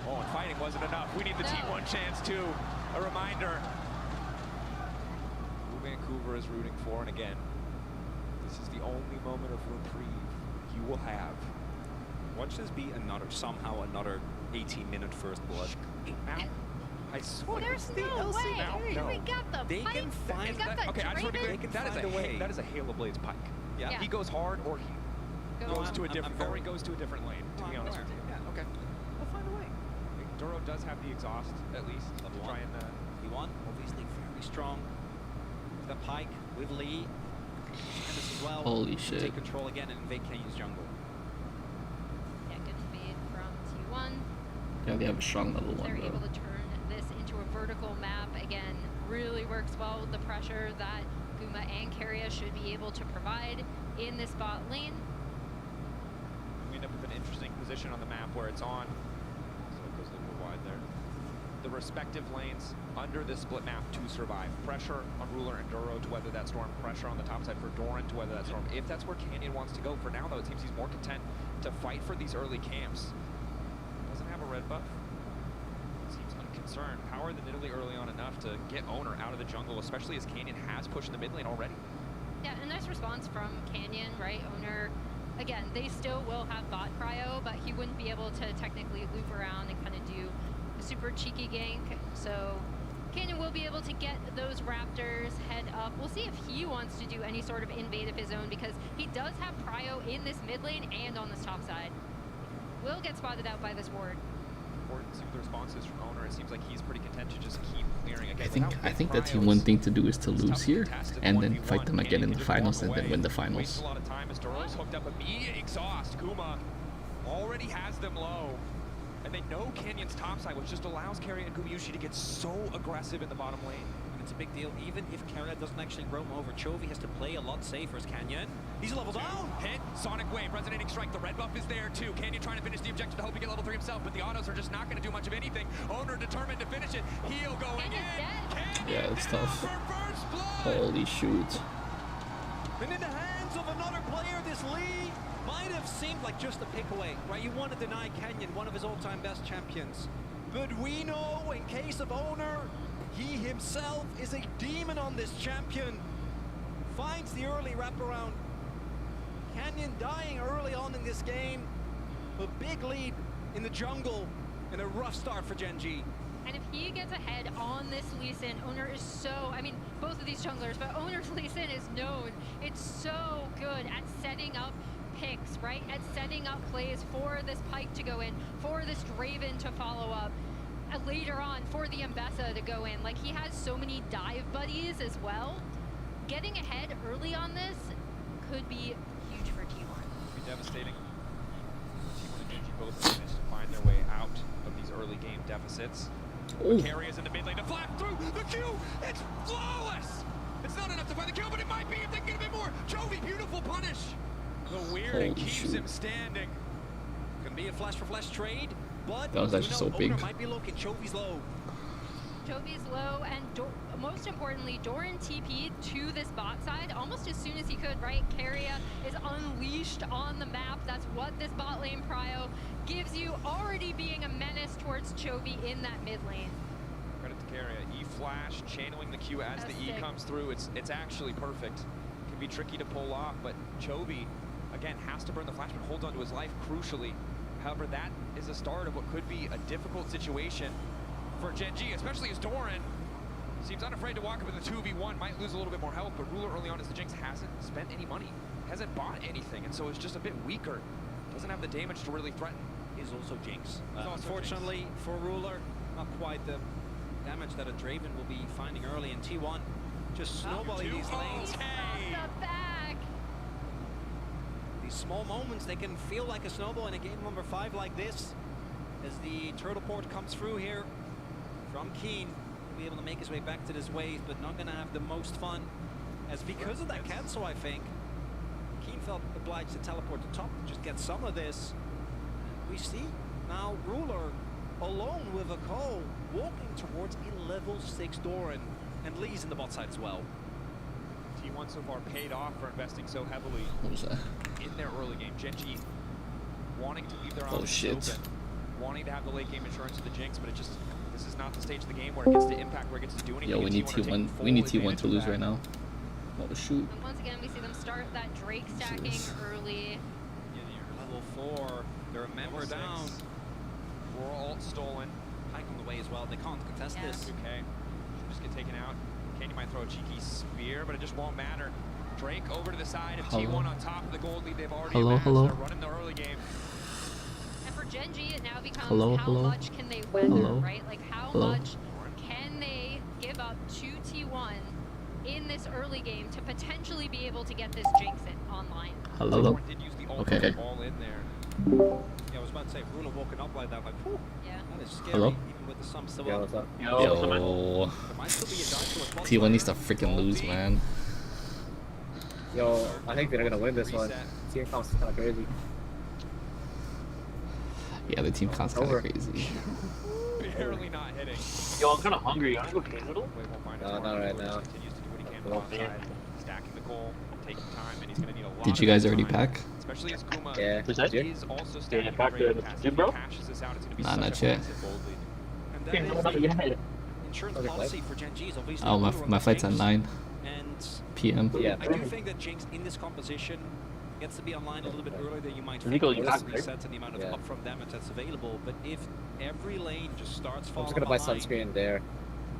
Oh, and fighting wasn't enough. We need the T1 chance, too. A reminder. Who Vancouver is rooting for, and again, this is the only moment of reprieve you will have. Watch this be somehow another 18-minute first blood. I swear. There's no way. No. We got the They pike. can find. We got the Okay, I just want to be Draven. clear. That is a Halo Blades pike. Yeah. He goes hard, or he goes to a different lane. To be honest with you. Yeah. Okay. We'll find a way. Duro does have the exhaust, at least. Level Try and T1, obviously very strong. The pike with Lee. And this as well. Holy shit. Take control again and invade Kenyon's jungle. Yeah, good fade from T1. Yeah, they have a strong level 1 They're though. able to turn this into a vertical map. Again, really works well with the pressure that Guma and Keria should be able to provide in this bot lane. We end up with an interesting position on the map where it's on. So it goes a little bit wide there. The respective lanes under this split map to survive. Pressure on Ruler and Duro to weather that storm. Pressure on the top side for Doran to weather that storm. If that's where Canyon wants to go. For now, though, it seems he's more content to fight for these early camps. Doesn't have a red buff. Seems unconcerned. Power the Nidalee early on enough to get Owner out of the jungle, especially as Canyon has pushed the mid lane already. Yeah, a nice response from Canyon, right? Owner, again, they still will have bot cryo, but he wouldn't be able to technically loop around and kind of do a super cheeky gank. So Canyon will be able to get those Raptors head up. We'll see if he wants to do any sort of invade of his own, because he does have cryo in this mid lane and on this top side. Will get spotted out by this ward. Important to see the responses from Owner. It seems like he's pretty content to just keep clearing again. I think that T1 thing to do is to lose here and then fight them again in the finals and then win the finals. Wastes a lot of time as Duro's hooked up. Immediate exhaust. Guma already has them low. And they know Canyon's topside, which just allows Keria and Gumayushi to get so aggressive in the bottom lane. And it's a big deal. Even if Keria doesn't actually roam over, Chovy has to play a lot safer as Canyon. He's level down. Hit, Sonic Wave, Resonating Strike. The red buff is there too. Canyon trying to finish the objective to hope he get level 3 himself, but the autos are just not going to do much of anything. Owner determined to finish it. Heal going in. Yeah, it's tough. Holy shoot. And in the hands of another player, this Lee might have seemed like just a pick away, right? You want to deny Canyon, one of his all-time best champions. But we know, in case of Owner, he himself is a demon on this champion. Finds the early wraparound. Canyon dying early on in this game. A big lead in the jungle and a rough start for Gen G. And if he gets ahead on this Lee Sin, Owner is so, I mean, both of these junglers, but Owner's Lee Sin is known. It's so good at setting up picks, right? At setting up plays for this Pike to go in, for this Draven to follow up, later on for the Ambessa to go in. Like, he has so many dive buddies as well. Getting ahead early on this could be huge for T1. Be devastating. T1 and Genji both managed to find their way out of these early game deficits. Keria's in the mid lane to flap through the Q. It's flawless. It's not enough to find the kill, but it might be if they can get a bit more. Chovy, beautiful punish. The weird and keeps him standing. Gonna be a flash for flash trade, but that was actually so big. Owner might be looking. Chovy's low. Chovy's low, and most importantly, Doran TP'd to this bot side almost as soon as he could, right? Keria is unleashed on the map. That's what this bot lane prio gives you, already being a menace towards Chovy in that mid lane. Credit to Keria. E-flash, channeling the Q as the E comes through. It's actually perfect. Can be tricky to pull off, but Chovy, again, has to burn the flash, but holds on to his life crucially. However, that is the start of what could be a difficult situation for Gen G, especially as Doran seems unafraid to walk up with a 2v1, might lose a little bit more health, but Ruler early on as the Jinx hasn't spent any money, hasn't bought anything, and so it's just a bit weaker. Doesn't have the damage to really threaten. He's also Jinx. Unfortunately Jinx. For Ruler, not quite the damage that a Draven will be finding early in T1. Just snowballing these lanes. These small moments, they can feel like a snowball in a game number 5 like this. As the turtle port comes through here from Keen, be able to make his way back to this wave, but not going to have the most fun. As because of that cancel, I think, Team felt obliged to teleport to top to just get some of this. We see now Ruler alone with a Cole walking towards a level 6 Doran, and Lee's in the bot side as well. T1 so far paid off for investing so heavily in their early game. Genji wanting to leave their options open, wanting to have the late game insurance of the Jinx, but this is not the stage of the game where it gets to impact, where it gets to do anything. Yo, we need T1 to lose right now. Oh shoot. And once again, we see them start that Drake stacking early. Level 4, they're a member down. We're all stolen. Pike on the way as well. They can't contest this. Okay, should just get taken out. Kenny might throw a cheeky spear, but it just won't matter. Drake over to the side of T1 on top of the gold lead. They've already amassed. They're running the early game. And for Genji, it now becomes how much can they weather, right? Like how much can they give up to T1 in this early game to potentially be able to get this Jinx online? Hello. Okay. All in there. Yeah, I was about to say, Ruler walking up like that, like, whew. Yeah. That is scary, Hello? even with the sum still Yo, up. what's up? Yo. T1 needs to freaking lose, man. Yo, I think they're gonna win this one. Team comp's kind of crazy. Yeah, the team comp's kind of crazy. Barely not hitting. Yo, I'm kind of hungry. You wanna go Canada? No, not right now. Stacking the goal, taking time, and he's gonna need a lot. Did you guys already pack? Especially as Kuma Yeah. is also stacking back to the gym, bro? Nah, not yet. Insurance policy for Genji is obviously Oh, my flight's at 9 p.m. Yeah. I do think that Jinx in this composition gets to be online a little bit earlier than you might think. Nico, It you doesn't packed, reset to the amount of upfront damage that's available. But if every lane just starts I'm falling just gonna buy behind, sunscreen there.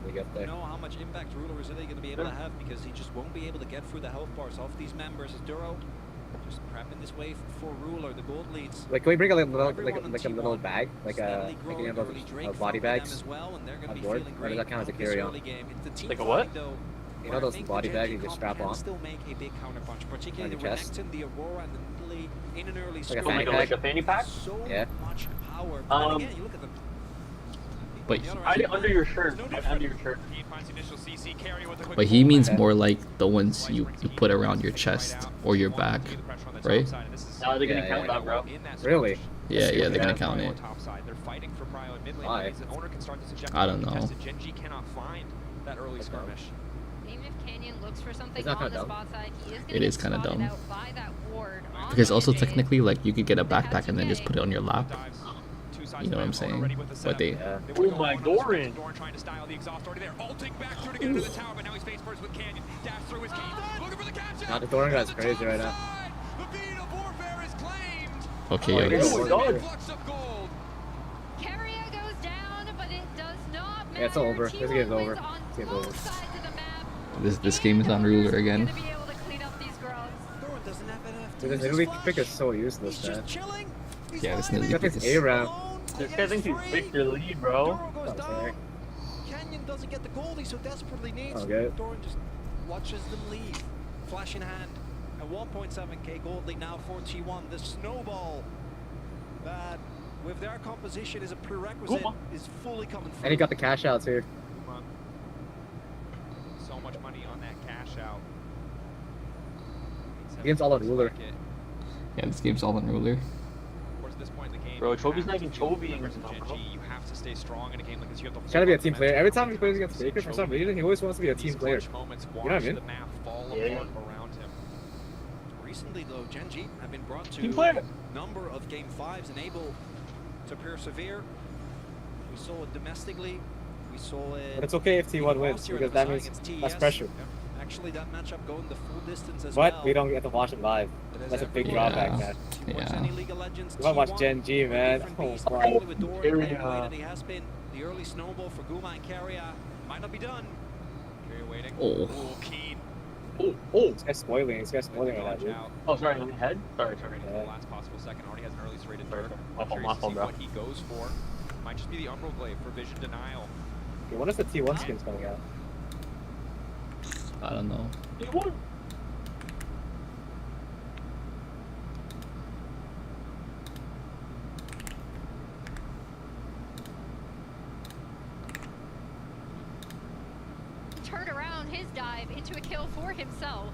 We get you there. know how much impact Ruler is really going to be able to have, because he just won't be able to get through the health bars of these members. As Duro just prepping this way for Ruler, the gold leads. Like, can we bring a little, like a little bag, like a body bags on board, or does that count as a carry-on? Like a what? You know those body bags you just strap on? Still make a big counterpunch, particularly On the your chest? Renekton, the Aurora, and the Lily in an early Like a score. fanny pack? Like a fanny pack? So Yeah. much power. But again, you look at them. But Hide it under your shirt. Under your shirt. But he means more like the ones you put around your chest or your back, right? No, they're gonna count that, bro. Really? Yeah, they're gonna count it. Why? I don't know. Genji cannot find that early skirmish. Even if Canyon looks for something It's not on kinda the dumb. spot side, he is It gonna is get kinda spotted dumb. out by that ward on Because also Monday. technically, like, you could get a backpack and then just put it on your lap. You know what I'm saying? But they... Oh my Doran. Trying to style the exhaust already there. Ulting back through to get into the tower, but now he's face first with Canyon. Dash through his key. Looking for the catch out. Nah, the Doran guy's crazy right now. The beat of warfare is claimed. Okay, Oh, yo, yeah. this... Oh my god. Flux of gold. Carrier goes down, but it does not matter. Yeah, it's over. This game's over. T1 wins This game's on over. both sides of the map. This game is on Ruler again. Gonna be able to clean up these grubs. Doran doesn't have enough Dude, this enemy pick is so useless, He's man. just chilling. He's Yeah, this not even nigga Got this is- A-round. This guy thinks he's picked your lead, bro. Doro goes I'm sorry. down. Canyon doesn't get the goal he so desperately needs. Okay. Doran just watches them leave. Flash in hand. A 1.7k gold lead now for T1. The snowball that, with their composition as a prerequisite, is fully coming through. And he got the cash outs here. So much money on that cash out. Game's all on Ruler. Yeah, this game's all on Ruler. Of course, at this point in the game, Bro, you Chobi's have not to even feel the Chobiing numbers of right now, bro. Genji. You have to stay strong in a game like this. You have to He's trying to be a hold team on player. momentum. Every time he plays Focus against on Faker, for some Chobi. reason, he always wants to be a These team player. clutch moments, You know what I watch mean? the map fall Yeah. apart around him. Recently, though, Genji have been brought to Team player. a number of Game 5s and able to persevere. We saw it domestically. We saw it. But it's okay if T1 even wins, last year because at that MSI means against less TES. pressure. Actually, that matchup going the full distance as But well. we don't get to watch it live. But as That's a big everyone drawback, Yeah. man. watch Yeah. any League of Legends, You might watch T1, Gen G, man. different Oh, beast, wow. particularly with Doran playing the way Carrier. that he has been. The early snowball for Guma and Carrier might not be done. Carrier waiting. Oh. Keen. Oh. This guy's spoiling. This guy's spoiling right now, Dodge dude. out. Oh, sorry, on the head? Sorry. The last possible second. Already has an early serrated Sorry, turret. sorry. I'm curious My to fault, see bro. what he goes for. Might just be the Umbral Glaive for vision denial. Okay, when is the T1 skins coming out? I don't know. You won. Turned around his dive into a kill for himself,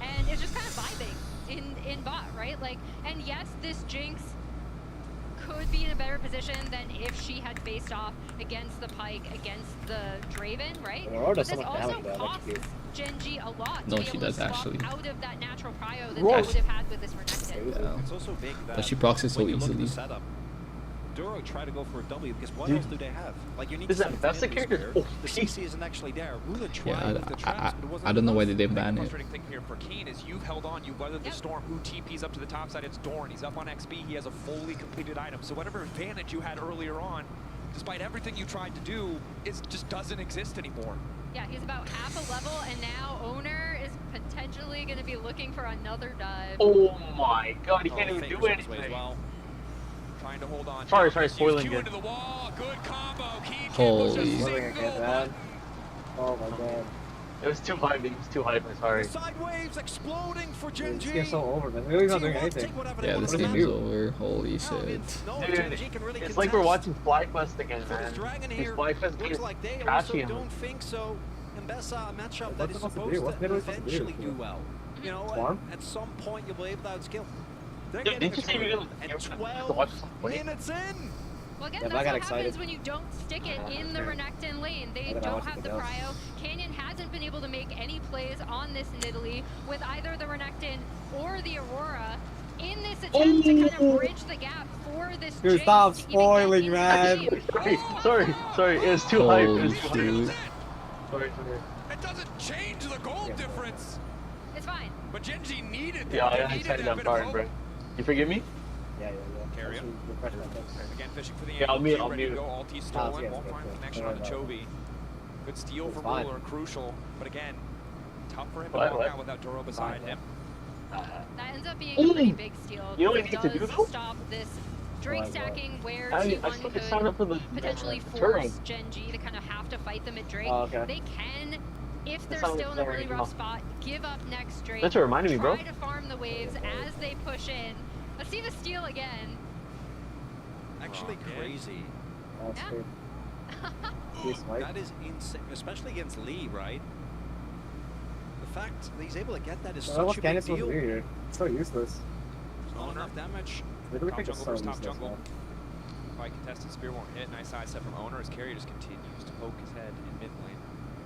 and is just kind of vibing. in bot, right? Like, and yes, this Jinx could be in a better position than if she had faced off against the Pyke, against the Draven, right? But this also costs Gen.G a lot to be able to swap out of that natural prio that they would have had with this Renekton. Yeah. It's also big that But she procs it so when you look at the easily. setup, Duro try to go for a W because what else do they have? Like you need Is to that best character? the CC isn't actually there. Ruler tried with the traps, but it wasn't I don't know why enough. they didn't ban it. frustrating thing here for Keen is you've held on, you've weathered the storm. Who TP's up to the top side? It's Dorn. He's up on XP. He has a fully completed item. So whatever advantage you had earlier on, despite everything you tried to do, it just doesn't exist anymore. Yeah, he's about half a level, and now Owner is potentially going to be looking for another dive. Oh my god, he can't even do anything. Trying to hold on. Sorry, spoiling it. Holy. Oh my god. It was too hype, it was too hype, I'm sorry. Side waves exploding for Gen.G. This game's so over, man. We're not doing anything. Yeah, this game is over. Holy shit. Dude, it's like we're watching FlyQuest again, man. These FlyQuest games like they trashy. also don't think so. Mbessa, a matchup that is supposed to eventually do well. You know, at some point you'll be able to outskill. Dude, didn't you say you're gonna watch some play? Minutes in. Well, again, Yeah, that's I got what excited. happens when you don't stick it in the Renekton lane. They don't have the prio. Canyon hasn't been able to make any plays on this Nidalee with either the Renekton or the Aurora in this attempt to kind of bridge the gap for this Dude, Jinx stop to even spoiling, get into man. the game. Sorry, it was too hype. It was too shoot. hype. Sorry. It doesn't change the goal difference. It's fine. But Gen.G needed that. Yeah, I They got needed excited, that I'm bit of sorry, hope. bro. You forgive me? Yeah. Carry him. Again, fishing for the Yeah, I'll angle. mute, Ready to I'll go. Ulti stolen. Won't find connection on the Chovy. Good steal from fine. Ruler, crucial. But again, tough for him to What? walk out without Duro beside him. That ends up being a pretty big steal. You know what because you it need to do, does though? stop this Drake stacking where I T1 still could sign up for the potentially Turo. force Gen.G to kind of have to fight them at Drake. Oh, okay. They can, if they're That's still in a really not- rough spot, give up next Drake. That's what reminded me, bro. Try to farm the waves as they push in. Let's see the steal again. Actually crazy. That is insane, especially against Lee, right? The fact that he's able to get that is such a big deal. Weird. It's so useless. Not enough damage. Literally Top think it's jungle so versus top useless, jungle. man. By contested spear won't hit. Nice side step from Owner. His carry just continues to poke his head in mid lane.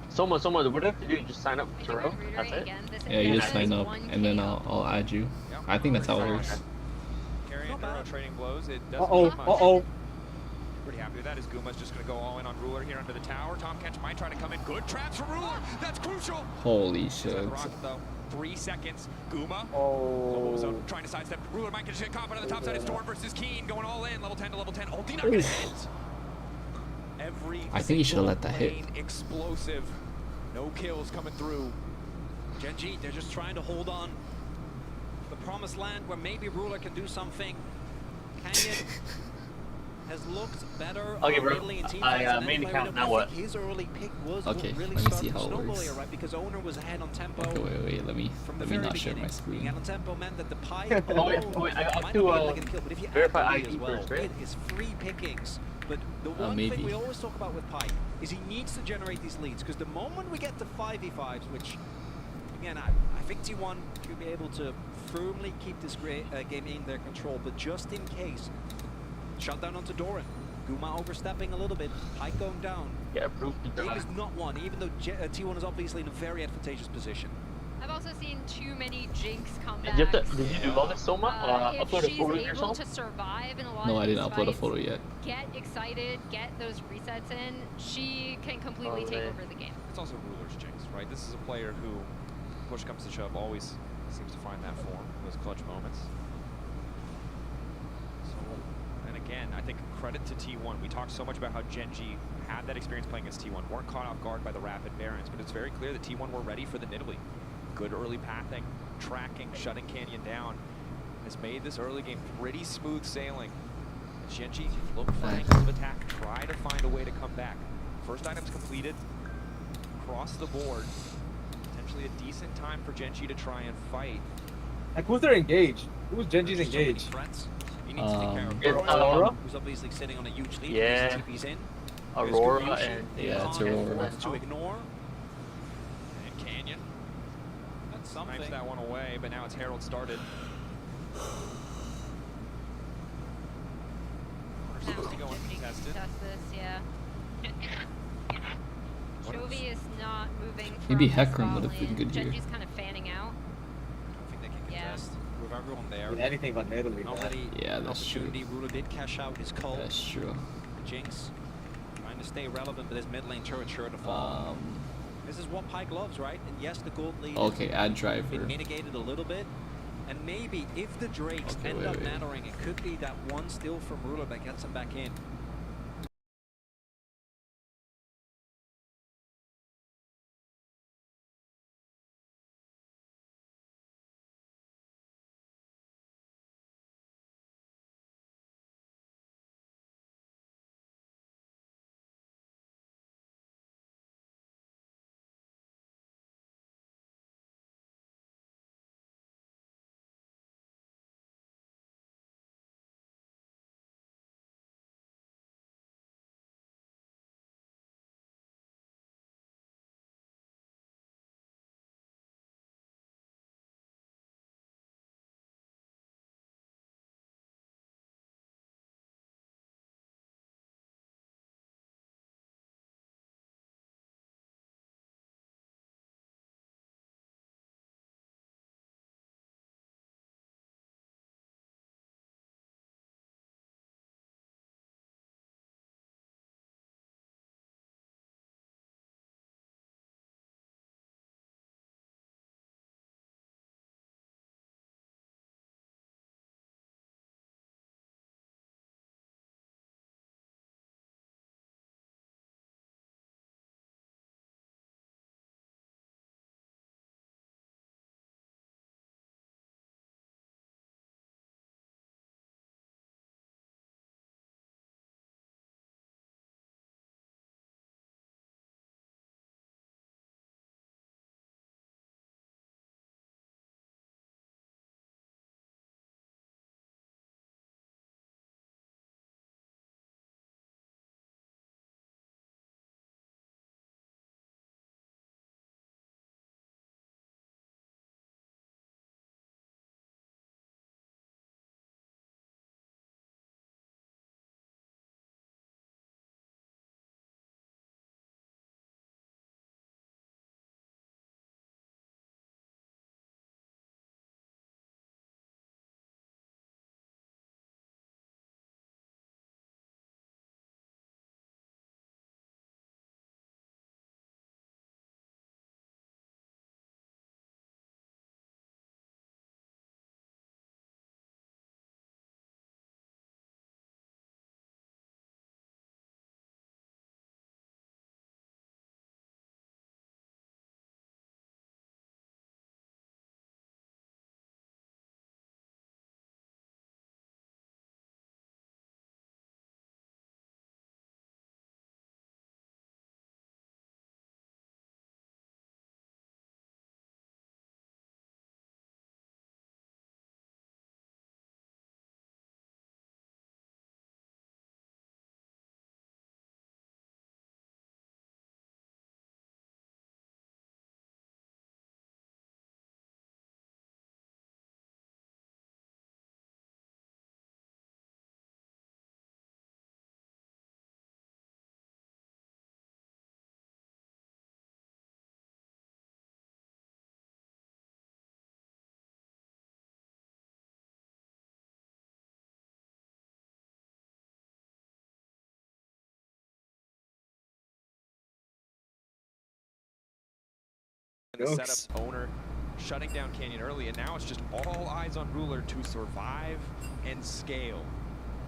Someone, what do I have to do? Just sign up for Turo? That's it? Yeah, you just sign up and then I'll add you. I think that's how it works. Carry and Duro trading blows. It doesn't Uh-oh, do much. uh-oh. Pretty happy with that as Guma's just going to go all in on Ruler here under the tower. Tom Kench might try to come in. Good traps from Ruler. That's crucial. Holy shit. Rocket though. 3 seconds. Guma. Oh. Zone trying to sidestep. Ruler might get caught on the top side. It's Dorn versus Keen going all in. Level 10 to level 10. Ulti not going to hit. Every I think you should have let that hit. lane explosive. No kills coming through. Gen.G, they're just trying to hold on. The promised land where maybe Ruler can do something. Canyon has looked better Okay, on bro. Italy and team I, fights than main any player account, would have. now I what? think his early pick was Okay, what really let me see started how to it snowball works. here, right? Because Owner was ahead on tempo. Okay, wait, let me very not share beginning. my Being screen. out on tempo meant that the pie wait, I have might to, not be able to get a kill, but if you verify add the lead ID as well, first, right? it is free pickings. But the one maybe. thing we always talk about with Pike is he needs to generate these leads, because the moment we get to 5v5s, which again I think T1 should be able to firmly keep this game in their control, but just in case, shut down onto Doran. Guma overstepping a little bit, Pike going down. Yeah, proof. Game is not won, even though T1 is obviously in a very advantageous position. I've also seen too many Jinx comebacks. Did you do all this so much? If Upload a she's photo of able yourself? to survive in a lot No, of I these didn't upload a fights, photo yet. get excited, get those resets in, she can completely take over the game. It's also Ruler's Jinx, right? This is a player who, push comes to shove, always seems to find that form, those clutch moments. So, and again, I think credit to T1. We talked so much about how Gen.G had that experience playing against T1, weren't caught off guard by the rapid Barons, but it's very clear that T1 were ready for the Nidalee. Good early pathing, tracking, shutting Canyon down, has made this early game pretty smooth sailing. Gen.G look for angles of attack, try to find a way to come back. First item's completed, across the board. Potentially a decent time for Gen.G to try and fight. Like, who's their engaged? Who's Gen.G's engaged? You need to take care of Aurora? Who's obviously sitting on a huge lead. Yeah. TP's in. Aurora There's and yeah, it's Aurora. To ignore. And Canyon. something. Snipes that one away, but now it's Herald started. Now contest this, yeah. Chovy is not moving. Maybe Hecarim would have been good here. Genji's kind of fanning out. I think they can contest with everyone there. With anything but Italy. Yeah, that's true. Ruler did cash out his call. That's true. The Jinx trying to stay relevant, but his mid lane turret sure to fall. This is what Pyke loves, right? And yes, the gold lead. Okay, add driver. Been mitigated a little bit. And maybe if the Drakes end up mattering, it could be that one steal from Ruler that gets him back in. And the setup owner shutting down Canyon early, and now it's just all eyes on Ruler to survive and scale.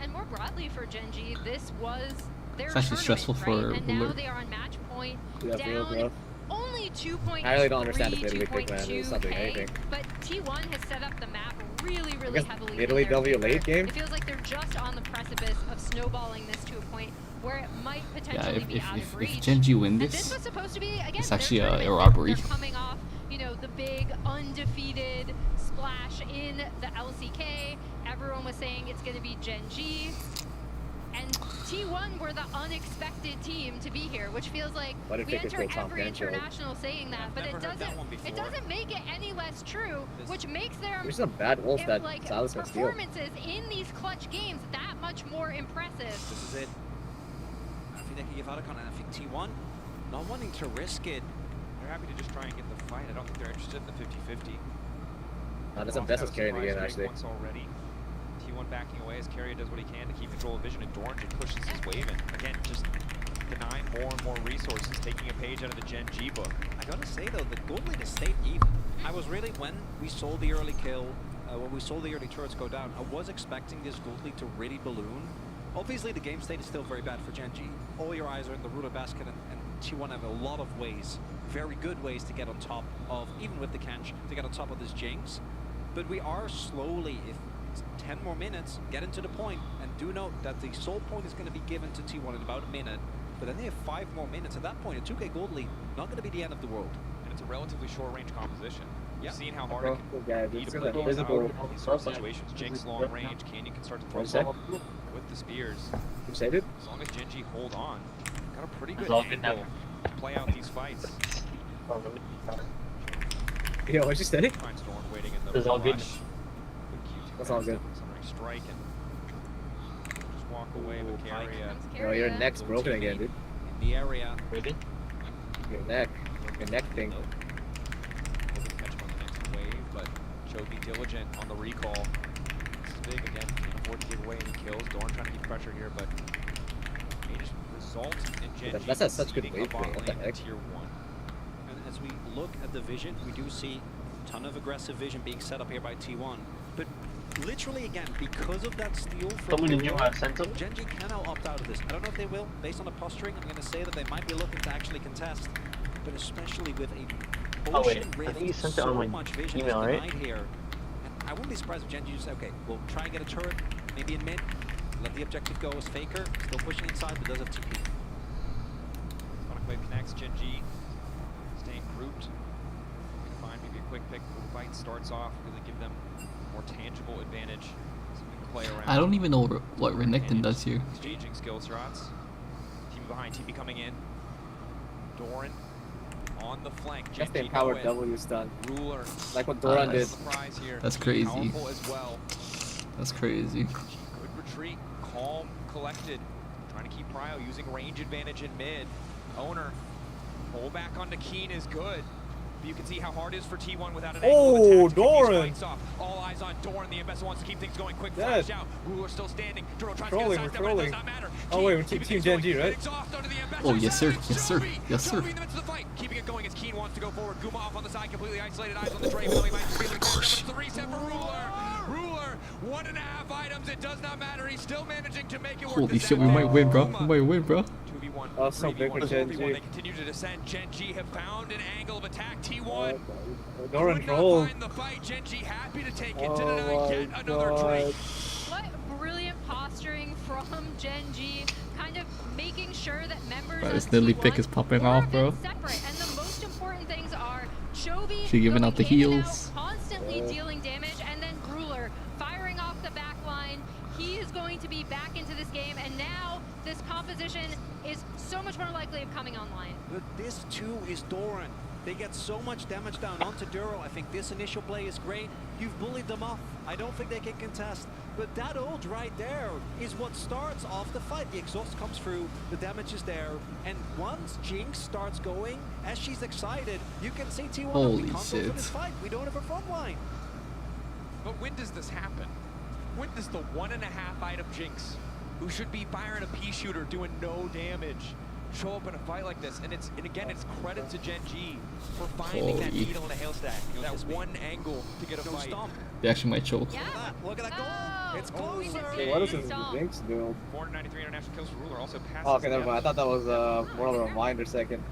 And more broadly for Genji, this was their It's actually stressful for right? And now Ruler. they are on match point, Yeah, down only 2.3, I really don't understand this Italy pick, man. It's not doing anything. But T1 has set up the map really heavily. Italy W late game? It feels like they're just on the precipice of snowballing this to a point where it might potentially be out of reach. If Genji win And this, this was supposed to be, again, it's actually a they're robbery. coming off, you know, the big undefeated splash in the LCK. Everyone was saying it's going to be Genji. And T1 were the unexpected team to be here, which feels like we enter every international saying that, but it doesn't make it any less true, which makes their like performances in these clutch games that much more impressive. This is it. I think they can give out a and I think T1 not wanting to risk it. They're happy to just try and get the fight. I don't think they're interested in the 50-50. That's a best carrying the game, actually. Already. T1 backing away as Carrier does what he can to keep control of vision, and Doran just pushes his wave in. Again, just denying more and more resources, taking a page out of the Gen G book. I gotta say though, the gold lead has stayed even. I was really, when we saw the early kill, when we saw the early turrets go down, I was expecting this gold lead to really balloon. Obviously the game state is still very bad for Gen G. All your eyes are in the ruler basket, and T1 have a lot of ways, very good ways to get on top of, even with the Kench, to get on top of this Jinx. But we are slowly, if 10 more minutes, get into the point, and do note that the soul point is going to be given to T1 in about a minute, but then they have 5 more minutes. At that point, a 2k gold lead, not going to be the end of the world. And it's a relatively short range composition. Yeah. You've seen how hard it can be to play these sort of situations. Jinx long range, Canyon can start to throw some with the spears. As long as Gen G hold on, got a pretty good angle to play out these fights. Yo, what'd you say? Finds Dorn waiting in the It's all good. That's all good. Summoning strike and just walk away with carry. Yo, your neck's broken again, dude. In the area. Really? Your neck thing. Catch him on the next wave, but Chobi diligent on the recall. This is big again. Can't afford to give away any kills. Dorn trying to keep pressure here, but may just result in Gen G that's such good wave. What the heck? Tier 1. And as we look at the vision, we do see a ton of aggressive vision being set up here by T1. But literally, again, because of that steal from Gen G can now opt out of this. I don't know if they will. Based on the posturing, I'm going to say that they might be looking to actually contest. But especially with a potion rating, so much vision is denied here. And I wouldn't be surprised if Gen G just said, okay, we'll try and get a turret, maybe in mid, let the objective go as Faker, still pushing inside, but does have TP. Sonic Wave connects, Gen G staying grouped. Find maybe a quick pick before the fight starts off, really give them more tangible advantage. So we can play around. I don't even know what Renekton does here. Exchanging skill shots. Team behind, TP coming in. Doran on the flank. That's the empowered W stun. Ruler. Like what Doran did. That's crazy. Powerful as well. That's crazy. Good retreat. Calm, collected. Trying to keep Prio using range advantage in mid. Owner. Pull back onto Keen is good. But you can see how hard it is for T1 without an angle of attack. Doran! All eyes on Doran. The Ambassador wants to keep things going. Quick flash out. Ruler still standing. Duro tries to get a side step, but it does not matter. Oh wait, we're Team Gen G, right? Oh yes sir, yes sir, yes sir. Keeping it going as Keen wants to go forward. Guma off on the side, completely isolated. Eyes on the tray. He might be able to catch him, but it's the reset for Ruler. Ruler, 1.5 items. It does not matter. He's still managing to make it work. Holy shit, we might win, bro. We might win, bro. 2v1. Oh, so big for Gen G. They continue to descend. Gen G have found an angle of attack. T1 Doran could not find the fight. Gen G happy to take it to deny yet another trade. What brilliant posturing from Gen G, kind of making sure that members Bro, of this Lily T1 pick is popping off, bro. separate. And the most important things are Chobi She giving out the heals. constantly dealing damage, and then Ruler firing off the back line. He is going to be back into this game, and now this composition is so much more likely of coming online. But this too is Doran. They get so much damage down onto Duro. I think this initial play is great. You've bullied them off. I don't think they can contest. But that ult right there is what starts off the fight. The exhaust comes through, the damage is there. And once Jinx starts going, as she's excited, you can see T1 Holy console for shit. this fight. We don't have a front line. But when does this happen? When does the 1.5 item Jinx, who should be firing a pea shooter doing no damage, show up in a fight like this? And again, it's credit to Gen G for finding that needle in a haystack, that one angle to get a fight. They actually might choke. Look at that goal. It's closer. What does this Jinx do? 493 international kills for Ruler, also passes. Oh, okay, never mind. I thought that was more of a reminder second.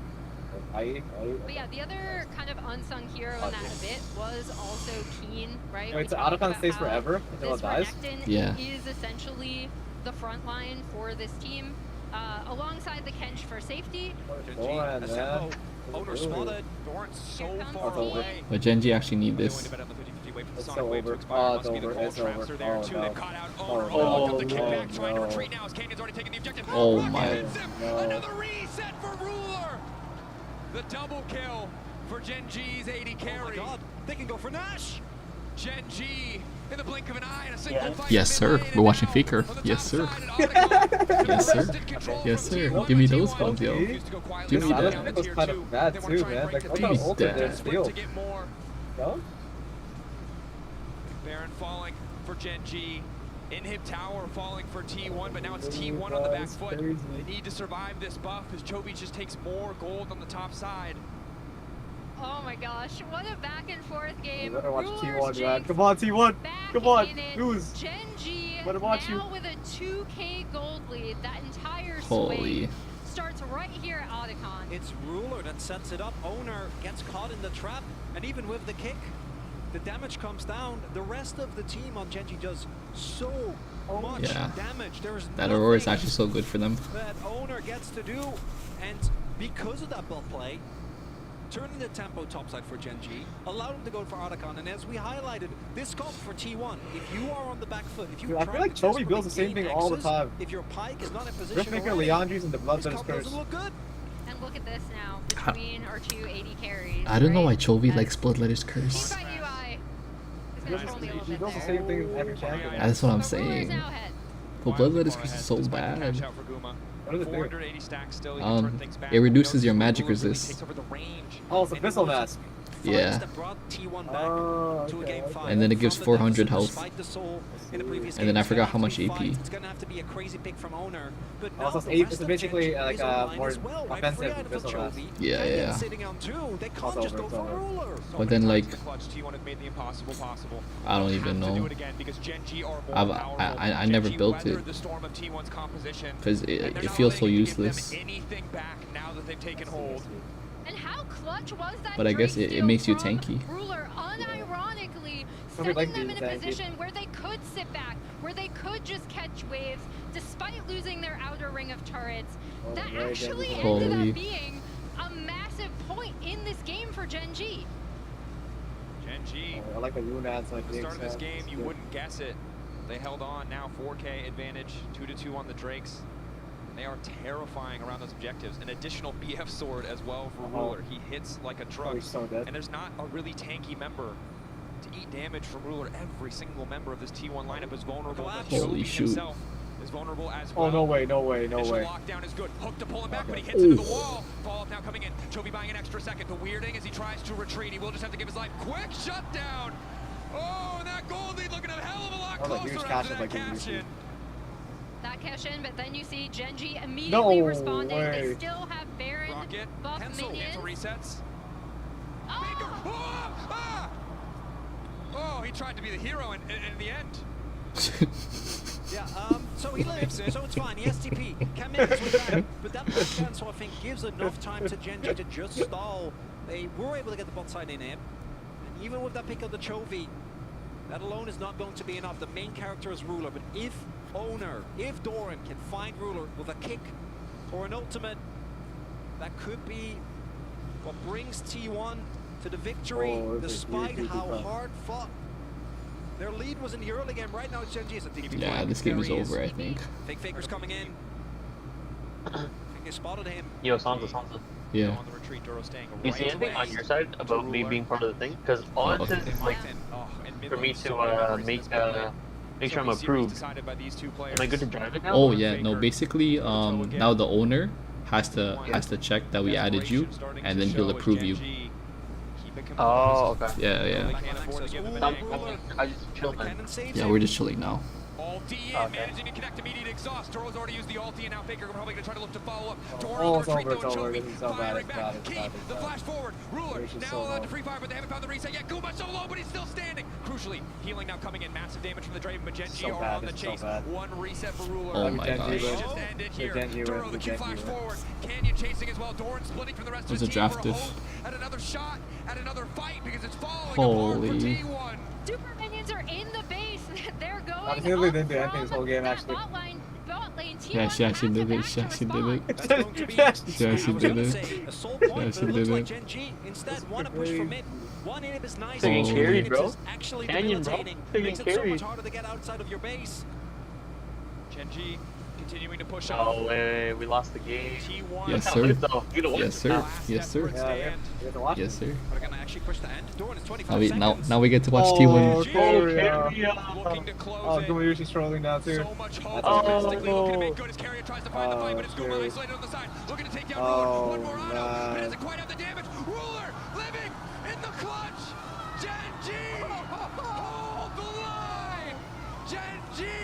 But yeah, the other kind of unsung hero in that a bit was also Keen, right? Wait, so Otacon stays forever until it dies? Yeah. Is essentially the front line for this team, alongside the Kench for safety. Owner spotted. Doran's so far away. But Gen G actually need this. wait for the It's Sonic so Wave to over. expire. Oh, Must it's be the over. Cold It's Traps over. are there Oh, too. no. They've caught out Oh, Owner. no. Up the kickback, No. trying to retreat now as Canyon's already taken the objective. Oh Rocket my. hits him. No. Another reset for Ruler. The double kill for Gen G's 80 carry. Oh my god, they can go for Nash. Gen G in the blink of an eye in a single fight. Yes, sir. We're watching Faker. Yes, sir. Yes, sir. Yes, sir. Give me those ones, yo. Give me that. That was kind of bad too, man. Like, Give me what did that. this feel? No? Baron falling for Gen G. Inhib Tower falling for T1, but now it's T1 on the back foot. They need to survive this buff as Chovy just takes more gold on the top side. Oh my gosh, what a back and forth game. You better watch Rulers T1, man. Jinx Come on, T1. Come on. in it. Lose. Gen G Better watch now you. with a 2K gold lead. That entire Holy. swing starts right here at Otacon. It's Ruler that sets it up. Owner gets caught in the trap, and even with the kick, the damage comes down. The rest of the team on Gen G does so much Yeah. damage. There's That Aurora is actually so good for them. that Owner gets to do, and because of that build play, turning the tempo topside for Gen G, allowed him to go for Otacon, and as we highlighted, this comp for T1, if you are on the back foot, if you Dude, I feel like Chovy builds the same thing all the time. if your pike is not in position Riftmaker, already, Leandri's, and the this Bloodletter's comp Curse. doesn't look good. And look at this now, between our two 80 carries. I don't know why right? Chovy likes Bloodletter's Curse. By UI. He's gonna troll me a little He bit does the there. same thing every champion. That's what I'm But Ruler's saying. now ahead. But Bloodletter's Curse is so bad. What does it do? 480 stacks still. You can turn things back. It reduces your Ruler magic really resist. takes over the range. Oh, it's a Missile Mask. Yeah. That brought T1 back Oh, to a game okay. 5. And then it gives From the 400 deficit, health. despite the soul in the previous And then game. I It's forgot gonna how have much to be AP. fights. It's going to have to be a crazy pick from Owner. But now Also, the it's rest of basically Gen G like is a online more as well, right? offensive Free item for Missile Mask. Chovy. Yeah, Canyon yeah. sitting on 2. They can't Also just go over, for it's over. Ruler. But then, like, T1 has made the impossible possible. I don't They'll even have to know. do it again because Gen G are more powerful. I Gen never G built weathered it. the storm of T1's composition, Because and they're it not feels so letting it give them useless. anything back now that they've taken hold. And how clutch was that? But I guess Drake it steal makes you from tanky. Ruler, unironically Something setting like them in a being tanky. position where they could sit back, where they could just catch waves, despite losing their outer ring of turrets. Oh, That very actually good. ended Holy. up being a massive point in this game for Gen G. Gen G, I like the Lunads. at the start of this game, you wouldn't guess it. They held on, now 4K advantage, 2-2 on the Drakes. They are terrifying around those objectives. An additional BF sword as well for Ruler. He hits like a truck. he's so dead. And there's not a really tanky member to eat damage from Ruler. Every single member of this T1 lineup is vulnerable. Holy Chovy shoot. himself is vulnerable as well. Oh, no way, no way, no Initial way. lockdown is good. Hook to pull him back, but he Okay. hits into the wall. Follow-up now coming in. Chovy buying an extra second. The weirding as he tries to retreat. He will just have to give his life. Quick shutdown. Oh, and that gold lead looking a hell of a lot That was a huge closer cash after in, that like, cash in. That cash in, but then you see Gen G immediately No responding. They way. still have Baron Rocket, buff cancel, minions. cancel resets. Oh! Oh, ah! Oh, he tried to be the hero in the end. Yeah, so he lives, so it's fine. The STP can make it with that, but that backdown, so I think gives enough time to Gen G to just stall. They were able to get the bot side in here, and even with that pick of the Chovy, that alone is not going to be enough. The main character is Ruler, but if Owner, if Doran can find Ruler with a kick or an ultimate, that could be what brings T1 to the victory, Oh, this is despite huge, how huge, hard fought. Their lead was in the early game. Right now, it's Gen G. It's a DB. Yeah, this game is There he over, I think. Fake Faker's coming in. I think they spotted him. Yo, Sansa. Yeah. On the retreat, Doro staying Do you see right anything away. on your side about me being part of the thing? Because all it okay. says is like for me to make sure I'm approved. Am I good to drive it now? Oh yeah, no. Basically, now the owner has to check that we added you, and then he'll approve you. Oh, okay. Yeah, yeah. I just chilled then. Yeah, we're just chilling now. Ulti in, Okay. managing to connect immediate exhaust. Toro's already used the ulti, and now Faker probably going to try to look to follow up. Toro Oh, on it's the retreat, over, though, it's over. Chovy This is so bad, firing it's back. bad, it's Key, bad, it's the bad. flash forward. Ruler Gracious, now so allowed low. to free fire, but they haven't found the reset yet. Kuma so low, but he's still standing. Crucially, healing now coming in. Massive damage from the Draven, but Gen G So are bad, on the it's so chase. bad. One reset for Ruler. Oh my Gen G gosh. They wins. just ended The here. Gen G Duro, wins, the the Q Gen flash G forward. Canyon chasing as well. Doran splitting from the rest There's of a the team draft for a diff. hope at another shot, at another fight, because it's falling Holy. apart for T1. Super minions are in the base. They're going I think they up didn't do anything this from whole game, that actually. bot lane. Yeah, she actually did it. She actually did it. That's going to be, She actually did it. a sole She point, but actually it looks did like it. Gen G instead want to push for mid. One inhib is nice. Taking Two carry, inhibs bro. is actually Canyon, bro. debilitating. Taking Makes it so carry. much harder to get outside of your base. Genji continuing to push Oh, on. wait, we lost the game. Yes, sir. Yes, Yes, sir. Yes, sir. Yes, sir. We're gonna actually push the end. Doran is 25 Now we seconds. now we get to watch T1. Looking to close Oh, it. Gumayushi's trolling now too. So much hope. Domestically looking to make good as Carrier tries to find the fight, but it's Guma isolated on the side. Looking to take down Ruler. One more auto, but it doesn't quite have the damage. Ruler living in the clutch. Genji, hold the line. Genji,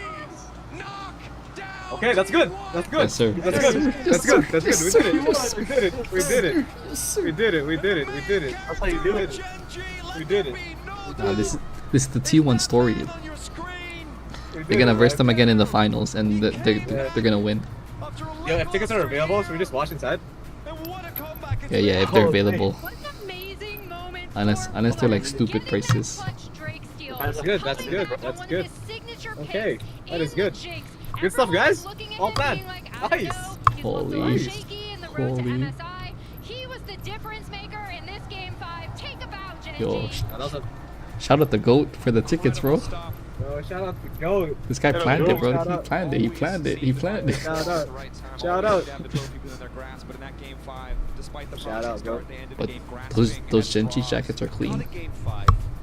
knock down. Okay, that's good. That's good. Yes, sir. That's Yes, good. sir. That's Yes, good. sir. That's Yes, good. sir. We did it. Yes, We did it. We did it. Yes, sir. We did it. We did it. We did it. That's how you do it. We did it. Nah, this is the T1 story. They're gonna verse them again in the finals, and they're gonna win. Yo, if tickets are available, should we just watch inside? Yeah, if they're available. Unless they're like stupid prices. That's good. That's good. That's good. Okay, that is good. Good stuff, guys. All planned. Nice. Holy. Holy. He was the difference maker in this game 5. Take a bow, Genji. Yo, shout out the GOAT for the tickets, bro. Yo, shout out to GOAT. This guy planned it, bro. Shout He out. planned it. He planned it. He planned it. Shout out. Shout out. Shout out, GOAT. But those Genji jackets are clean.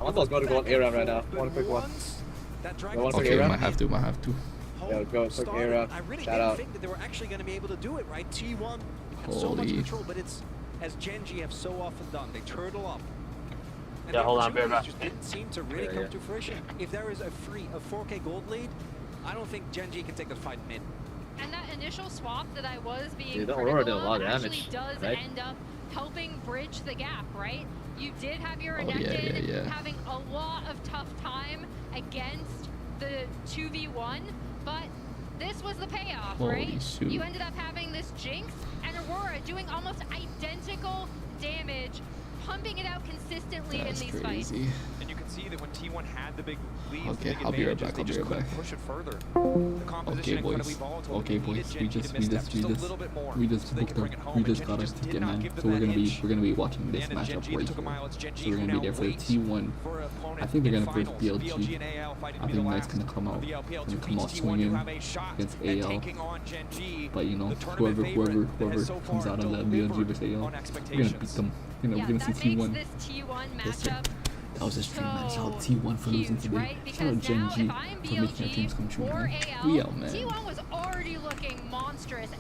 I want those GOAT to go on A round right now. One quick one. Go one quick Okay, A round. might have to. Might have to. Yo, go quick A round. I really Shout didn't out. think that they were actually going to be able to do it, right? T1 have so much Holy. control, but it's as Genji have so often done. They turtle up. And Yeah, the hold on, bear opportunities back. just didn't seem to really come to fruition. If there is a 4K gold lead, I don't think Genji can take the fight mid. And that initial swap that I was being Dude, the Aurora critical did a lot of of actually damage, does right? end up helping bridge the gap, right? You did have your Oh, yeah, Renekton yeah, yeah. having a lot of tough time against the 2v1, but this was the payoff, Holy right? shoot. You ended up having this Jinx and Aurora doing almost identical damage, pumping it out consistently That's in these fights. crazy. And you can see that when T1 had the big leads, Okay, the big I'll be right advantages, back, they I'll be just right couldn't back. push it further. The composition Okay, incredibly boys. volatile. Okay, They needed boys. We Genji just to misstep just a little bit more so they could bring it home, we and just Genji got our just did ticket, not man. give them So we're that gonna be inch. watching this And as matchup Genji right took a here. mile, it's Genji So we're who gonna be now there for the waits T1. for an opponent I think they're in gonna bridge finals. BLG. and AL fighting I to be think the Knight's last gonna come of out. the LPL to Gonna come reach out T1 swinging who have a shot against at AL. taking on Genji, But you know, the tournament whoever favorite that has so comes far out on the delivered BLG versus AL, on we're gonna expectations. beat them. We're Yeah, gonna that see makes T1. this T1 Yes, sir. matchup That was a stream match. so Shout out T1 for losing huge, today. right? Shout Because out Gen now G if I'm for making our BLG dreams come true, or man. AL, We out, man. T1 was already looking monstrous.